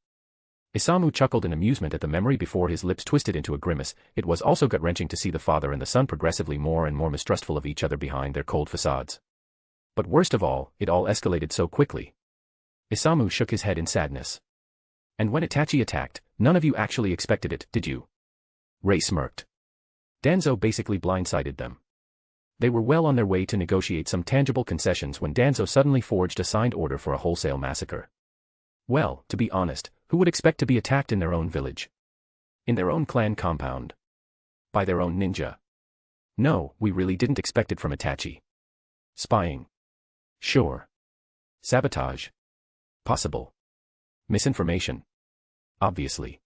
Isamu chuckled in amusement at the memory before his lips twisted into a grimace. It was also gut-wrenching to see the father and the son progressively more and more mistrustful of each other behind their cold facades. But worst of all, it all escalated so quickly. Isamu shook his head in sadness. And when Itachi attacked, none of you actually expected it, did you? Rei smirked. Danzo basically blindsided them. They were well on their way to negotiate some tangible concessions when Danzo suddenly forged a signed order for a wholesale massacre. Well, to be honest, who would expect to be attacked in their own village? In their own clan compound? By their own ninja? No, we really didn't expect it from Itachi. Spying? Sure. Sabotage? Possible. Misinformation? Obviously.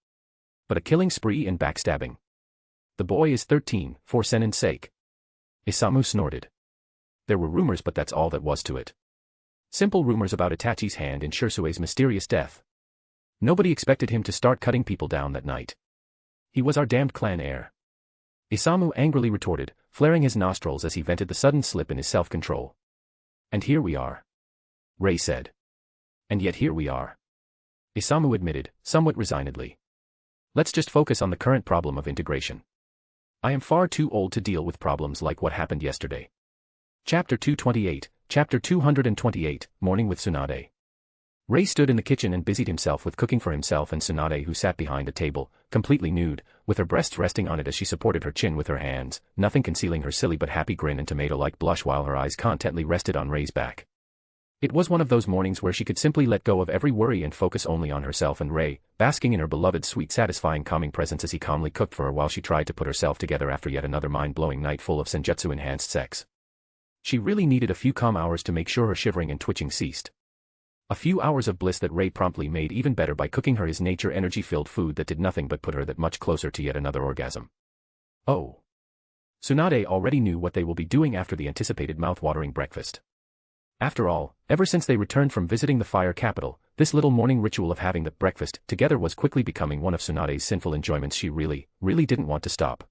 But a killing spree and backstabbing? The boy is 13, for Senin's sake. Isamu snorted. There were rumors but that's all that was to it. Simple rumors about Itachi's hand in Shursue's mysterious death. Nobody expected him to start cutting people down that night. He was our damned clan heir. Isamu angrily retorted, flaring his nostrils as he vented the sudden slip in his self-control. And here we are. Rei said. And yet here we are. Isamu admitted, somewhat resignedly. Let's just focus on the current problem of integration. I am far too old to deal with problems like what happened yesterday. Chapter 228, Chapter 228, Morning with Tsunade. Rei stood in the kitchen and busied himself with cooking for himself and Tsunade who sat behind a table, completely nude, with her breasts resting on it as she supported her chin with her hands, nothing concealing her silly but happy grin and tomato-like blush while her eyes contently rested on Rei's back. It was one of those mornings where she could simply let go of every worry and focus only on herself and Rei, basking in her beloved's sweet satisfying calming presence as he calmly cooked for her while she tried to put herself together after yet another mind-blowing night full of senjutsu-enhanced sex. She really needed a few calm hours to make sure her shivering and twitching ceased. A few hours of bliss that Rei promptly made even better by cooking her his nature energy-filled food that did nothing but put her that much closer to yet another orgasm. Oh. Tsunade already knew what they will be doing after the anticipated mouth-watering breakfast. After all, ever since they returned from visiting the fire capital, this little morning ritual of having the breakfast together was quickly becoming one of Tsunade's sinful enjoyments she really didn't want to stop.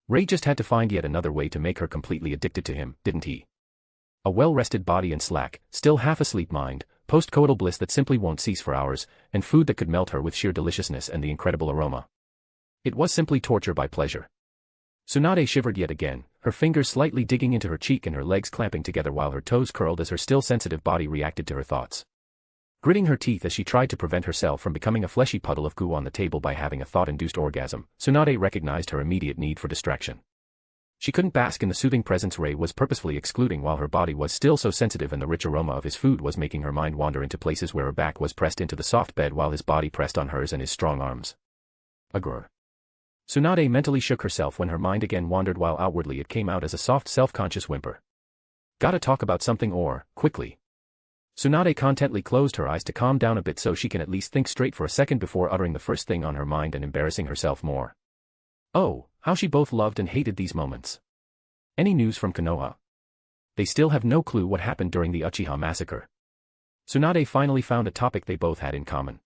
Rei just had to find yet another way to make her completely addicted to him, didn't he? A well-rested body and slack, still half-asleep mind, post-coital bliss that simply won't cease for hours, and food that could melt her with sheer deliciousness and the incredible aroma. It was simply torture by pleasure. Tsunade shivered yet again, her fingers slightly digging into her cheek and her legs clamping together while her toes curled as her still sensitive body reacted to her thoughts. Gritting her teeth as she tried to prevent herself from becoming a fleshy puddle of goo on the table by having a thought-induced orgasm, Tsunade recognized her immediate need for distraction. She couldn't bask in the soothing presence Ray was purposefully excluding while her body was still so sensitive, and the rich aroma of his food was making her mind wander into places where her back was pressed into the soft bed while his body pressed on hers and his strong arms. Agrr. Tsunade mentally shook herself when her mind again wandered while outwardly it came out as a soft self-conscious whimper. Gotta talk about something quickly. Tsunade contently closed her eyes to calm down a bit so she can at least think straight for a second before uttering the first thing on her mind and embarrassing herself more. Oh, how she both loved and hated these moments. Any news from Konoha? They still have no clue what happened during the Uchiha massacre. Tsunade finally found a topic they both had in common.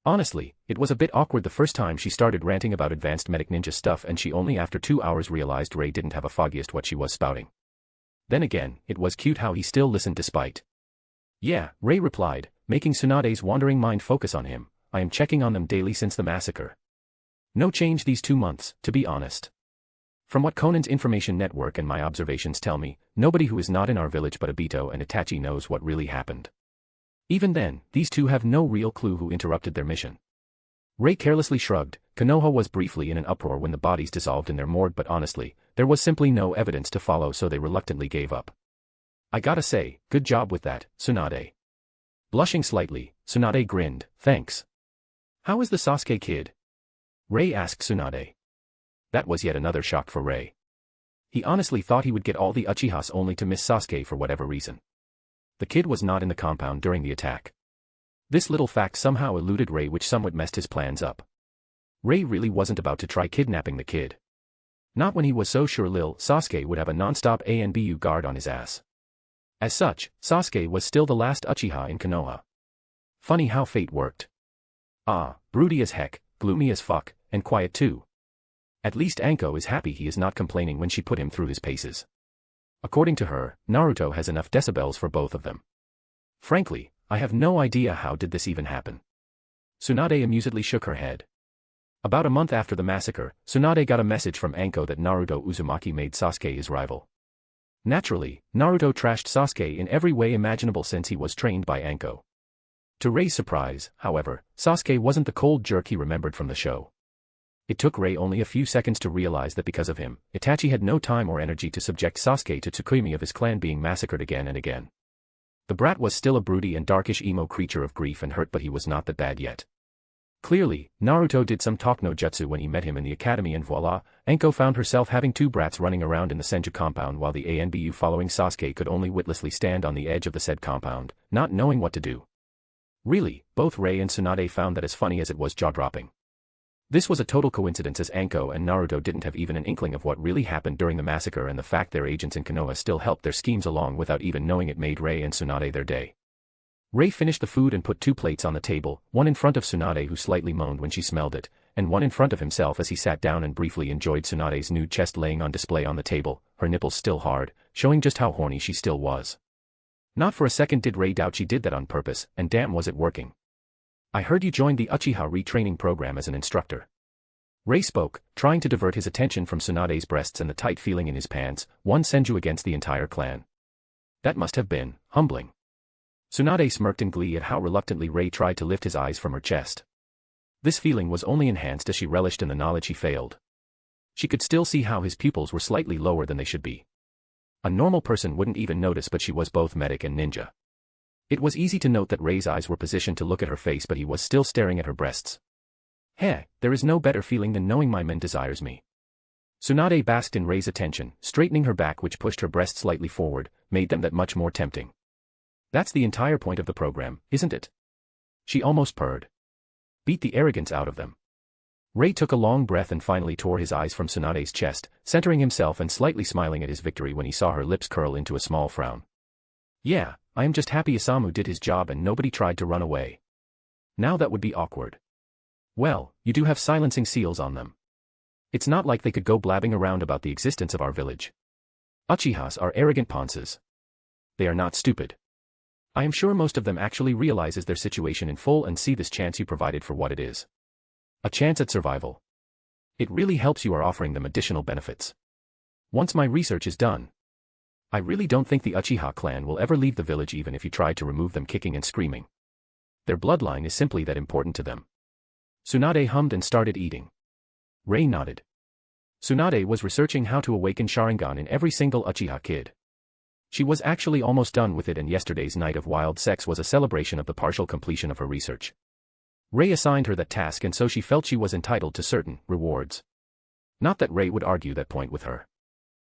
Honestly, it was a bit awkward the first time she started ranting about advanced medic ninja stuff, and she only after 2 hours realized Ray didn't have a foggiest what she was spouting. Then again, it was cute how he still listened despite. Yeah, Ray replied, making Tsunade's wandering mind focus on him. I am checking on them daily since the massacre. No change these 2 months, to be honest. From what Conan's information network and my observations tell me, nobody who is not in our village but Obito and Itachi knows what really happened. Even then, these two have no real clue who interrupted their mission. Ray carelessly shrugged. Konoha was briefly in an uproar when the bodies dissolved in their morgue, but honestly, there was simply no evidence to follow, so they reluctantly gave up. I gotta say, good job with that, Tsunade. Blushing slightly, Tsunade grinned, thanks. How is the Sasuke kid? Ray asked Tsunade. That was yet another shock for Ray. He honestly thought he would get all the Uchihas only to miss Sasuke for whatever reason. The kid was not in the compound during the attack. This little fact somehow eluded Ray, which somewhat messed his plans up. Ray really wasn't about to try kidnapping the kid. Not when he was so sure Lil Sasuke would have a non-stop ANBU guard on his ass. As such, Sasuke was still the last Uchiha in Konoha. Funny how fate worked. Broody as heck, gloomy as fuck, and quiet too. At least Anko is happy he is not complaining when she put him through his paces. According to her, Naruto has enough decibels for both of them. Frankly, I have no idea how did this even happen. Tsunade amusedly shook her head. About a month after the massacre, Tsunade got a message from Anko that Naruto Uzumaki made Sasuke his rival. Naturally, Naruto trashed Sasuke in every way imaginable since he was trained by Anko. To Ray's surprise, however, Sasuke wasn't the cold jerk he remembered from the show. It took Ray only a few seconds to realize that because of him, Itachi had no time or energy to subject Sasuke to Tsukimi of his clan being massacred again and again. The brat was still a broody and darkish emo creature of grief and hurt, but he was not that bad yet. Clearly, Naruto did some talk no jutsu when he met him in the academy, and voila, Anko found herself having 2 brats running around in the Senju compound while the ANBU following Sasuke could only witlessly stand on the edge of the said compound, not knowing what to do. Really, both Ray and Tsunade found that as funny as it was jaw-dropping. This was a total coincidence, as Anko and Naruto didn't have even an inkling of what really happened during the massacre, and the fact their agents in Konoha still helped their schemes along without even knowing it made Ray and Tsunade their day. Ray finished the food and put 2 plates on the table, one in front of Tsunade, who slightly moaned when she smelled it, and one in front of himself as he sat down and briefly enjoyed Tsunade's nude chest laying on display on the table, her nipples still hard, showing just how horny she still was. Not for a second did Ray doubt she did that on purpose, and damn was it working. I heard you joined the Uchiha retraining program as an instructor. Ray spoke, trying to divert his attention from Tsunade's breasts and the tight feeling in his pants, one Senju against the entire clan. That must have been humbling. Tsunade smirked in glee at how reluctantly Ray tried to lift his eyes from her chest. This feeling was only enhanced as she relished in the knowledge he failed. She could still see how his pupils were slightly lower than they should be. A normal person wouldn't even notice, but she was both medic and ninja. It was easy to note that Ray's eyes were positioned to look at her face, but he was still staring at her breasts. There is no better feeling than knowing my man desires me. Tsunade basked in Ray's attention, straightening her back, which pushed her breast slightly forward, made them that much more tempting. That's the entire point of the program, isn't it? She almost purred. Beat the arrogance out of them. Ray took a long breath and finally tore his eyes from Tsunade's chest, centering himself and slightly smiling at his victory when he saw her lips curl into a small frown. Yeah, I am just happy Isamu did his job and nobody tried to run away. Now that would be awkward. Well, you do have silencing seals on them. It's not like they could go blabbing around about the existence of our village. Uchihas are arrogant ponces. They are not stupid. I am sure most of them actually realizes their situation in full and see this chance you provided for what it is. A chance at survival. It really helps you are offering them additional benefits. Once my research is done, I really don't think the Uchiha clan will ever leave the village even if you try to remove them kicking and screaming. Their bloodline is simply that important to them. Tsunade hummed and started eating. Rei nodded. Tsunade was researching how to awaken Sharingan in every single Uchiha kid. She was actually almost done with it, and yesterday's night of wild sex was a celebration of the partial completion of her research. Rei assigned her that task, and so she felt she was entitled to certain rewards. Not that Rei would argue that point with her.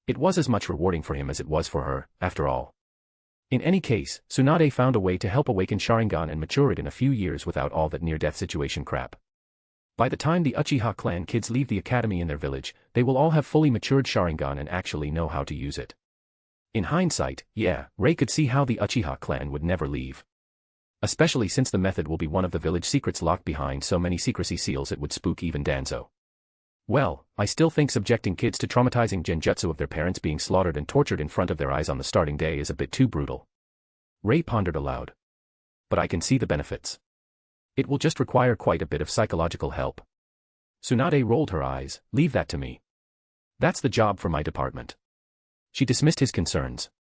It was as much rewarding for him as it was for her, after all. In any case, Tsunade found a way to help awaken Sharingan and mature it in a few years without all that near-death situation crap. By the time the Uchiha clan kids leave the academy in their village, they will all have fully matured Sharingan and actually know how to use it. In hindsight, yeah, Rei could see how the Uchiha clan would never leave. Especially since the method will be one of the village secrets locked behind so many secrecy seals it would spook even Danzo. Well, I still think subjecting kids to traumatizing genjutsu of their parents being slaughtered and tortured in front of their eyes on the starting day is a bit too brutal. Rei pondered aloud. But I can see the benefits. It will just require quite a bit of psychological help. Tsunade rolled her eyes. Leave that to me. That's the job for my department. She dismissed his concerns.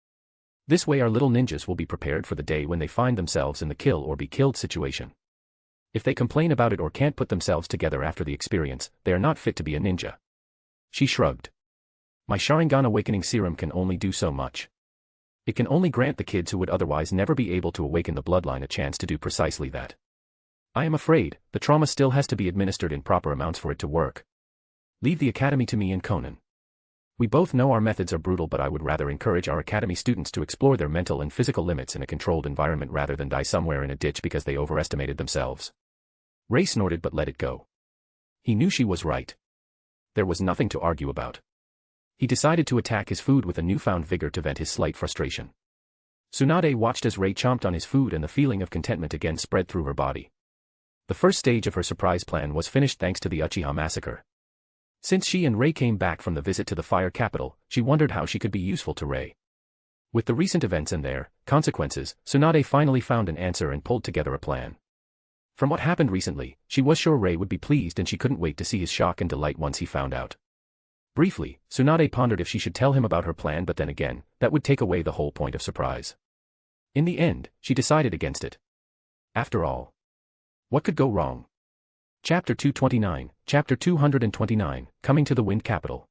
This way our little ninjas will be prepared for the day when they find themselves in the kill or be killed situation. If they complain about it or can't put themselves together after the experience, they are not fit to be a ninja. She shrugged. My Sharingan awakening serum can only do so much. It can only grant the kids who would otherwise never be able to awaken the bloodline a chance to do precisely that. I am afraid, the trauma still has to be administered in proper amounts for it to work. Leave the academy to me and Conan. We both know our methods are brutal, but I would rather encourage our academy students to explore their mental and physical limits in a controlled environment rather than die somewhere in a ditch because they overestimated themselves. Rei snorted but let it go. He knew she was right. There was nothing to argue about. He decided to attack his food with a newfound vigor to vent his slight frustration. Tsunade watched as Rei chomped on his food, and the feeling of contentment again spread through her body. The first stage of her surprise plan was finished thanks to the Uchiha massacre. Since she and Rei came back from the visit to the fire capital, she wondered how she could be useful to Rei. With the recent events and their consequences, Tsunade finally found an answer and pulled together a plan. From what happened recently, she was sure Rei would be pleased, and she couldn't wait to see his shock and delight once he found out. Briefly, Tsunade pondered if she should tell him about her plan, but then again, that would take away the whole point of surprise. In the end, she decided against it. After all, what could go wrong? Chapter 229, Chapter 229, Coming to the Wind Capital.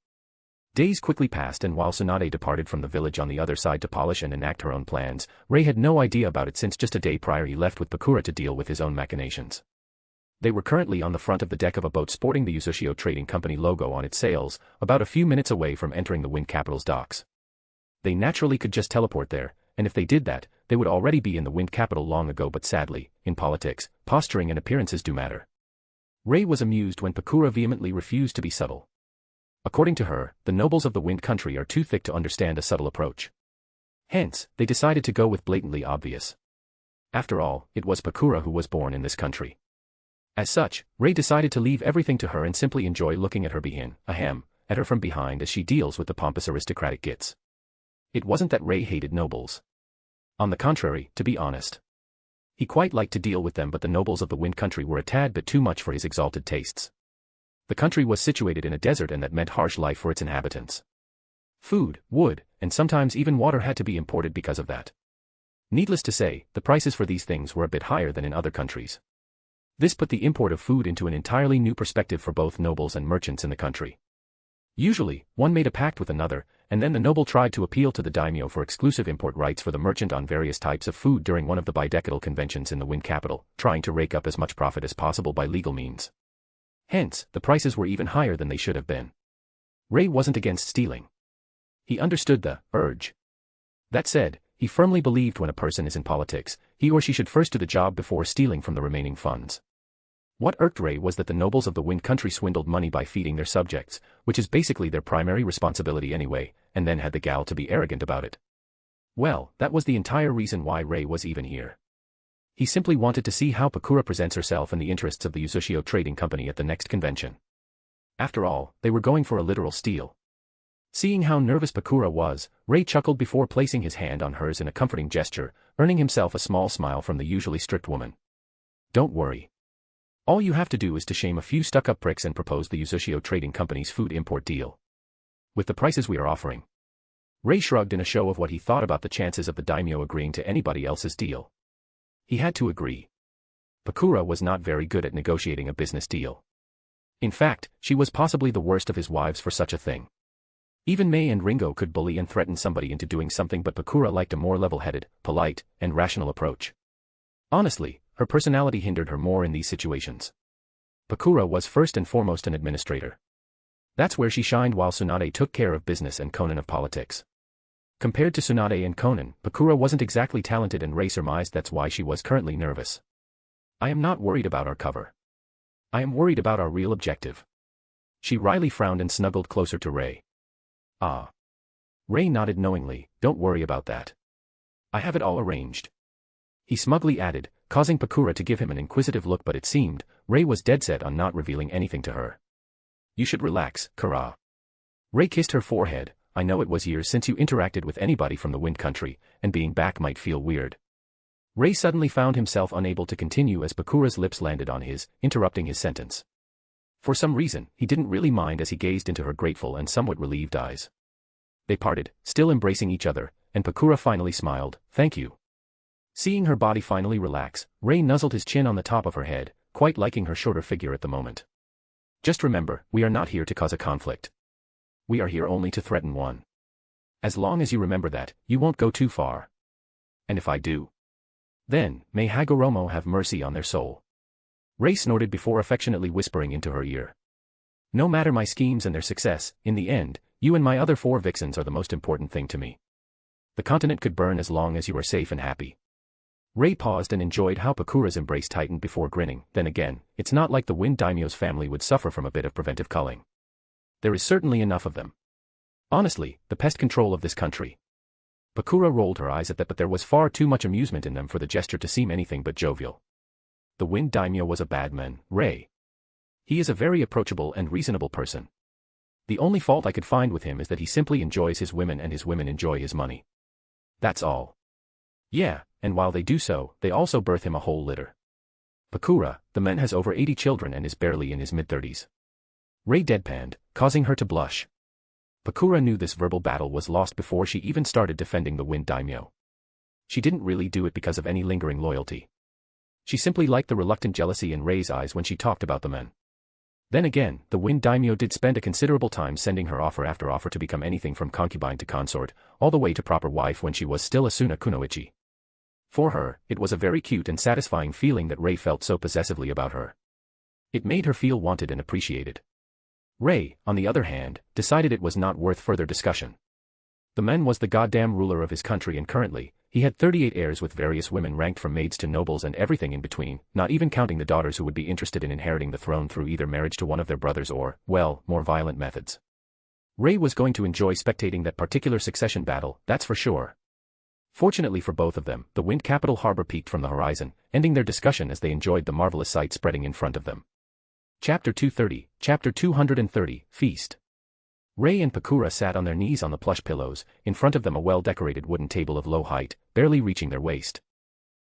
Days quickly passed, and while Tsunade departed from the village on the other side to polish and enact her own plans, Rei had no idea about it since just a day prior he left with Pakura to deal with his own machinations. They were currently on the front of the deck of a boat sporting the Uchiha Trading Company logo on its sails, about a few minutes away from entering the Wind Capital's docks. They naturally could just teleport there, and if they did that, they would already be in the Wind Capital long ago, but sadly, in politics, posturing and appearances do matter. Rei was amused when Pakura vehemently refused to be subtle. According to her, the nobles of the Wind Country are too thick to understand a subtle approach. Hence, they decided to go with blatantly obvious. After all, it was Pakura who was born in this country. As such, Rei decided to leave everything to her and simply enjoy looking at her at her from behind as she deals with the pompous aristocratic gits. It wasn't that Rei hated nobles. On the contrary, to be honest. He quite liked to deal with them, but the nobles of the Wind Country were a tad bit too much for his exalted tastes. The country was situated in a desert, and that meant harsh life for its inhabitants. Food, wood, and sometimes even water had to be imported because of that. Needless to say, the prices for these things were a bit higher than in other countries. This put the import of food into an entirely new perspective for both nobles and merchants in the country. Usually, one made a pact with another, and then the noble tried to appeal to the Daimyo for exclusive import rights for the merchant on various types of food during one of the bidecadal conventions in the Wind Capital, trying to rake up as much profit as possible by legal means. Hence, the prices were even higher than they should have been. Rei wasn't against stealing. He understood the urge. That said, he firmly believed when a person is in politics, he or she should first do the job before stealing from the remaining funds. What irked Rei was that the nobles of the Wind Country swindled money by feeding their subjects, which is basically their primary responsibility anyway, and then had the gall to be arrogant about it. Well, that was the entire reason why Rei was even here. He simply wanted to see how Pakura presents herself in the interests of the Uchiha Trading Company at the next convention. After all, they were going for a literal steal. Seeing how nervous Pakura was, Rei chuckled before placing his hand on hers in a comforting gesture, earning himself a small smile from the usually strict woman. Don't worry. All you have to do is to shame a few stuck-up pricks and propose the Uchiha Trading Company's food import deal. With the prices we are offering. Rei shrugged in a show of what he thought about the chances of the daimyo agreeing to anybody else's deal. He had to agree. Pakura was not very good at negotiating a business deal. In fact, she was possibly the worst of his wives for such a thing. Even Mei and Ringo could bully and threaten somebody into doing something, but Pakura liked a more level-headed, polite, and rational approach. Honestly, her personality hindered her more in these situations. Pakura was first and foremost an administrator. That's where she shined, while Tsunade took care of business and Conan of politics. Compared to Tsunade and Conan, Pakura wasn't exactly talented, and Rei surmised that's why she was currently nervous. I am not worried about our cover. I am worried about our real objective. She wryly frowned and snuggled closer to Rei. Ah. Rei nodded knowingly. Don't worry about that. I have it all arranged. He smugly added, causing Pakura to give him an inquisitive look, but it seemed Rei was dead set on not revealing anything to her. You should relax, Kara. Rei kissed her forehead. I know it was years since you interacted with anybody from the Wind Country, and being back might feel weird. Rei suddenly found himself unable to continue as Pakura's lips landed on his, interrupting his sentence. For some reason, he didn't really mind as he gazed into her grateful and somewhat relieved eyes. They parted, still embracing each other, and Pakura finally smiled, thank you. Seeing her body finally relax, Rei nuzzled his chin on the top of her head, quite liking her shorter figure at the moment. Just remember, we are not here to cause a conflict. We are here only to threaten one. As long as you remember that, you won't go too far. And if I do? Then, may Hagoromo have mercy on their soul. Rei snorted before affectionately whispering into her ear. No matter my schemes and their success, in the end, you and my other 4 vixens are the most important thing to me. The continent could burn as long as you are safe and happy. Rei paused and enjoyed how Pakura's embrace tightened before grinning. Then again, it's not like the Wind Daimyo's family would suffer from a bit of preventive culling. There is certainly enough of them. Honestly, the pest control of this country. Pakura rolled her eyes at that, but there was far too much amusement in them for the gesture to seem anything but jovial. The Wind Daimyo was a bad man, Rei. He is a very approachable and reasonable person. The only fault I could find with him is that he simply enjoys his women and his women enjoy his money. That's all. Yeah, and while they do so, they also birth him a whole litter. Pakura, the man has over 80 children and is barely in his mid-30s. Rei deadpanned, causing her to blush. Pakura knew this verbal battle was lost before she even started defending the Wind Daimyo. She didn't really do it because of any lingering loyalty. She simply liked the reluctant jealousy in Rei's eyes when she talked about the men. Then again, the Wind Daimyo did spend a considerable time sending her offer after offer to become anything from concubine to consort, all the way to proper wife when she was still a Suna kunoichi. For her, it was a very cute and satisfying feeling that Rei felt so possessively about her. It made her feel wanted and appreciated. Rei, on the other hand, decided it was not worth further discussion. The man was the goddamn ruler of his country, and currently, he had 38 heirs with various women ranked from maids to nobles and everything in between, not even counting the daughters who would be interested in inheriting the throne through either marriage to one of their brothers or, well, more violent methods. Rei was going to enjoy spectating that particular succession battle, that's for sure. Fortunately for both of them, the Wind Capital harbor peeked from the horizon, ending their discussion as they enjoyed the marvelous sight spreading in front of them. Chapter 230, Chapter 230, Feast. Rei and Pakura sat on their knees on the plush pillows, in front of them a well-decorated wooden table of low height, barely reaching their waist.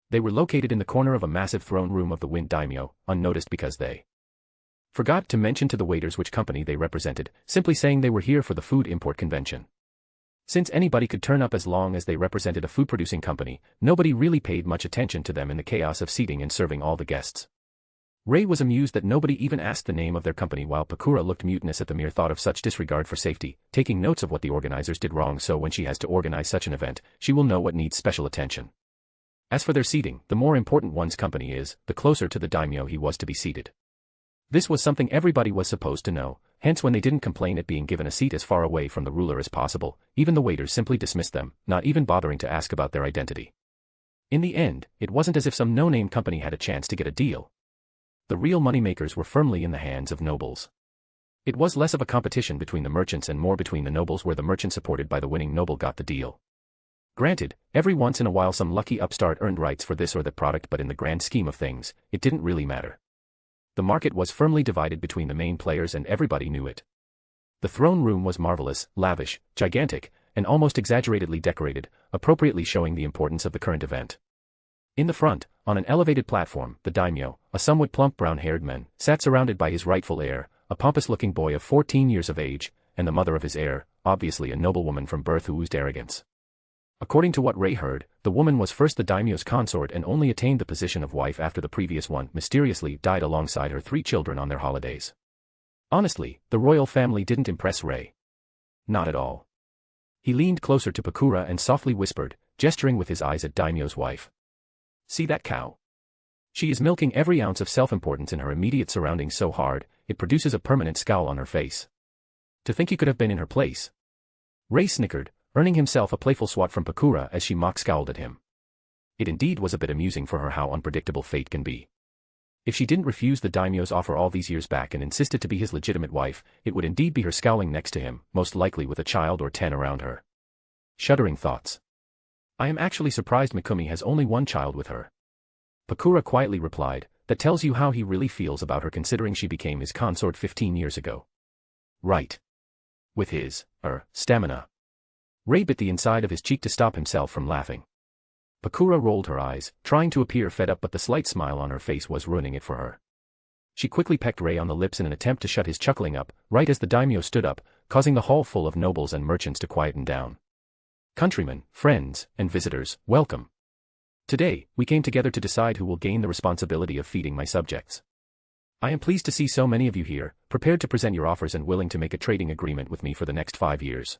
They were located in the corner of a massive throne room of the Wind Daimyo, unnoticed because they forgot to mention to the waiters which company they represented, simply saying they were here for the food import convention. Since anybody could turn up as long as they represented a food-producing company, nobody really paid much attention to them in the chaos of seating and serving all the guests. Rei was amused that nobody even asked the name of their company, while Pakura looked mutinous at the mere thought of such disregard for safety, taking notes of what the organizers did wrong so when she has to organize such an event, she will know what needs special attention. As for their seating, the more important one's company is, the closer to the daimyo he was to be seated. This was something everybody was supposed to know, hence when they didn't complain at being given a seat as far away from the ruler as possible, even the waiters simply dismissed them, not even bothering to ask about their identity. In the end, it wasn't as if some no-name company had a chance to get a deal. The real moneymakers were firmly in the hands of nobles. It was less of a competition between the merchants and more between the nobles, where the merchant supported by the winning noble got the deal. Granted, every once in a while some lucky upstart earned rights for this or that product, but in the grand scheme of things, it didn't really matter. The market was firmly divided between the main players and everybody knew it. The throne room was marvelous, lavish, gigantic, and almost exaggeratedly decorated, appropriately showing the importance of the current event. In the front, on an elevated platform, the daimyo, a somewhat plump brown-haired man, sat surrounded by his rightful heir, a pompous-looking boy of 14 years of age, and the mother of his heir, obviously a noblewoman from birth who oozed arrogance. According to what Ray heard, the woman was first the daimyo's consort and only attained the position of wife after the previous one mysteriously died alongside her 3 children on their holidays. Honestly, the royal family didn't impress Ray. Not at all. He leaned closer to Pakura and softly whispered, gesturing with his eyes at Daimyo's wife. See that cow? She is milking every ounce of self-importance in her immediate surroundings so hard, it produces a permanent scowl on her face. To think you could have been in her place. Ray snickered, earning himself a playful swat from Pakura as she mock-scowled at him. It indeed was a bit amusing for her how unpredictable fate can be. If she didn't refuse the daimyo's offer all these years back and insisted to be his legitimate wife, it would indeed be her scowling next to him, most likely with a child or 10 around her. Shuddering thoughts. I am actually surprised Mikumi has only 1 child with her. Pakura quietly replied, that tells you how he really feels about her considering she became his consort 15 years ago. Right. With his, stamina. Ray bit the inside of his cheek to stop himself from laughing. Pakura rolled her eyes, trying to appear fed up but the slight smile on her face was ruining it for her. She quickly pecked Ray on the lips in an attempt to shut his chuckling up, right as the daimyo stood up, causing the hall full of nobles and merchants to quieten down. Countrymen, friends, and visitors, welcome. Today, we came together to decide who will gain the responsibility of feeding my subjects. I am pleased to see so many of you here, prepared to present your offers and willing to make a trading agreement with me for the next 5 years.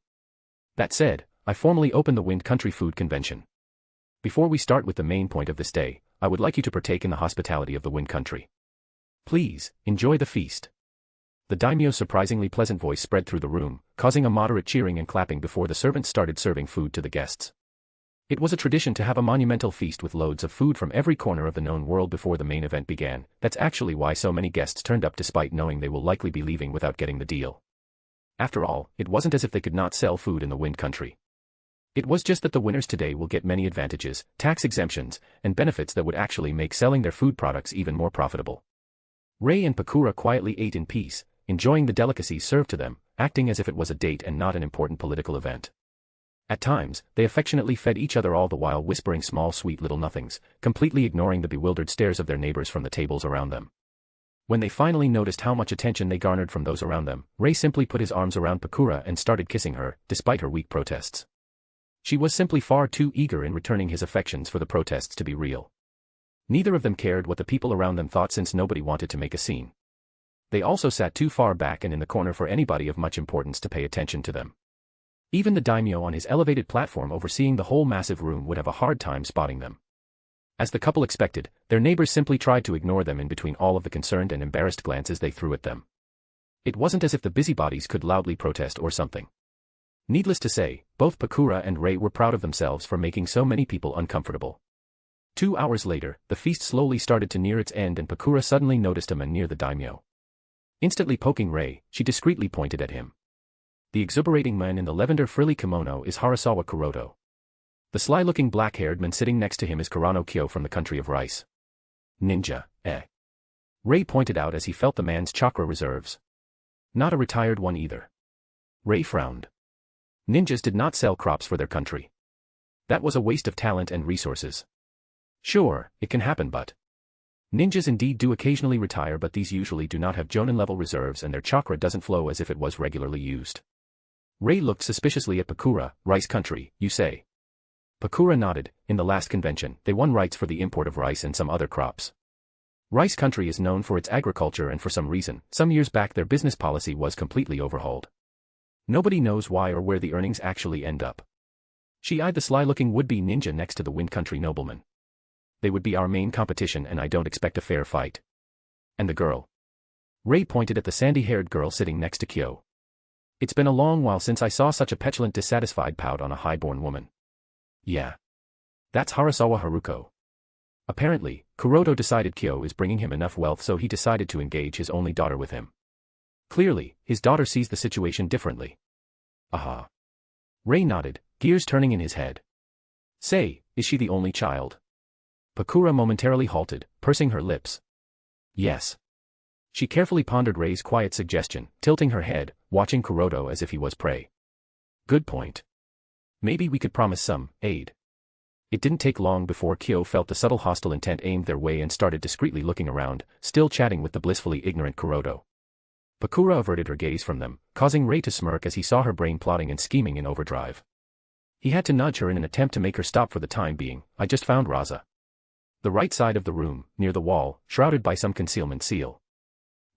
That said, I formally open the Wind Country Food Convention. Before we start with the main point of this day, I would like you to partake in the hospitality of the Wind Country. Please, enjoy the feast. The daimyo's surprisingly pleasant voice spread through the room, causing a moderate cheering and clapping before the servants started serving food to the guests. It was a tradition to have a monumental feast with loads of food from every corner of the known world before the main event began. That's actually why so many guests turned up despite knowing they will likely be leaving without getting the deal. After all, it wasn't as if they could not sell food in the Wind Country. It was just that the winners today will get many advantages, tax exemptions, and benefits that would actually make selling their food products even more profitable. Ray and Pakura quietly ate in peace, enjoying the delicacies served to them, acting as if it was a date and not an important political event. At times, they affectionately fed each other all the while whispering small sweet little nothings, completely ignoring the bewildered stares of their neighbors from the tables around them. When they finally noticed how much attention they garnered from those around them, Ray simply put his arms around Pakura and started kissing her, despite her weak protests. She was simply far too eager in returning his affections for the protests to be real. Neither of them cared what the people around them thought since nobody wanted to make a scene. They also sat too far back and in the corner for anybody of much importance to pay attention to them. Even the daimyo on his elevated platform overseeing the whole massive room would have a hard time spotting them. As the couple expected, their neighbors simply tried to ignore them in between all of the concerned and embarrassed glances they threw at them. It wasn't as if the busybodies could loudly protest or something. Needless to say, both Pakura and Ray were proud of themselves for making so many people uncomfortable. 2 hours later, the feast slowly started to near its end and Pakura suddenly noticed a man near the daimyo. Instantly poking Ray, she discreetly pointed at him. The exuberating man in the lavender frilly kimono is Harasawa Kuroto. The sly-looking black-haired man sitting next to him is Kurano Kyo from the country of rice. Ninja, eh? Ray pointed out as he felt the man's chakra reserves. Not a retired one either. Ray frowned. Ninjas did not sell crops for their country. That was a waste of talent and resources. Sure, it can happen but ninjas indeed do occasionally retire but these usually do not have Jonin-level reserves and their chakra doesn't flow as if it was regularly used. Ray looked suspiciously at Pakura. Rice country, you say? Pakura nodded. In the last convention, they won rights for the import of rice and some other crops. Rice country is known for its agriculture and for some reason, some years back their business policy was completely overhauled. Nobody knows why or where the earnings actually end up. She eyed the sly-looking would-be ninja next to the Wind Country nobleman. They would be our main competition and I don't expect a fair fight. And the girl? Ray pointed at the sandy-haired girl sitting next to Kyo. It's been a long while since I saw such a petulant dissatisfied pout on a high-born woman. Yeah. That's Harasawa Haruko. Apparently, Kuroto decided Kyo is bringing him enough wealth so he decided to engage his only daughter with him. Clearly, his daughter sees the situation differently. Aha. Ray nodded, gears turning in his head. Say, is she the only child? Pakura momentarily halted, pursing her lips. Yes. She carefully pondered Ray's quiet suggestion, tilting her head, watching Kuroto as if he was prey. Good point. Maybe we could promise some aid. It didn't take long before Kyo felt the subtle hostile intent aimed their way and started discreetly looking around, still chatting with the blissfully ignorant Kuroto. Pakura averted her gaze from them, causing Ray to smirk as he saw her brain plotting and scheming in overdrive. He had to nudge her in an attempt to make her stop for the time being. I just found Raza. The right side of the room, near the wall, shrouded by some concealment seal.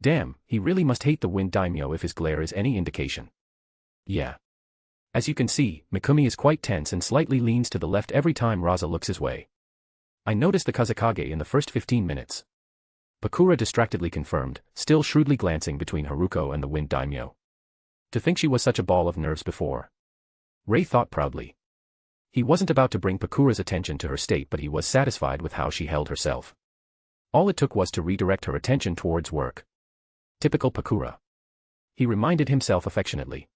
Damn, he really must hate the wind daimyo if his glare is any indication. Yeah. As you can see, Mikumi is quite tense and slightly leans to the left every time Raza looks his way. I noticed the Kazekage in the first 15 minutes. Pakura distractedly confirmed, still shrewdly glancing between Haruko and the wind daimyo. To think she was such a ball of nerves before. Ray thought proudly. He wasn't about to bring Pakura's attention to her state, but he was satisfied with how she held herself. All it took was to redirect her attention towards work. Typical Pakura. He reminded himself affectionately.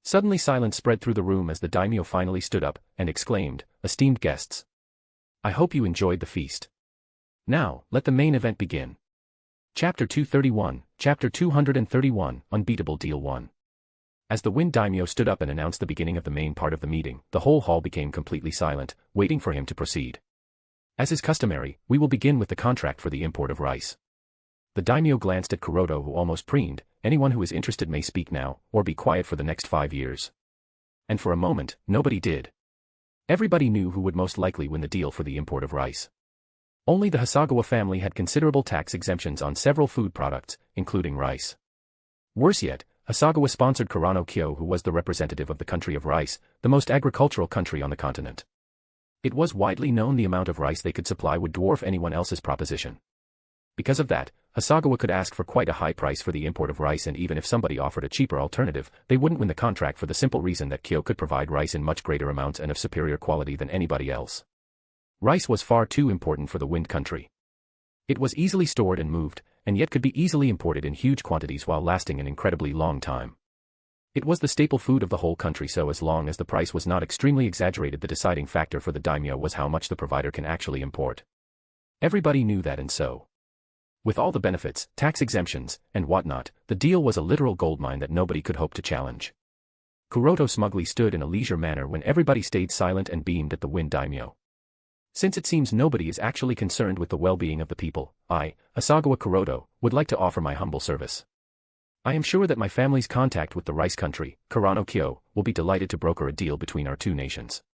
Suddenly silence spread through the room as the daimyo finally stood up and exclaimed, "Esteemed guests. I hope you enjoyed the feast. Now, let the main event begin." Chapter 231, Chapter 231, Unbeatable Deal 1. As the wind daimyo stood up and announced the beginning of the main part of the meeting, the whole hall became completely silent, waiting for him to proceed. As is customary, we will begin with the contract for the import of rice. The daimyo glanced at Kuroto, who almost preened. Anyone who is interested may speak now, or be quiet for the next 5 years. And for a moment, nobody did. Everybody knew who would most likely win the deal for the import of rice. Only the Hasagawa family had considerable tax exemptions on several food products, including rice. Worse yet, Hasagawa sponsored Kurano Kyo, who was the representative of the country of rice, the most agricultural country on the continent. It was widely known the amount of rice they could supply would dwarf anyone else's proposition. Because of that, Hasagawa could ask for quite a high price for the import of rice, and even if somebody offered a cheaper alternative, they wouldn't win the contract for the simple reason that Kyo could provide rice in much greater amounts and of superior quality than anybody else. Rice was far too important for the wind country. It was easily stored and moved, and yet could be easily imported in huge quantities while lasting an incredibly long time. It was the staple food of the whole country, so as long as the price was not extremely exaggerated, the deciding factor for the daimyo was how much the provider can actually import. Everybody knew that, and so, with all the benefits, tax exemptions, and whatnot, the deal was a literal goldmine that nobody could hope to challenge. Kuroto smugly stood in a leisure manner when everybody stayed silent and beamed at the wind daimyo. Since it seems nobody is actually concerned with the well-being of the people, I, Hasagawa Kuroto, would like to offer my humble service. I am sure that my family's contact with the rice country, Kurano Kyo, will be delighted to broker a deal between our two nations.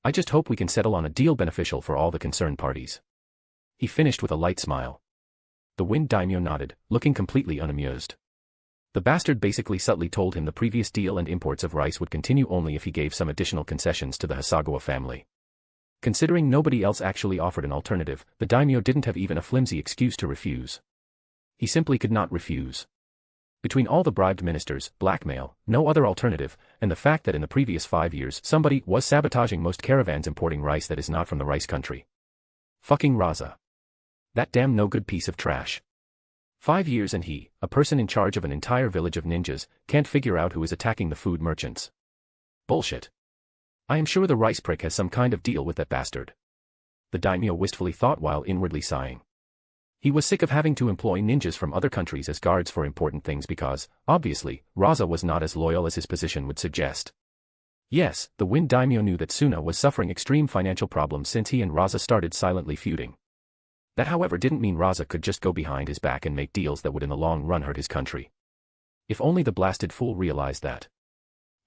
I just hope we can settle on a deal beneficial for all the concerned parties. He finished with a light smile. The wind daimyo nodded, looking completely unamused. The bastard basically subtly told him the previous deal and imports of rice would continue only if he gave some additional concessions to the Hasagawa family. Considering nobody else actually offered an alternative, the daimyo didn't have even a flimsy excuse to refuse. He simply could not refuse. Between all the bribed ministers, blackmail, no other alternative, and the fact that in the previous 5 years somebody was sabotaging most caravans importing rice that is not from the rice country. Fucking Raza. That damn no-good piece of trash. 5 years and he, a person in charge of an entire village of ninjas, can't figure out who is attacking the food merchants. Bullshit. I am sure the rice prick has some kind of deal with that bastard. The daimyo wistfully thought while inwardly sighing. He was sick of having to employ ninjas from other countries as guards for important things because, obviously, Raza was not as loyal as his position would suggest. Yes, the wind daimyo knew that Suna was suffering extreme financial problems since he and Raza started silently feuding. That however didn't mean Raza could just go behind his back and make deals that would in the long run hurt his country. If only the blasted fool realized that.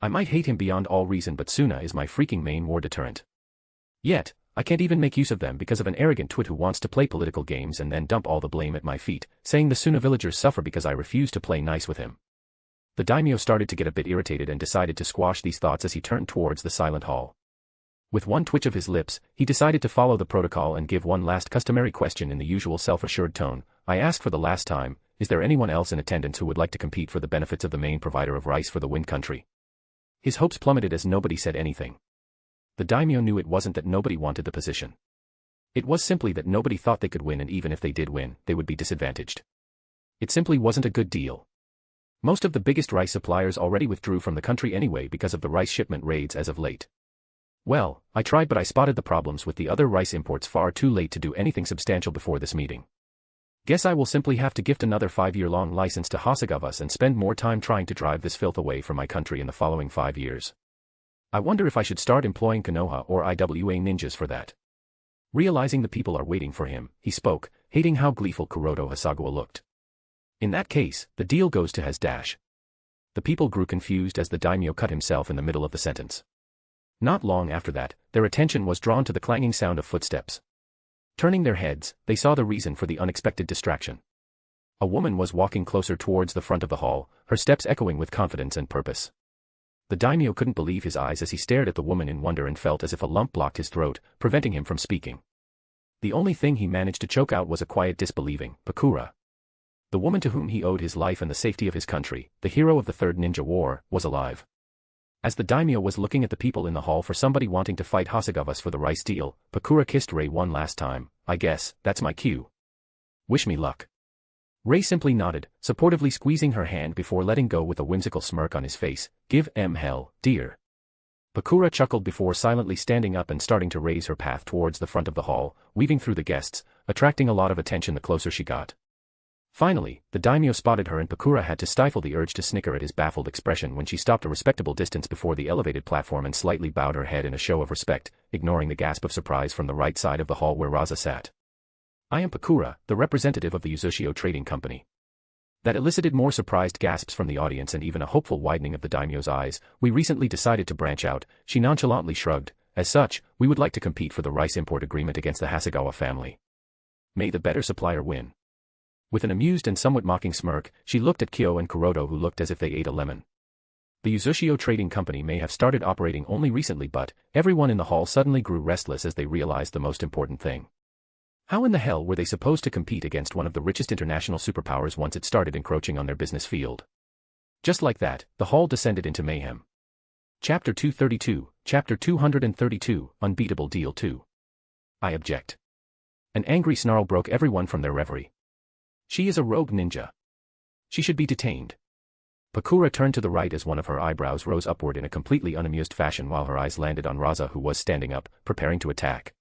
I might hate him beyond all reason, but Suna is my freaking main war deterrent. Yet, I can't even make use of them because of an arrogant twit who wants to play political games and then dump all the blame at my feet, saying the Suna villagers suffer because I refuse to play nice with him. The daimyo started to get a bit irritated and decided to squash these thoughts as he turned towards the silent hall. With one twitch of his lips, he decided to follow the protocol and give one last customary question in the usual self-assured tone. I ask for the last time, is there anyone else in attendance who would like to compete for the benefits of the main provider of rice for the wind country? His hopes plummeted as nobody said anything. The daimyo knew it wasn't that nobody wanted the position. It was simply that nobody thought they could win, and even if they did win, they would be disadvantaged. It simply wasn't a good deal. Most of the biggest rice suppliers already withdrew from the country anyway because of the rice shipment raids as of late. Well, I tried, but I spotted the problems with the other rice imports far too late to do anything substantial before this meeting. Guess I will simply have to gift another 5-year-long license to Hasagawas and spend more time trying to drive this filth away from my country in the following 5 years. I wonder if I should start employing Konoha or IWA ninjas for that. Realizing the people are waiting for him, he spoke, hating how gleeful Kuroto Hasagawa looked. In that case, the deal goes to Has dash. The people grew confused as the daimyo cut himself in the middle of the sentence. Not long after that, their attention was drawn to the clanging sound of footsteps. Turning their heads, they saw the reason for the unexpected distraction. A woman was walking closer towards the front of the hall, her steps echoing with confidence and purpose. The daimyo couldn't believe his eyes as he stared at the woman in wonder and felt as if a lump blocked his throat, preventing him from speaking. The only thing he managed to choke out was a quiet disbelieving, Pakura. The woman to whom he owed his life and the safety of his country, the hero of the Third Ninja War, was alive. As the daimyo was looking at the people in the hall for somebody wanting to fight Hasegawa's for the rice deal, Pakura kissed Ray one last time. I guess, that's my cue. Wish me luck. Ray simply nodded, supportively squeezing her hand before letting go with a whimsical smirk on his face. Give hell, dear. Pakura chuckled before silently standing up and starting to raise her path towards the front of the hall, weaving through the guests, attracting a lot of attention the closer she got. Finally, the daimyo spotted her and Pakura had to stifle the urge to snicker at his baffled expression when she stopped a respectable distance before the elevated platform and slightly bowed her head in a show of respect, ignoring the gasp of surprise from the right side of the hall where Raza sat. I am Pakura, the representative of the Uchiha Trading Company. That elicited more surprised gasps from the audience and even a hopeful widening of the daimyo's eyes. We recently decided to branch out, she nonchalantly shrugged. As such, we would like to compete for the rice import agreement against the Hasegawa family. May the better supplier win. With an amused and somewhat mocking smirk, she looked at Kyo and Kuroto who looked as if they ate a lemon. The Uchiha Trading Company may have started operating only recently, but everyone in the hall suddenly grew restless as they realized the most important thing. How in the hell were they supposed to compete against one of the richest international superpowers once it started encroaching on their business field? Just like that, the hall descended into mayhem. Chapter 232, Chapter 232, Unbeatable Deal 2. I object. An angry snarl broke everyone from their reverie. She is a rogue ninja. She should be detained. Pakura turned to the right as one of her eyebrows rose upward in a completely unamused fashion while her eyes landed on Raza who was standing up, preparing to attack.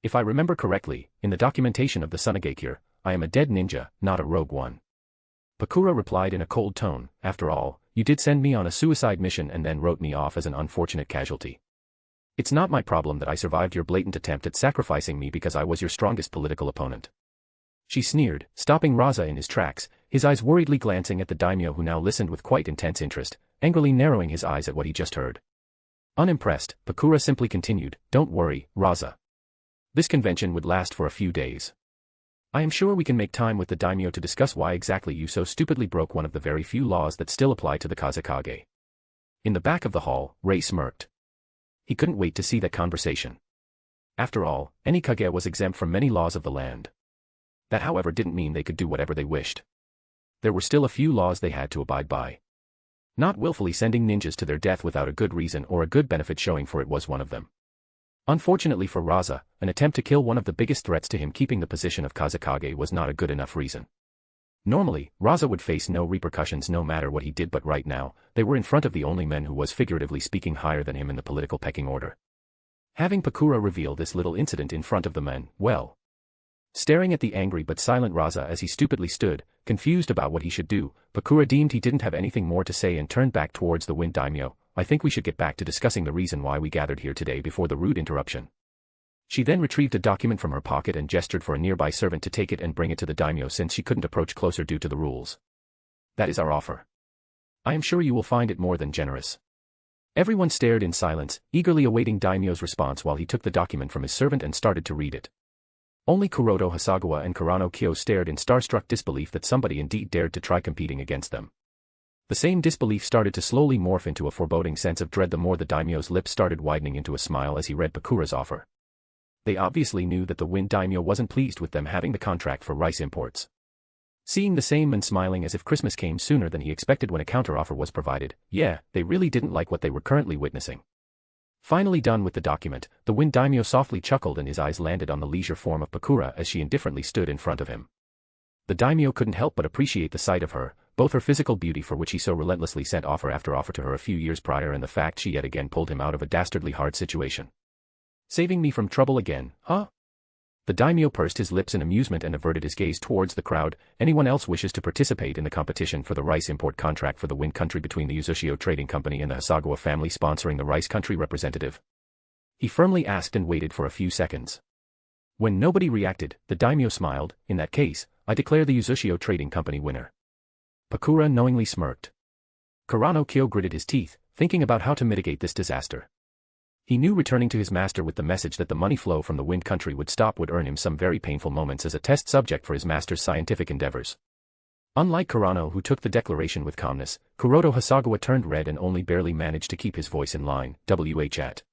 If I remember correctly, in the documentation of the Tsunade, I am a dead ninja, not a rogue one. Pakura replied in a cold tone, after all, you did send me on a suicide mission and then wrote me off as an unfortunate casualty. It's not my problem that I survived your blatant attempt at sacrificing me because I was your strongest political opponent. She sneered, stopping Raza in his tracks, his eyes worriedly glancing at the daimyo who now listened with quite intense interest, angrily narrowing his eyes at what he just heard. Unimpressed, Pakura simply continued, don't worry, Raza. This convention would last for a few days. I am sure we can make time with the daimyo to discuss why exactly you so stupidly broke one of the very few laws that still apply to the Kazekage. In the back of the hall, Ray smirked. He couldn't wait to see that conversation. After all, any Kage was exempt from many laws of the land. That however didn't mean they could do whatever they wished. There were still a few laws they had to abide by. Not willfully sending ninjas to their death without a good reason or a good benefit showing for it was one of them. Unfortunately for Raza, an attempt to kill one of the biggest threats to him keeping the position of Kazekage was not a good enough reason. Normally, Raza would face no repercussions no matter what he did, but right now, they were in front of the only man who was figuratively speaking higher than him in the political pecking order. Having Pakura reveal this little incident in front of the men, well. Staring at the angry but silent Raza as he stupidly stood, confused about what he should do, Pakura deemed he didn't have anything more to say and turned back towards the wind daimyo. I think we should get back to discussing the reason why we gathered here today before the rude interruption. She then retrieved a document from her pocket and gestured for a nearby servant to take it and bring it to the daimyo since she couldn't approach closer due to the rules. That is our offer. I am sure you will find it more than generous. Everyone stared in silence, eagerly awaiting daimyo's response while he took the document from his servant and started to read it. Only Kuroto Hasegawa and Kurano Kyo stared in starstruck disbelief that somebody indeed dared to try competing against them. The same disbelief started to slowly morph into a foreboding sense of dread the more the daimyo's lips started widening into a smile as he read Pakura's offer. They obviously knew that the wind daimyo wasn't pleased with them having the contract for rice imports. Seeing the same man smiling as if Christmas came sooner than he expected when a counteroffer was provided, yeah, they really didn't like what they were currently witnessing. Finally done with the document, the wind daimyo softly chuckled and his eyes landed on the leisure form of Pakura as she indifferently stood in front of him. The daimyo couldn't help but appreciate the sight of her, both her physical beauty for which he so relentlessly sent offer after offer to her a few years prior and the fact she yet again pulled him out of a dastardly hard situation. Saving me from trouble again, huh? The daimyo pursed his lips in amusement and averted his gaze towards the crowd. Anyone else wishes to participate in the competition for the rice import contract for the wind country between the Uchiha Trading Company and the Hasegawa family sponsoring the rice country representative? He firmly asked and waited for a few seconds. When nobody reacted, the daimyo smiled. In that case, I declare the Uchiha Trading Company winner. Pakura knowingly smirked. Kurano Kyo gritted his teeth, thinking about how to mitigate this disaster. He knew returning to his master with the message that the money flow from the Wind Country would stop would earn him some very painful moments as a test subject for his master's scientific endeavors. Unlike Kurano, who took the declaration with calmness, Kuroto Hasagawa turned red and only barely managed to keep his voice in line. Chat.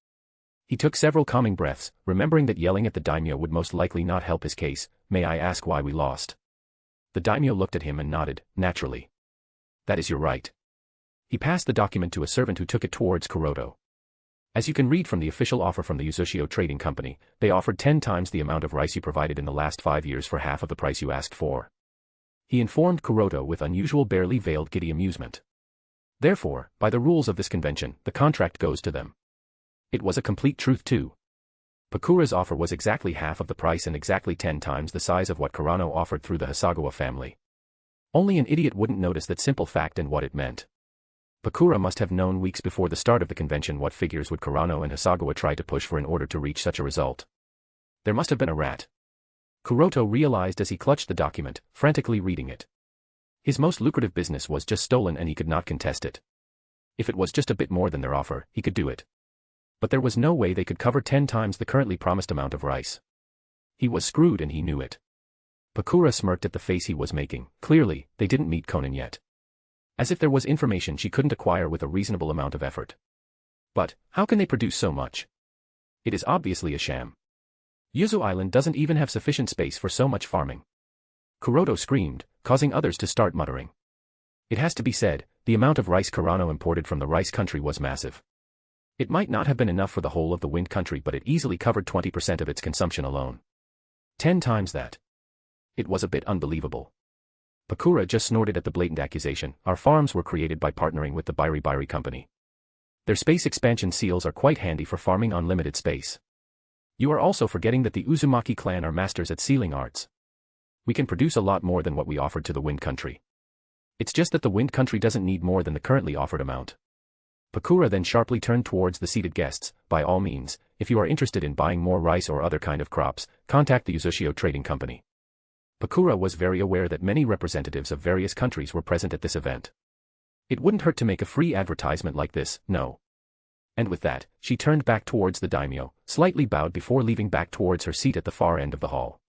He took several calming breaths, remembering that yelling at the daimyo would most likely not help his case. May I ask why we lost? The daimyo looked at him and nodded, naturally. That is your right. He passed the document to a servant who took it towards Kuroto. As you can read from the official offer from the Uchiha Trading Company, they offered 10 times the amount of rice you provided in the last 5 years for half of the price you asked for. He informed Kuroto with unusual barely veiled giddy amusement. Therefore, by the rules of this convention, the contract goes to them. It was a complete truth too. Pakura's offer was exactly half of the price and exactly 10 times the size of what Kurano offered through the Hasagawa family. Only an idiot wouldn't notice that simple fact and what it meant. Pakura must have known weeks before the start of the convention what figures would Kurano and Hasagawa try to push for in order to reach such a result. There must have been a rat. Kuroto realized as he clutched the document, frantically reading it. His most lucrative business was just stolen and he could not contest it. If it was just a bit more than their offer, he could do it. But there was no way they could cover 10 times the currently promised amount of rice. He was screwed and he knew it. Pakura smirked at the face he was making. Clearly, they didn't meet Conan yet. As if there was information she couldn't acquire with a reasonable amount of effort. But, how can they produce so much? It is obviously a sham. Yuzu Island doesn't even have sufficient space for so much farming. Kuroto screamed, causing others to start muttering. It has to be said, the amount of rice Kurano imported from the rice country was massive. It might not have been enough for the whole of the Wind Country, but it easily covered 20% of its consumption alone. 10 times that. It was a bit unbelievable. Pakura just snorted at the blatant accusation. Our farms were created by partnering with the Bairi company. Their space expansion seals are quite handy for farming on limited space. You are also forgetting that the Uzumaki clan are masters at sealing arts. We can produce a lot more than what we offered to the Wind Country. It's just that the Wind Country doesn't need more than the currently offered amount. Pakura then sharply turned towards the seated guests. By all means, if you are interested in buying more rice or other kind of crops, contact the Uchiha Trading Company. Pakura was very aware that many representatives of various countries were present at this event. It wouldn't hurt to make a free advertisement like this, no. And with that, she turned back towards the daimyo, slightly bowed before leaving back towards her seat at the far end of the hall.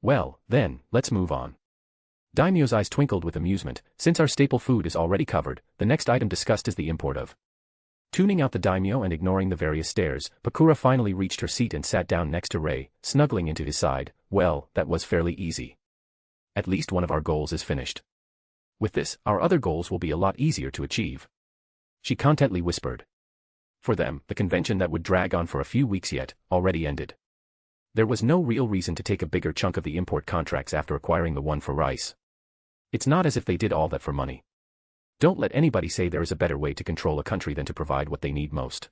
Well, then, let's move on. Daimyo's eyes twinkled with amusement. Since our staple food is already covered, the next item discussed is the import of. Tuning out the daimyo and ignoring the various stares, Pakura finally reached her seat and sat down next to Rei, snuggling into his side. Well, that was fairly easy. At least one of our goals is finished. With this, our other goals will be a lot easier to achieve. She contently whispered. For them, the convention that would drag on for a few weeks yet, already ended. There was no real reason to take a bigger chunk of the import contracts after acquiring the one for rice. It's not as if they did all that for money. Don't let anybody say there is a better way to control a country than to provide what they need most.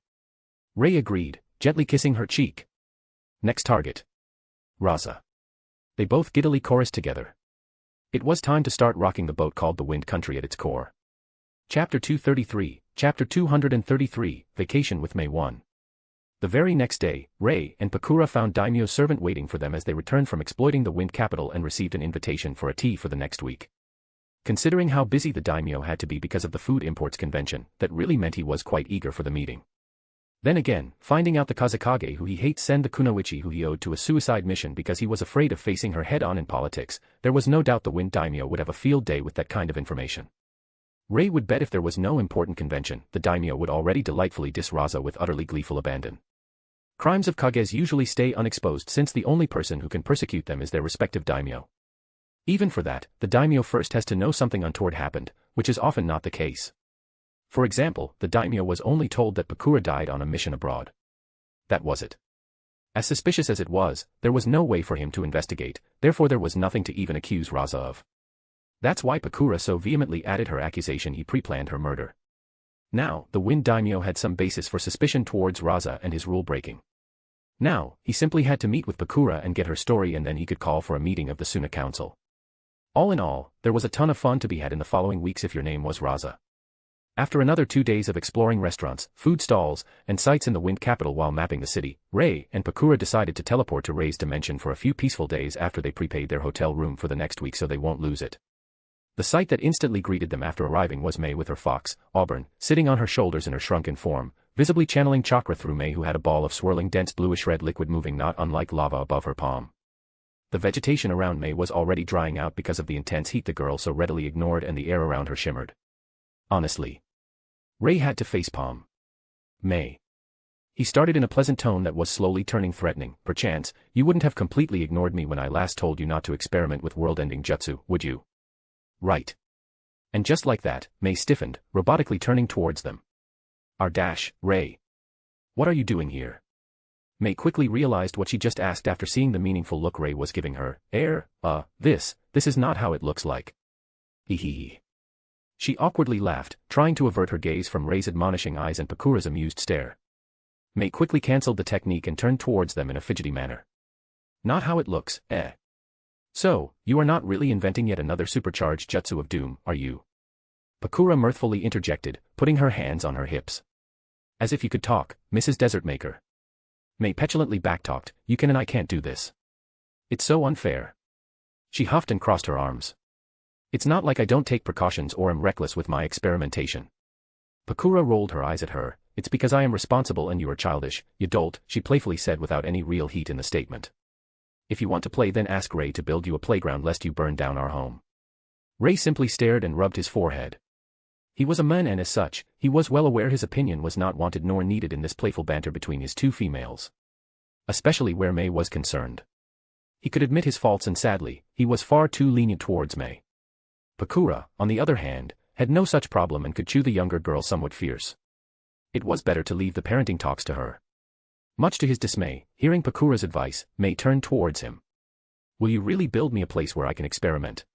Rei agreed, gently kissing her cheek. Next target. Raza. They both giddily chorused together. It was time to start rocking the boat called the Wind Country at its core. Chapter 233, Chapter 233, Vacation with May 1. The very next day, Rei and Pakura found Daimyo's servant waiting for them as they returned from exploiting the Wind Capital and received an invitation for a tea for the next week. Considering how busy the daimyo had to be because of the food imports convention, that really meant he was quite eager for the meeting. Then again, finding out the Kazekage who he hates send the kunoichi who he owed to a suicide mission because he was afraid of facing her head-on in politics, there was no doubt the Wind Daimyo would have a field day with that kind of information. Rei would bet if there was no important convention, the daimyo would already delightfully diss Raza with utterly gleeful abandon. Crimes of Kages usually stay unexposed since the only person who can persecute them is their respective daimyo. Even for that, the daimyo first has to know something untoward happened, which is often not the case. For example, the daimyo was only told that Pakura died on a mission abroad. That was it. As suspicious as it was, there was no way for him to investigate, therefore there was nothing to even accuse Raza of. That's why Pakura so vehemently added her accusation he pre-planned her murder. Now, the Wind Daimyo had some basis for suspicion towards Raza and his rule-breaking. Now, he simply had to meet with Pakura and get her story and then he could call for a meeting of the Suna Council. All in all, there was a ton of fun to be had in the following weeks if your name was Raza. After another 2 days of exploring restaurants, food stalls, and sites in the Wind Capital while mapping the city, Rei and Pakura decided to teleport to Rei's dimension for a few peaceful days after they prepaid their hotel room for the next week so they won't lose it. The sight that instantly greeted them after arriving was May with her fox, Auburn, sitting on her shoulders in her shrunken form, visibly channeling chakra through May, who had a ball of swirling dense bluish-red liquid moving not unlike lava above her palm. The vegetation around May was already drying out because of the intense heat the girl so readily ignored, and the air around her shimmered. Honestly, Ray had to facepalm. May. He started in a pleasant tone that was slowly turning threatening. Perchance, you wouldn't have completely ignored me when I last told you not to experiment with world-ending jutsu, would you? Right. And just like that, May stiffened, robotically turning towards them. Ray. What are you doing here? May quickly realized what she just asked after seeing the meaningful look Ray was giving her. This is not how it looks like. Hehehe. She awkwardly laughed, trying to avert her gaze from Ray's admonishing eyes and Pakura's amused stare. May quickly cancelled the technique and turned towards them in a fidgety manner. Not how it looks, eh? So, you are not really inventing yet another supercharged jutsu of doom, are you? Pakura mirthfully interjected, putting her hands on her hips. As if you could talk, Mrs. Desert Maker. May petulantly backtalked, you can and I can't do this. It's so unfair. She huffed and crossed her arms. It's not like I don't take precautions or am reckless with my experimentation. Pakura rolled her eyes at her. It's because I am responsible and you are childish, you dolt, she playfully said without any real heat in the statement. If you want to play, then ask Ray to build you a playground lest you burn down our home. Ray simply stared and rubbed his forehead. He was a man, and as such, he was well aware his opinion was not wanted nor needed in this playful banter between his two females. Especially where May was concerned. He could admit his faults, and sadly, he was far too lenient towards May. Pakura, on the other hand, had no such problem and could chew the younger girl somewhat fierce. It was better to leave the parenting talks to her. Much to his dismay, hearing Pakura's advice, May turned towards him. Will you really build me a place where I can experiment?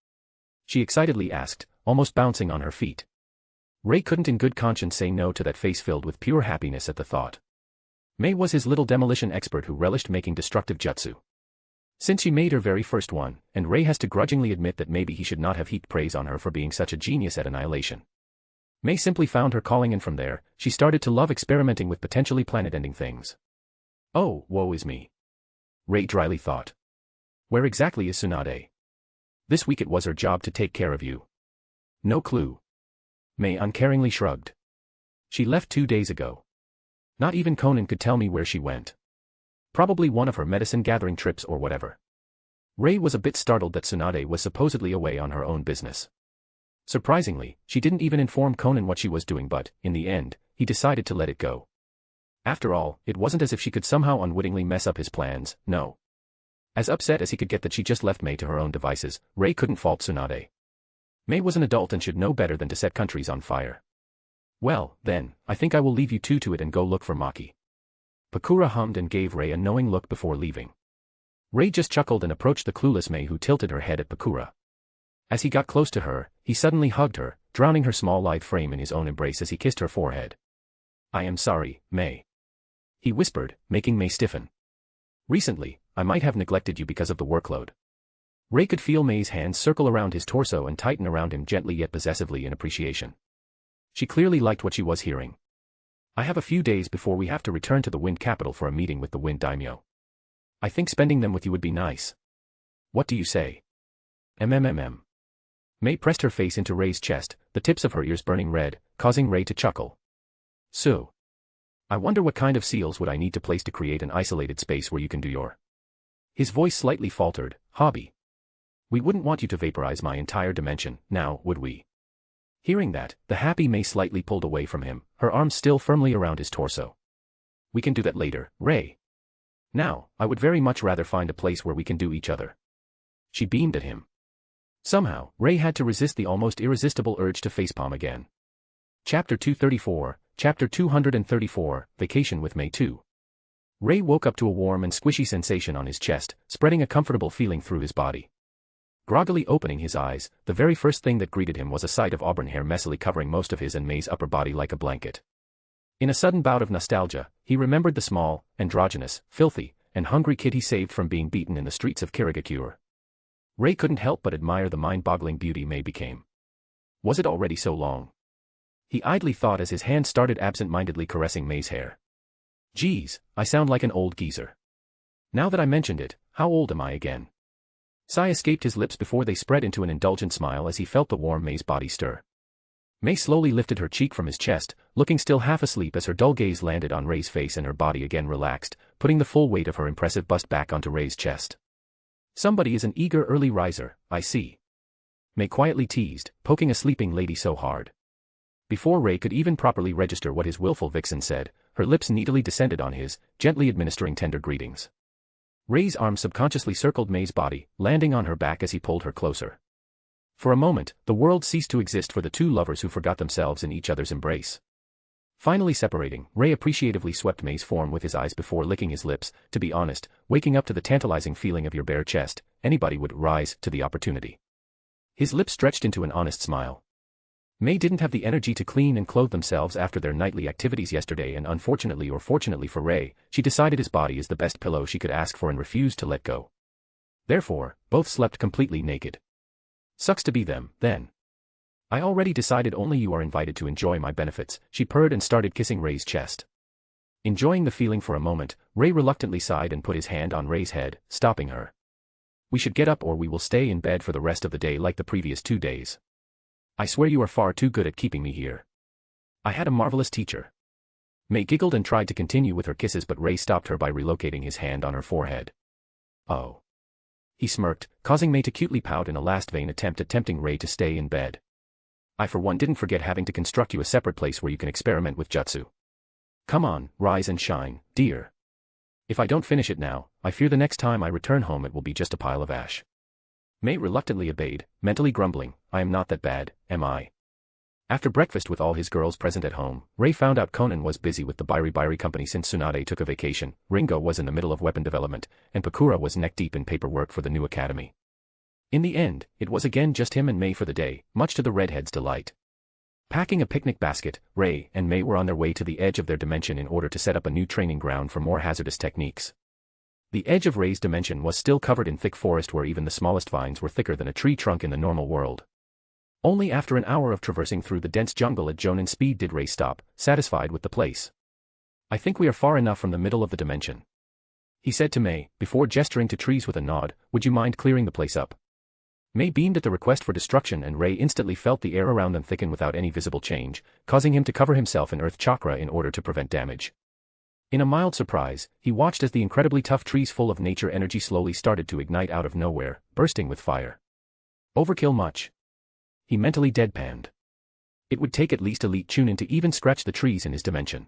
She excitedly asked, almost bouncing on her feet. Ray couldn't in good conscience say no to that face filled with pure happiness at the thought. May was his little demolition expert who relished making destructive jutsu. Since she made her very first one, and Ray has to grudgingly admit that maybe he should not have heaped praise on her for being such a genius at annihilation. May simply found her calling, and from there, she started to love experimenting with potentially planet-ending things. Oh, woe is me. Ray dryly thought. Where exactly is Tsunade? This week it was her job to take care of you. No clue. May uncaringly shrugged. She left 2 days ago. Not even Conan could tell me where she went. Probably one of her medicine gathering trips or whatever. Ray was a bit startled that Tsunade was supposedly away on her own business. Surprisingly, she didn't even inform Conan what she was doing, but, in the end, he decided to let it go. After all, it wasn't as if she could somehow unwittingly mess up his plans, no. As upset as he could get that she just left May to her own devices, Ray couldn't fault Tsunade. May was an adult and should know better than to set countries on fire. Well, then, I think I will leave you two to it and go look for Maki. Pakura hummed and gave Ray a knowing look before leaving. Ray just chuckled and approached the clueless May, who tilted her head at Pakura. As he got close to her, he suddenly hugged her, drowning her small lithe frame in his own embrace as he kissed her forehead. I am sorry, May. He whispered, making May stiffen. Recently, I might have neglected you because of the workload. Ray could feel May's hands circle around his torso and tighten around him gently yet possessively in appreciation. She clearly liked what she was hearing. I have a few days before we have to return to the Wind Capital for a meeting with the Wind Daimyo. I think spending them with you would be nice. What do you say? May pressed her face into Ray's chest, the tips of her ears burning red, causing Ray to chuckle. So. I wonder what kind of seals would I need to place to create an isolated space where you can do your... His voice slightly faltered, hobby. We wouldn't want you to vaporize my entire dimension, now, would we? Hearing that, the happy May slightly pulled away from him, her arms still firmly around his torso. We can do that later, Ray. Now, I would very much rather find a place where we can do each other. She beamed at him. Somehow, Ray had to resist the almost irresistible urge to facepalm again. Chapter 234, Vacation with May 2. Ray woke up to a warm and squishy sensation on his chest, spreading a comfortable feeling through his body. Groggily opening his eyes, the very first thing that greeted him was a sight of auburn hair messily covering most of his and May's upper body like a blanket. In a sudden bout of nostalgia, he remembered the small, androgynous, filthy, and hungry kid he saved from being beaten in the streets of Kirigakure. Ray couldn't help but admire the mind-boggling beauty May became. Was it already so long? He idly thought as his hand started absent-mindedly caressing May's hair. Geez, I sound like an old geezer. Now that I mentioned it, how old am I again? Sigh escaped his lips before they spread into an indulgent smile as he felt the warm May's body stir. May slowly lifted her cheek from his chest, looking still half asleep as her dull gaze landed on Rei's face and her body again relaxed, putting the full weight of her impressive bust back onto Rei's chest. Somebody is an eager early riser, I see. Mei quietly teased, poking a sleeping lady so hard. Before Rei could even properly register what his willful vixen said, her lips neatly descended on his, gently administering tender greetings. Rei's arm subconsciously circled Mei's body, landing on her back as he pulled her closer. For a moment, the world ceased to exist for the two lovers who forgot themselves in each other's embrace. Finally separating, Rei appreciatively swept Mei's form with his eyes before licking his lips. To be honest, waking up to the tantalizing feeling of your bare chest, anybody would rise to the opportunity. His lips stretched into an honest smile. Mei didn't have the energy to clean and clothe themselves after their nightly activities yesterday, and unfortunately or fortunately for Rei, she decided his body is the best pillow she could ask for and refused to let go. Therefore, both slept completely naked. Sucks to be them, then. I already decided only you are invited to enjoy my benefits, she purred and started kissing Rei's chest. Enjoying the feeling for a moment, Rei reluctantly sighed and put his hand on Rei's head, stopping her. We should get up or we will stay in bed for the rest of the day like the previous 2 days. I swear you are far too good at keeping me here. I had a marvelous teacher. Mei giggled and tried to continue with her kisses, but Rei stopped her by relocating his hand on her forehead. Oh. He smirked, causing Mei to cutely pout in a last vain attempt at tempting Rei to stay in bed. I for one didn't forget having to construct you a separate place where you can experiment with jutsu. Come on, rise and shine, dear. If I don't finish it now, I fear the next time I return home it will be just a pile of ash. Mei reluctantly obeyed, mentally grumbling, I am not that bad, am I? After breakfast with all his girls present at home, Rei found out Conan was busy with the Bairi company since Tsunade took a vacation, Ringo was in the middle of weapon development, and Pakura was neck-deep in paperwork for the new academy. In the end, it was again just him and Mei for the day, much to the redhead's delight. Packing a picnic basket, Rei and Mei were on their way to the edge of their dimension in order to set up a new training ground for more hazardous techniques. The edge of Rei's dimension was still covered in thick forest where even the smallest vines were thicker than a tree trunk in the normal world. Only after an hour of traversing through the dense jungle at Jonin speed did Rei stop, satisfied with the place. I think we are far enough from the middle of the dimension. He said to Mei, before gesturing to trees with a nod, would you mind clearing the place up? Mei beamed at the request for destruction and Rei instantly felt the air around them thicken without any visible change, causing him to cover himself in earth chakra in order to prevent damage. In a mild surprise, he watched as the incredibly tough trees full of nature energy slowly started to ignite out of nowhere, bursting with fire. Overkill much? He mentally deadpanned. It would take at least elite Chunin to even scratch the trees in his dimension.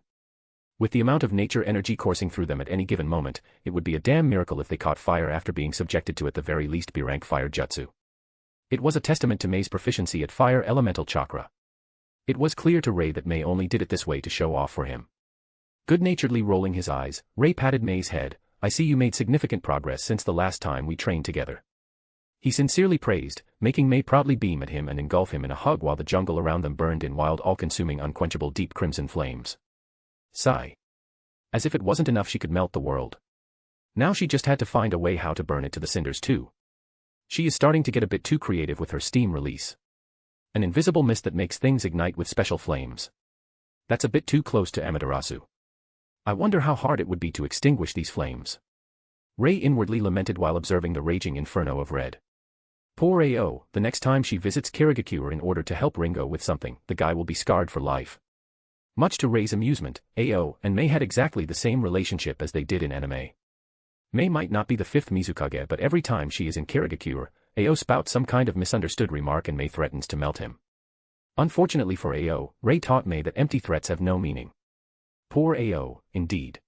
With the amount of nature energy coursing through them at any given moment, it would be a damn miracle if they caught fire after being subjected to at the very least B-rank fire jutsu. It was a testament to Mei's proficiency at fire elemental chakra. It was clear to Rei that Mei only did it this way to show off for him. Good-naturedly rolling his eyes, Rei patted Mei's head, I see you made significant progress since the last time we trained together. He sincerely praised, making Mei proudly beam at him and engulf him in a hug while the jungle around them burned in wild all-consuming unquenchable deep crimson flames. Sigh. As if it wasn't enough she could melt the world. Now she just had to find a way how to burn it to the cinders too. She is starting to get a bit too creative with her steam release. An invisible mist that makes things ignite with special flames. That's a bit too close to Amaterasu. I wonder how hard it would be to extinguish these flames. Rei inwardly lamented while observing the raging inferno of red. Poor Ao, the next time she visits Kirigakure in order to help Ringo with something, the guy will be scarred for life. Much to Rei's amusement, Ao and Mei had exactly the same relationship as they did in anime. Mei might not be the fifth Mizukage, but every time she is in Kirigakure, Ao spouts some kind of misunderstood remark and Mei threatens to melt him. Unfortunately for Ao, Rei taught Mei that empty threats have no meaning. Poor Ao, indeed.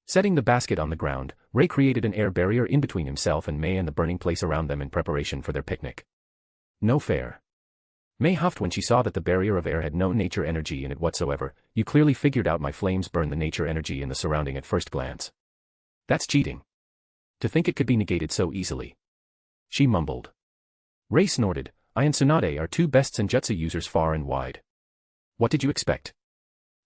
Setting the basket on the ground, Rei created an air barrier in between himself and Mei and the burning place around them in preparation for their picnic. No fair. Mei huffed when she saw that the barrier of air had no nature energy in it whatsoever. You clearly figured out my flames burn the nature energy in the surrounding at first glance. That's cheating. To think it could be negated so easily. She mumbled. Rei snorted, I and Tsunade are two best senjutsu users far and wide. What did you expect?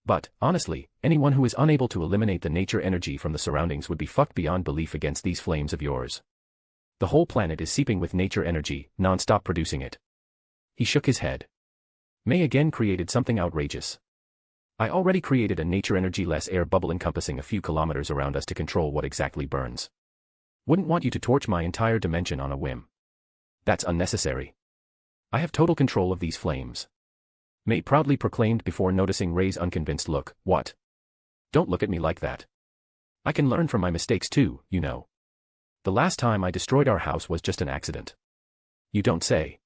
But, honestly, anyone who is unable to eliminate the nature energy from the surroundings would be fucked beyond belief against these flames of yours. The whole planet is seeping with nature energy, non-stop producing it. He shook his head. Mei again created something outrageous. I already created a nature energy-less air bubble encompassing a few kilometers around us to control what exactly burns. Wouldn't want you to torch my entire dimension on a whim. That's unnecessary. I have total control of these flames. May proudly proclaimed before noticing Rei's unconvinced look. What? Don't look at me like that. I can learn from my mistakes too, you know. The last time I destroyed our house was just an accident. You don't say.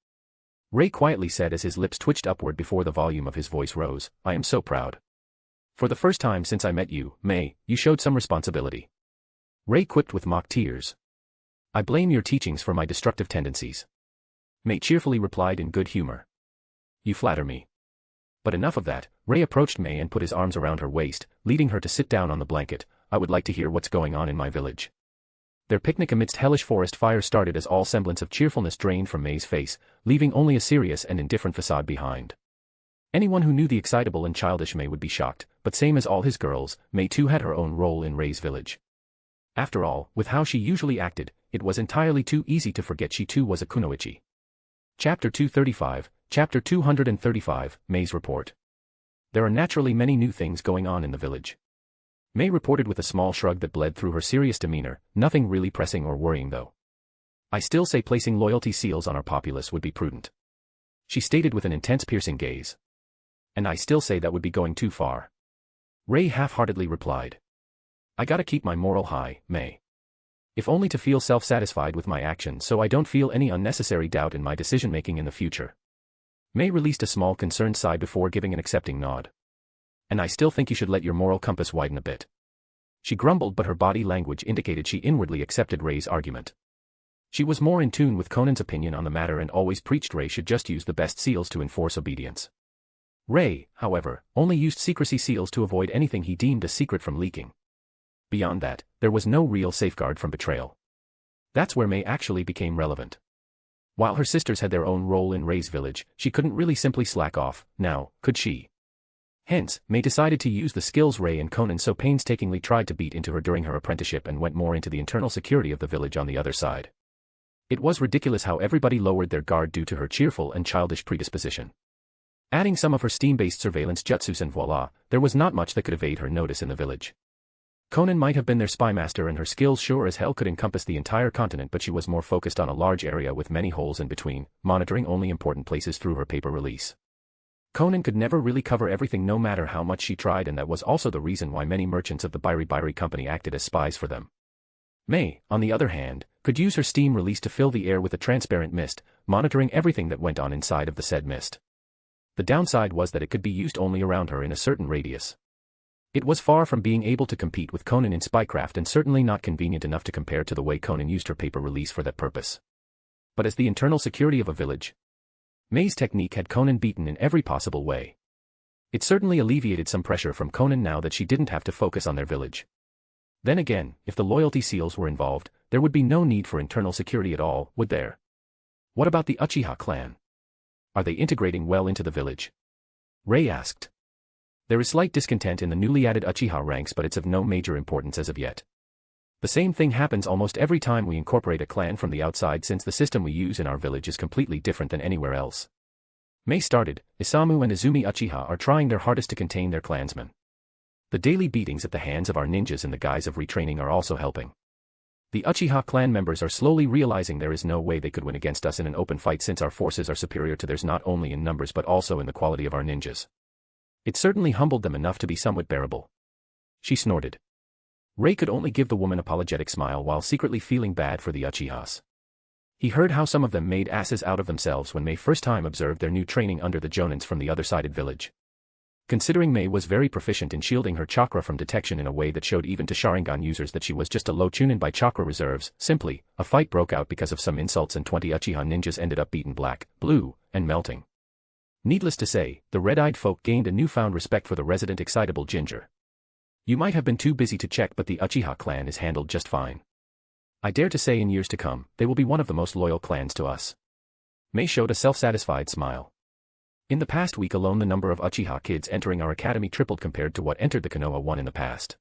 Rei quietly said as his lips twitched upward before the volume of his voice rose. I am so proud. For the first time since I met you, May, you showed some responsibility. Rei quipped with mock tears. I blame your teachings for my destructive tendencies. May cheerfully replied in good humor. You flatter me. But enough of that. Rei approached May and put his arms around her waist, leading her to sit down on the blanket. I would like to hear what's going on in my village. Their picnic amidst hellish forest fire started as all semblance of cheerfulness drained from May's face, leaving only a serious and indifferent facade behind. Anyone who knew the excitable and childish May would be shocked, but same as all his girls, May too had her own role in Rei's village. After all, with how she usually acted, it was entirely too easy to forget she too was a kunoichi. Chapter 235, Chapter 235, May's Report. There are naturally many new things going on in the village. May reported with a small shrug that bled through her serious demeanor, nothing really pressing or worrying though. I still say placing loyalty seals on our populace would be prudent. She stated with an intense piercing gaze. And I still say that would be going too far. Rei half-heartedly replied. I gotta keep my moral high, May. If only to feel self-satisfied with my actions so I don't feel any unnecessary doubt in my decision-making in the future. May released a small concerned sigh before giving an accepting nod. And I still think you should let your moral compass widen a bit. She grumbled but her body language indicated she inwardly accepted Rei's argument. She was more in tune with Conan's opinion on the matter and always preached Rei should just use the best seals to enforce obedience. Rei, however, only used secrecy seals to avoid anything he deemed a secret from leaking. Beyond that, there was no real safeguard from betrayal. That's where May actually became relevant. While her sisters had their own role in Rei's village, she couldn't really simply slack off, now, could she? Hence, May decided to use the skills Rei and Conan so painstakingly tried to beat into her during her apprenticeship and went more into the internal security of the village on the other side. It was ridiculous how everybody lowered their guard due to her cheerful and childish predisposition. Adding some of her steam-based surveillance jutsus and voila, there was not much that could evade her notice in the village. Conan might have been their spymaster and her skills sure as hell could encompass the entire continent, but she was more focused on a large area with many holes in between, monitoring only important places through her paper release. Conan could never really cover everything no matter how much she tried, and that was also the reason why many merchants of the Bairi company acted as spies for them. May, on the other hand, could use her steam release to fill the air with a transparent mist, monitoring everything that went on inside of the said mist. The downside was that it could be used only around her in a certain radius. It was far from being able to compete with Conan in spycraft and certainly not convenient enough to compare to the way Conan used her paper release for that purpose. But as the internal security of a village, May's technique had Conan beaten in every possible way. It certainly alleviated some pressure from Conan now that she didn't have to focus on their village. Then again, if the loyalty seals were involved, there would be no need for internal security at all, would there? What about the Uchiha clan? Are they integrating well into the village? Rei asked. There is slight discontent in the newly added Uchiha ranks, but it's of no major importance as of yet. The same thing happens almost every time we incorporate a clan from the outside, since the system we use in our village is completely different than anywhere else. May started. Isamu and Izumi Uchiha are trying their hardest to contain their clansmen. The daily beatings at the hands of our ninjas in the guise of retraining are also helping. The Uchiha clan members are slowly realizing there is no way they could win against us in an open fight, since our forces are superior to theirs not only in numbers but also in the quality of our ninjas. It certainly humbled them enough to be somewhat bearable. She snorted. Rei could only give the woman an apologetic smile while secretly feeling bad for the Uchihas. He heard how some of them made asses out of themselves when May first time observed their new training under the Jonins from the other-sided village. Considering May was very proficient in shielding her chakra from detection in a way that showed even to Sharingan users that she was just a low Chunin by chakra reserves, simply, a fight broke out because of some insults and 20 Uchiha ninjas ended up beaten black, blue, and melting. Needless to say, the red-eyed folk gained a newfound respect for the resident excitable ginger. You might have been too busy to check, but the Uchiha clan is handled just fine. I dare to say in years to come, they will be one of the most loyal clans to us. May showed a self-satisfied smile. In the past week alone, the number of Uchiha kids entering our academy tripled compared to what entered the Konoha one in the past.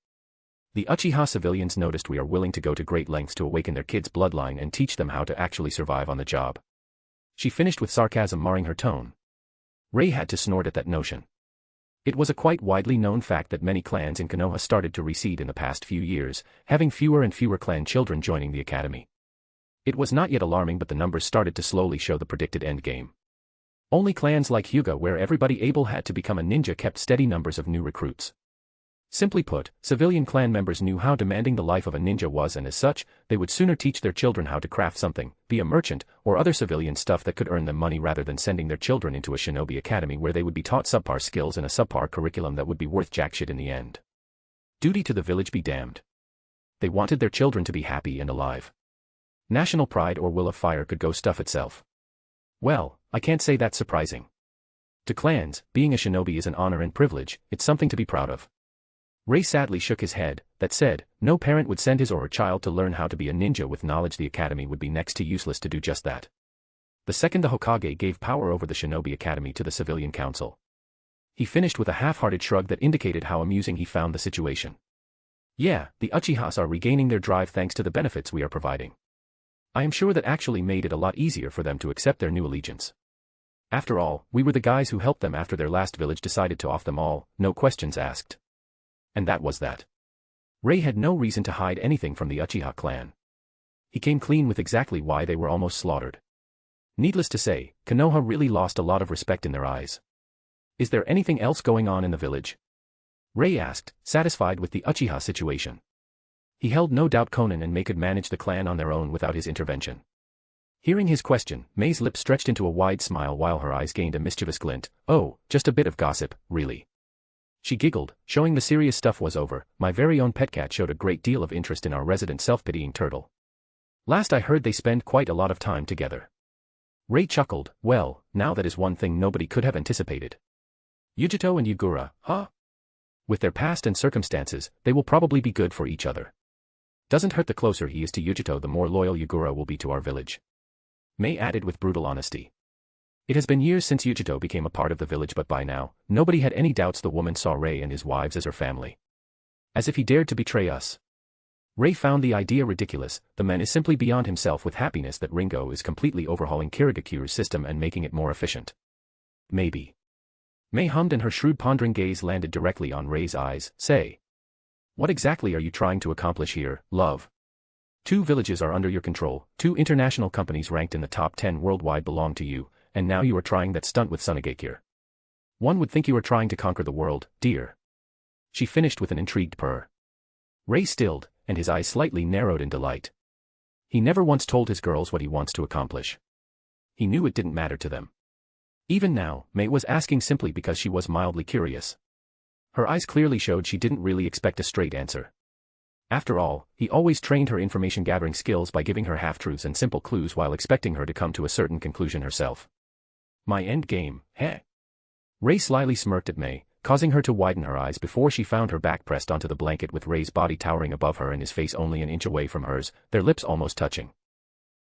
The Uchiha civilians noticed we are willing to go to great lengths to awaken their kids' bloodline and teach them how to actually survive on the job. She finished with sarcasm marring her tone. Rei had to snort at that notion. It was a quite widely known fact that many clans in Konoha started to recede in the past few years, having fewer and fewer clan children joining the academy. It was not yet alarming, but the numbers started to slowly show the predicted endgame. Only clans like Hyuga where everybody able had to become a ninja kept steady numbers of new recruits. Simply put, civilian clan members knew how demanding the life of a ninja was, and as such, they would sooner teach their children how to craft something, be a merchant, or other civilian stuff that could earn them money rather than sending their children into a shinobi academy where they would be taught subpar skills in a subpar curriculum that would be worth jackshit in the end. Duty to the village be damned. They wanted their children to be happy and alive. National pride or will of fire could go stuff itself. Well, I can't say that's surprising. To clans, being a shinobi is an honor and privilege, it's something to be proud of. Ray sadly shook his head, that said, no parent would send his or her child to learn how to be a ninja with knowledge the academy would be next to useless to do just that. The second the Hokage gave power over the shinobi academy to the civilian council. He finished with a half-hearted shrug that indicated how amusing he found the situation. Yeah, the Uchihas are regaining their drive thanks to the benefits we are providing. I am sure that actually made it a lot easier for them to accept their new allegiance. After all, we were the guys who helped them after their last village decided to off them all, no questions asked. And that was that. Ray had no reason to hide anything from the Uchiha clan. He came clean with exactly why they were almost slaughtered. Needless to say, Konoha really lost a lot of respect in their eyes. Is there anything else going on in the village? Ray asked, satisfied with the Uchiha situation. He held no doubt Conan and Mei could manage the clan on their own without his intervention. Hearing his question, Mei's lips stretched into a wide smile while her eyes gained a mischievous glint. Oh, just a bit of gossip, really. She giggled, showing the serious stuff was over. My very own pet cat showed a great deal of interest in our resident self-pitying turtle. Last I heard they spend quite a lot of time together. Ray chuckled, well, now that is one thing nobody could have anticipated. Yujito and Yugura, huh? With their past and circumstances, they will probably be good for each other. Doesn't hurt the closer he is to Yujito the more loyal Yugura will be to our village. Mei added with brutal honesty. It has been years since Uchiha became a part of the village, but by now, nobody had any doubts the woman saw Ray and his wives as her family. As if he dared to betray us. Ray found the idea ridiculous. The man is simply beyond himself with happiness that Ringo is completely overhauling Kirigakuru's system and making it more efficient. Maybe. Mei hummed and her shrewd pondering gaze landed directly on Ray's eyes. Say. What exactly are you trying to accomplish here, love? 2 villages are under your control, 2 international companies ranked in the top 10 worldwide belong to you, and now you are trying that stunt with Tsunade. One would think you are trying to conquer the world, dear. She finished with an intrigued purr. Ray stilled, and his eyes slightly narrowed in delight. He never once told his girls what he wants to accomplish. He knew it didn't matter to them. Even now, Mei was asking simply because she was mildly curious. Her eyes clearly showed she didn't really expect a straight answer. After all, he always trained her information-gathering skills by giving her half-truths and simple clues while expecting her to come to a certain conclusion herself. My end game, heh? Ray slyly smirked at Mei, causing her to widen her eyes before she found her back pressed onto the blanket with Ray's body towering above her and his face only an inch away from hers, their lips almost touching.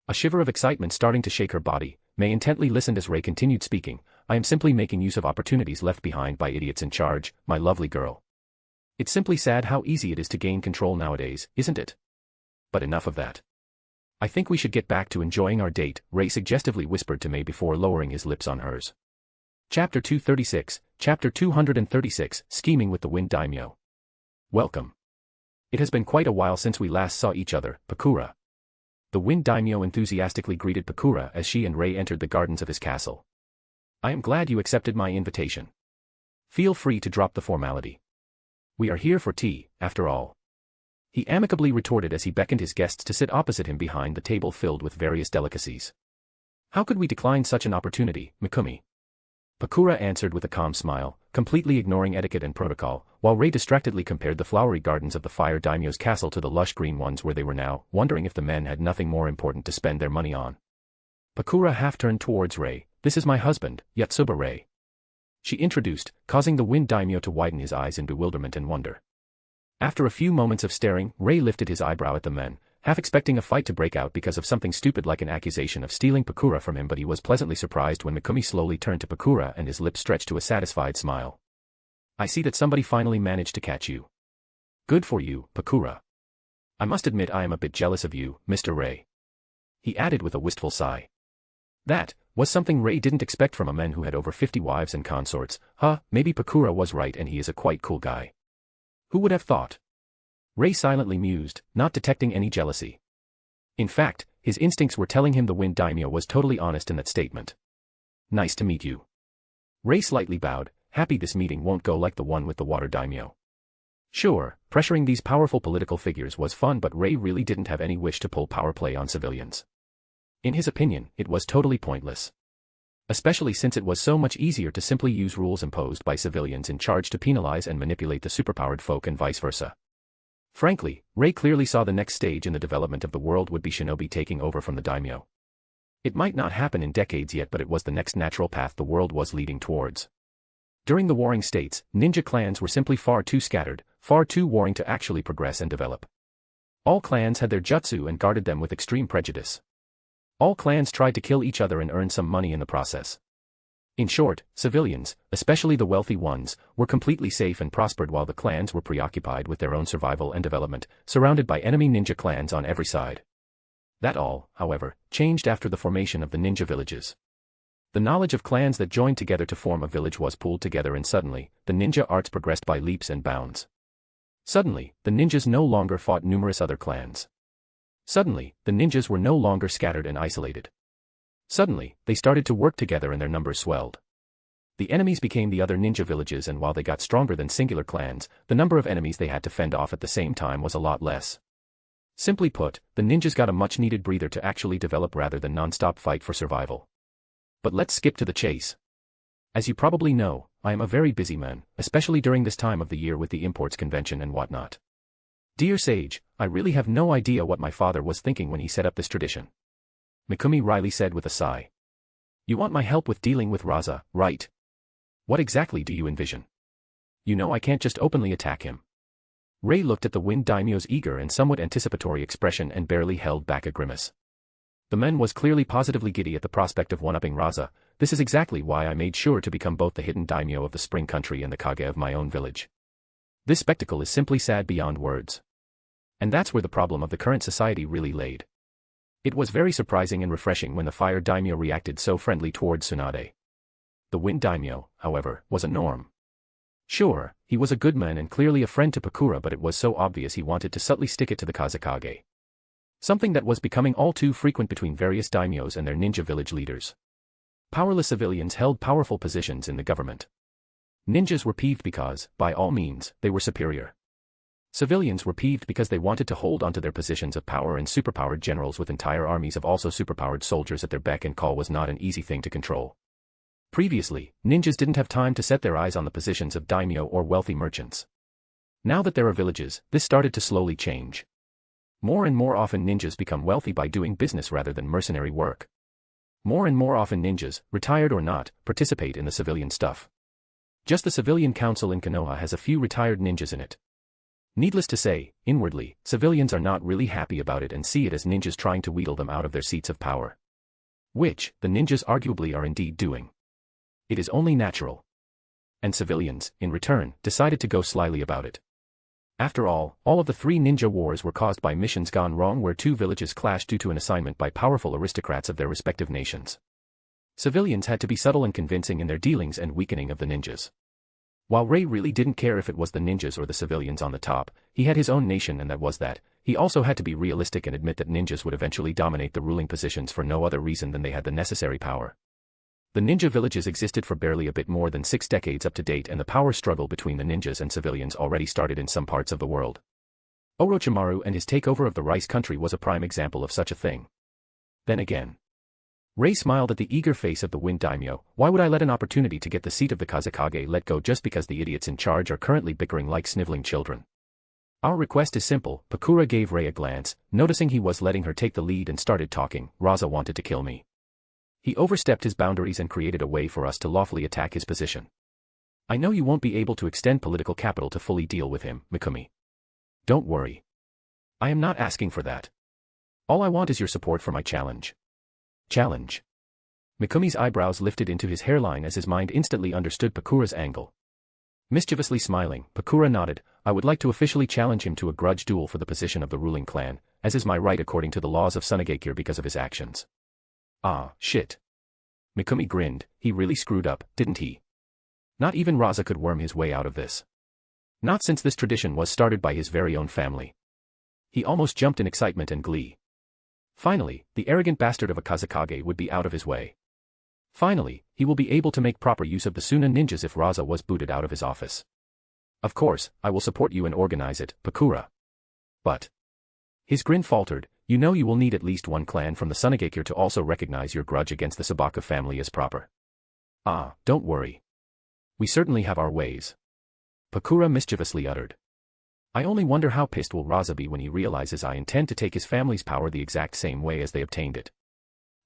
A shiver of excitement starting to shake her body, Mei intently listened as Ray continued speaking. I am simply making use of opportunities left behind by idiots in charge, my lovely girl. It's simply sad how easy it is to gain control nowadays, isn't it? But enough of that. I think we should get back to enjoying our date, Ray suggestively whispered to Mei before lowering his lips on hers. Chapter 236, Chapter 236, Scheming with the Wind Daimyo. Welcome. It has been quite a while since we last saw each other, Pakura. The Wind Daimyo enthusiastically greeted Pakura as she and Ray entered the gardens of his castle. I am glad you accepted my invitation. Feel free to drop the formality. We are here for tea, after all. He amicably retorted as he beckoned his guests to sit opposite him behind the table filled with various delicacies. How could we decline such an opportunity, Mikumi? Pakura answered with a calm smile, completely ignoring etiquette and protocol, while Ray distractedly compared the flowery gardens of the Fire Daimyo's castle to the lush green ones where they were now, wondering if the men had nothing more important to spend their money on. Pakura half-turned towards Ray. This is my husband, Yatsuba Ray. She introduced, causing the Wind Daimyo to widen his eyes in bewilderment and wonder. After a few moments of staring, Ray lifted his eyebrow at the men, half expecting a fight to break out because of something stupid like an accusation of stealing Pakura from him, but he was pleasantly surprised when Mikumi slowly turned to Pakura and his lips stretched to a satisfied smile. I see that somebody finally managed to catch you. Good for you, Pakura. I must admit I am a bit jealous of you, Mr. Ray. He added with a wistful sigh. That was something Ray didn't expect from a man who had over 50 wives and consorts. Maybe Pakura was right and he is a quite cool guy. Who would have thought? Ray silently mused, not detecting any jealousy. In fact, his instincts were telling him the Wind Daimyo was totally honest in that statement. Nice to meet you. Ray slightly bowed, happy this meeting won't go like the one with the water daimyo. Sure, pressuring these powerful political figures was fun, but Ray really didn't have any wish to pull power play on civilians. In his opinion, it was totally pointless. Especially since it was so much easier to simply use rules imposed by civilians in charge to penalize and manipulate the superpowered folk and vice versa. Frankly, Ray clearly saw the next stage in the development of the world would be shinobi taking over from the daimyo. It might not happen in decades yet, but it was the next natural path the world was leading towards. During the warring states, ninja clans were simply far too scattered, far too warring to actually progress and develop. All clans had their jutsu and guarded them with extreme prejudice. All clans tried to kill each other and earn some money in the process. In short, civilians, especially the wealthy ones, were completely safe and prospered while the clans were preoccupied with their own survival and development, surrounded by enemy ninja clans on every side. That all, however, changed after the formation of the ninja villages. The knowledge of clans that joined together to form a village was pooled together, and suddenly, the ninja arts progressed by leaps and bounds. Suddenly, the ninjas no longer fought numerous other clans. Suddenly, the ninjas were no longer scattered and isolated. Suddenly, they started to work together and their numbers swelled. The enemies became the other ninja villages, and while they got stronger than singular clans, the number of enemies they had to fend off at the same time was a lot less. Simply put, the ninjas got a much-needed breather to actually develop rather than non-stop fight for survival. But let's skip to the chase. As you probably know, I am a very busy man, especially during this time of the year with the imports convention and whatnot. Dear Sage, I really have no idea what my father was thinking when he set up this tradition. Mikumi Riley said with a sigh. You want my help with dealing with Raza, right? What exactly do you envision? You know I can't just openly attack him. Ray looked at the Wind Daimyo's eager and somewhat anticipatory expression and barely held back a grimace. The man was clearly positively giddy at the prospect of one-upping Raza. This is exactly why I made sure to become both the hidden daimyo of the Spring Country and the Kage of my own village. This spectacle is simply sad beyond words. And that's where the problem of the current society really laid. It was very surprising and refreshing when the Fire Daimyo reacted so friendly towards Tsunade. The Wind Daimyo, however, was a norm. Sure, he was a good man and clearly a friend to Pakura, but it was so obvious he wanted to subtly stick it to the Kazekage. Something that was becoming all too frequent between various daimyos and their ninja village leaders. Powerless civilians held powerful positions in the government. Ninjas were peeved because, by all means, they were superior. Civilians were peeved because they wanted to hold onto their positions of power, and superpowered generals with entire armies of also superpowered soldiers at their beck and call was not an easy thing to control. Previously, ninjas didn't have time to set their eyes on the positions of daimyo or wealthy merchants. Now that there are villages, this started to slowly change. More and more often ninjas become wealthy by doing business rather than mercenary work. More and more often ninjas, retired or not, participate in the civilian stuff. Just the civilian council in Konoha has a few retired ninjas in it. Needless to say, inwardly, civilians are not really happy about it and see it as ninjas trying to wheedle them out of their seats of power. Which, the ninjas arguably are indeed doing. It is only natural. And civilians, in return, decided to go slyly about it. After all of the 3 ninja wars were caused by missions gone wrong where 2 villages clashed due to an assignment by powerful aristocrats of their respective nations. Civilians had to be subtle and convincing in their dealings and weakening of the ninjas. While Ray really didn't care if it was the ninjas or the civilians on the top, he had his own nation, and that was that. He also had to be realistic and admit that ninjas would eventually dominate the ruling positions for no other reason than they had the necessary power. The ninja villages existed for barely a bit more than 6 decades up to date, and the power struggle between the ninjas and civilians already started in some parts of the world. Orochimaru and his takeover of the Rice Country was a prime example of such a thing. Then again. Ray smiled at the eager face of the Wind Daimyo. Why would I let an opportunity to get the seat of the Kazekage let go just because the idiots in charge are currently bickering like sniveling children? Our request is simple. Pakura gave Ray a glance, noticing he was letting her take the lead, and started talking. Raza wanted to kill me. He overstepped his boundaries and created a way for us to lawfully attack his position. I know you won't be able to extend political capital to fully deal with him, Mikumi. Don't worry. I am not asking for that. All I want is your support for my challenge. Challenge. Mikumi's eyebrows lifted into his hairline as his mind instantly understood Pakura's angle. Mischievously smiling, Pakura nodded. I would like to officially challenge him to a grudge duel for the position of the ruling clan, as is my right according to the laws of Tsunade because of his actions. Ah, shit. Mikumi grinned. He really screwed up, didn't he? Not even Raza could worm his way out of this. Not since this tradition was started by his very own family. He almost jumped in excitement and glee. Finally, the arrogant bastard of a Kazekage would be out of his way. Finally, he will be able to make proper use of the Suna ninjas if Raza was booted out of his office. Of course, I will support you and organize it, Pakura. But his grin faltered. You know you will need at least one clan from the Tsunade to also recognize your grudge against the Sabaka family as proper. Ah, don't worry. We certainly have our ways. Pakura mischievously uttered. I only wonder how pissed will Raza be when he realizes I intend to take his family's power the exact same way as they obtained it.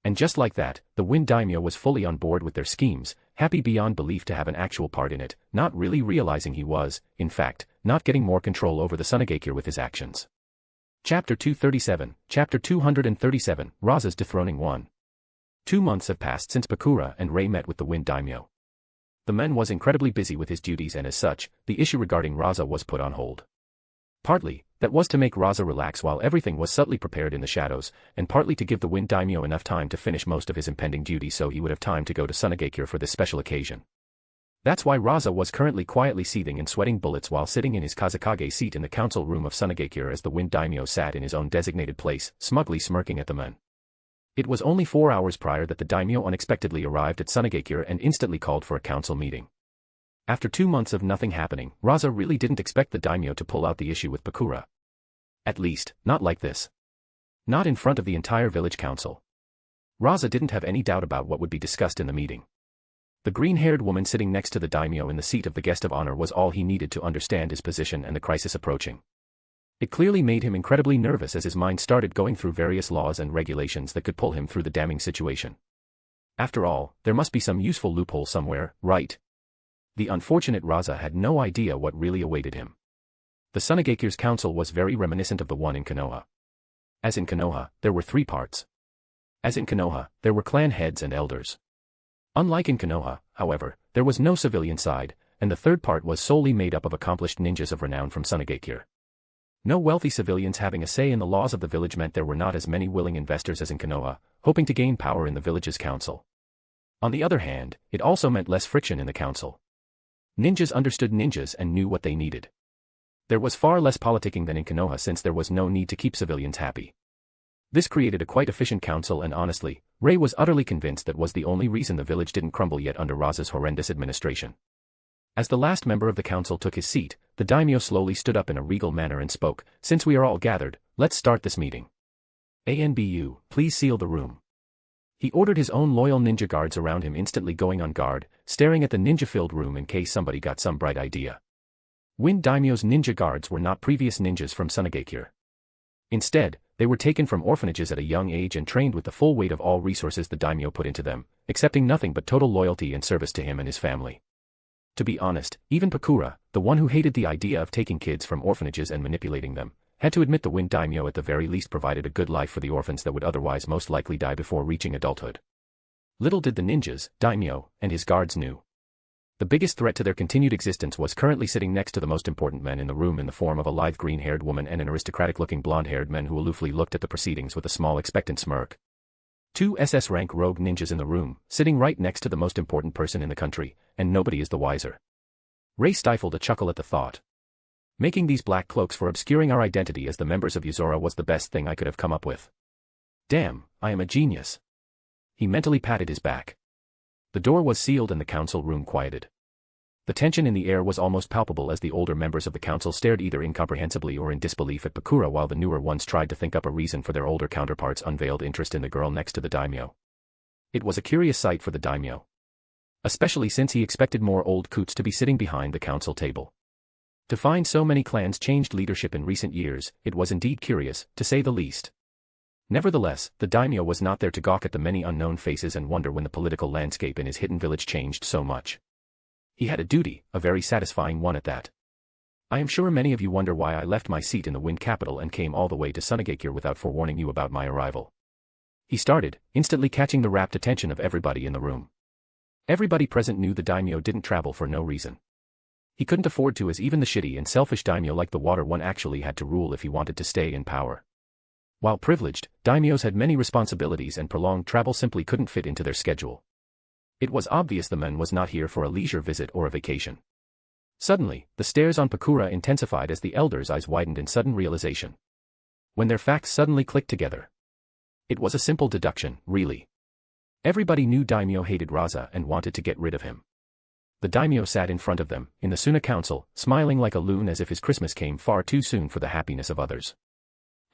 And just like that, the Wind Daimyo was fully on board with their schemes, happy beyond belief to have an actual part in it, not really realizing he was, in fact, not getting more control over the Tsunade with his actions. Chapter 237, Chapter 237, Raza's Dethroning 1. 2 months have passed since Pakura and Rei met with the Wind Daimyo. The man was incredibly busy with his duties and as such, the issue regarding Raza was put on hold. Partly, that was to make Raza relax while everything was subtly prepared in the shadows, and partly to give the Wind Daimyo enough time to finish most of his impending duties so he would have time to go to Tsunade for this special occasion. That's why Raza was currently quietly seething and sweating bullets while sitting in his Kazekage seat in the council room of Tsunade as the Wind Daimyo sat in his own designated place, smugly smirking at the men. It was only 4 hours prior that the Daimyo unexpectedly arrived at Tsunade and instantly called for a council meeting. After 2 months of nothing happening, Raza really didn't expect the Daimyo to pull out the issue with Pakura. At least, not like this. Not in front of the entire village council. Raza didn't have any doubt about what would be discussed in the meeting. The green-haired woman sitting next to the Daimyo in the seat of the guest of honor was all he needed to understand his position and the crisis approaching. It clearly made him incredibly nervous as his mind started going through various laws and regulations that could pull him through the damning situation. After all, there must be some useful loophole somewhere, right? The unfortunate Raza had no idea what really awaited him. The Tsunade's council was very reminiscent of the one in Konoha. As in Konoha, there were 3 parts. As in Konoha, there were clan heads and elders. Unlike in Konoha, however, there was no civilian side, and the 3rd part was solely made up of accomplished ninjas of renown from Tsunade. No wealthy civilians having a say in the laws of the village meant there were not as many willing investors as in Konoha, hoping to gain power in the village's council. On the other hand, it also meant less friction in the council. Ninjas understood ninjas and knew what they needed. There was far less politicking than in Konoha since there was no need to keep civilians happy. This created a quite efficient council and honestly, Rei was utterly convinced that was the only reason the village didn't crumble yet under Raza's horrendous administration. As the last member of the council took his seat, the Daimyo slowly stood up in a regal manner and spoke, "Since we are all gathered, let's start this meeting. ANBU, please seal the room." He ordered his own loyal ninja guards around him instantly going on guard, staring at the ninja-filled room in case somebody got some bright idea. Wind Daimyo's ninja guards were not previous ninjas from Tsunade. Instead, they were taken from orphanages at a young age and trained with the full weight of all resources the Daimyo put into them, accepting nothing but total loyalty and service to him and his family. To be honest, even Pakura, the one who hated the idea of taking kids from orphanages and manipulating them, had to admit the Wind Daimyo at the very least provided a good life for the orphans that would otherwise most likely die before reaching adulthood. Little did the ninjas, Daimyo, and his guards knew. The biggest threat to their continued existence was currently sitting next to the most important men in the room in the form of a lithe green-haired woman and an aristocratic-looking blonde-haired man who aloofly looked at the proceedings with a small expectant smirk. 2 SS-rank rogue ninjas in the room, sitting right next to the most important person in the country, and nobody is the wiser. Rei stifled a chuckle at the thought. Making these black cloaks for obscuring our identity as the members of Yuzora was the best thing I could have come up with. Damn, I am a genius. He mentally patted his back. The door was sealed and the council room quieted. The tension in the air was almost palpable as the older members of the council stared either incomprehensibly or in disbelief at Pakura while the newer ones tried to think up a reason for their older counterparts' unveiled interest in the girl next to the Daimyo. It was a curious sight for the Daimyo. Especially since he expected more old coots to be sitting behind the council table. To find so many clans changed leadership in recent years, it was indeed curious, to say the least. Nevertheless, the Daimyo was not there to gawk at the many unknown faces and wonder when the political landscape in his hidden village changed so much. He had a duty, a very satisfying one at that. I am sure many of you wonder why I left my seat in the Wind Capital and came all the way to Tsunade without forewarning you about my arrival. He started, instantly catching the rapt attention of everybody in the room. Everybody present knew the Daimyo didn't travel for no reason. He couldn't afford to, as even the shitty and selfish Daimyo like the Water One actually had to rule if he wanted to stay in power. While privileged, Daimyos had many responsibilities and prolonged travel simply couldn't fit into their schedule. It was obvious the man was not here for a leisure visit or a vacation. Suddenly, the stares on Pakura intensified as the elders' eyes widened in sudden realization. When their facts suddenly clicked together. It was a simple deduction, really. Everybody knew Daimyo hated Raza and wanted to get rid of him. The Daimyo sat in front of them, in the Suna Council, smiling like a loon as if his Christmas came far too soon for the happiness of others.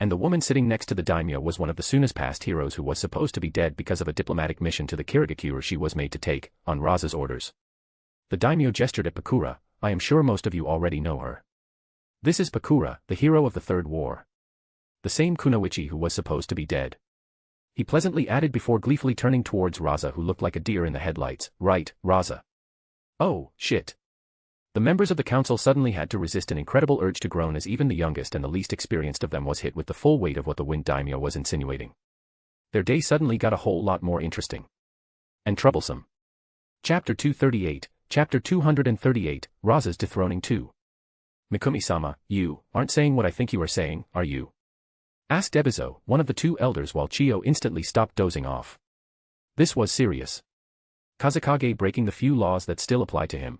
And the woman sitting next to the Daimyo was one of the Suna's past heroes who was supposed to be dead because of a diplomatic mission to the Kirigakure she was made to take, on Raza's orders. The Daimyo gestured at Pakura. I am sure most of you already know her. This is Pakura, the hero of the Third War. The same kunoichi who was supposed to be dead. He pleasantly added before gleefully turning towards Raza who looked like a deer in the headlights. Right, Raza. Oh, shit. The members of the council suddenly had to resist an incredible urge to groan as even the youngest and the least experienced of them was hit with the full weight of what the Wind Daimyo was insinuating. Their day suddenly got a whole lot more interesting. And troublesome. Chapter 238, Chapter 238, Raza's Dethroning 2. Mikumi-sama, you aren't saying what I think you are saying, are you? Asked Ebizo, one of the two elders while Chiyo instantly stopped dozing off. This was serious. Kazekage breaking the few laws that still apply to him.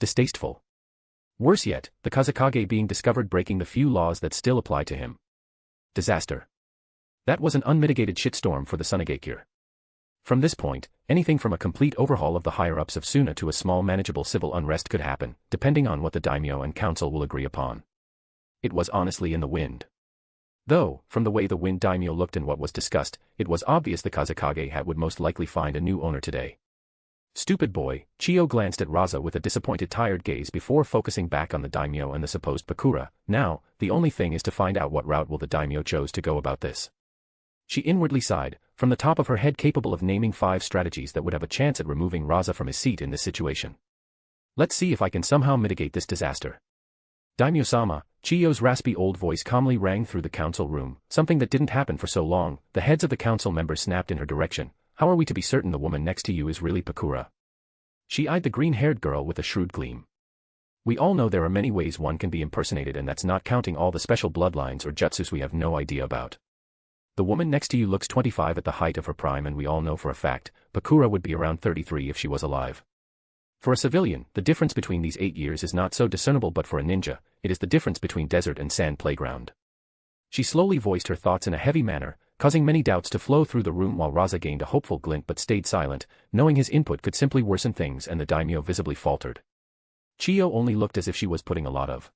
Distasteful. Worse yet, the Kazekage being discovered breaking the few laws that still apply to him. Disaster. That was an unmitigated shitstorm for the Tsunade. From this point, anything from a complete overhaul of the higher-ups of Suna to a small manageable civil unrest could happen, depending on what the daimyo and council will agree upon. It was honestly in the wind. Though, from the way the Wind Daimyo looked and what was discussed, it was obvious the Kazekage would most likely find a new owner today. Stupid boy, Chiyo glanced at Raza with a disappointed tired gaze before focusing back on the daimyo and the supposed Pakura. Now, the only thing is to find out what route will the daimyo chose to go about this. She inwardly sighed, from the top of her head capable of naming 5 strategies that would have a chance at removing Raza from his seat in this situation. Let's see if I can somehow mitigate this disaster. Daimyo-sama, Chiyo's raspy old voice calmly rang through the council room, something that didn't happen for so long. The heads of the council members snapped in her direction. How are we to be certain the woman next to you is really Pakura? She eyed the green-haired girl with a shrewd gleam. We all know there are many ways one can be impersonated, and that's not counting all the special bloodlines or jutsus we have no idea about. The woman next to you looks 25 at the height of her prime, and we all know for a fact, Pakura would be around 33 if she was alive. For a civilian, the difference between these 8 years is not so discernible, but for a ninja, it is the difference between desert and sand playground. She slowly voiced her thoughts in a heavy manner, causing many doubts to flow through the room while Raza gained a hopeful glint but stayed silent, knowing his input could simply worsen things, and the daimyo visibly faltered. Chiyo only looked as if she was putting a lot of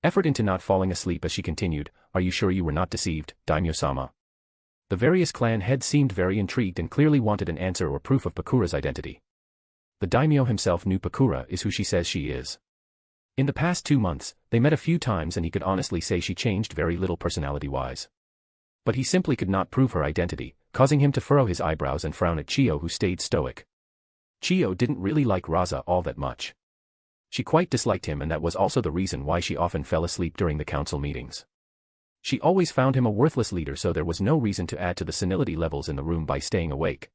effort into not falling asleep as she continued, are you sure you were not deceived, daimyo-sama? The various clan heads seemed very intrigued and clearly wanted an answer or proof of Pakura's identity. The daimyo himself knew Pakura is who she says she is. In the past 2 months, they met a few times and he could honestly say she changed very little personality-wise. But he simply could not prove her identity, causing him to furrow his eyebrows and frown at Chiyo, who stayed stoic. Chiyo didn't really like Raza all that much. She quite disliked him, and that was also the reason why she often fell asleep during the council meetings. She always found him a worthless leader, so there was no reason to add to the senility levels in the room by staying awake.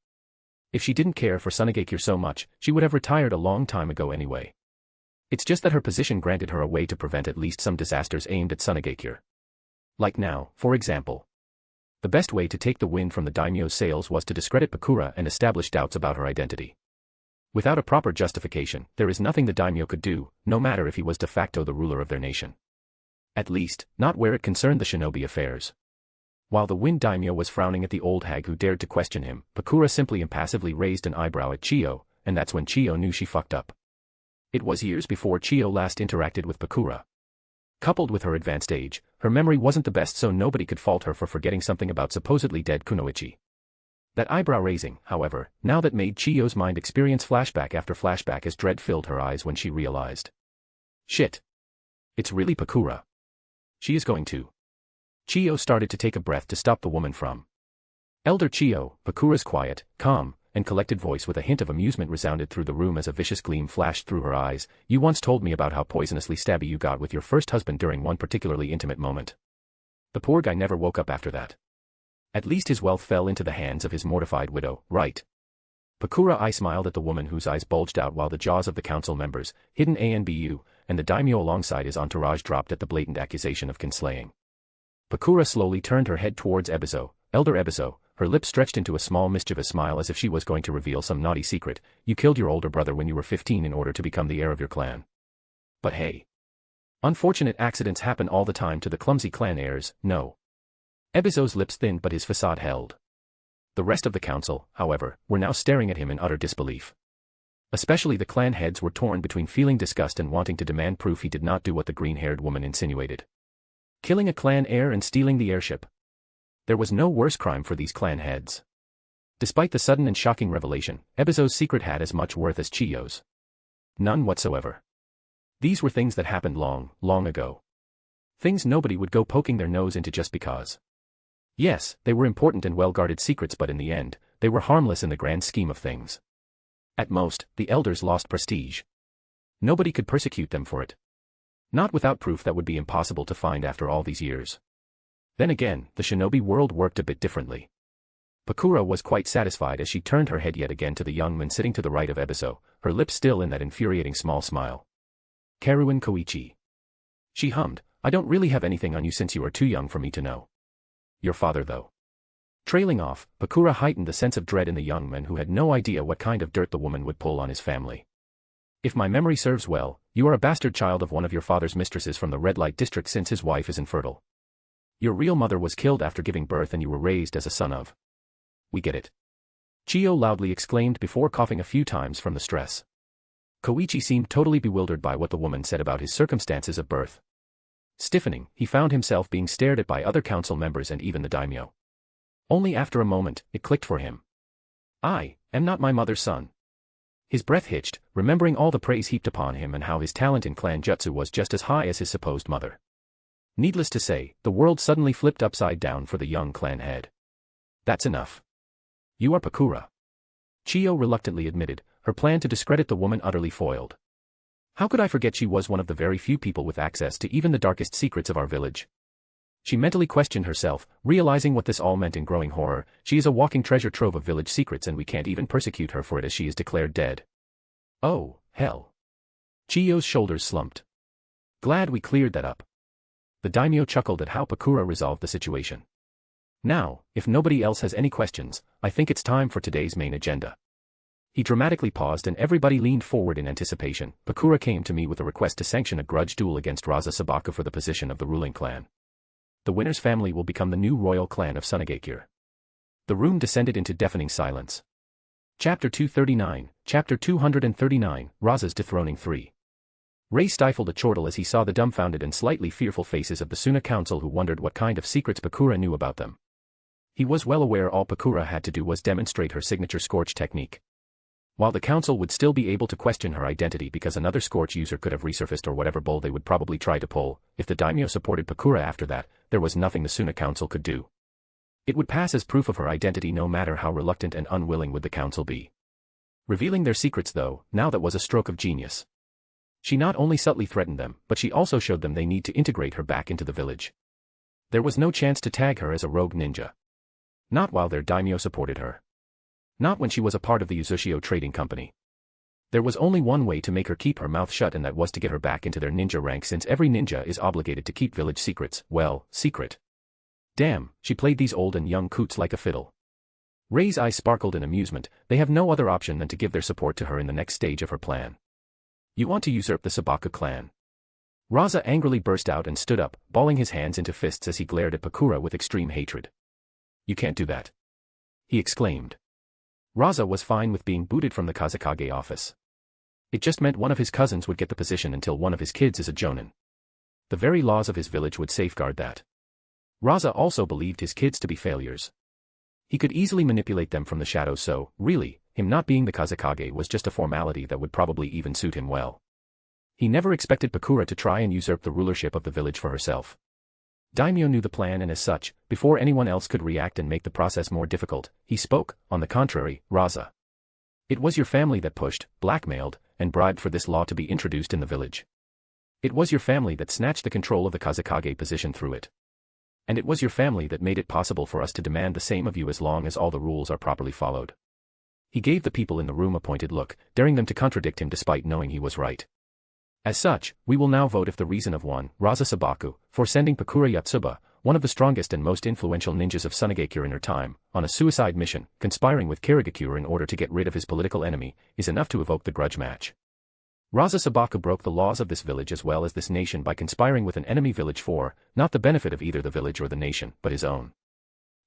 If she didn't care for Tsunade so much, she would have retired a long time ago anyway. It's just that her position granted her a way to prevent at least some disasters aimed at Tsunade. Like now, for example. The best way to take the wind from the daimyo's sails was to discredit Pakura and establish doubts about her identity. Without a proper justification, there is nothing the daimyo could do, no matter if he was de facto the ruler of their nation. At least, not where it concerned the shinobi affairs. While the Wind Daimyo was frowning at the old hag who dared to question him, Pakura simply impassively raised an eyebrow at Chiyo, and that's when Chiyo knew she fucked up. It was years before Chiyo last interacted with Pakura. Coupled with her advanced age, her memory wasn't the best, so nobody could fault her for forgetting something about supposedly dead kunoichi. That eyebrow raising, however, now that made Chiyo's mind experience flashback after flashback as dread filled her eyes when she realized. Shit. It's really Pakura. She is going to. Chiyo started to take a breath to stop the woman from. Elder Chiyo, Pakura's quiet, calm, and collected voice with a hint of amusement resounded through the room as a vicious gleam flashed through her eyes. You once told me about how poisonously stabby you got with your first husband during one particularly intimate moment. The poor guy never woke up after that. At least his wealth fell into the hands of his mortified widow, right? Pakura smiled at the woman whose eyes bulged out while the jaws of the council members, hidden ANBU, and the daimyo alongside his entourage dropped at the blatant accusation of kinslaying. Pakura slowly turned her head towards Ebizo, Elder Ebizo, her lips stretched into a small mischievous smile as if she was going to reveal some naughty secret. You killed your older brother when you were 15 in order to become the heir of your clan. But hey. Unfortunate accidents happen all the time to the clumsy clan heirs, no. Ebizo's lips thinned but his facade held. The rest of the council, however, were now staring at him in utter disbelief. Especially the clan heads were torn between feeling disgust and wanting to demand proof he did not do what the green-haired woman insinuated. Killing a clan heir and stealing the airship. There was no worse crime for these clan heads. Despite the sudden and shocking revelation, Ebizo's secret had as much worth as Chiyo's. None whatsoever. These were things that happened long, long ago. Things nobody would go poking their nose into just because. Yes, they were important and well-guarded secrets, but in the end, they were harmless in the grand scheme of things. At most, the elders lost prestige. Nobody could persecute them for it. Not without proof that would be impossible to find after all these years. Then again, the shinobi world worked a bit differently. Pakura was quite satisfied as she turned her head yet again to the young man sitting to the right of Ebizo, her lips still in that infuriating small smile. Karuin Koichi. She hummed, I don't really have anything on you since you are too young for me to know. Your father though. Trailing off, Pakura heightened the sense of dread in the young man who had no idea what kind of dirt the woman would pull on his family. If my memory serves well, you are a bastard child of one of your father's mistresses from the red light district since his wife is infertile. Your real mother was killed after giving birth and you were raised as a son of. We get it. Chiyo loudly exclaimed before coughing a few times from the stress. Koichi seemed totally bewildered by what the woman said about his circumstances of birth. Stiffening, he found himself being stared at by other council members and even the daimyo. Only after a moment, it clicked for him. I am not my mother's son. His breath hitched, remembering all the praise heaped upon him and how his talent in clan jutsu was just as high as his supposed mother. Needless to say, the world suddenly flipped upside down for the young clan head. That's enough. You are Pakura. Chiyo reluctantly admitted, her plan to discredit the woman utterly foiled. How could I forget she was one of the very few people with access to even the darkest secrets of our village? She mentally questioned herself, realizing what this all meant in growing horror. She is a walking treasure trove of village secrets and we can't even persecute her for it as she is declared dead. Oh, hell. Chiyo's shoulders slumped. Glad we cleared that up. The daimyo chuckled at how Pakura resolved the situation. Now, if nobody else has any questions, I think it's time for today's main agenda. He dramatically paused and everybody leaned forward in anticipation. Pakura came to me with a request to sanction a grudge duel against Raza Sabaku for the position of the ruling clan. The winner's family will become the new royal clan of Tsunade. The room descended into deafening silence. Chapter 239, Chapter 239, Raza's Dethroning 3. Ray stifled a chortle as he saw the dumbfounded and slightly fearful faces of the Suna council who wondered what kind of secrets Pakura knew about them. He was well aware all Pakura had to do was demonstrate her signature Scorch technique. While the council would still be able to question her identity because another Scorch user could have resurfaced or whatever bull they would probably try to pull, if the daimyo supported Pakura after that, there was nothing the Suna council could do. It would pass as proof of her identity no matter how reluctant and unwilling would the council be. Revealing their secrets though, now that was a stroke of genius. She not only subtly threatened them, but she also showed them they need to integrate her back into the village. There was no chance to tag her as a rogue ninja. Not while their daimyo supported her. Not when she was a part of the Uchiha trading company. There was only one way to make her keep her mouth shut, and that was to get her back into their ninja rank, since every ninja is obligated to keep village secrets, well, secret. Damn, she played these old and young coots like a fiddle. Ray's eyes sparkled in amusement. They have no other option than to give their support to her in the next stage of her plan. You want to usurp the Sabaku clan? Raza angrily burst out and stood up, balling his hands into fists as he glared at Pakura with extreme hatred. You can't do that, he exclaimed. Raza was fine with being booted from the Kazekage office. It just meant one of his cousins would get the position until one of his kids is a jonin. The very laws of his village would safeguard that. Raza also believed his kids to be failures. He could easily manipulate them from the shadows, so, really, him not being the Kazekage was just a formality that would probably even suit him well. He never expected Pakura to try and usurp the rulership of the village for herself. Daimyo knew the plan, and as such, before anyone else could react and make the process more difficult, he spoke. On the contrary, Raza. It was your family that pushed, blackmailed, and bribed for this law to be introduced in the village. It was your family that snatched the control of the Kazekage position through it. And it was your family that made it possible for us to demand the same of you as long as all the rules are properly followed. He gave the people in the room a pointed look, daring them to contradict him despite knowing he was right. As such, we will now vote if the reason of one, Raza Sabaku, for sending Pakura Yotsuba, one of the strongest and most influential ninjas of Tsunade in her time, on a suicide mission, conspiring with Kirigakure in order to get rid of his political enemy, is enough to evoke the grudge match. Raza Sabaku broke the laws of this village as well as this nation by conspiring with an enemy village for, not the benefit of either the village or the nation, but his own.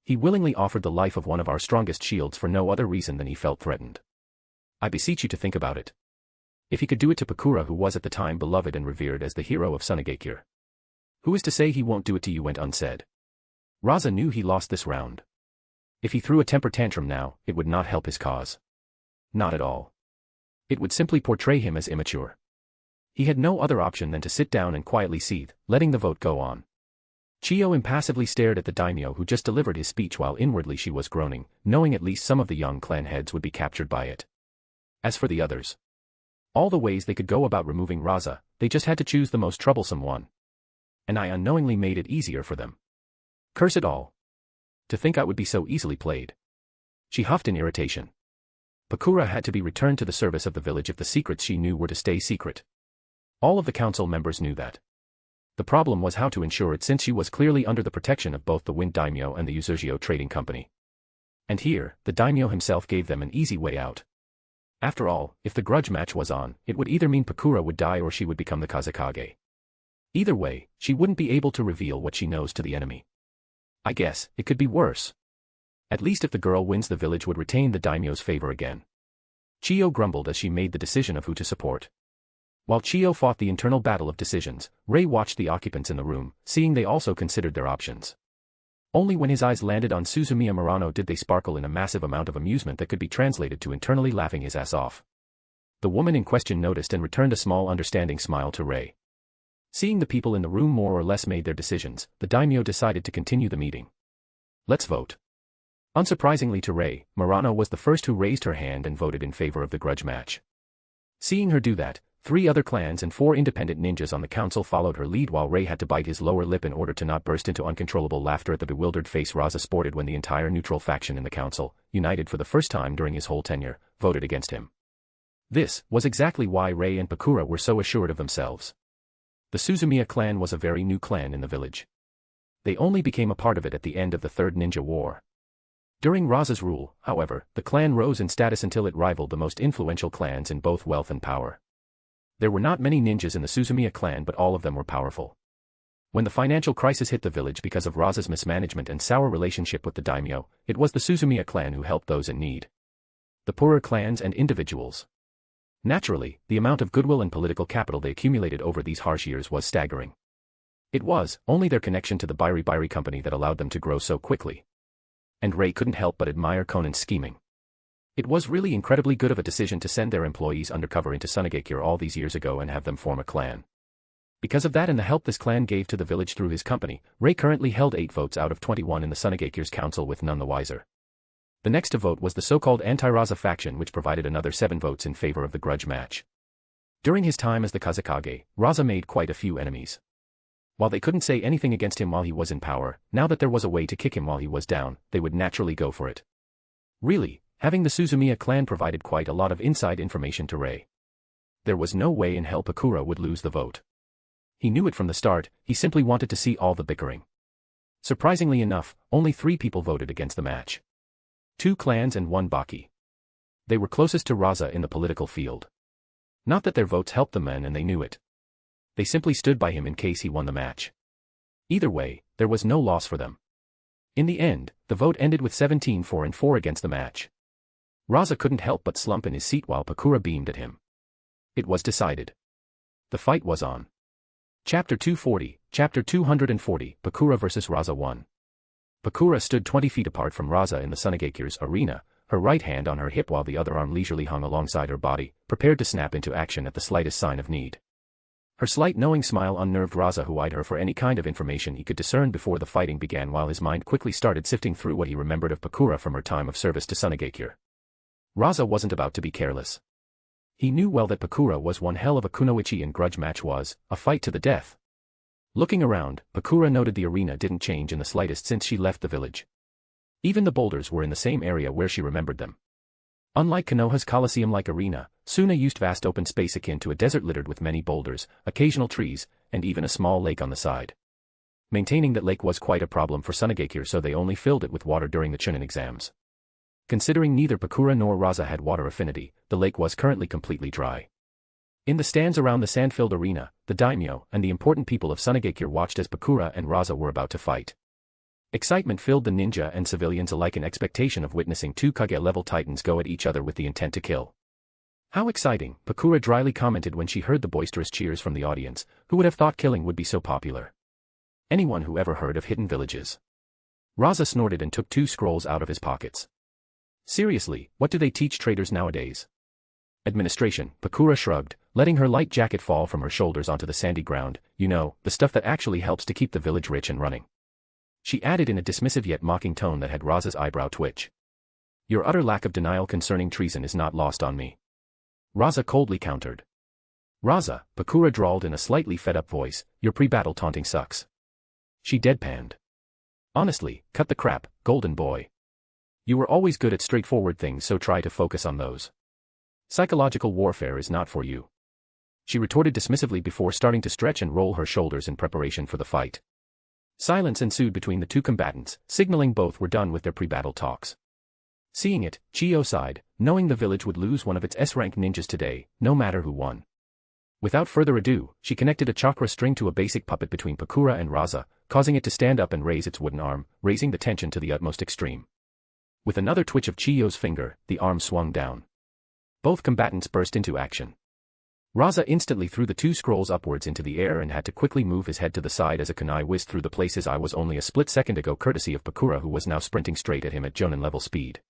He willingly offered the life of one of our strongest shields for no other reason than he felt threatened. I beseech you to think about it. If he could do it to Pakura, who was at the time beloved and revered as the hero of Tsunade, who is to say he won't do it to you? Went unsaid. Raza knew he lost this round. If he threw a temper tantrum now, it would not help his cause. Not at all. It would simply portray him as immature. He had no other option than to sit down and quietly seethe, letting the vote go on. Chiyo impassively stared at the daimyo who just delivered his speech while inwardly she was groaning, knowing at least some of the young clan heads would be captured by it. As for the others, all the ways they could go about removing Raza, they just had to choose the most troublesome one. And I unknowingly made it easier for them. Curse it all. To think I would be so easily played. She huffed in irritation. Pakura had to be returned to the service of the village if the secrets she knew were to stay secret. All of the council members knew that. The problem was how to ensure it, since she was clearly under the protection of both the Wind Daimyo and the Uchiha Trading Company. And here, the daimyo himself gave them an easy way out. After all, if the grudge match was on, it would either mean Pakura would die or she would become the Kazekage. Either way, she wouldn't be able to reveal what she knows to the enemy. I guess, it could be worse. At least if the girl wins, the village would retain the daimyo's favor again. Chiyo grumbled as she made the decision of who to support. While Chiyo fought the internal battle of decisions, Rei watched the occupants in the room, seeing they also considered their options. Only when his eyes landed on Suzumiya Murano did they sparkle in a massive amount of amusement that could be translated to internally laughing his ass off. The woman in question noticed and returned a small understanding smile to Rei. Seeing the people in the room more or less made their decisions, the daimyo decided to continue the meeting. Let's vote. Unsurprisingly to Rei, Murano was the first who raised her hand and voted in favor of the grudge match. Seeing her do that, 3 other clans and 4 independent ninjas on the council followed her lead, while Rei had to bite his lower lip in order to not burst into uncontrollable laughter at the bewildered face Raza sported when the entire neutral faction in the council, united for the first time during his whole tenure, voted against him. This was exactly why Rei and Pakura were so assured of themselves. The Suzumiya clan was a very new clan in the village. They only became a part of it at the end of the Third Ninja War. During Raza's rule, however, the clan rose in status until it rivaled the most influential clans in both wealth and power. There were not many ninjas in the Suzumiya clan, but all of them were powerful. When the financial crisis hit the village because of Raza's mismanagement and sour relationship with the daimyo, it was the Suzumiya clan who helped those in need. The poorer clans and individuals. Naturally, the amount of goodwill and political capital they accumulated over these harsh years was staggering. It was only their connection to the Bairi company that allowed them to grow so quickly. And Rei couldn't help but admire Conan's scheming. It was really incredibly good of a decision to send their employees undercover into Tsunade all these years ago and have them form a clan. Because of that and the help this clan gave to the village through his company, Rei currently held 8 votes out of 21 in the Tsunade's council, with none the wiser. The next to vote was the so-called anti-Raza faction, which provided another 7 votes in favor of the grudge match. During his time as the Kazekage, Raza made quite a few enemies. While they couldn't say anything against him while he was in power, now that there was a way to kick him while he was down, they would naturally go for it. Really, having the Suzumiya clan provided quite a lot of inside information to Rei. There was no way in hell Pakura would lose the vote. He knew it from the start, he simply wanted to see all the bickering. Surprisingly enough, only 3 people voted against the match. 2 clans and 1 Baki. They were closest to Raza in the political field. Not that their votes helped the men, and they knew it. They simply stood by him in case he won the match. Either way, there was no loss for them. In the end, the vote ended with 17-4 against the match. Raza couldn't help but slump in his seat while Pakura beamed at him. It was decided. The fight was on. Chapter 240, Chapter 240, Pakura vs. Raza 1. Pakura stood 20 feet apart from Raza in the Tsunade's arena, her right hand on her hip while the other arm leisurely hung alongside her body, prepared to snap into action at the slightest sign of need. Her slight knowing smile unnerved Raza, who eyed her for any kind of information he could discern before the fighting began, while his mind quickly started sifting through what he remembered of Pakura from her time of service to Tsunade. Raza wasn't about to be careless. He knew well that Pakura was one hell of a kunoichi, and grudge match was a fight to the death. Looking around, Pakura noted the arena didn't change in the slightest since she left the village. Even the boulders were in the same area where she remembered them. Unlike Konoha's Colosseum-like arena, Suna used vast open space akin to a desert littered with many boulders, occasional trees, and even a small lake on the side. Maintaining that lake was quite a problem for Tsunade, so they only filled it with water during the Chunin exams. Considering neither Pakura nor Raza had water affinity, the lake was currently completely dry. In the stands around the sand-filled arena, the daimyo and the important people of Tsunade watched as Pakura and Raza were about to fight. Excitement filled the ninja and civilians alike in expectation of witnessing two Kage-level titans go at each other with the intent to kill. How exciting, Pakura dryly commented when she heard the boisterous cheers from the audience. Who would have thought killing would be so popular? Anyone who ever heard of hidden villages? Raza snorted and took 2 scrolls out of his pockets. Seriously, what do they teach traders nowadays? Administration, Pakura shrugged, letting her light jacket fall from her shoulders onto the sandy ground. You know, the stuff that actually helps to keep the village rich and running. She added in a dismissive yet mocking tone that had Raza's eyebrow twitch. Your utter lack of denial concerning treason is not lost on me. Raza coldly countered. Raza, Pakura drawled in a slightly fed-up voice, your pre-battle taunting sucks. She deadpanned. Honestly, cut the crap, golden boy. You were always good at straightforward things, so try to focus on those. Psychological warfare is not for you. She retorted dismissively before starting to stretch and roll her shoulders in preparation for the fight. Silence ensued between the 2 combatants, signaling both were done with their pre-battle talks. Seeing it, Chiyo sighed, knowing the village would lose one of its S-rank ninjas today, no matter who won. Without further ado, she connected a chakra string to a basic puppet between Pakura and Raza, causing it to stand up and raise its wooden arm, raising the tension to the utmost extreme. With another twitch of Chiyo's finger, the arm swung down. Both combatants burst into action. Raza instantly threw the 2 scrolls upwards into the air and had to quickly move his head to the side as a kunai whizzed through the place. His eye was only a split second ago courtesy of Pakura, who was now sprinting straight at him at Jonin level speed.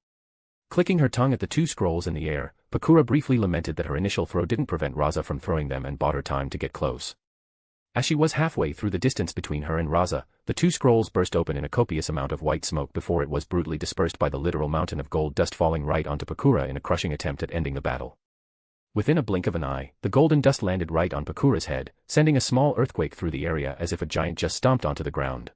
Clicking her tongue at the 2 scrolls in the air, Pakura briefly lamented that her initial throw didn't prevent Raza from throwing them and bought her time to get close. As she was halfway through the distance between her and Raza, the 2 scrolls burst open in a copious amount of white smoke before it was brutally dispersed by the literal mountain of gold dust falling right onto Pakura in a crushing attempt at ending the battle. Within a blink of an eye, the golden dust landed right on Pakura's head, sending a small earthquake through the area as if a giant just stomped onto the ground.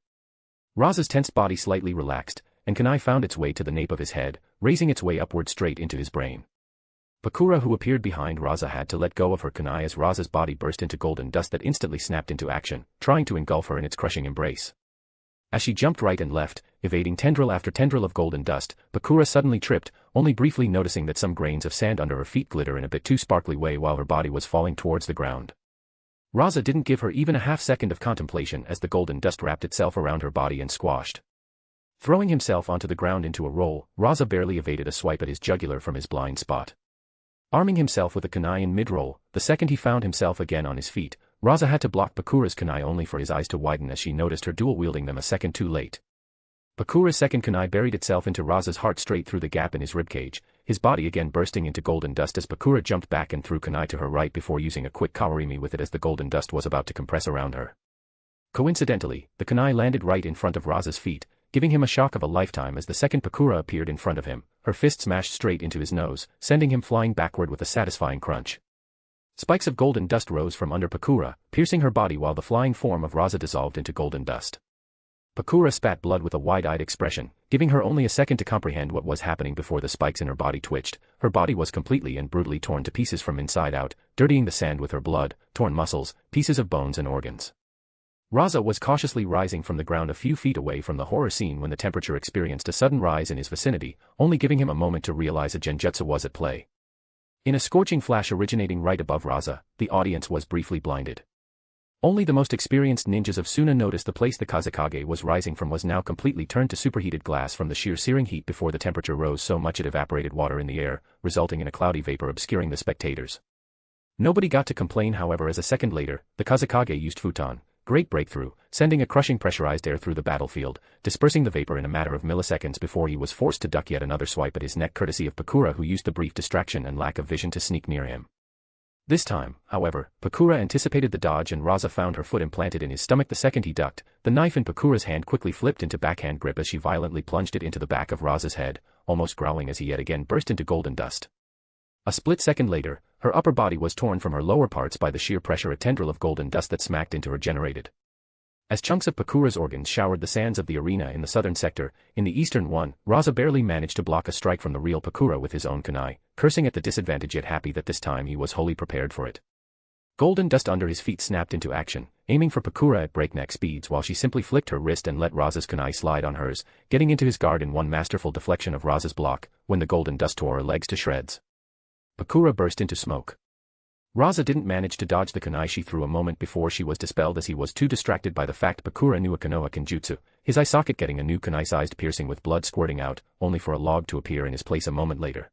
Raza's tensed body slightly relaxed, and kunai found its way to the nape of his head, raising its way upward straight into his brain. Pakura, who appeared behind Raza, had to let go of her kunai as Raza's body burst into golden dust that instantly snapped into action, trying to engulf her in its crushing embrace. As she jumped right and left, evading tendril after tendril of golden dust, Pakura suddenly tripped, only briefly noticing that some grains of sand under her feet glitter in a bit too sparkly way while her body was falling towards the ground. Raza didn't give her even a half-second of contemplation as the golden dust wrapped itself around her body and squashed. Throwing himself onto the ground into a roll, Raza barely evaded a swipe at his jugular from his blind spot. Arming himself with a kunai in mid-roll, the second he found himself again on his feet, Raza had to block Pakura's kunai only for his eyes to widen as she noticed her dual-wielding them a second too late. Pakura's second kunai buried itself into Raza's heart straight through the gap in his ribcage, his body again bursting into golden dust as Pakura jumped back and threw kunai to her right before using a quick kawarimi with it as the golden dust was about to compress around her. Coincidentally, the kunai landed right in front of Raza's feet, giving him a shock of a lifetime as the second Pakura appeared in front of him, her fist smashed straight into his nose, sending him flying backward with a satisfying crunch. Spikes of golden dust rose from under Pakura, piercing her body while the flying form of Raza dissolved into golden dust. Pakura spat blood with a wide-eyed expression, giving her only a second to comprehend what was happening before the spikes in her body twitched. Her body was completely and brutally torn to pieces from inside out, dirtying the sand with her blood, torn muscles, pieces of bones and organs. Raza was cautiously rising from the ground a few feet away from the horror scene when the temperature experienced a sudden rise in his vicinity, only giving him a moment to realize a genjutsu was at play. In a scorching flash originating right above Raza, the audience was briefly blinded. Only the most experienced ninjas of Suna noticed the place the Kazekage was rising from was now completely turned to superheated glass from the sheer searing heat before the temperature rose so much it evaporated water in the air, resulting in a cloudy vapor obscuring the spectators. Nobody got to complain, however, as a second later, the Kazekage used futon, great breakthrough, sending a crushing pressurized air through the battlefield, dispersing the vapor in a matter of milliseconds before he was forced to duck yet another swipe at his neck courtesy of Pakura, who used the brief distraction and lack of vision to sneak near him. This time, however, Pakura anticipated the dodge and Raza found her foot implanted in his stomach the second he ducked. The knife in Pakura's hand quickly flipped into backhand grip as she violently plunged it into the back of Raza's head, almost growling as he yet again burst into golden dust. A split second later, her upper body was torn from her lower parts by the sheer pressure, a tendril of golden dust that smacked into her generated. As chunks of Pakura's organs showered the sands of the arena in the southern sector, in the eastern one, Raza barely managed to block a strike from the real Pakura with his own kunai, cursing at the disadvantage yet happy that this time he was wholly prepared for it. Golden dust under his feet snapped into action, aiming for Pakura at breakneck speeds while she simply flicked her wrist and let Raza's kunai slide on hers, getting into his guard in one masterful deflection of Raza's block, when the golden dust tore her legs to shreds. Pakura burst into smoke. Raza didn't manage to dodge the kunai she threw a moment before she was dispelled as he was too distracted by the fact Pakura knew a Konoha Kenjutsu, his eye socket getting a new kunai-sized piercing with blood squirting out, only for a log to appear in his place a moment later.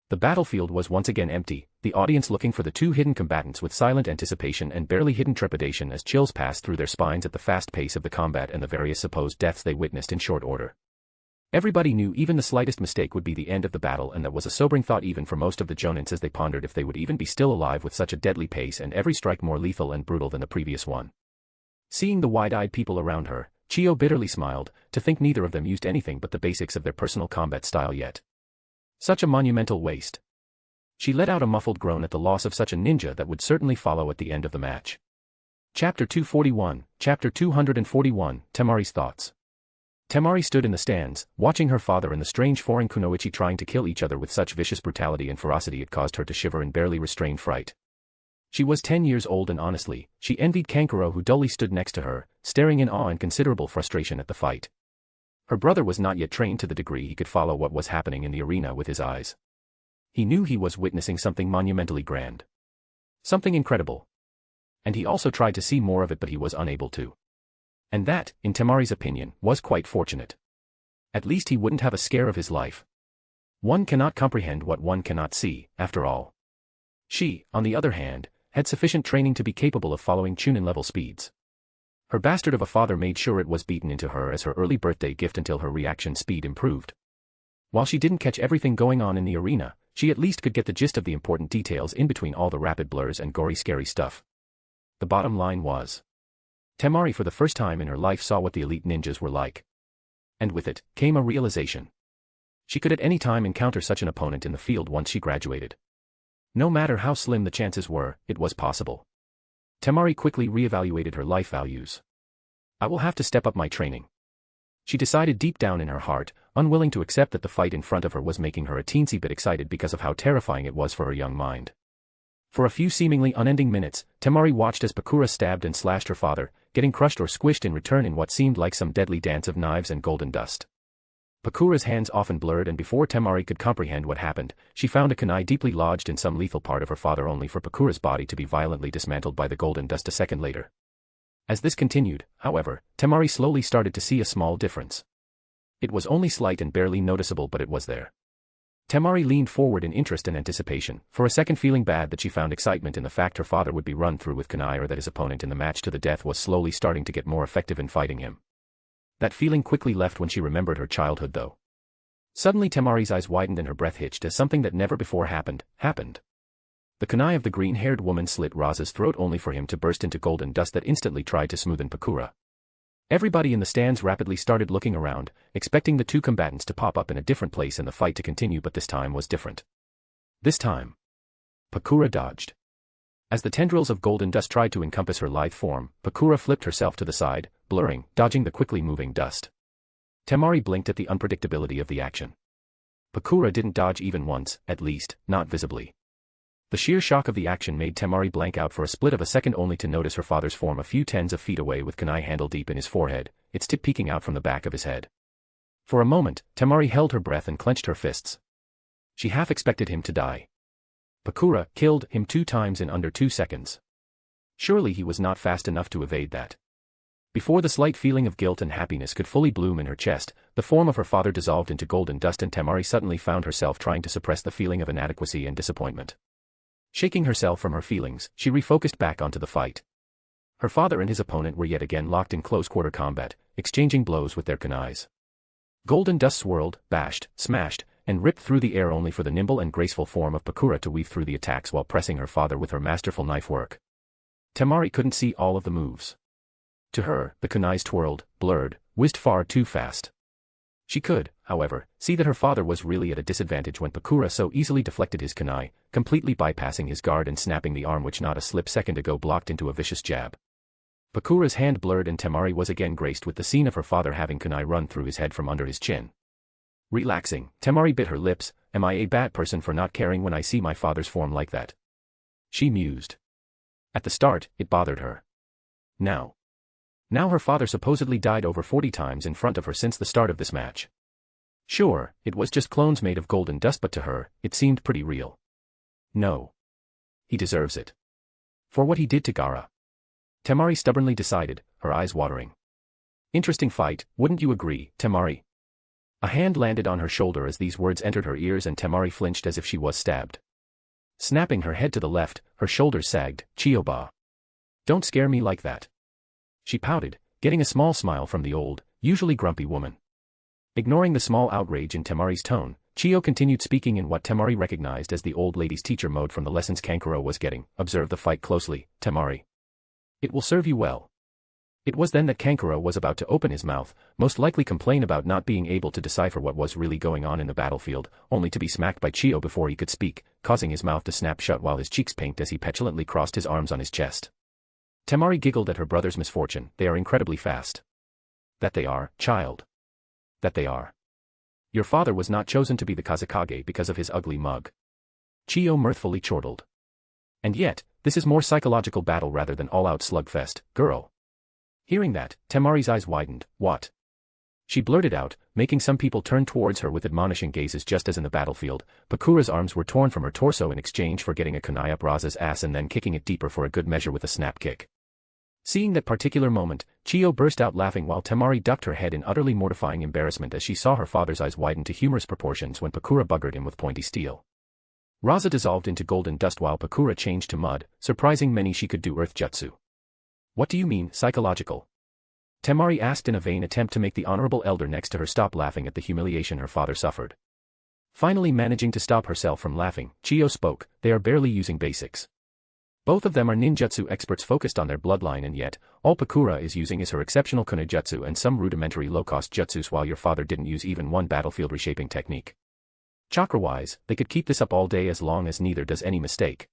The battlefield was once again empty, the audience looking for the two hidden combatants with silent anticipation and barely hidden trepidation as chills passed through their spines at the fast pace of the combat and the various supposed deaths they witnessed in short order. Everybody knew even the slightest mistake would be the end of the battle, and that was a sobering thought even for most of the jonins as they pondered if they would even be still alive with such a deadly pace and every strike more lethal and brutal than the previous one. Seeing the wide-eyed people around her, Chiyo bitterly smiled, to think neither of them used anything but the basics of their personal combat style yet. Such a monumental waste. She let out a muffled groan at the loss of such a ninja that would certainly follow at the end of the match. Chapter 241, Chapter 241, Tamari's Thoughts. Tamari stood in the stands, watching her father and the strange foreign kunoichi trying to kill each other with such vicious brutality and ferocity it caused her to shiver in barely restrained fright. She was 10 years old and honestly, she envied Kankuro who dully stood next to her, staring in awe and considerable frustration at the fight. Her brother was not yet trained to the degree he could follow what was happening in the arena with his eyes. He knew he was witnessing something monumentally grand. Something incredible. And he also tried to see more of it but he was unable to. And that, in Tamari's opinion, was quite fortunate. At least he wouldn't have a scare of his life. One cannot comprehend what one cannot see, after all. She, on the other hand, had sufficient training to be capable of following Chunin-level speeds. Her bastard of a father made sure it was beaten into her as her early birthday gift until her reaction speed improved. While she didn't catch everything going on in the arena, she at least could get the gist of the important details in between all the rapid blurs and gory scary stuff. The bottom line was, Tamari for the first time in her life saw what the elite ninjas were like. And with it, came a realization. She could at any time encounter such an opponent in the field once she graduated. No matter how slim the chances were, it was possible. Tamari quickly reevaluated her life values. I will have to step up my training. She decided deep down in her heart, unwilling to accept that the fight in front of her was making her a teensy bit excited because of how terrifying it was for her young mind. For a few seemingly unending minutes, Tamari watched as Pakura stabbed and slashed her father, getting crushed or squished in return in what seemed like some deadly dance of knives and golden dust. Pakura's hands often blurred and before Tamari could comprehend what happened, she found a kunai deeply lodged in some lethal part of her father only for Pakura's body to be violently dismantled by the golden dust a second later. As this continued, however, Tamari slowly started to see a small difference. It was only slight and barely noticeable but it was there. Tamari leaned forward in interest and anticipation, for a second feeling bad that she found excitement in the fact her father would be run through with kunai or that his opponent in the match to the death was slowly starting to get more effective in fighting him. That feeling quickly left when she remembered her childhood though. Suddenly Tamari's eyes widened and her breath hitched as something that never before happened. The kunai of the green-haired woman slit Raza's throat only for him to burst into golden dust that instantly tried to smoothen Pakura. Everybody in the stands rapidly started looking around, expecting the two combatants to pop up in a different place and the fight to continue but this time was different. This time, Pakura dodged. As the tendrils of golden dust tried to encompass her lithe form, Pakura flipped herself to the side, blurring, dodging the quickly moving dust. Tamari blinked at the unpredictability of the action. Pakura didn't dodge even once, at least, not visibly. The sheer shock of the action made Tamari blank out for a split of a second only to notice her father's form a few tens of feet away with kunai handle deep in his forehead, its tip peeking out from the back of his head. For a moment, Tamari held her breath and clenched her fists. She half expected him to die. Pakura killed him 2 times in under 2 seconds. Surely he was not fast enough to evade that. Before the slight feeling of guilt and happiness could fully bloom in her chest, the form of her father dissolved into golden dust and Tamari suddenly found herself trying to suppress the feeling of inadequacy and disappointment. Shaking herself from her feelings, she refocused back onto the fight. Her father and his opponent were yet again locked in close-quarter combat, exchanging blows with their kunais. Golden dust swirled, bashed, smashed, and ripped through the air only for the nimble and graceful form of Pakura to weave through the attacks while pressing her father with her masterful knife work. Tamari couldn't see all of the moves. To her, the kunais twirled, blurred, whizzed far too fast. She could, however, see that her father was really at a disadvantage when Pakura so easily deflected his kunai, completely bypassing his guard and snapping the arm which not a slip second ago blocked into a vicious jab. Pakura's hand blurred and Tamari was again graced with the scene of her father having kunai run through his head from under his chin. Relaxing, Tamari bit her lips. Am I a bad person for not caring when I see my father's form like that? She mused. At the start, it bothered her. Now her father supposedly died over 40 times in front of her since the start of this match. Sure, it was just clones made of golden dust but to her, it seemed pretty real. No. he deserves it. For what he did to Gaara. Tamari stubbornly decided, her eyes watering. Interesting fight, wouldn't you agree, Tamari? A hand landed on her shoulder as these words entered her ears and Tamari flinched as if she was stabbed. Snapping her head to the left, her shoulders sagged. Chiyoba. Don't scare me like that. She pouted, getting a small smile from the old, usually grumpy woman. Ignoring the small outrage in Tamari's tone, Chiyo continued speaking in what Tamari recognized as the old lady's teacher mode from the lessons Kankuro was getting. Observe the fight closely, Tamari. It will serve you well. It was then that Kankuro was about to open his mouth, most likely complain about not being able to decipher what was really going on in the battlefield, only to be smacked by Chiyo before he could speak, causing his mouth to snap shut while his cheeks pinked as he petulantly crossed his arms on his chest. Tamari giggled at her brother's misfortune. They are incredibly fast. That they are, child. That they are. Your father was not chosen to be the Kazekage because of his ugly mug. Chiyo mirthfully chortled. And yet, this is more psychological battle rather than all-out slugfest, girl. Hearing that, Tamari's eyes widened. What? She blurted out, making some people turn towards her with admonishing gazes just as in the battlefield. Pakura's arms were torn from her torso in exchange for getting a kunai up Raza's ass and then kicking it deeper for a good measure with a snap kick. Seeing that particular moment, Chiyo burst out laughing while Tamari ducked her head in utterly mortifying embarrassment as she saw her father's eyes widen to humorous proportions when Pakura buggered him with pointy steel. Raza dissolved into golden dust while Pakura changed to mud, surprising many she could do earth jutsu. What do you mean, psychological? Tamari asked in a vain attempt to make the honorable elder next to her stop laughing at the humiliation her father suffered. Finally managing to stop herself from laughing, Chiyo spoke. They are barely using basics. Both of them are ninjutsu experts focused on their bloodline, and yet, all Pakura is using is her exceptional kunai-jutsu and some rudimentary low-cost jutsus while your father didn't use even one battlefield reshaping technique. Chakra-wise, they could keep this up all day as long as neither does any mistake.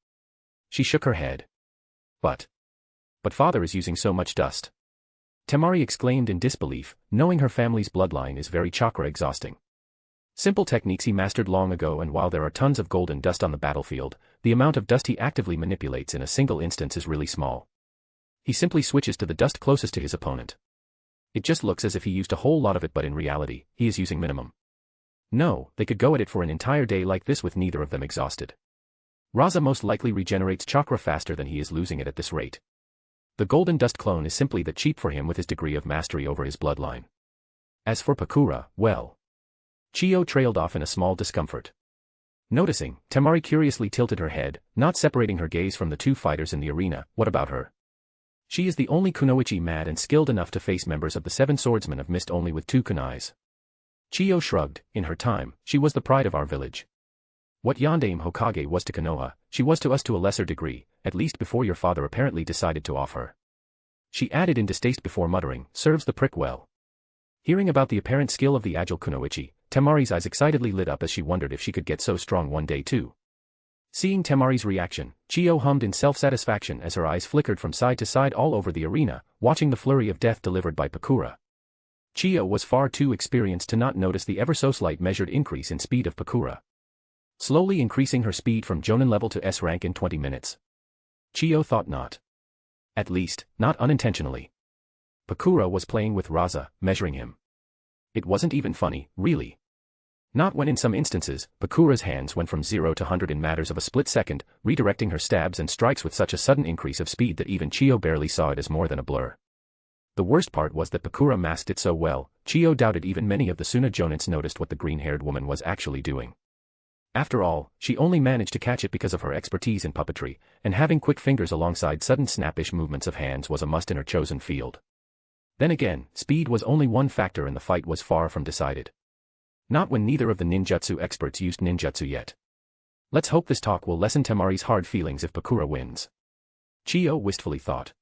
She shook her head. But father is using so much dust. Tamari exclaimed in disbelief, knowing her family's bloodline is very chakra-exhausting. Simple techniques he mastered long ago, and while there are tons of golden dust on the battlefield, the amount of dust he actively manipulates in a single instance is really small. He simply switches to the dust closest to his opponent. It just looks as if he used a whole lot of it, but in reality, he is using minimum. No, they could go at it for an entire day like this with neither of them exhausted. Raza most likely regenerates chakra faster than he is losing it at this rate. The golden dust clone is simply that cheap for him with his degree of mastery over his bloodline. As for Pakura, well. Chiyo trailed off in a small discomfort. Noticing, Tamari curiously tilted her head, not separating her gaze from the two fighters in the arena. What about her? She is the only kunoichi mad and skilled enough to face members of the Seven Swordsmen of Mist only with two kunais. Chiyo shrugged. In her time, she was the pride of our village. What Yondaime Hokage was to Konoha, she was to us to a lesser degree, at least before your father apparently decided to off her. She added in distaste before muttering, serves the prick well. Hearing about the apparent skill of the agile kunoichi, Tamari's eyes excitedly lit up as she wondered if she could get so strong one day too. Seeing Tamari's reaction, Chiyo hummed in self-satisfaction as her eyes flickered from side to side all over the arena, watching the flurry of death delivered by Pakura. Chiyo was far too experienced to not notice the ever-so-slight measured increase in speed of Pakura. Slowly increasing her speed from Jonin level to S rank in 20 minutes. Chiyo thought not. At least, not unintentionally. Pakura was playing with Raza, measuring him. It wasn't even funny, really. Not when in some instances, Pakura's hands went from 0 to 100 in matters of a split second, redirecting her stabs and strikes with such a sudden increase of speed that even Chiyo barely saw it as more than a blur. The worst part was that Pakura masked it so well, Chiyo doubted even many of the Suna Jonins noticed what the green-haired woman was actually doing. After all, she only managed to catch it because of her expertise in puppetry, and having quick fingers alongside sudden snappish movements of hands was a must in her chosen field. Then again, speed was only one factor and the fight was far from decided. Not when neither of the ninjutsu experts used ninjutsu yet. Let's hope this talk will lessen Tamari's hard feelings if Pakura wins. Chiyo wistfully thought.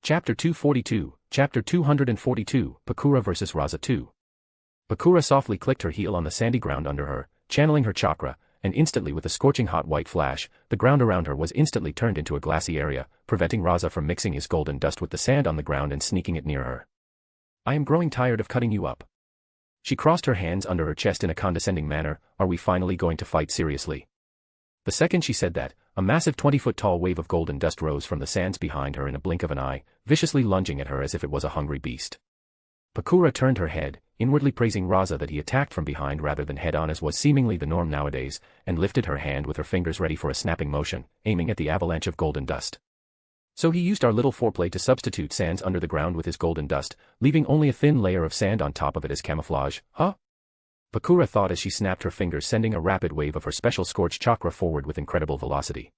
Chapter 242, Chapter 242, Pakura vs. Raza 2. Pakura softly clicked her heel on the sandy ground under her, channeling her chakra, and instantly with a scorching hot white flash, the ground around her was instantly turned into a glassy area, preventing Raza from mixing his golden dust with the sand on the ground and sneaking it near her. I am growing tired of cutting you up. She crossed her hands under her chest in a condescending manner. Are we finally going to fight seriously? The second she said that, a massive 20-foot-tall wave of golden dust rose from the sands behind her in a blink of an eye, viciously lunging at her as if it was a hungry beast. Pakura turned her head, inwardly praising Raza that he attacked from behind rather than head-on as was seemingly the norm nowadays, and lifted her hand with her fingers ready for a snapping motion, aiming at the avalanche of golden dust. So he used our little foreplay to substitute sands under the ground with his golden dust, leaving only a thin layer of sand on top of it as camouflage, huh? Pakura thought as she snapped her fingers, sending a rapid wave of her special scorch chakra forward with incredible velocity.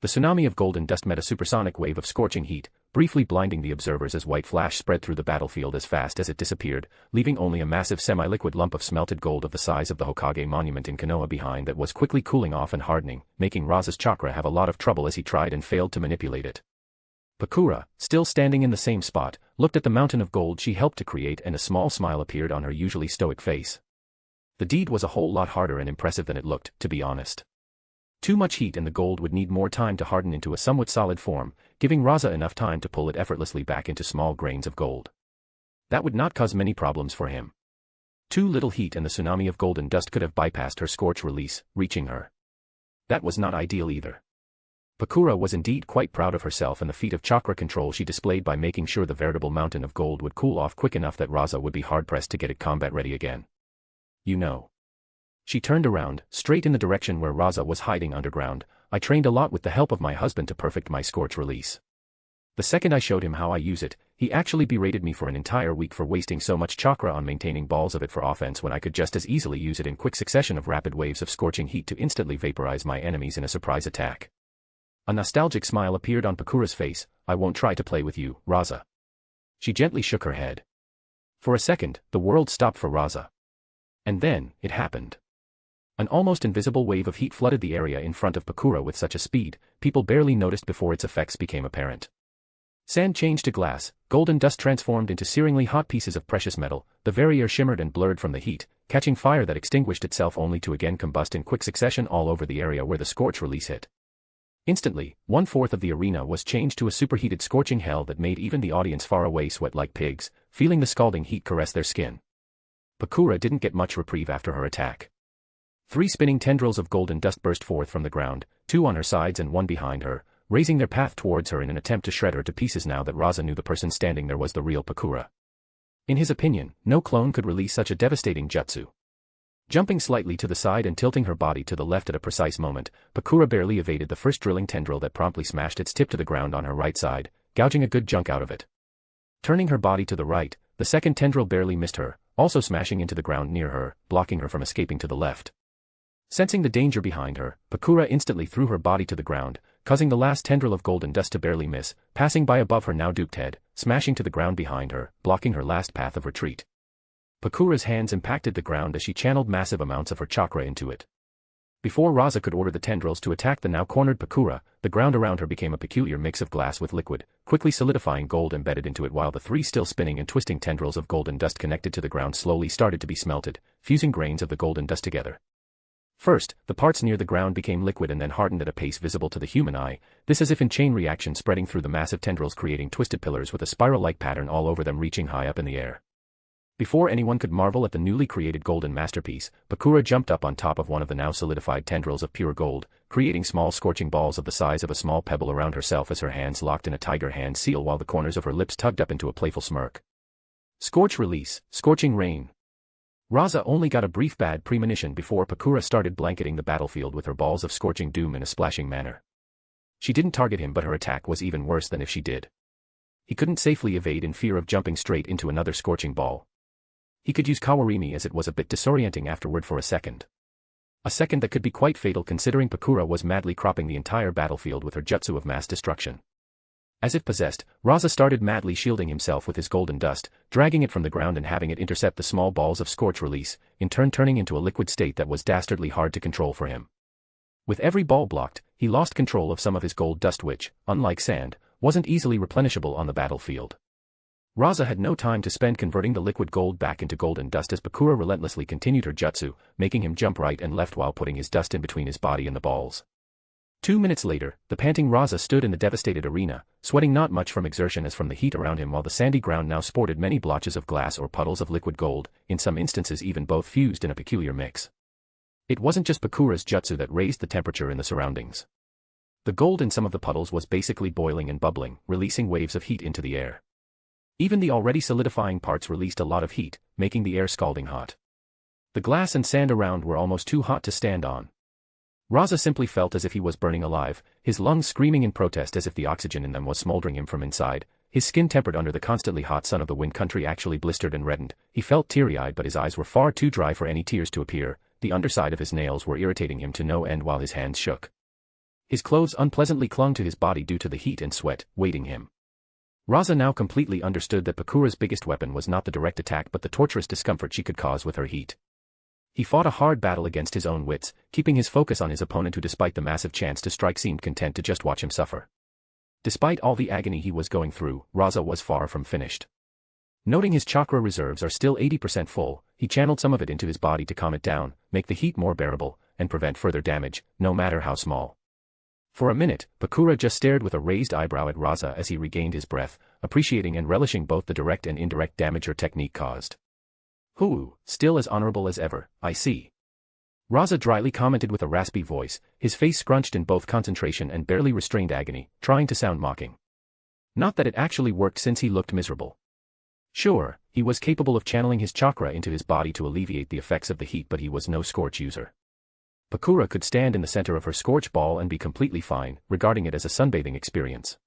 The tsunami of golden dust met a supersonic wave of scorching heat, briefly blinding the observers as white flash spread through the battlefield as fast as it disappeared, leaving only a massive semi-liquid lump of smelted gold of the size of the Hokage monument in Konoha behind that was quickly cooling off and hardening, making Raza's chakra have a lot of trouble as he tried and failed to manipulate it. Pakura, still standing in the same spot, looked at the mountain of gold she helped to create, and a small smile appeared on her usually stoic face. The deed was a whole lot harder and impressive than it looked, to be honest. Too much heat and the gold would need more time to harden into a somewhat solid form, giving Raza enough time to pull it effortlessly back into small grains of gold. That would not cause many problems for him. Too little heat and the tsunami of golden dust could have bypassed her scorch release, reaching her. That was not ideal either. Pakura was indeed quite proud of herself and the feat of chakra control she displayed by making sure the veritable mountain of gold would cool off quick enough that Raza would be hard-pressed to get it combat-ready again. You know. She turned around, straight in the direction where Raza was hiding underground. I trained a lot with the help of my husband to perfect my scorch release. The second I showed him how I use it, he actually berated me for an entire week for wasting so much chakra on maintaining balls of it for offense when I could just as easily use it in quick succession of rapid waves of scorching heat to instantly vaporize my enemies in a surprise attack. A nostalgic smile appeared on Pakura's face. I won't try to play with you, Raza. She gently shook her head. For a second, the world stopped for Raza. And then, it happened. An almost invisible wave of heat flooded the area in front of Pakura with such a speed, people barely noticed before its effects became apparent. Sand changed to glass, golden dust transformed into searingly hot pieces of precious metal, the very air shimmered and blurred from the heat, catching fire that extinguished itself only to again combust in quick succession all over the area where the scorch release hit. Instantly, 1/4 of the arena was changed to a superheated scorching hell that made even the audience far away sweat like pigs, feeling the scalding heat caress their skin. Pakura didn't get much reprieve after her attack. 3 spinning tendrils of golden dust burst forth from the ground, 2 on her sides and 1 behind her, raising their path towards her in an attempt to shred her to pieces now that Raza knew the person standing there was the real Pakura. In his opinion, no clone could release such a devastating jutsu. Jumping slightly to the side and tilting her body to the left at a precise moment, Pakura barely evaded the first drilling tendril that promptly smashed its tip to the ground on her right side, gouging a good chunk out of it. Turning her body to the right, the second tendril barely missed her, also smashing into the ground near her, blocking her from escaping to the left. Sensing the danger behind her, Pakura instantly threw her body to the ground, causing the last tendril of golden dust to barely miss, passing by above her now duped head, smashing to the ground behind her, blocking her last path of retreat. Pakura's hands impacted the ground as she channeled massive amounts of her chakra into it. Before Raza could order the tendrils to attack the now cornered Pakura, the ground around her became a peculiar mix of glass with liquid, quickly solidifying gold embedded into it while the 3 still spinning and twisting tendrils of golden dust connected to the ground slowly started to be smelted, fusing grains of the golden dust together. First, the parts near the ground became liquid and then hardened at a pace visible to the human eye, this as if in chain reaction spreading through the massive tendrils creating twisted pillars with a spiral-like pattern all over them reaching high up in the air. Before anyone could marvel at the newly created golden masterpiece, Pakura jumped up on top of one of the now solidified tendrils of pure gold, creating small scorching balls of the size of a small pebble around herself as her hands locked in a tiger hand seal while the corners of her lips tugged up into a playful smirk. Scorch release, scorching rain. Raza only got a brief bad premonition before Pakura started blanketing the battlefield with her balls of scorching doom in a splashing manner. She didn't target him, but her attack was even worse than if she did. He couldn't safely evade in fear of jumping straight into another scorching ball. He could use Kawarimi as it was a bit disorienting afterward for a second. A second that could be quite fatal considering Pakura was madly cropping the entire battlefield with her jutsu of mass destruction. As if possessed, Raza started madly shielding himself with his golden dust, dragging it from the ground and having it intercept the small balls of scorch release, in turn turning into a liquid state that was dastardly hard to control for him. With every ball blocked, he lost control of some of his gold dust which, unlike sand, wasn't easily replenishable on the battlefield. Raza had no time to spend converting the liquid gold back into golden dust as Pakura relentlessly continued her jutsu, making him jump right and left while putting his dust in between his body and the balls. 2 minutes later, the panting Raza stood in the devastated arena, sweating not much from exertion as from the heat around him while the sandy ground now sported many blotches of glass or puddles of liquid gold, in some instances even both fused in a peculiar mix. It wasn't just Pakura's jutsu that raised the temperature in the surroundings. The gold in some of the puddles was basically boiling and bubbling, releasing waves of heat into the air. Even the already solidifying parts released a lot of heat, making the air scalding hot. The glass and sand around were almost too hot to stand on. Raza simply felt as if he was burning alive, his lungs screaming in protest as if the oxygen in them was smoldering him from inside. His skin tempered under the constantly hot sun of the wind country actually blistered and reddened. He felt teary-eyed, but his eyes were far too dry for any tears to appear. The underside of his nails were irritating him to no end while his hands shook. His clothes unpleasantly clung to his body due to the heat and sweat, weighting him. Raza now completely understood that Pakura's biggest weapon was not the direct attack but the torturous discomfort she could cause with her heat. He fought a hard battle against his own wits, keeping his focus on his opponent who despite the massive chance to strike seemed content to just watch him suffer. Despite all the agony he was going through, Raza was far from finished. Noting his chakra reserves are still 80% full, he channeled some of it into his body to calm it down, make the heat more bearable, and prevent further damage, no matter how small. For a minute, Pakura just stared with a raised eyebrow at Raza as he regained his breath, appreciating and relishing both the direct and indirect damage her technique caused. "Hoo, still as honorable as ever, I see." Raza dryly commented with a raspy voice, his face scrunched in both concentration and barely restrained agony, trying to sound mocking. Not that it actually worked since he looked miserable. Sure, he was capable of channeling his chakra into his body to alleviate the effects of the heat, but he was no scorch user. Pakura could stand in the center of her scorch ball and be completely fine, regarding it as a sunbathing experience.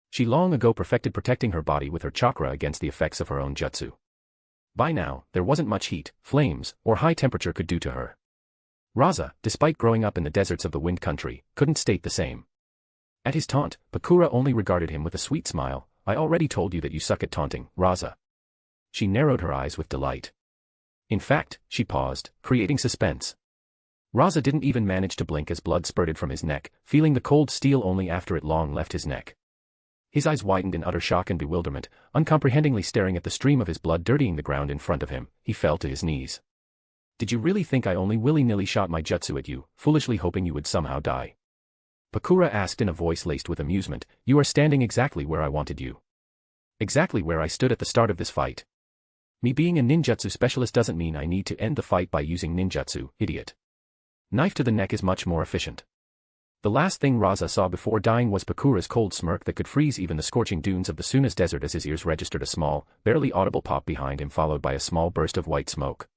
She long ago perfected protecting her body with her chakra against the effects of her own jutsu. By now, there wasn't much heat, flames, or high temperature could do to her. Raza, despite growing up in the deserts of the wind country, couldn't state the same. At his taunt, Pakura only regarded him with a sweet smile. "I already told you that you suck at taunting, Raza." She narrowed her eyes with delight. In fact, she paused, creating suspense. Raza didn't even manage to blink as blood spurted from his neck, feeling the cold steel only after it long left his neck. His eyes widened in utter shock and bewilderment, uncomprehendingly staring at the stream of his blood dirtying the ground in front of him. He fell to his knees. "Did you really think I only willy-nilly shot my jutsu at you, foolishly hoping you would somehow die?" Pakura asked in a voice laced with amusement. "You are standing exactly where I wanted you. Exactly where I stood at the start of this fight. Me being a ninjutsu specialist doesn't mean I need to end the fight by using ninjutsu, idiot. Knife to the neck is much more efficient." The last thing Raza saw before dying was Pakura's cold smirk that could freeze even the scorching dunes of the Suna's desert as his ears registered a small, barely audible pop behind him followed by a small burst of white smoke.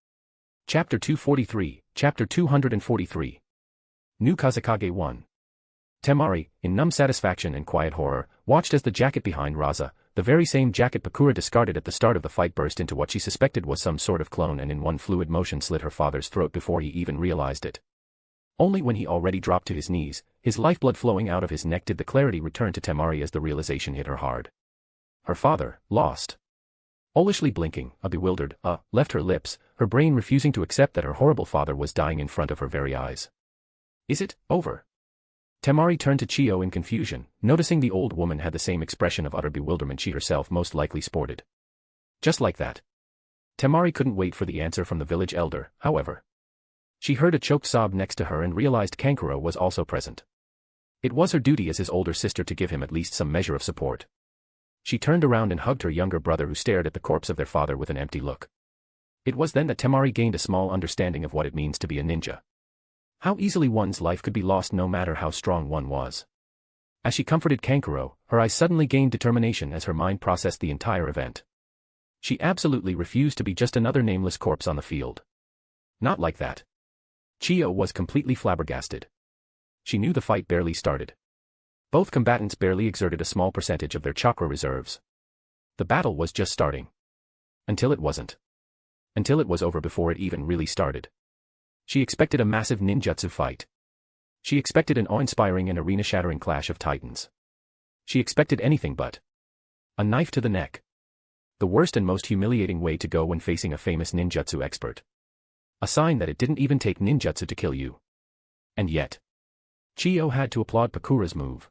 Chapter 243, Chapter 243. New Kazekage 1. Tamari, in numb satisfaction and quiet horror, watched as the jacket behind Raza, the very same jacket Pakura discarded at the start of the fight, burst into what she suspected was some sort of clone and in one fluid motion slit her father's throat before he even realized it. Only when he already dropped to his knees, his lifeblood flowing out of his neck, did the clarity return to Tamari as the realization hit her hard. Her father, lost. Owlishly blinking, a bewildered, left her lips, her brain refusing to accept that her horrible father was dying in front of her very eyes. "Is it over?" Tamari turned to Chiyo in confusion, noticing the old woman had the same expression of utter bewilderment she herself most likely sported. Just like that. Tamari couldn't wait for the answer from the village elder, however. She heard a choked sob next to her and realized Kankuro was also present. It was her duty as his older sister to give him at least some measure of support. She turned around and hugged her younger brother, who stared at the corpse of their father with an empty look. It was then that Tamari gained a small understanding of what it means to be a ninja. How easily one's life could be lost no matter how strong one was. As she comforted Kankuro, her eyes suddenly gained determination as her mind processed the entire event. She absolutely refused to be just another nameless corpse on the field. Not like that. Chiyo was completely flabbergasted. She knew the fight barely started. Both combatants barely exerted a small percentage of their chakra reserves. The battle was just starting. Until it wasn't. Until it was over before it even really started. She expected a massive ninjutsu fight. She expected an awe-inspiring and arena-shattering clash of titans. She expected anything but a knife to the neck. The worst and most humiliating way to go when facing a famous ninjutsu expert. A sign that it didn't even take ninjutsu to kill you. And yet, Chiyo had to applaud Pakura's move.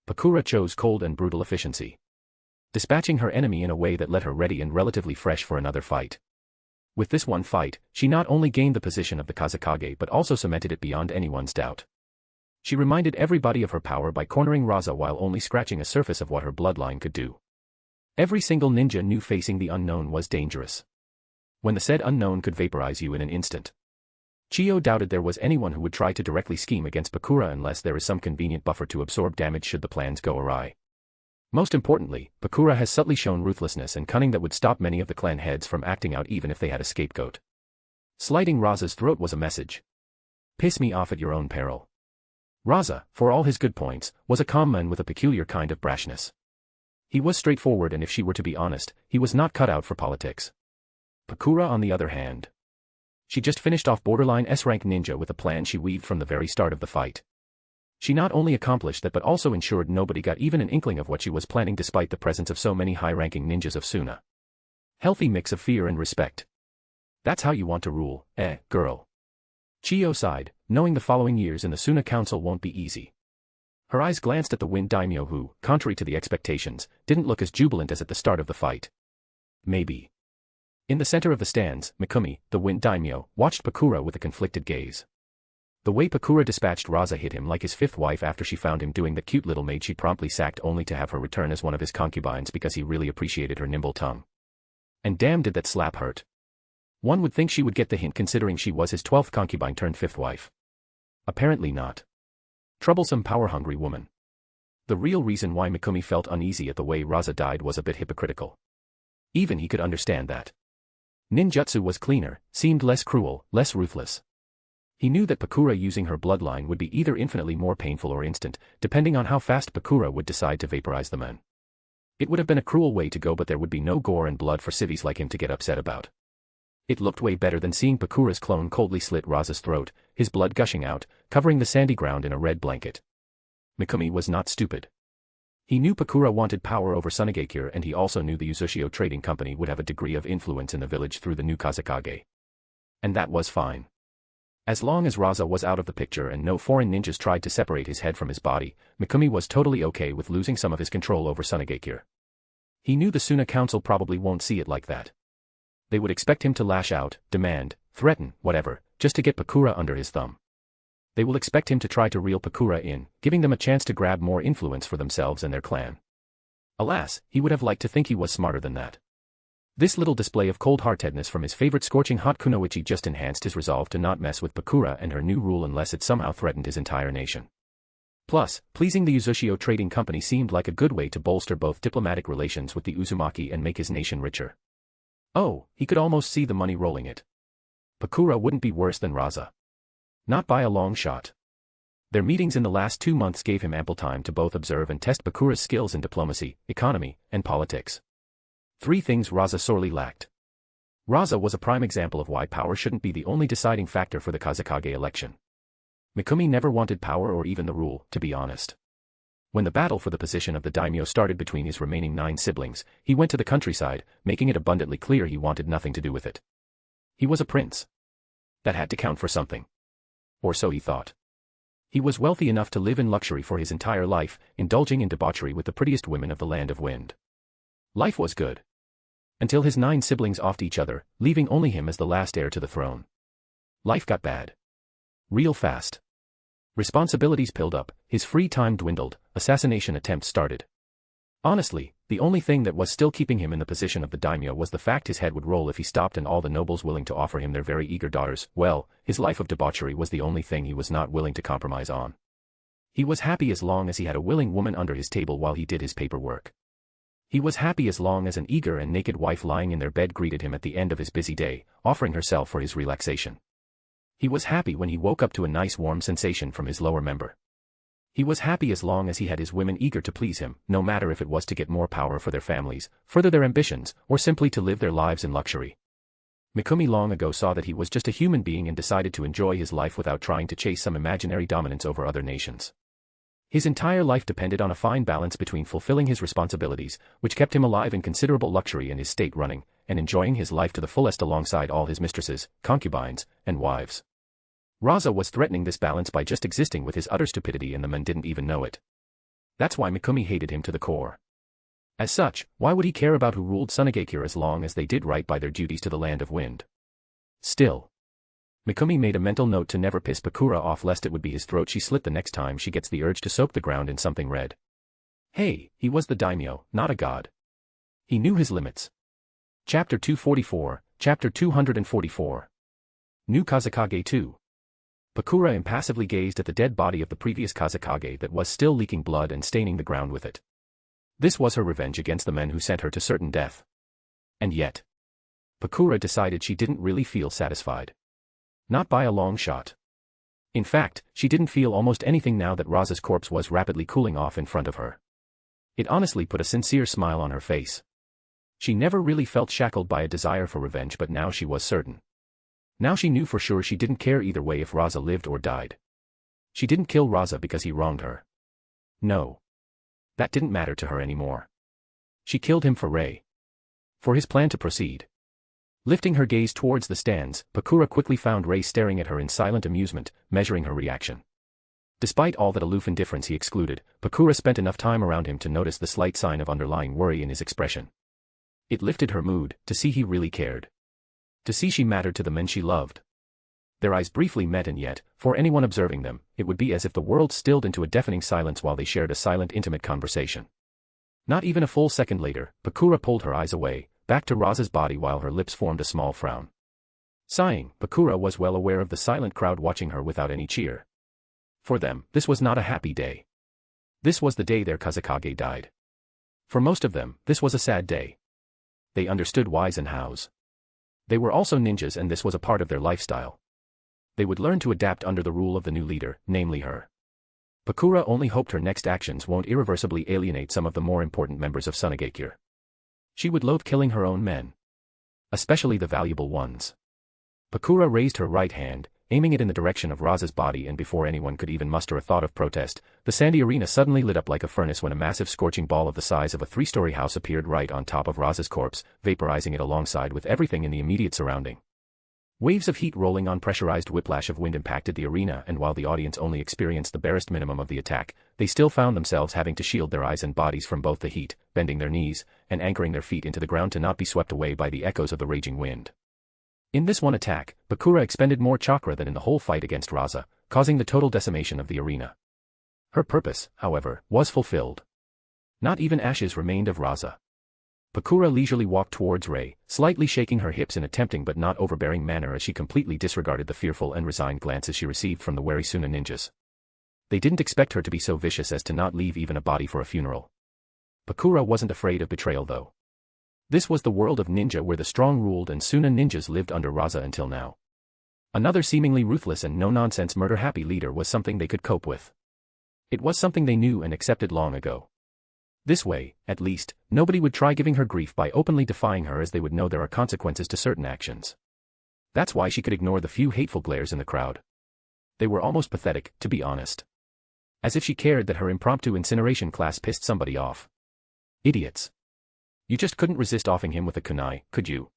Pakura chose cold and brutal efficiency, dispatching her enemy in a way that let her ready and relatively fresh for another fight. With this one fight, she not only gained the position of the Kazekage but also cemented it beyond anyone's doubt. She reminded everybody of her power by cornering Raza while only scratching a surface of what her bloodline could do. Every single ninja knew facing the unknown was dangerous. When the said unknown could vaporize you in an instant. Chiyo doubted there was anyone who would try to directly scheme against Pakura unless there is some convenient buffer to absorb damage should the plans go awry. Most importantly, Pakura has subtly shown ruthlessness and cunning that would stop many of the clan heads from acting out even if they had a scapegoat. Slitting Raza's throat was a message. Piss me off at your own peril. Raza, for all his good points, was a calm man with a peculiar kind of brashness. He was straightforward, and if she were to be honest, he was not cut out for politics. Pakura, on the other hand. She just finished off borderline S-rank ninja with a plan she weaved from the very start of the fight. She not only accomplished that but also ensured nobody got even an inkling of what she was planning despite the presence of so many high-ranking ninjas of Suna. Healthy mix of fear and respect. That's how you want to rule, girl. Chiyo sighed, knowing the following years in the Suna Council won't be easy. Her eyes glanced at the Wind Daimyo who, contrary to the expectations, didn't look as jubilant as at the start of the fight. Maybe. In the center of the stands, Mikumi, the Wind Daimyo, watched Pakura with a conflicted gaze. The way Pakura dispatched Raza hit him like his fifth wife after she found him doing the cute little maid she promptly sacked only to have her return as one of his concubines because he really appreciated her nimble tongue. And damn did that slap hurt. One would think she would get the hint considering she was his 12th concubine turned 5th wife. Apparently not. Troublesome power-hungry woman. The real reason why Mikumi felt uneasy at the way Raza died was a bit hypocritical. Even he could understand that. Ninjutsu was cleaner, seemed less cruel, less ruthless. He knew that Pakura using her bloodline would be either infinitely more painful or instant, depending on how fast Pakura would decide to vaporize the man. It would have been a cruel way to go, but there would be no gore and blood for civvies like him to get upset about. It looked way better than seeing Pakura's clone coldly slit Raza's throat, his blood gushing out, covering the sandy ground in a red blanket. Mikumi was not stupid. He knew Pakura wanted power over Tsunade, and he also knew the Uchiha Trading Company would have a degree of influence in the village through the new Kazekage. And that was fine. As long as Raza was out of the picture and no foreign ninjas tried to separate his head from his body, Mikumi was totally okay with losing some of his control over Tsunade. He knew the Suna Council probably won't see it like that. They would expect him to lash out, demand, threaten, whatever, just to get Pakura under his thumb. They will expect him to try to reel Pakura in, giving them a chance to grab more influence for themselves and their clan. Alas, he would have liked to think he was smarter than that. This little display of cold-heartedness from his favorite scorching hot kunoichi just enhanced his resolve to not mess with Pakura and her new rule unless it somehow threatened his entire nation. Plus, pleasing the Uchiha Trading Company seemed like a good way to bolster both diplomatic relations with the Uzumaki and make his nation richer. Oh, he could almost see the money rolling it. Pakura wouldn't be worse than Raza. Not by a long shot. Their meetings in the last 2 months gave him ample time to both observe and test Pakura's skills in diplomacy, economy, and politics. 3 things Raza sorely lacked. Raza was a prime example of why power shouldn't be the only deciding factor for the Kazekage election. Mikumi never wanted power or even the rule, to be honest. When the battle for the position of the daimyo started between his remaining 9 siblings, he went to the countryside, making it abundantly clear he wanted nothing to do with it. He was a prince. That had to count for something. Or so he thought. He was wealthy enough to live in luxury for his entire life, indulging in debauchery with the prettiest women of the land of wind. Life was good. Until his 9 siblings offed each other, leaving only him as the last heir to the throne. Life got bad. Real fast. Responsibilities piled up, his free time dwindled, assassination attempts started. Honestly, the only thing that was still keeping him in the position of the daimyo was the fact his head would roll if he stopped and all the nobles willing to offer him their very eager daughters. Well, his life of debauchery was the only thing he was not willing to compromise on. He was happy as long as he had a willing woman under his table while he did his paperwork. He was happy as long as an eager and naked wife lying in their bed greeted him at the end of his busy day, offering herself for his relaxation. He was happy when he woke up to a nice warm sensation from his lower member. He was happy as long as he had his women eager to please him, no matter if it was to get more power for their families, further their ambitions, or simply to live their lives in luxury. Mikumi long ago saw that he was just a human being and decided to enjoy his life without trying to chase some imaginary dominance over other nations. His entire life depended on a fine balance between fulfilling his responsibilities, which kept him alive in considerable luxury and his state running, and enjoying his life to the fullest alongside all his mistresses, concubines, and wives. Raza was threatening this balance by just existing with his utter stupidity, and the men didn't even know it. That's why Mikumi hated him to the core. As such, why would he care about who ruled Tsunade as long as they did right by their duties to the land of wind? Still, Mikumi made a mental note to never piss Pakura off lest it would be his throat she slit the next time she gets the urge to soak the ground in something red. Hey, he was the daimyo, not a god. He knew his limits. Chapter 244, Chapter 244. New Kazekage 2. Pakura impassively gazed at the dead body of the previous Kazekage that was still leaking blood and staining the ground with it. This was her revenge against the men who sent her to certain death. And yet, Pakura decided she didn't really feel satisfied. Not by a long shot. In fact, she didn't feel almost anything now that Raza's corpse was rapidly cooling off in front of her. It honestly put a sincere smile on her face. She never really felt shackled by a desire for revenge, but now she was certain. Now she knew for sure she didn't care either way if Raza lived or died. She didn't kill Raza because he wronged her. No. That didn't matter to her anymore. She killed him for Rei. For his plan to proceed. Lifting her gaze towards the stands, Pakura quickly found Rei staring at her in silent amusement, measuring her reaction. Despite all that aloof indifference he excluded, Pakura spent enough time around him to notice the slight sign of underlying worry in his expression. It lifted her mood, to see he really cared. To see she mattered to the men she loved. Their eyes briefly met, and yet, for anyone observing them, it would be as if the world stilled into a deafening silence while they shared a silent, intimate conversation. Not even a full second later, Pakura pulled her eyes away, back to Raza's body while her lips formed a small frown. Sighing, Pakura was well aware of the silent crowd watching her without any cheer. For them, this was not a happy day. This was the day their Kazekage died. For most of them, this was a sad day. They understood whys and hows. They were also ninjas, and this was a part of their lifestyle. They would learn to adapt under the rule of the new leader, namely her. Pakura only hoped her next actions won't irreversibly alienate some of the more important members of Tsunade. She would loathe killing her own men. Especially the valuable ones. Pakura raised her right hand, aiming it in the direction of Raza's body, and before anyone could even muster a thought of protest, the sandy arena suddenly lit up like a furnace when a massive scorching ball of the size of a three-story house appeared right on top of Raza's corpse, vaporizing it alongside with everything in the immediate surrounding. Waves of heat rolling on pressurized whiplash of wind impacted the arena, and while the audience only experienced the barest minimum of the attack, they still found themselves having to shield their eyes and bodies from both the heat, bending their knees, and anchoring their feet into the ground to not be swept away by the echoes of the raging wind. In this one attack, Pakura expended more chakra than in the whole fight against Raza, causing the total decimation of the arena. Her purpose, however, was fulfilled. Not even ashes remained of Raza. Pakura leisurely walked towards Rei, slightly shaking her hips in a tempting but not overbearing manner as she completely disregarded the fearful and resigned glances she received from the wary Suna ninjas. They didn't expect her to be so vicious as to not leave even a body for a funeral. Pakura wasn't afraid of betrayal, though. This was the world of ninja where the strong ruled, and Suna ninjas lived under Raza until now. Another seemingly ruthless and no-nonsense murder-happy leader was something they could cope with. It was something they knew and accepted long ago. This way, at least, nobody would try giving her grief by openly defying her, as they would know there are consequences to certain actions. That's why she could ignore the few hateful glares in the crowd. They were almost pathetic, to be honest. As if she cared that her impromptu incineration class pissed somebody off. Idiots. You just couldn't resist offing him with a kunai, could you?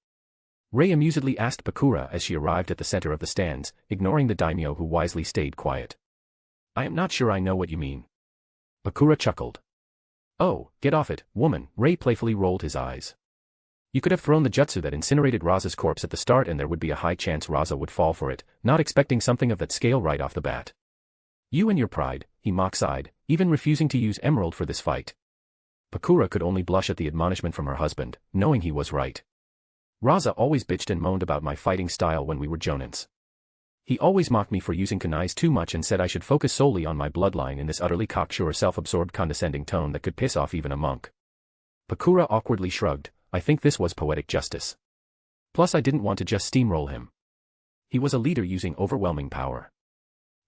Rei amusedly asked Pakura as she arrived at the center of the stands, ignoring the daimyo who wisely stayed quiet. I am not sure I know what you mean. Pakura chuckled. Oh, get off it, woman, Rei playfully rolled his eyes. You could have thrown the jutsu that incinerated Raza's corpse at the start, and there would be a high chance Raza would fall for it, not expecting something of that scale right off the bat. You and your pride, he mock-sighed, even refusing to use emerald for this fight. Pakura could only blush at the admonishment from her husband, knowing he was right. Raza always bitched and moaned about my fighting style when we were jonins. He always mocked me for using kunais too much and said I should focus solely on my bloodline in this utterly cocksure, self-absorbed, condescending tone that could piss off even a monk. Pakura awkwardly shrugged. I think this was poetic justice. Plus I didn't want to just steamroll him. He was a leader using overwhelming power.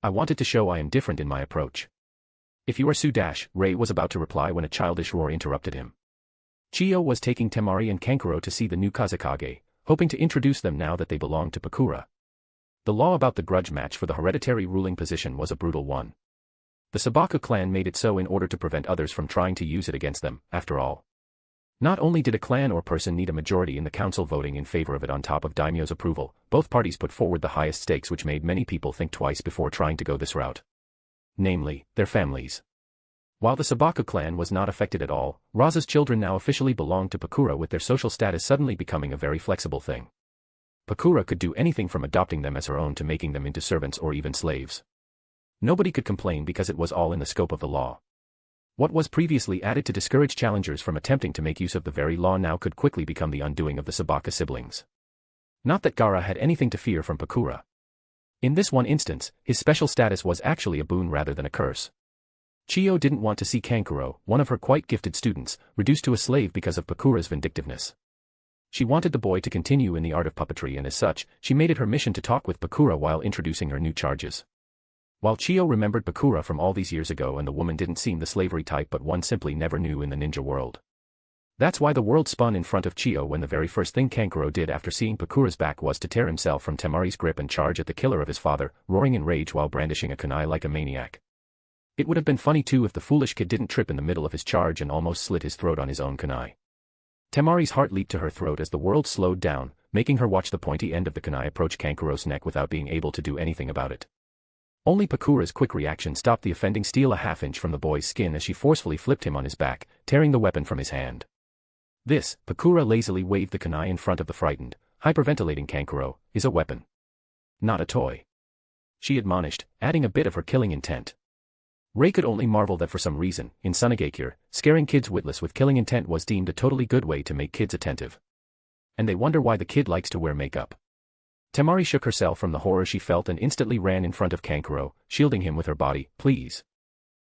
I wanted to show I am different in my approach. If you are Sudash, Rei was about to reply when a childish roar interrupted him. Chiyo was taking Tamari and Kankuro to see the new Kazekage, hoping to introduce them now that they belonged to Pakura. The law about the grudge match for the hereditary ruling position was a brutal one. The Sabaku clan made it so in order to prevent others from trying to use it against them, after all. Not only did a clan or person need a majority in the council voting in favor of it on top of Daimyo's approval, both parties put forward the highest stakes, which made many people think twice before trying to go this route. Namely, their families. While the Sabaku clan was not affected at all, Raza's children now officially belonged to Pakura, with their social status suddenly becoming a very flexible thing. Pakura could do anything from adopting them as her own to making them into servants or even slaves. Nobody could complain because it was all in the scope of the law. What was previously added to discourage challengers from attempting to make use of the very law now could quickly become the undoing of the Sabaku siblings. Not that Gaara had anything to fear from Pakura. In this one instance, his special status was actually a boon rather than a curse. Chiyo didn't want to see Kankuro, one of her quite gifted students, reduced to a slave because of Pakura's vindictiveness. She wanted the boy to continue in the art of puppetry and as such, she made it her mission to talk with Pakura while introducing her new charges. While Chiyo remembered Pakura from all these years ago and the woman didn't seem the slavery type but one simply never knew in the ninja world. That's why the world spun in front of Chiyo when the very first thing Kankuro did after seeing Pakura's back was to tear himself from Tamari's grip and charge at the killer of his father, roaring in rage while brandishing a kunai like a maniac. It would have been funny too if the foolish kid didn't trip in the middle of his charge and almost slit his throat on his own kunai. Tamari's heart leaped to her throat as the world slowed down, making her watch the pointy end of the kunai approach Kankuro's neck without being able to do anything about it. Only Pakura's quick reaction stopped the offending steel a half-inch from the boy's skin as she forcefully flipped him on his back, tearing the weapon from his hand. This, Pakura lazily waved the kunai in front of the frightened, hyperventilating Kankuro, is a weapon. Not a toy. She admonished, adding a bit of her killing intent. Rei could only marvel that for some reason, in Tsunade, scaring kids witless with killing intent was deemed a totally good way to make kids attentive. And they wonder why the kid likes to wear makeup. Tamari shook herself from the horror she felt and instantly ran in front of Kankuro, shielding him with her body. Please.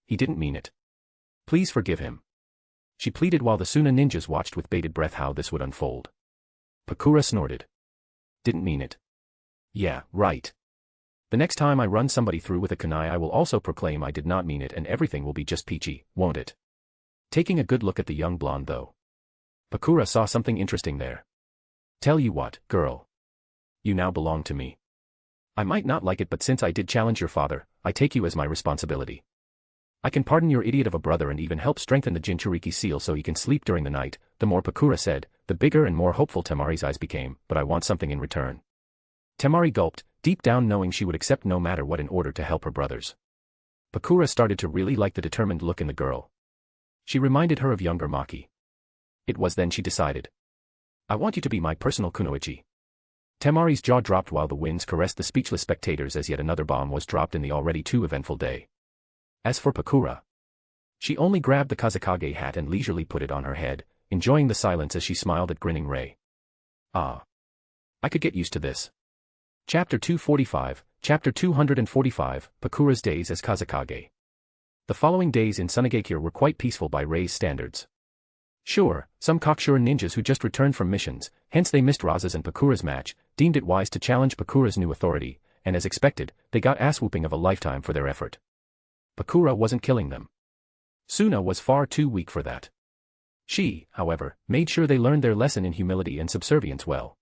He didn't mean it. Please forgive him. She pleaded while the Suna ninjas watched with bated breath how this would unfold. Pakura snorted. Didn't mean it. Yeah, right. The next time I run somebody through with a kunai I will also proclaim I did not mean it and everything will be just peachy, won't it? Taking a good look at the young blonde though. Pakura saw something interesting there. Tell you what, girl. You now belong to me. I might not like it but since I did challenge your father, I take you as my responsibility. I can pardon your idiot of a brother and even help strengthen the Jinchuriki seal so he can sleep during the night. The more Pakura said, the bigger and more hopeful Tamari's eyes became, but I want something in return. Tamari gulped, deep down knowing she would accept no matter what in order to help her brothers. Pakura started to really like the determined look in the girl. She reminded her of younger Maki. It was then she decided. I want you to be my personal kunoichi. Tamari's jaw dropped while the winds caressed the speechless spectators as yet another bomb was dropped in the already too eventful day. As for Pakura, she only grabbed the Kazekage hat and leisurely put it on her head, enjoying the silence as she smiled at grinning Rei. Ah. I could get used to this. Chapter 245, Chapter 245, Pakura's days as Kazekage. The following days in Tsunade were quite peaceful by Rei's standards. Sure, some cocksure ninjas who just returned from missions, hence they missed Raza's and Pakura's match, deemed it wise to challenge Pakura's new authority, and as expected, they got ass-whooping of a lifetime for their effort. Pakura wasn't killing them. Suna was far too weak for that. She, however, made sure they learned their lesson in humility and subservience well.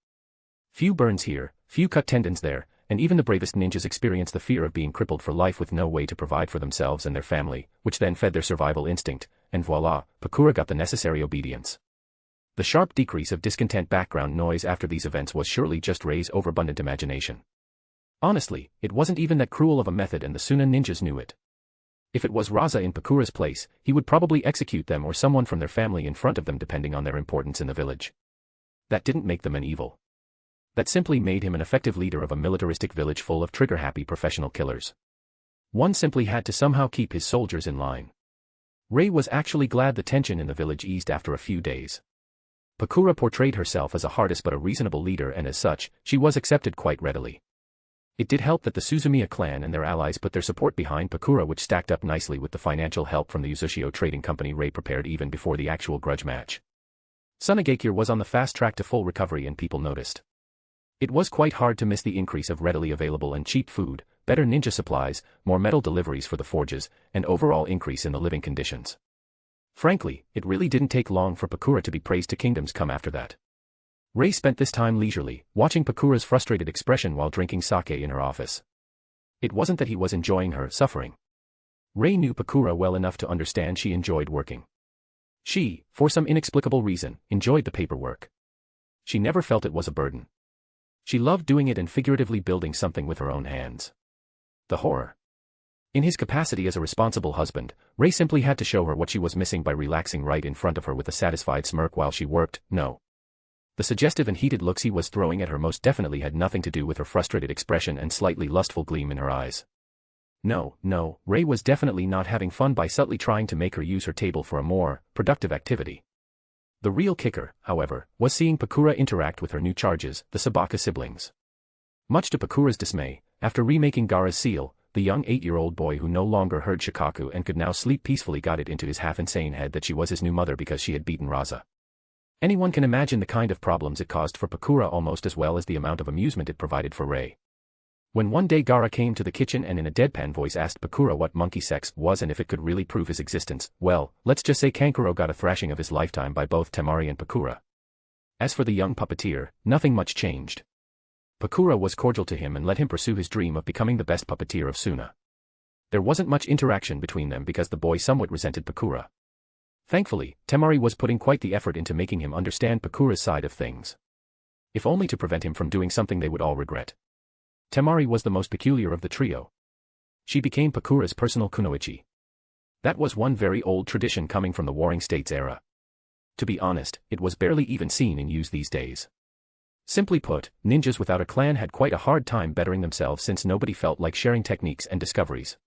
Few burns here, few cut tendons there, and even the bravest ninjas experience the fear of being crippled for life with no way to provide for themselves and their family, which then fed their survival instinct, and voila, Pakura got the necessary obedience. The sharp decrease of discontent background noise after these events was surely just Rei's overabundant imagination. Honestly, it wasn't even that cruel of a method and the Suna ninjas knew it. If it was Raza in Pakura's place, he would probably execute them or someone from their family in front of them depending on their importance in the village. That didn't make them an evil. That simply made him an effective leader of a militaristic village full of trigger-happy professional killers. One simply had to somehow keep his soldiers in line. Rei was actually glad the tension in the village eased after a few days. Pakura portrayed herself as a hardest but a reasonable leader and as such, she was accepted quite readily. It did help that the Suzumiya clan and their allies put their support behind Pakura which stacked up nicely with the financial help from the Uchiha trading company Rei prepared even before the actual grudge match. Tsunade was on the fast track to full recovery and people noticed. It was quite hard to miss the increase of readily available and cheap food, better ninja supplies, more metal deliveries for the forges, and overall increase in the living conditions. Frankly, it really didn't take long for Pakura to be praised to kingdoms come after that. Rei spent this time leisurely, watching Pakura's frustrated expression while drinking sake in her office. It wasn't that he was enjoying her suffering. Rei knew Pakura well enough to understand she enjoyed working. She, for some inexplicable reason, enjoyed the paperwork. She never felt it was a burden. She loved doing it and figuratively building something with her own hands. The horror. In his capacity as a responsible husband, Rei simply had to show her what she was missing by relaxing right in front of her with a satisfied smirk while she worked. No. The suggestive and heated looks he was throwing at her most definitely had nothing to do with her frustrated expression and slightly lustful gleam in her eyes. No, Rei was definitely not having fun by subtly trying to make her use her table for a more productive activity. The real kicker, however, was seeing Pakura interact with her new charges, the Sabaka siblings. Much to Pakura's dismay, after remaking Gaara's seal, the young 8-year-old boy who no longer heard Shikaku and could now sleep peacefully, got it into his half-insane head that she was his new mother because she had beaten Raza. Anyone can imagine the kind of problems it caused for Pakura almost as well as the amount of amusement it provided for Rei. When one day Gaara came to the kitchen and in a deadpan voice asked Pakura what monkey sex was and if it could really prove his existence, well, let's just say Kankuro got a thrashing of his lifetime by both Tamari and Pakura. As for the young puppeteer, nothing much changed. Pakura was cordial to him and let him pursue his dream of becoming the best puppeteer of Suna. There wasn't much interaction between them because the boy somewhat resented Pakura. Thankfully, Tamari was putting quite the effort into making him understand Pakura's side of things. If only to prevent him from doing something they would all regret. Tamari was the most peculiar of the trio. She became Pakura's personal kunoichi. That was one very old tradition coming from the Warring States era. To be honest, it was barely even seen in use these days. Simply put, ninjas without a clan had quite a hard time bettering themselves since nobody felt like sharing techniques and discoveries.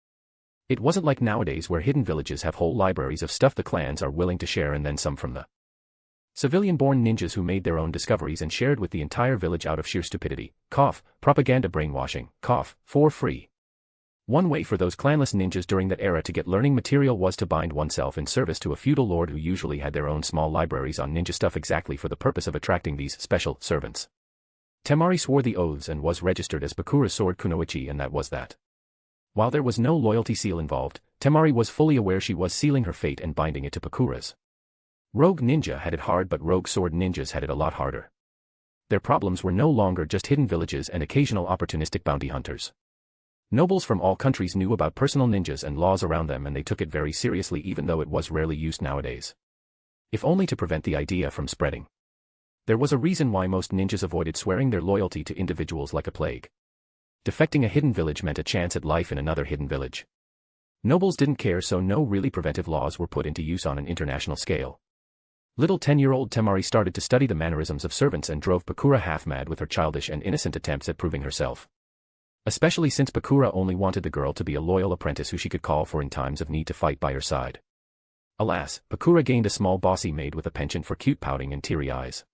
It wasn't like nowadays where hidden villages have whole libraries of stuff the clans are willing to share and then some from the civilian-born ninjas who made their own discoveries and shared with the entire village out of sheer stupidity, propaganda brainwashing, for free. One way for those clanless ninjas during that era to get learning material was to bind oneself in service to a feudal lord who usually had their own small libraries on ninja stuff exactly for the purpose of attracting these special servants. Tamari swore the oaths and was registered as Pakura's sword kunoichi, and that was that. While there was no loyalty seal involved, Tamari was fully aware she was sealing her fate and binding it to Pakura's. Rogue ninja had it hard, but rogue sword ninjas had it a lot harder. Their problems were no longer just hidden villages and occasional opportunistic bounty hunters. Nobles from all countries knew about personal ninjas and laws around them, and they took it very seriously even though it was rarely used nowadays. If only to prevent the idea from spreading. There was a reason why most ninjas avoided swearing their loyalty to individuals like a plague. Defecting a hidden village meant a chance at life in another hidden village. Nobles didn't care, so no really preventive laws were put into use on an international scale. Little 10-year-old Tamari started to study the mannerisms of servants and drove Pakura half-mad with her childish and innocent attempts at proving herself. Especially since Pakura only wanted the girl to be a loyal apprentice who she could call for in times of need to fight by her side. Alas, Pakura gained a small bossy maid with a penchant for cute pouting and teary eyes.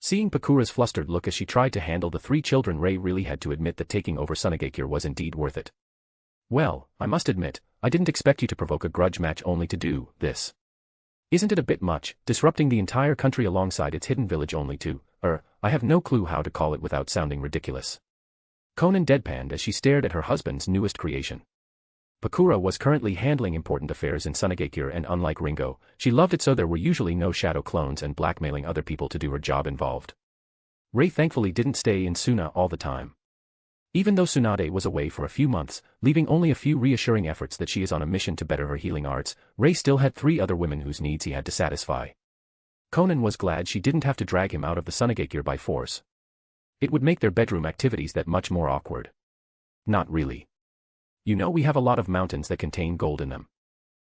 Seeing Pakura's flustered look as she tried to handle the 3 children, Rei really had to admit that taking over Tsunade was indeed worth it. Well, I must admit, I didn't expect you to provoke a grudge match only to do this. Isn't it a bit much, disrupting the entire country alongside its hidden village only to, I have no clue how to call it without sounding ridiculous. Conan deadpanned as she stared at her husband's newest creation. Pakura was currently handling important affairs in Tsunade, and unlike Ringo, she loved it so there were usually no shadow clones and blackmailing other people to do her job involved. Rei thankfully didn't stay in Suna all the time. Even though Tsunade was away for a few months, leaving only a few reassuring efforts that she is on a mission to better her healing arts, Rei still had 3 other women whose needs he had to satisfy. Conan was glad she didn't have to drag him out of the Tsunade by force. It would make their bedroom activities that much more awkward. Not really. You know, we have a lot of mountains that contain gold in them.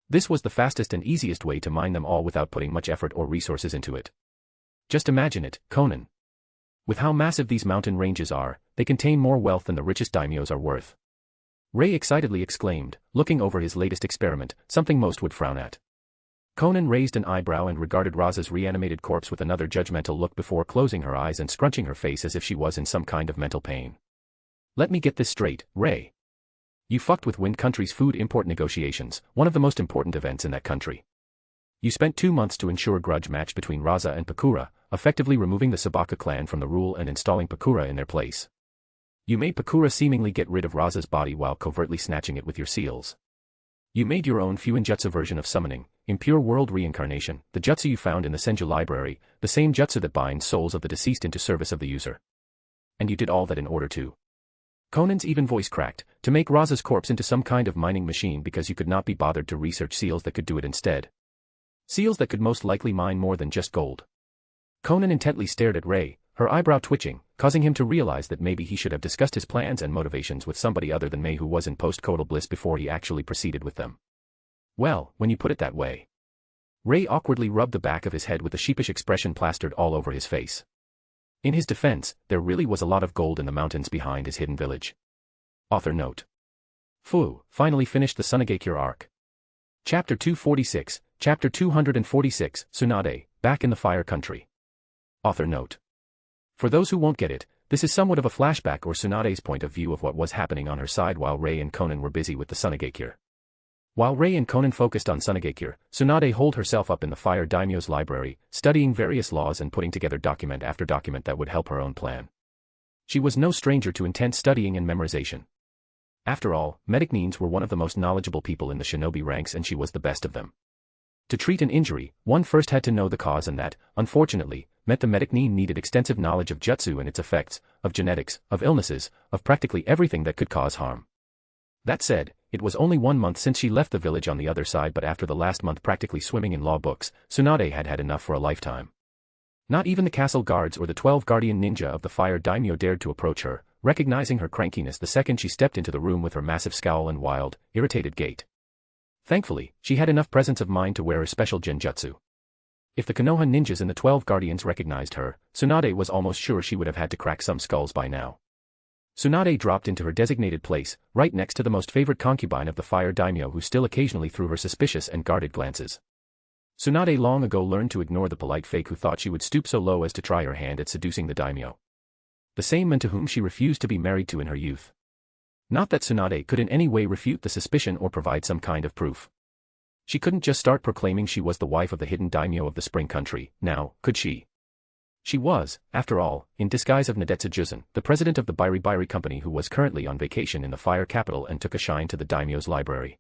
This was the fastest and easiest way to mine them all without putting much effort or resources into it. Just imagine it, Conan. With how massive these mountain ranges are, they contain more wealth than the richest daimyos are worth. Rei excitedly exclaimed, looking over his latest experiment, something most would frown at. Conan raised an eyebrow and regarded Raza's reanimated corpse with another judgmental look before closing her eyes and scrunching her face as if she was in some kind of mental pain. Let me get this straight, Rei. You fucked with Wind Country's food import negotiations, one of the most important events in that country. You spent 2 months to ensure a grudge match between Raza and Pakura, effectively removing the Sabaka clan from the rule and installing Pakura in their place. You made Pakura seemingly get rid of Raza's body while covertly snatching it with your seals. You made your own Fuinjutsu version of summoning, impure world reincarnation, the jutsu you found in the Senju library, the same jutsu that binds souls of the deceased into service of the user. And you did all that in order to. Conan's even voice cracked, to make Raza's corpse into some kind of mining machine because you could not be bothered to research seals that could do it instead. Seals that could most likely mine more than just gold. Conan intently stared at Rei, her eyebrow twitching, causing him to realize that maybe he should have discussed his plans and motivations with somebody other than Mei, who was in post-coital bliss, before he actually proceeded with them. Well, when you put it that way. Rei awkwardly rubbed the back of his head with a sheepish expression plastered all over his face. In his defense, there really was a lot of gold in the mountains behind his hidden village. Author note. Fu finally finished the Tsunade arc. Chapter 246, Chapter 246, Tsunade, back in the Fire Country. Author note. For those who won't get it, This is somewhat of a flashback or Tsunade's point of view of what was happening on her side while Rei and Conan were busy with the Tsunade. While Rei and Conan focused on Tsunade, Tsunade holed herself up in the Fire Daimyo's library, studying various laws and putting together document after document that would help her own plan. She was no stranger to intense studying and memorization. After all, medic nines were one of the most knowledgeable people in the shinobi ranks and she was the best of them. To treat an injury, one first had to know the cause and that, unfortunately, meant the medic nin needed extensive knowledge of jutsu and its effects, of genetics, of illnesses, of practically everything that could cause harm. That said, it was only 1 month since she left the village on the other side, but after the last month practically swimming in law books, Tsunade had had enough for a lifetime. Not even the castle guards or the 12 guardian ninja of the Fire Daimyo dared to approach her, recognizing her crankiness the second she stepped into the room with her massive scowl and wild, irritated gait. Thankfully, she had enough presence of mind to wear her special genjutsu. If the Konoha ninjas and the 12 guardians recognized her, Tsunade was almost sure she would have had to crack some skulls by now. Tsunade dropped into her designated place, right next to the most favorite concubine of the Fire Daimyo who still occasionally threw her suspicious and guarded glances. Tsunade long ago learned to ignore the polite fake who thought she would stoop so low as to try her hand at seducing the Daimyo. The same man to whom she refused to be married to in her youth. Not that Tsunade could in any way refute the suspicion or provide some kind of proof. She couldn't just start proclaiming she was the wife of the hidden daimyo of the spring country, now, could she? She was, after all, in disguise of Nadetsu, the president of the Bairi company who was currently on vacation in the fire capital and took a shine to the daimyo's library.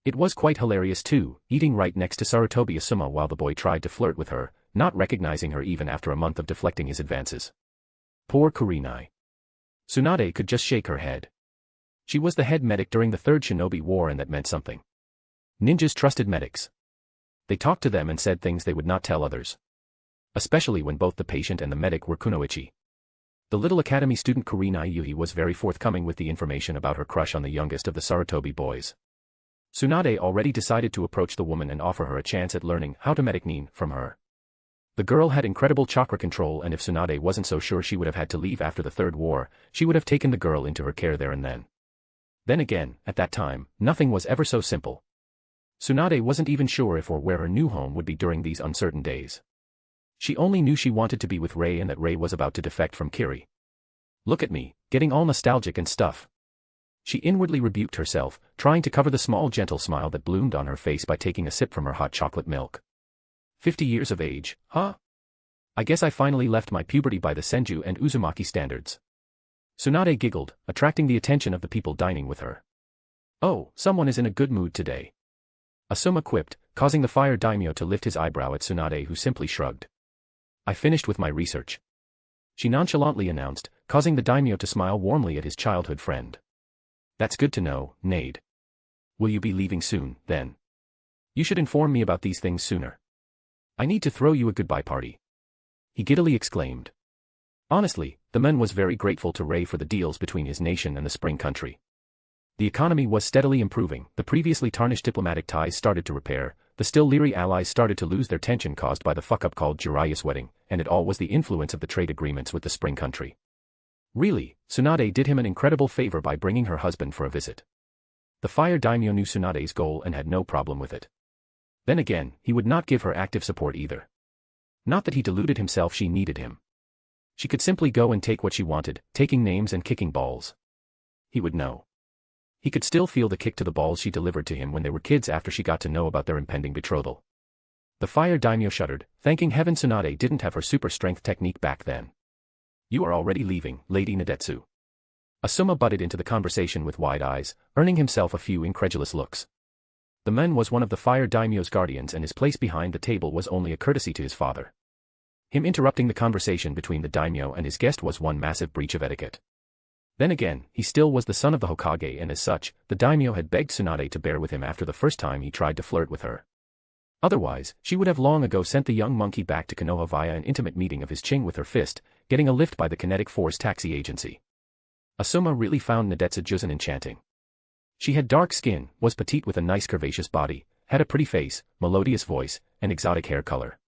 It was quite hilarious too, eating right next to Sarutobi Asuma while the boy tried to flirt with her, not recognizing her even after a month of deflecting his advances. Poor Kurenai. Tsunade could just shake her head. She was the head medic during the Third Shinobi War and that meant something. Ninjas trusted medics. They talked to them and said things they would not tell others. Especially when both the patient and the medic were kunoichi. The little academy student Kurenai Yuhi was very forthcoming with the information about her crush on the youngest of the Sarutobi boys. Tsunade already decided to approach the woman and offer her a chance at learning how to medic nin from her. The girl had incredible chakra control and if Tsunade wasn't so sure she would have had to leave after the Third War, she would have taken the girl into her care there and then. Then again, at that time, nothing was ever so simple. Tsunade wasn't even sure if or where her new home would be during these uncertain days. She only knew she wanted to be with Rei and that Rei was about to defect from Kiri. Look at me, getting all nostalgic and stuff. She inwardly rebuked herself, trying to cover the small gentle smile that bloomed on her face by taking a sip from her hot chocolate milk. 50 years of age, huh? I guess I finally left my puberty by the Senju and Uzumaki standards. Tsunade giggled, attracting the attention of the people dining with her. Oh, someone is in a good mood today. Asuma quipped, causing the Fire Daimyo to lift his eyebrow at Tsunade who simply shrugged. I finished with my research. She nonchalantly announced, causing the Daimyo to smile warmly at his childhood friend. That's good to know, Nade. Will you be leaving soon, then? You should inform me about these things sooner. I need to throw you a goodbye party. He giddily exclaimed. Honestly, the man was very grateful to Rei for the deals between his nation and the spring country. The economy was steadily improving, the previously tarnished diplomatic ties started to repair, the still leery allies started to lose their tension caused by the fuck-up called Jiraiya's wedding, and it all was the influence of the trade agreements with the spring country. Really, Tsunade did him an incredible favor by bringing her husband for a visit. The Fire Daimyo knew Tsunade's goal and had no problem with it. Then again, he would not give her active support either. Not that he deluded himself she needed him. She could simply go and take what she wanted, taking names and kicking balls. He would know. He could still feel the kick to the balls she delivered to him when they were kids after she got to know about their impending betrothal. The Fire Daimyo shuddered, thanking heaven Tsunade didn't have her super strength technique back then. You are already leaving, Lady Nadetsu. Asuma butted into the conversation with wide eyes, earning himself a few incredulous looks. The man was one of the Fire Daimyo's guardians and his place behind the table was only a courtesy to his father. Him interrupting the conversation between the daimyo and his guest was one massive breach of etiquette. Then again, he still was the son of the Hokage and as such, the daimyo had begged Tsunade to bear with him after the first time he tried to flirt with her. Otherwise, she would have long ago sent the young monkey back to Konoha via an intimate meeting of his ching with her fist, getting a lift by the kinetic force taxi agency. Asuma really found Nadetsu enchanting. She had dark skin, was petite with a nice curvaceous body, had a pretty face, melodious voice, and exotic hair color.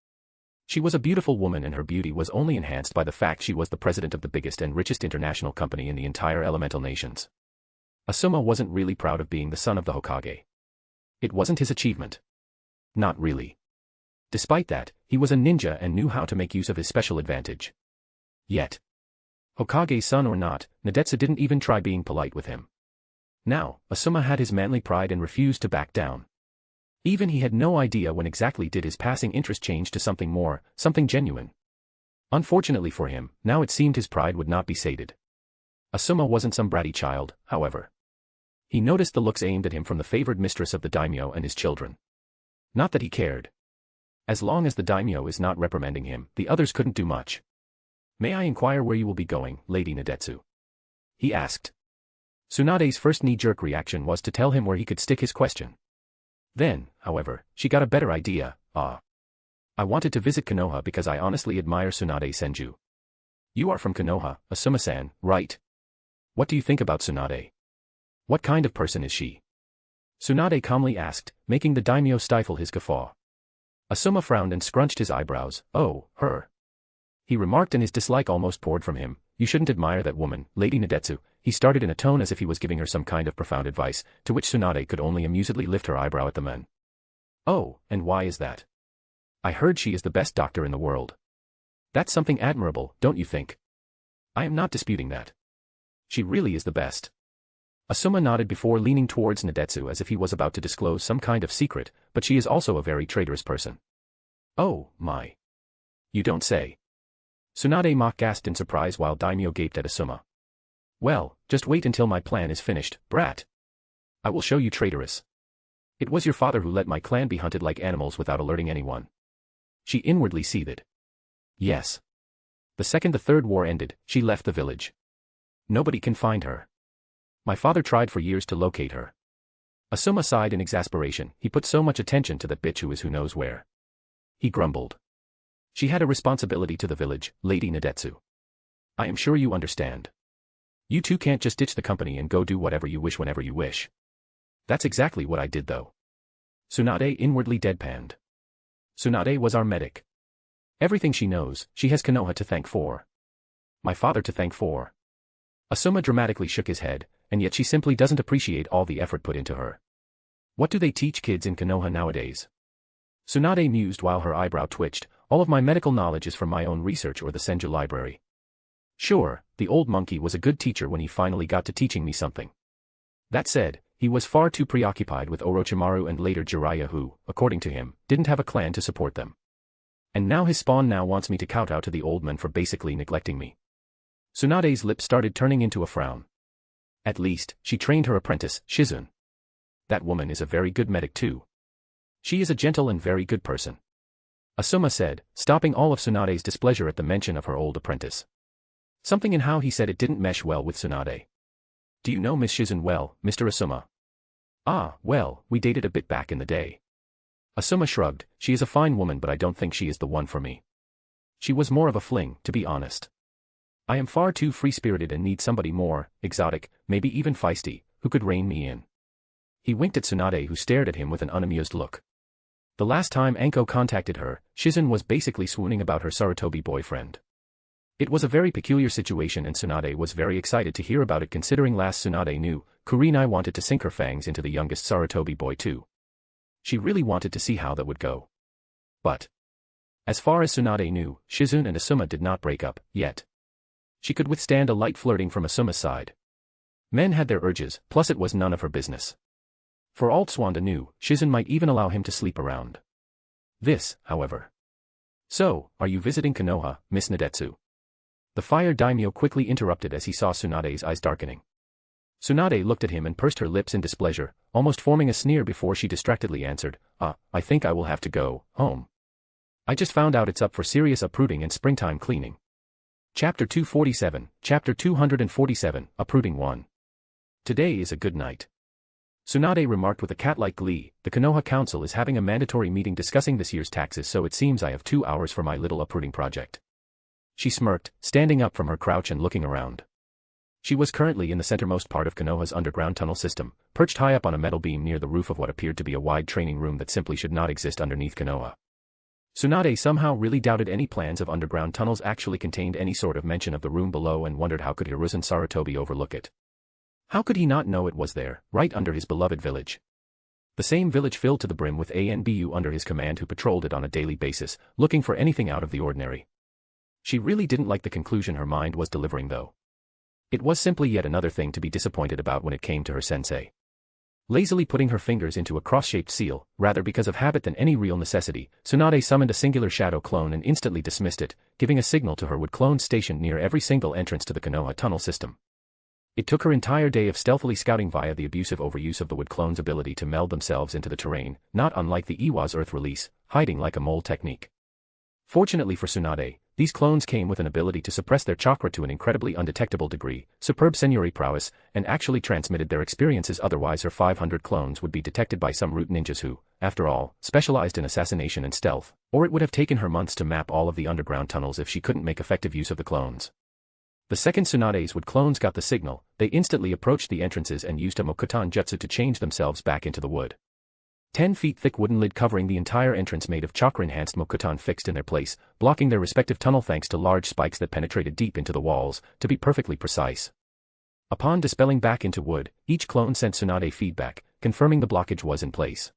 She was a beautiful woman and her beauty was only enhanced by the fact she was the president of the biggest and richest international company in the entire elemental nations. Asuma wasn't really proud of being the son of the Hokage. It wasn't his achievement. Not really. Despite that, he was a ninja and knew how to make use of his special advantage. Yet. Hokage's son or not, Nadetsu didn't even try being polite with him. Now, Asuma had his manly pride and refused to back down. Even he had no idea when exactly did his passing interest change to something more, something genuine. Unfortunately for him, now it seemed his pride would not be sated. Asuma wasn't some bratty child, however. He noticed the looks aimed at him from the favored mistress of the daimyo and his children. Not that he cared. As long as the daimyo is not reprimanding him, the others couldn't do much. "May I inquire where you will be going, Lady Nadetsu?" he asked. Tsunade's first knee-jerk reaction was to tell him where he could stick his question. Then, however, she got a better idea. I wanted to visit Konoha because I honestly admire Tsunade Senju. You are from Konoha, Asuma-san, right? What do you think about Tsunade? What kind of person is she? Tsunade calmly asked, making the daimyo stifle his guffaw. Asuma frowned and scrunched his eyebrows. "Oh, her," he remarked, and his dislike almost poured from him. "You shouldn't admire that woman, Lady Nadetsu," he started in a tone as if he was giving her some kind of profound advice, to which Tsunade could only amusedly lift her eyebrow at the man. "Oh, and why is that?" "I heard she is the best doctor in the world." "That's something admirable, don't you think?" "I am not disputing that. She really is the best." Asuma nodded before leaning towards Nadetsu as if he was about to disclose some kind of secret, but she is also a very traitorous person. "Oh, my. You don't say." Tsunade mock-gasped in surprise while Daimyo gaped at Asuma. "Well, just wait until my plan is finished, brat. I will show you traitorous. It was your father who let my clan be hunted like animals without alerting anyone." She inwardly seethed. Yes. The second the third war ended, she left the village. Nobody can find her. My father tried for years to locate her. Asuma sighed in exasperation. He put so much attention to that bitch who is who knows where. He grumbled. "She had a responsibility to the village, Lady Nadetsu. I am sure you understand. You two can't just ditch the company and go do whatever you wish whenever you wish." "That's exactly what I did though." Tsunade inwardly deadpanned. Tsunade was our medic. Everything she knows, she has Konoha to thank for. My father to thank for. Asuma dramatically shook his head, and yet she simply doesn't appreciate all the effort put into her. What do they teach kids in Konoha nowadays? Tsunade mused while her eyebrow twitched. "All of my medical knowledge is from my own research or the Senju library." Sure, the old monkey was a good teacher when he finally got to teaching me something. That said, he was far too preoccupied with Orochimaru and later Jiraiya who, according to him, didn't have a clan to support them. And now his spawn now wants me to kowtow to the old man for basically neglecting me. Tsunade's lips started turning into a frown. At least, she trained her apprentice, Shizune. That woman is a very good medic too. She is a gentle and very good person. Asuma said, stopping all of Tsunade's displeasure at the mention of her old apprentice. Something in how he said it didn't mesh well with Tsunade. "Do you know Miss Shizune well, Mr. Asuma?" "Ah, well, we dated a bit back in the day." Asuma shrugged. "She is a fine woman, but I don't think she is the one for me. She was more of a fling, to be honest. I am far too free-spirited and need somebody more, exotic, maybe even feisty, who could rein me in." He winked at Tsunade, who stared at him with an unamused look. The last time Anko contacted her, Shizune was basically swooning about her Sarutobi boyfriend. It was a very peculiar situation and Tsunade was very excited to hear about it considering last Tsunade knew, Kurenai wanted to sink her fangs into the youngest Sarutobi boy too. She really wanted to see how that would go. But as far as Tsunade knew, Shizune and Asuma did not break up, yet. She could withstand a light flirting from Asuma's side. Men had their urges, plus it was none of her business. For all Tsunade knew, Shizune might even allow him to sleep around. This, however. "So, are you visiting Konoha, Miss Nadetsu?" The fire daimyo quickly interrupted as he saw Tsunade's eyes darkening. Tsunade looked at him and pursed her lips in displeasure, almost forming a sneer before she distractedly answered, I think I will have to go home. I just found out it's up for serious uprooting and springtime cleaning." Chapter 247, Chapter 247, Uprooting 1. "Today is a good night," Tsunade remarked with a cat-like glee. "The Konoha Council is having a mandatory meeting discussing this year's taxes, so it seems I have 2 hours for my little uprooting project." She smirked, standing up from her crouch and looking around. She was currently in the centermost part of Konoha's underground tunnel system, perched high up on a metal beam near the roof of what appeared to be a wide training room that simply should not exist underneath Konoha. Tsunade somehow really doubted any plans of underground tunnels actually contained any sort of mention of the room below and wondered how could Hiruzen Sarutobi overlook it. How could he not know it was there, right under his beloved village? The same village filled to the brim with ANBU under his command who patrolled it on a daily basis, looking for anything out of the ordinary. She really didn't like the conclusion her mind was delivering though. It was simply yet another thing to be disappointed about when it came to her sensei. Lazily putting her fingers into a cross-shaped seal, rather because of habit than any real necessity, Tsunade summoned a singular shadow clone and instantly dismissed it, giving a signal to her wood clones stationed near every single entrance to the Konoha tunnel system. It took her entire day of stealthily scouting via the abusive overuse of the wood clone's ability to meld themselves into the terrain, not unlike the Iwa's Earth release, hiding like a mole technique. Fortunately for Tsunade, these clones came with an ability to suppress their chakra to an incredibly undetectable degree, superb seniori prowess, and actually transmitted their experiences. Otherwise her 500 clones would be detected by some root ninjas who, after all, specialized in assassination and stealth, or it would have taken her months to map all of the underground tunnels if she couldn't make effective use of the clones. The second Tsunade's wood clones got the signal, they instantly approached the entrances and used a Mokutan jutsu to change themselves back into the wood. 10 feet thick wooden lid covering the entire entrance made of chakra-enhanced Mokutan fixed in their place, blocking their respective tunnel thanks to large spikes that penetrated deep into the walls, to be perfectly precise. Upon dispelling back into wood, each clone sent Tsunade feedback, confirming the blockage was in place.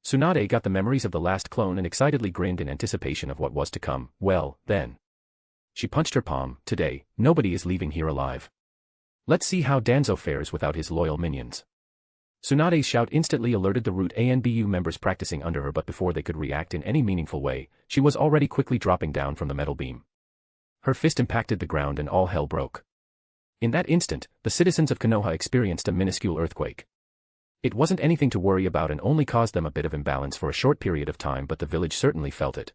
Tsunade got the memories of the last clone and excitedly grinned in anticipation of what was to come. Well, then. She punched her palm. Today, nobody is leaving here alive. Let's see how Danzo fares without his loyal minions. Tsunade's shout instantly alerted the Root ANBU members practicing under her, but before they could react in any meaningful way, she was already quickly dropping down from the metal beam. Her fist impacted the ground and all hell broke. In that instant, the citizens of Konoha experienced a minuscule earthquake. It wasn't anything to worry about and only caused them a bit of imbalance for a short period of time, but the village certainly felt it.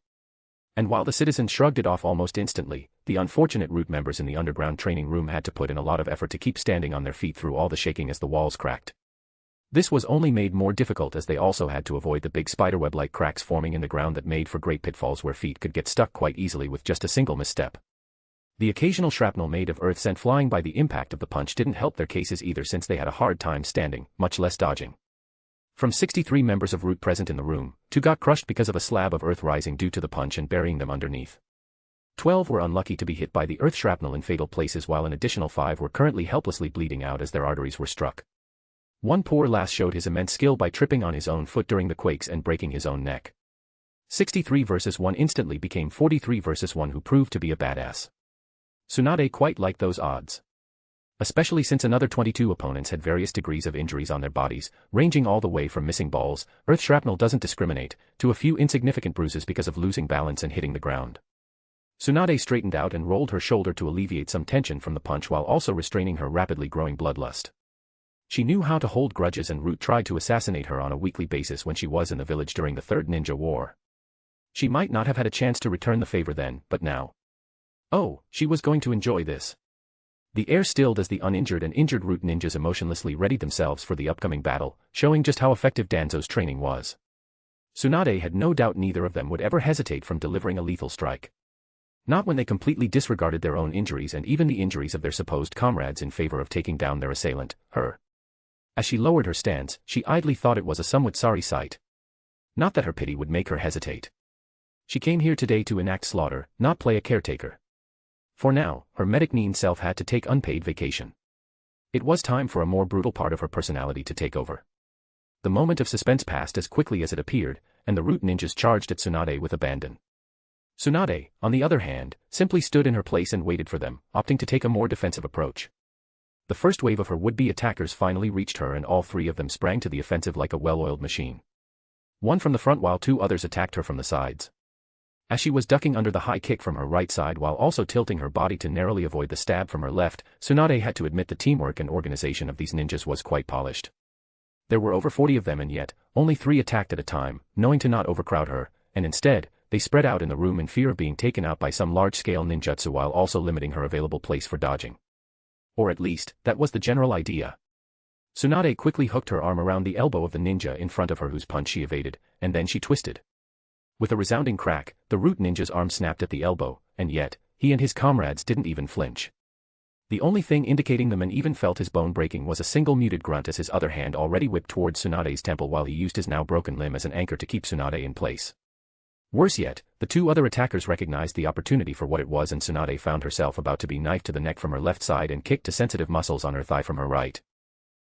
And while the citizens shrugged it off almost instantly, the unfortunate Root members in the underground training room had to put in a lot of effort to keep standing on their feet through all the shaking as the walls cracked. This was only made more difficult as they also had to avoid the big spiderweb-like cracks forming in the ground that made for great pitfalls where feet could get stuck quite easily with just a single misstep. The occasional shrapnel made of earth sent flying by the impact of the punch didn't help their cases either, since they had a hard time standing, much less dodging. From 63 members of Root present in the room, 2 got crushed because of a slab of earth rising due to the punch and burying them underneath. 12 were unlucky to be hit by the earth shrapnel in fatal places, while an additional 5 were currently helplessly bleeding out as their arteries were struck. One poor lass showed his immense skill by tripping on his own foot during the quakes and breaking his own neck. 63 versus 1 instantly became 43 versus 1, who proved to be a badass. Tsunade quite liked those odds. Especially since another 22 opponents had various degrees of injuries on their bodies, ranging all the way from missing balls, earth shrapnel doesn't discriminate, to a few insignificant bruises because of losing balance and hitting the ground. Tsunade straightened out and rolled her shoulder to alleviate some tension from the punch while also restraining her rapidly growing bloodlust. She knew how to hold grudges, and Root tried to assassinate her on a weekly basis when she was in the village during the Third Ninja War. She might not have had a chance to return the favor then, but now. Oh, she was going to enjoy this. The air stilled as the uninjured and injured Root ninjas emotionlessly readied themselves for the upcoming battle, showing just how effective Danzo's training was. Tsunade had no doubt neither of them would ever hesitate from delivering a lethal strike. Not when they completely disregarded their own injuries and even the injuries of their supposed comrades in favor of taking down their assailant, her. As she lowered her stance, she idly thought it was a somewhat sorry sight. Not that her pity would make her hesitate. She came here today to enact slaughter, not play a caretaker. For now, her medic-neen self had to take unpaid vacation. It was time for a more brutal part of her personality to take over. The moment of suspense passed as quickly as it appeared, and the Root ninjas charged at Tsunade with abandon. Tsunade, on the other hand, simply stood in her place and waited for them, opting to take a more defensive approach. The first wave of her would-be attackers finally reached her, and all 3 of them sprang to the offensive like a well-oiled machine. One from the front while 2 others attacked her from the sides. As she was ducking under the high kick from her right side while also tilting her body to narrowly avoid the stab from her left, Tsunade had to admit the teamwork and organization of these ninjas was quite polished. There were over 40 of them, and yet, only 3 attacked at a time, knowing to not overcrowd her, and instead, they spread out in the room in fear of being taken out by some large-scale ninjutsu while also limiting her available place for dodging. Or at least, that was the general idea. Tsunade quickly hooked her arm around the elbow of the ninja in front of her whose punch she evaded, and then she twisted. With a resounding crack, the Root ninja's arm snapped at the elbow, and yet, he and his comrades didn't even flinch. The only thing indicating the man even felt his bone breaking was a single muted grunt as his other hand already whipped towards Tsunade's temple while he used his now broken limb as an anchor to keep Tsunade in place. Worse yet, the 2 other attackers recognized the opportunity for what it was, and Tsunade found herself about to be knifed to the neck from her left side and kicked to sensitive muscles on her thigh from her right.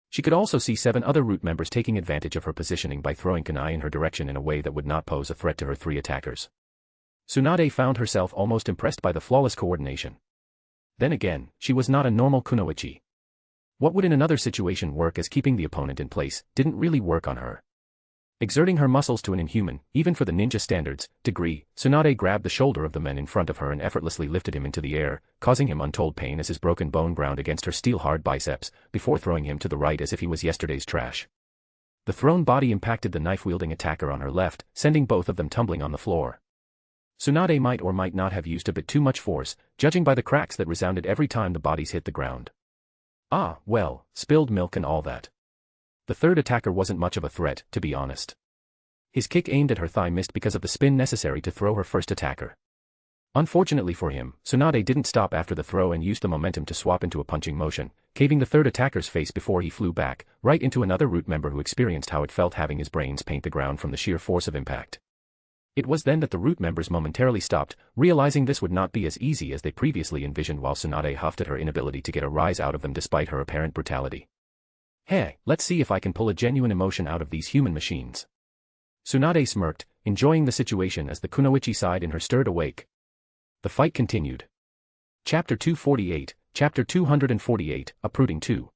She could also see 7 other Root members taking advantage of her positioning by throwing kunai in her direction in a way that would not pose a threat to her 3 attackers. Tsunade found herself almost impressed by the flawless coordination. Then again, she was not a normal kunoichi. What would in another situation work as keeping the opponent in place didn't really work on her. Exerting her muscles to an inhuman, even for the ninja standards, degree, Tsunade grabbed the shoulder of the man in front of her and effortlessly lifted him into the air, causing him untold pain as his broken bone ground against her steel-hard biceps, before throwing him to the right as if he was yesterday's trash. The thrown body impacted the knife-wielding attacker on her left, sending both of them tumbling on the floor. Tsunade might or might not have used a bit too much force, judging by the cracks that resounded every time the bodies hit the ground. Ah, well, spilled milk and all that. The third attacker wasn't much of a threat, to be honest. His kick aimed at her thigh missed because of the spin necessary to throw her first attacker. Unfortunately for him, Tsunade didn't stop after the throw and used the momentum to swap into a punching motion, caving the third attacker's face before he flew back, right into another root member who experienced how it felt having his brains paint the ground from the sheer force of impact. It was then that the root members momentarily stopped, realizing this would not be as easy as they previously envisioned while Tsunade huffed at her inability to get a rise out of them despite her apparent brutality. Hey, let's see if I can pull a genuine emotion out of these human machines. Tsunade smirked, enjoying the situation as the kunoichi side in her stirred awake. The fight continued. Chapter 248, Chapter 248, Uprooting 2.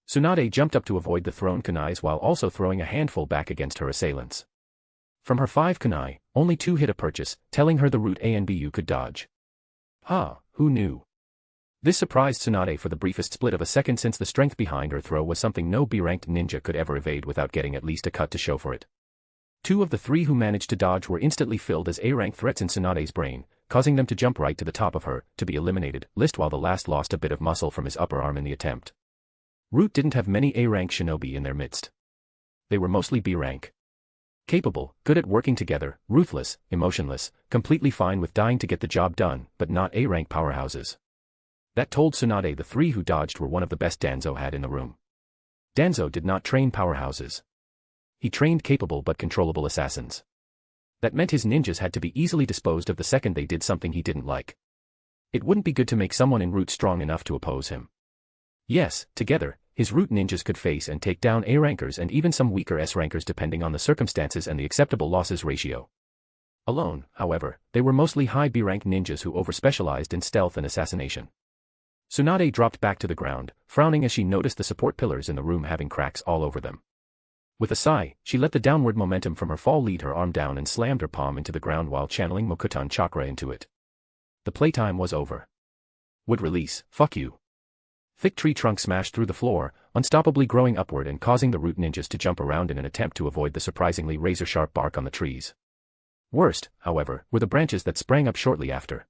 Tsunade jumped up to avoid the thrown kunais while also throwing a handful back against her assailants. From her 5 kunai, only 2 hit a purchase, telling her the root ANBU could dodge. Who knew? This surprised Tsunade for the briefest split of a second since the strength behind her throw was something no B-ranked ninja could ever evade without getting at least a cut to show for it. 2 of the 3 who managed to dodge were instantly filled as A-rank threats in Tsunade's brain, causing them to jump right to the top of her, to be eliminated, while the last lost a bit of muscle from his upper arm in the attempt. Root didn't have many A-rank shinobi in their midst. They were mostly B-rank. Capable, good at working together, ruthless, emotionless, completely fine with dying to get the job done, but not A-rank powerhouses. That told Tsunade the 3 who dodged were one of the best Danzo had in the room. Danzo did not train powerhouses. He trained capable but controllable assassins. That meant his ninjas had to be easily disposed of the second they did something he didn't like. It wouldn't be good to make someone in root strong enough to oppose him. Yes, together, his root ninjas could face and take down A-rankers and even some weaker S-rankers depending on the circumstances and the acceptable losses ratio. Alone, however, they were mostly high B-rank ninjas who overspecialized in stealth and assassination. Tsunade dropped back to the ground, frowning as she noticed the support pillars in the room having cracks all over them. With a sigh, she let the downward momentum from her fall lead her arm down and slammed her palm into the ground while channeling Mokutan chakra into it. The playtime was over. Would release, fuck you. Thick tree trunk smashed through the floor, unstoppably growing upward and causing the root ninjas to jump around in an attempt to avoid the surprisingly razor-sharp bark on the trees. Worst, however, were the branches that sprang up shortly after.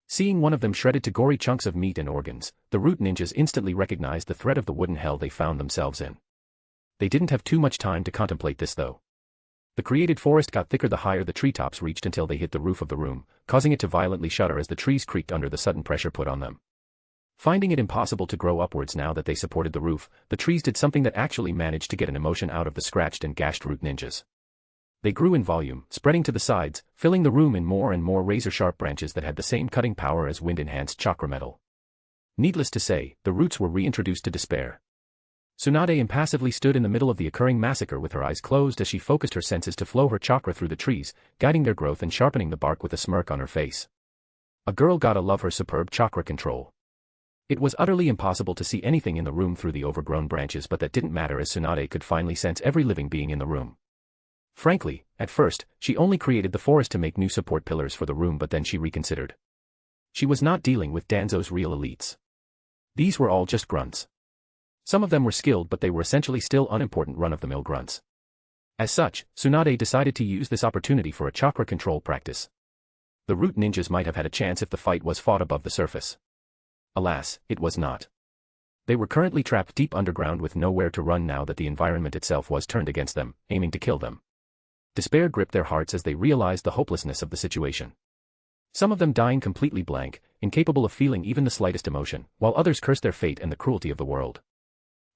Seeing one of them shredded to gory chunks of meat and organs, the root ninjas instantly recognized the threat of the wooden hell they found themselves in. They didn't have too much time to contemplate this though. The created forest got thicker the higher the treetops reached until they hit the roof of the room, causing it to violently shudder as the trees creaked under the sudden pressure put on them. Finding it impossible to grow upwards now that they supported the roof, the trees did something that actually managed to get an emotion out of the scratched and gashed root ninjas. They grew in volume, spreading to the sides, filling the room in more and more razor-sharp branches that had the same cutting power as wind-enhanced chakra metal. Needless to say, the roots were reintroduced to despair. Tsunade impassively stood in the middle of the occurring massacre with her eyes closed as she focused her senses to flow her chakra through the trees, guiding their growth and sharpening the bark with a smirk on her face. A girl gotta love her superb chakra control. It was utterly impossible to see anything in the room through the overgrown branches, but that didn't matter as Tsunade could finally sense every living being in the room. Frankly, at first, she only created the forest to make new support pillars for the room, but then she reconsidered. She was not dealing with Danzo's real elites. These were all just grunts. Some of them were skilled, but they were essentially still unimportant run-of-the-mill grunts. As such, Tsunade decided to use this opportunity for a chakra control practice. The root ninjas might have had a chance if the fight was fought above the surface. Alas, it was not. They were currently trapped deep underground with nowhere to run now that the environment itself was turned against them, aiming to kill them. Despair gripped their hearts as they realized the hopelessness of the situation. Some of them dying completely blank, incapable of feeling even the slightest emotion, while others cursed their fate and the cruelty of the world.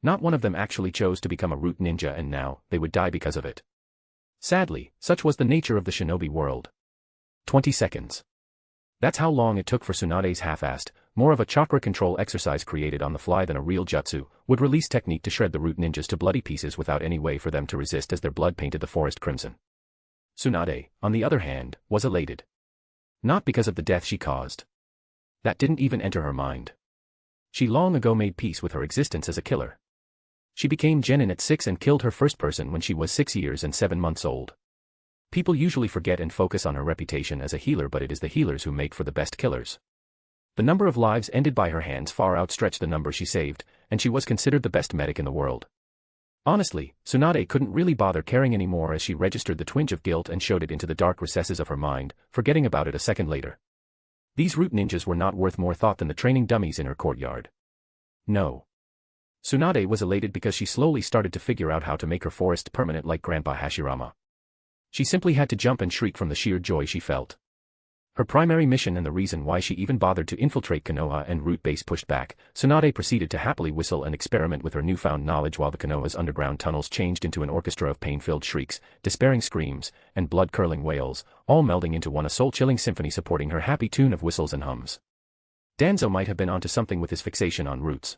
Not one of them actually chose to become a root ninja, and now, they would die because of it. Sadly, such was the nature of the shinobi world. 20 seconds. That's how long it took for Tsunade's half-assed, more of a chakra control exercise created on the fly than a real jutsu, would release technique to shred the root ninjas to bloody pieces without any way for them to resist as their blood painted the forest crimson. Tsunade, on the other hand, was elated. Not because of the death she caused. That didn't even enter her mind. She long ago made peace with her existence as a killer. She became genin at 6 and killed her first person when she was 6 years and 7 months old. People usually forget and focus on her reputation as a healer, but it is the healers who make for the best killers. The number of lives ended by her hands far outstretched the number she saved, and she was considered the best medic in the world. Honestly, Tsunade couldn't really bother caring anymore as she registered the twinge of guilt and showed it into the dark recesses of her mind, forgetting about it a second later. These root ninjas were not worth more thought than the training dummies in her courtyard. No. Tsunade was elated because she slowly started to figure out how to make her forest permanent like Grandpa Hashirama. She simply had to jump and shriek from the sheer joy she felt. Her primary mission and the reason why she even bothered to infiltrate Konoha and root base pushed back, Tsunade proceeded to happily whistle and experiment with her newfound knowledge while the Konoha's underground tunnels changed into an orchestra of pain-filled shrieks, despairing screams, and blood-curdling wails, all melding into one a soul-chilling symphony supporting her happy tune of whistles and hums. Danzo might have been onto something with his fixation on roots.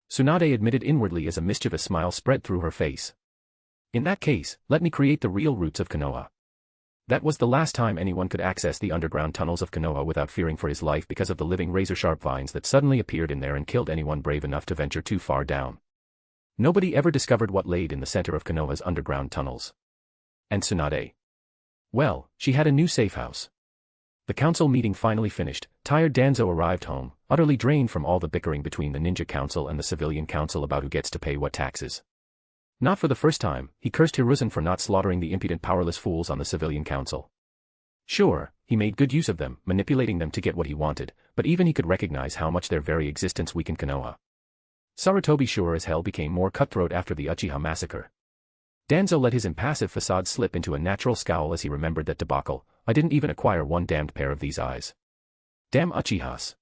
Tsunade admitted inwardly as a mischievous smile spread through her face. In that case, let me create the real roots of Konoha. That was the last time anyone could access the underground tunnels of Konoha without fearing for his life because of the living razor-sharp vines that suddenly appeared in there and killed anyone brave enough to venture too far down. Nobody ever discovered what laid in the center of Konoha's underground tunnels. And Tsunade? Well, she had a new safe house. The council meeting finally finished. Tired Danzo arrived home, utterly drained from all the bickering between the ninja council and the civilian council about who gets to pay what taxes. Not for the first time, he cursed Hiruzen for not slaughtering the impudent powerless fools on the civilian council. Sure, he made good use of them, manipulating them to get what he wanted, but even he could recognize how much their very existence weakened Konoha. Sarutobi sure as hell became more cutthroat after the Uchiha massacre. Danzo let his impassive facade slip into a natural scowl as he remembered that debacle. I didn't even acquire one damned pair of these eyes. Damn Uchihas.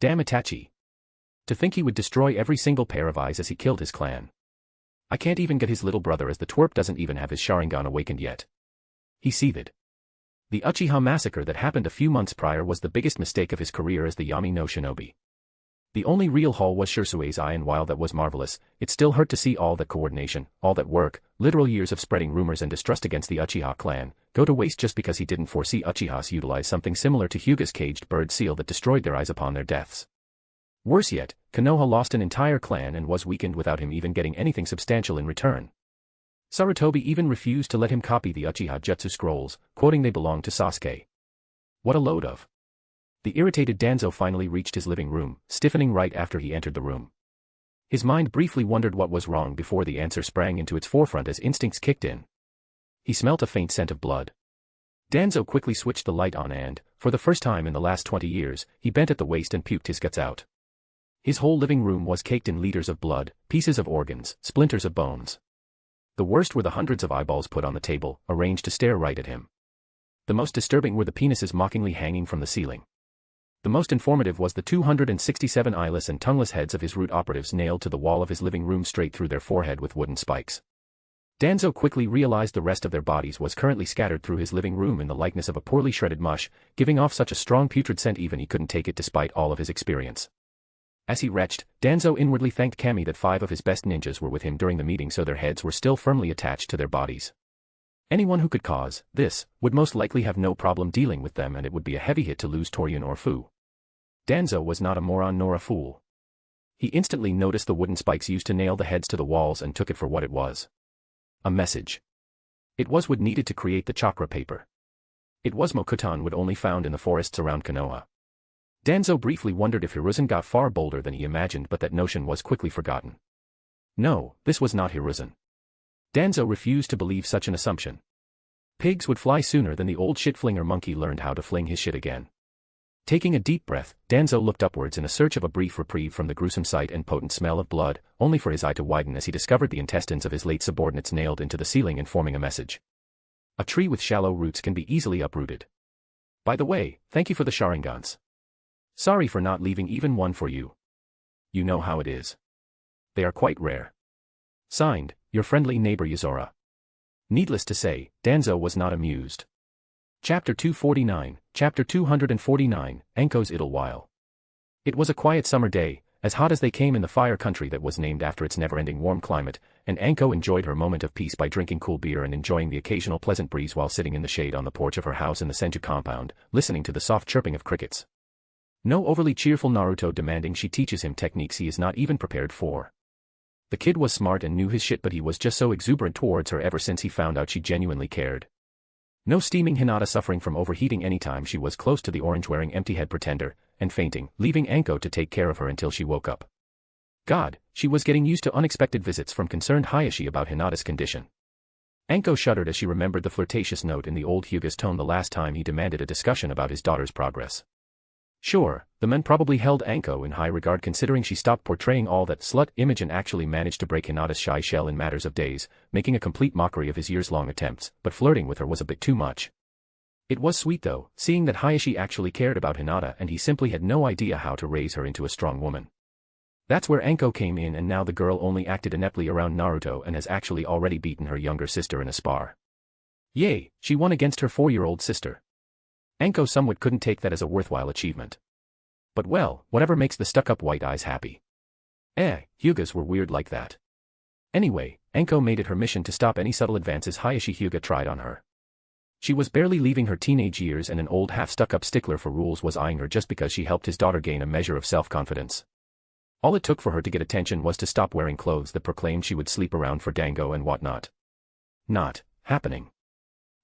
Damn Itachi. To think he would destroy every single pair of eyes as he killed his clan. I can't even get his little brother as the twerp doesn't even have his Sharingan awakened yet. He seethed. The Uchiha massacre that happened a few months prior was the biggest mistake of his career as the Yami no Shinobi. The only real haul was Shirsue's eye, and while that was marvelous, it still hurt to see all that coordination, all that work, literal years of spreading rumors and distrust against the Uchiha clan, go to waste just because he didn't foresee Uchihas utilize something similar to Hyuga's caged bird seal that destroyed their eyes upon their deaths. Worse yet, Konoha lost an entire clan and was weakened without him even getting anything substantial in return. Sarutobi even refused to let him copy the Uchiha Jutsu scrolls, quoting they belonged to Sasuke. What a load of. The irritated Danzo finally reached his living room, stiffening right after he entered the room. His mind briefly wondered what was wrong before the answer sprang into its forefront as instincts kicked in. He smelt a faint scent of blood. Danzo quickly switched the light on and, for the first time in the last 20 years, he bent at the waist and puked his guts out. His whole living room was caked in liters of blood, pieces of organs, splinters of bones. The worst were the hundreds of eyeballs put on the table, arranged to stare right at him. The most disturbing were the penises mockingly hanging from the ceiling. The most informative was the 267 eyeless and tongueless heads of his root operatives nailed to the wall of his living room straight through their forehead with wooden spikes. Danzo quickly realized the rest of their bodies was currently scattered through his living room in the likeness of a poorly shredded mush, giving off such a strong putrid scent even he couldn't take it despite all of his experience. As he retched, Danzo inwardly thanked Kami that 5 of his best ninjas were with him during the meeting so their heads were still firmly attached to their bodies. Anyone who could cause this would most likely have no problem dealing with them, and it would be a heavy hit to lose Toryun or Fu. Danzo was not a moron nor a fool. He instantly noticed the wooden spikes used to nail the heads to the walls and took it for what it was. A message. It was wood needed to create the chakra paper. It was Mokutan wood only found in the forests around Konoha. Danzo briefly wondered if Hiruzen got far bolder than he imagined, but that notion was quickly forgotten. No, this was not Hiruzen. Danzo refused to believe such an assumption. Pigs would fly sooner than the old shit-flinger monkey learned how to fling his shit again. Taking a deep breath, Danzo looked upwards in a search of a brief reprieve from the gruesome sight and potent smell of blood, only for his eye to widen as he discovered the intestines of his late subordinates nailed into the ceiling and forming a message. A tree with shallow roots can be easily uprooted. By the way, thank you for the Sharingans. Sorry for not leaving even one for you. You know how it is. They are quite rare. Signed, your friendly neighbor Yuzora. Needless to say, Danzo was not amused. Chapter 249, Chapter 249, Enko's Idle While. It was a quiet summer day, as hot as they came in the fire country that was named after its never-ending warm climate, and Anko enjoyed her moment of peace by drinking cool beer and enjoying the occasional pleasant breeze while sitting in the shade on the porch of her house in the Senju compound, listening to the soft chirping of crickets. No overly cheerful Naruto demanding she teaches him techniques he is not even prepared for. The kid was smart and knew his shit, but he was just so exuberant towards her ever since he found out she genuinely cared. No steaming Hinata suffering from overheating anytime she was close to the orange-wearing empty-head pretender, and fainting, leaving Anko to take care of her until she woke up. God, she was getting used to unexpected visits from concerned Hayashi about Hinata's condition. Anko shuddered as she remembered the flirtatious note in the old Hyuga's tone the last time he demanded a discussion about his daughter's progress. Sure, the men probably held Anko in high regard considering she stopped portraying all that slut image and actually managed to break Hinata's shy shell in matters of days, making a complete mockery of his years-long attempts, but flirting with her was a bit too much. It was sweet though, seeing that Hayashi actually cared about Hinata and he simply had no idea how to raise her into a strong woman. That's where Anko came in, and now the girl only acted ineptly around Naruto and has actually already beaten her younger sister in a spar. Yay, she won against her 4-year-old sister. Anko somewhat couldn't take that as a worthwhile achievement. But well, whatever makes the stuck-up white eyes happy. Hyugas were weird like that. Anyway, Anko made it her mission to stop any subtle advances Hayashi Hyuga tried on her. She was barely leaving her teenage years and an old half-stuck-up stickler for rules was eyeing her just because she helped his daughter gain a measure of self-confidence. All it took for her to get attention was to stop wearing clothes that proclaimed she would sleep around for dango and whatnot. Not happening.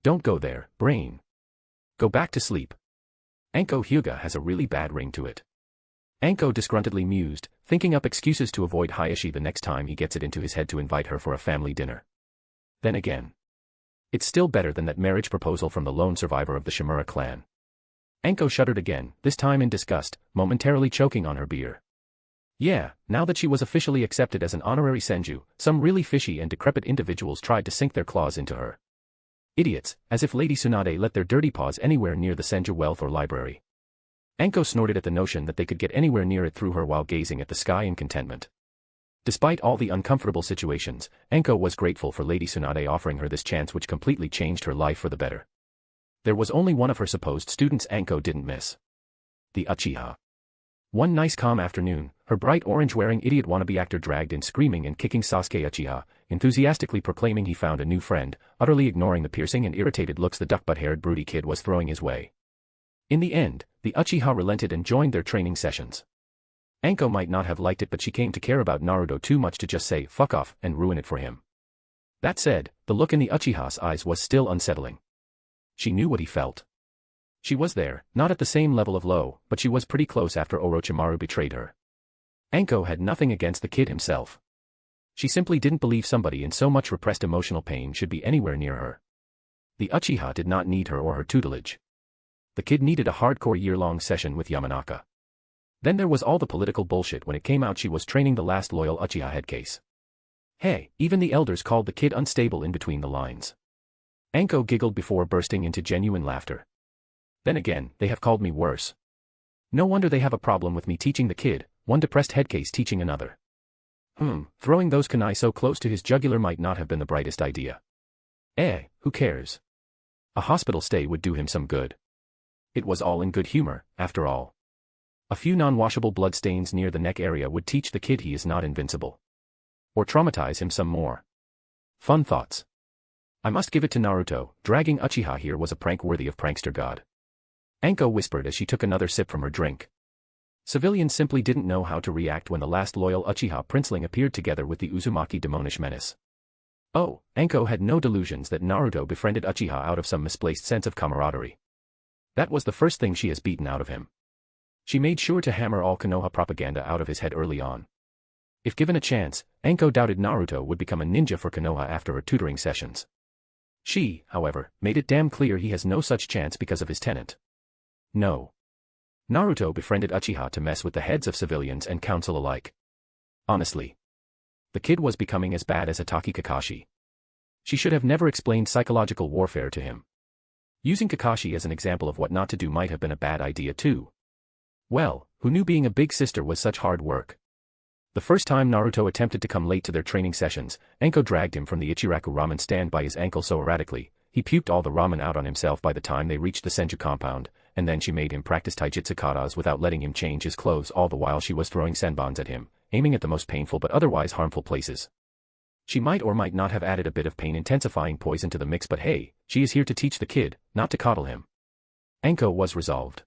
Don't go there, brain. Go back to sleep. Anko Hyuga has a really bad ring to it. Anko disgruntledly mused, thinking up excuses to avoid Hayashi the next time he gets it into his head to invite her for a family dinner. Then again, it's still better than that marriage proposal from the lone survivor of the Shimura clan. Anko shuddered again, this time in disgust, momentarily choking on her beer. Yeah, now that she was officially accepted as an honorary senju, some really fishy and decrepit individuals tried to sink their claws into her. Idiots, as if Lady Tsunade let their dirty paws anywhere near the senju wealth or library. Anko snorted at the notion that they could get anywhere near it through her while gazing at the sky in contentment. Despite all the uncomfortable situations, Anko was grateful for Lady Tsunade offering her this chance which completely changed her life for the better. There was only one of her supposed students Anko didn't miss. The Uchiha. One nice calm afternoon, her bright orange-wearing idiot wannabe actor dragged in screaming and kicking Sasuke Uchiha, enthusiastically proclaiming he found a new friend, utterly ignoring the piercing and irritated looks the duck-butt-haired broody kid was throwing his way. In the end, the Uchiha relented and joined their training sessions. Anko might not have liked it, but she came to care about Naruto too much to just say fuck off and ruin it for him. That said, the look in the Uchiha's eyes was still unsettling. She knew what he felt. She was there, not at the same level of low, but she was pretty close after Orochimaru betrayed her. Anko had nothing against the kid himself. She simply didn't believe somebody in so much repressed emotional pain should be anywhere near her. The Uchiha did not need her or her tutelage. The kid needed a hardcore year-long session with Yamanaka. Then there was all the political bullshit when it came out she was training the last loyal Uchiha head case. Hey, even the elders called the kid unstable in between the lines. Anko giggled before bursting into genuine laughter. Then again, they have called me worse. No wonder they have a problem with me teaching the kid, one depressed headcase teaching another. Throwing those kunai so close to his jugular might not have been the brightest idea. Who cares? A hospital stay would do him some good. It was all in good humor, after all. A few non-washable blood stains near the neck area would teach the kid he is not invincible. Or traumatize him some more. Fun thoughts. I must give it to Naruto, dragging Uchiha here was a prank worthy of prankster god. Anko whispered as she took another sip from her drink. Civilians simply didn't know how to react when the last loyal Uchiha princeling appeared together with the Uzumaki demonish menace. Oh, Anko had no delusions that Naruto befriended Uchiha out of some misplaced sense of camaraderie. That was the first thing she has beaten out of him. She made sure to hammer all Konoha propaganda out of his head early on. If given a chance, Anko doubted Naruto would become a ninja for Konoha after her tutoring sessions. She, however, made it damn clear he has no such chance because of his tenant. No. Naruto befriended Uchiha to mess with the heads of civilians and council alike. Honestly. The kid was becoming as bad as Itachi Kakashi. She should have never explained psychological warfare to him. Using Kakashi as an example of what not to do might have been a bad idea too. Well, who knew being a big sister was such hard work? The first time Naruto attempted to come late to their training sessions, Anko dragged him from the Ichiraku ramen stand by his ankle so erratically, he puked all the ramen out on himself by the time they reached the Senju compound, and then she made him practice taijutsu katas without letting him change his clothes, all the while she was throwing senbons at him, aiming at the most painful but otherwise harmful places. She might or might not have added a bit of pain-intensifying poison to the mix, but hey, she is here to teach the kid, not to coddle him. Anko was resolved.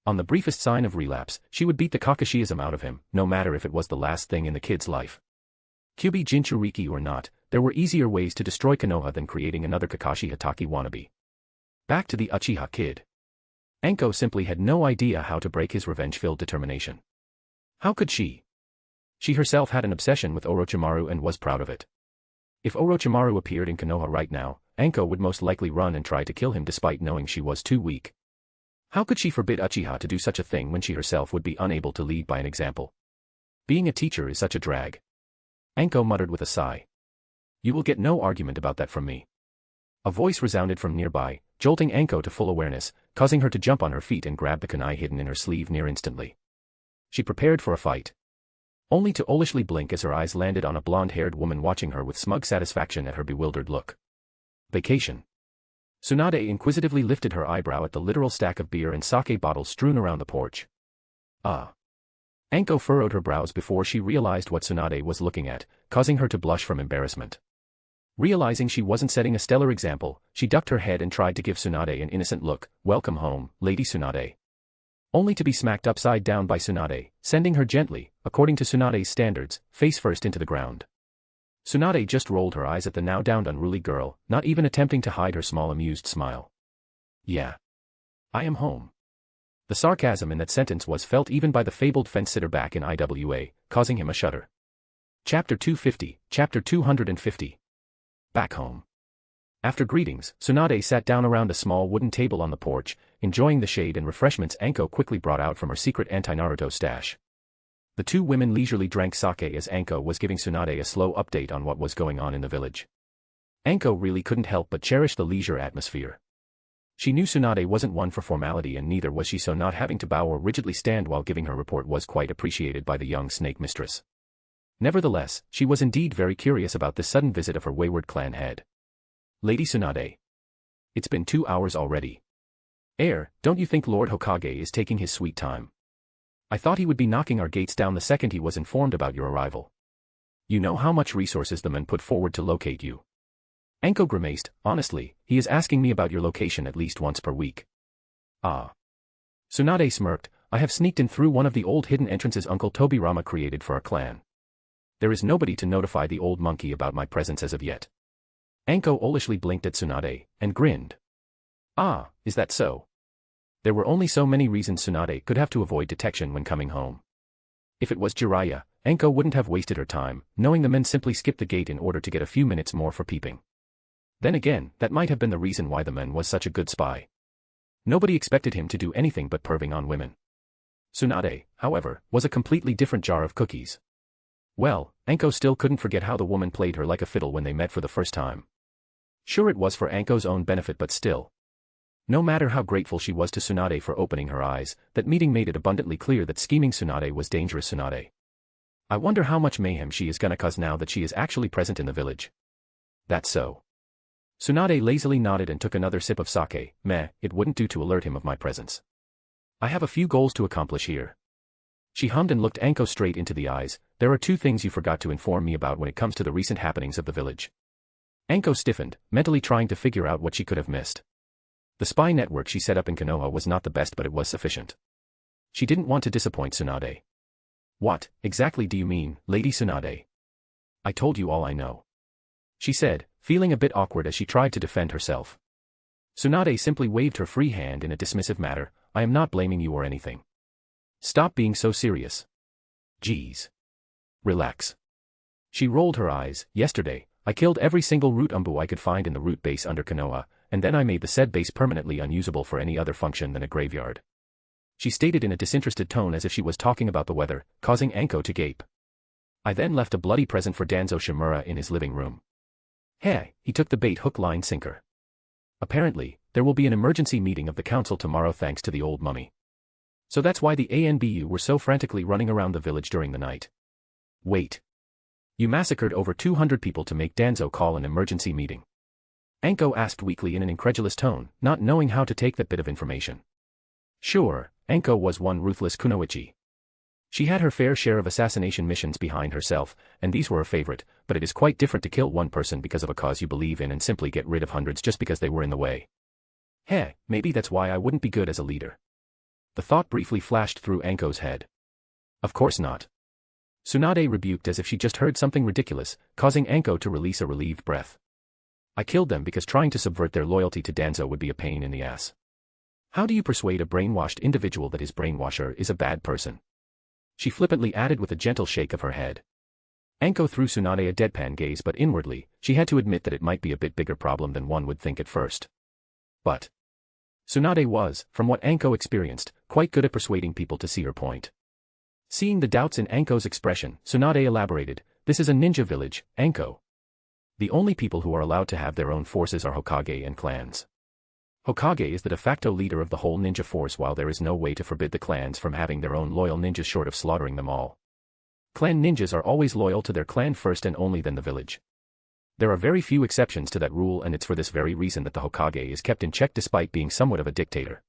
On the briefest sign of relapse, she would beat the Kakashiism out of him, no matter if it was the last thing in the kid's life. Kyubi Jinchuriki or not, there were easier ways to destroy Konoha than creating another Kakashi Hatake wannabe. Back to the Uchiha kid. Anko simply had no idea how to break his revenge-filled determination. How could she? She herself had an obsession with Orochimaru and was proud of it. If Orochimaru appeared in Konoha right now, Anko would most likely run and try to kill him despite knowing she was too weak. How could she forbid Uchiha to do such a thing when she herself would be unable to lead by an example? Being a teacher is such a drag. Anko muttered with a sigh. You will get no argument about that from me. A voice resounded from nearby, jolting Anko to full awareness, causing her to jump on her feet and grab the kunai hidden in her sleeve near instantly. She prepared for a fight. Only to owlishly blink as her eyes landed on a blonde-haired woman watching her with smug satisfaction at her bewildered look. Vacation. Tsunade inquisitively lifted her eyebrow at the literal stack of beer and sake bottles strewn around the porch. Ah. Anko furrowed her brows before she realized what Tsunade was looking at, causing her to blush from embarrassment. Realizing she wasn't setting a stellar example, she ducked her head and tried to give Tsunade an innocent look. Welcome home, Lady Tsunade. Only to be smacked upside down by Tsunade, sending her gently, according to Tsunade's standards, face first into the ground. Tsunade just rolled her eyes at the now downed unruly girl, not even attempting to hide her small amused smile. Yeah. I am home. The sarcasm in that sentence was felt even by the fabled fence-sitter back in IWA, causing him a shudder. Chapter 250, Chapter 250. Back home. After greetings, Tsunade sat down around a small wooden table on the porch, enjoying the shade and refreshments Anko quickly brought out from her secret anti-Naruto stash. The two women leisurely drank sake as Anko was giving Tsunade a slow update on what was going on in the village. Anko really couldn't help but cherish the leisure atmosphere. She knew Tsunade wasn't one for formality and neither was she, so not having to bow or rigidly stand while giving her report was quite appreciated by the young snake mistress. Nevertheless, she was indeed very curious about this sudden visit of her wayward clan head. Lady Tsunade. It's been 2 hours already. Don't you think Lord Hokage is taking his sweet time? I thought he would be knocking our gates down the second he was informed about your arrival. You know how much resources the men put forward to locate you. Anko grimaced. Honestly, he is asking me about your location at least once per week. Ah. Tsunade smirked. I have sneaked in through one of the old hidden entrances Uncle Tobirama created for our clan. There is nobody to notify the old monkey about my presence as of yet. Anko owlishly blinked at Tsunade, and grinned. Ah, is that so? There were only so many reasons Tsunade could have to avoid detection when coming home. If it was Jiraiya, Anko wouldn't have wasted her time, knowing the men simply skipped the gate in order to get a few minutes more for peeping. Then again, that might have been the reason why the man was such a good spy. Nobody expected him to do anything but perving on women. Tsunade, however, was a completely different jar of cookies. Well, Anko still couldn't forget how the woman played her like a fiddle when they met for the first time. Sure, it was for Anko's own benefit, but still. No matter how grateful she was to Tsunade for opening her eyes, that meeting made it abundantly clear that scheming Tsunade was dangerous. Tsunade. I wonder how much mayhem she is gonna cause now that she is actually present in the village. That's so. Tsunade lazily nodded and took another sip of sake. Meh, it wouldn't do to alert him of my presence. I have a few goals to accomplish here. She hummed and looked Anko straight into the eyes. There are 2 things you forgot to inform me about when it comes to the recent happenings of the village. Anko stiffened, mentally trying to figure out what she could have missed. The spy network she set up in Konoha was not the best, but it was sufficient. She didn't want to disappoint Tsunade. What, exactly do you mean, Lady Tsunade? I told you all I know. She said, feeling a bit awkward as she tried to defend herself. Tsunade simply waved her free hand in a dismissive manner. I am not blaming you or anything. Stop being so serious. Geez. Relax. She rolled her eyes. Yesterday, I killed every single root umbu I could find in the root base under Konoha, and then I made the said base permanently unusable for any other function than a graveyard. She stated in a disinterested tone as if she was talking about the weather, causing Anko to gape. I then left a bloody present for Danzo Shimura in his living room. Hey, he took the bait hook line sinker. Apparently, there will be an emergency meeting of the council tomorrow thanks to the old mummy. So that's why the ANBU were so frantically running around the village during the night. Wait. You massacred over 200 people to make Danzo call an emergency meeting. Anko asked weakly in an incredulous tone, not knowing how to take that bit of information. Sure, Anko was one ruthless kunoichi. She had her fair share of assassination missions behind herself, and these were her favorite, but it is quite different to kill one person because of a cause you believe in and simply get rid of hundreds just because they were in the way. Heh, maybe that's why I wouldn't be good as a leader. The thought briefly flashed through Anko's head. Of course not. Tsunade rebuked as if she just heard something ridiculous, causing Anko to release a relieved breath. I killed them because trying to subvert their loyalty to Danzo would be a pain in the ass. How do you persuade a brainwashed individual that his brainwasher is a bad person? She flippantly added with a gentle shake of her head. Anko threw Tsunade a deadpan gaze, but inwardly, she had to admit that it might be a bit bigger problem than one would think at first. But Tsunade was, from what Anko experienced, quite good at persuading people to see her point. Seeing the doubts in Anko's expression, Tsunade elaborated, "This is a ninja village, Anko. The only people who are allowed to have their own forces are Hokage and clans. Hokage is the de facto leader of the whole ninja force, while there is no way to forbid the clans from having their own loyal ninjas short of slaughtering them all. Clan ninjas are always loyal to their clan first and only then the village. There are very few exceptions to that rule, and it's for this very reason that the Hokage is kept in check despite being somewhat of a dictator.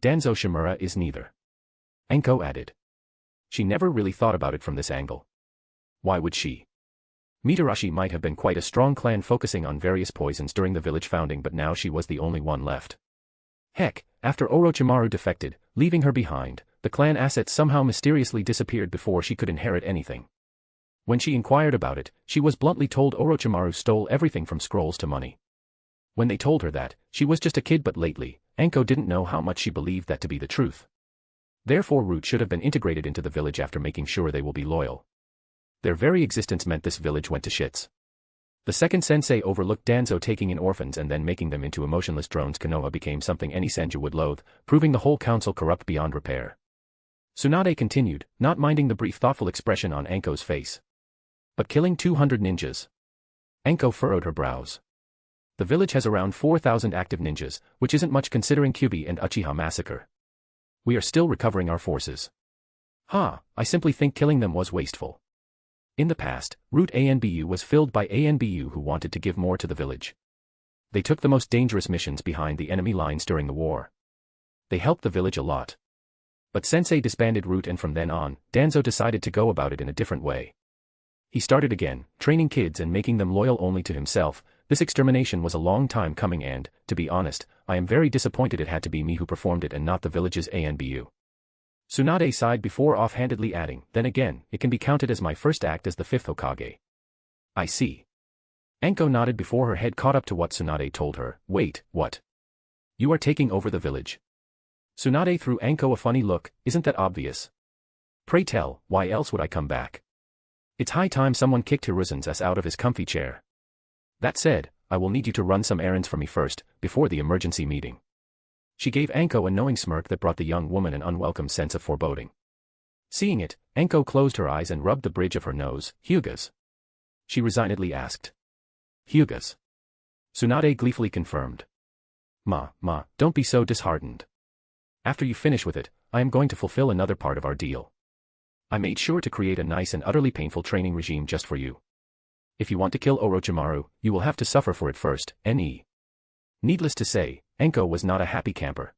Danzo Shimura is neither." Anko added. She never really thought about it from this angle. Why would she? Mitarashi might have been quite a strong clan focusing on various poisons during the village founding, but now she was the only one left. Heck, after Orochimaru defected, leaving her behind, the clan assets somehow mysteriously disappeared before she could inherit anything. When she inquired about it, she was bluntly told Orochimaru stole everything from scrolls to money. When they told her that, she was just a kid, but lately, Anko didn't know how much she believed that to be the truth. Therefore Root should have been integrated into the village after making sure they will be loyal. Their very existence meant this village went to shits. The second sensei overlooked Danzo taking in orphans and then making them into emotionless drones. Konoha became something any senju would loathe, proving the whole council corrupt beyond repair. Tsunade continued, not minding the brief thoughtful expression on Anko's face. But killing 200 ninjas. Anko furrowed her brows. The village has around 4,000 active ninjas, which isn't much considering Kyuubi and Uchiha massacre. We are still recovering our forces. I simply think killing them was wasteful. In the past, Route ANBU was filled by ANBU who wanted to give more to the village. They took the most dangerous missions behind the enemy lines during the war. They helped the village a lot. But Sensei disbanded Route, and from then on, Danzo decided to go about it in a different way. He started again, training kids and making them loyal only to himself. This extermination was a long time coming and, to be honest, I am very disappointed it had to be me who performed it and not the village's ANBU. Tsunade sighed before offhandedly adding, then again, it can be counted as my first act as the fifth Hokage. I see. Anko nodded before her head caught up to what Tsunade told her. Wait, what? You are taking over the village? Tsunade threw Anko a funny look. Isn't that obvious? Pray tell, why else would I come back? It's high time someone kicked Hiruzen's ass out of his comfy chair. That said, I will need you to run some errands for me first, before the emergency meeting. She gave Anko a knowing smirk that brought the young woman an unwelcome sense of foreboding. Seeing it, Anko closed her eyes and rubbed the bridge of her nose. Hyugas? She resignedly asked. Hyugas. Tsunade gleefully confirmed. Ma, don't be so disheartened. After you finish with it, I am going to fulfill another part of our deal. I made sure to create a nice and utterly painful training regime just for you. If you want to kill Orochimaru, you will have to suffer for it first, ne. Needless to say, Anko was not a happy camper.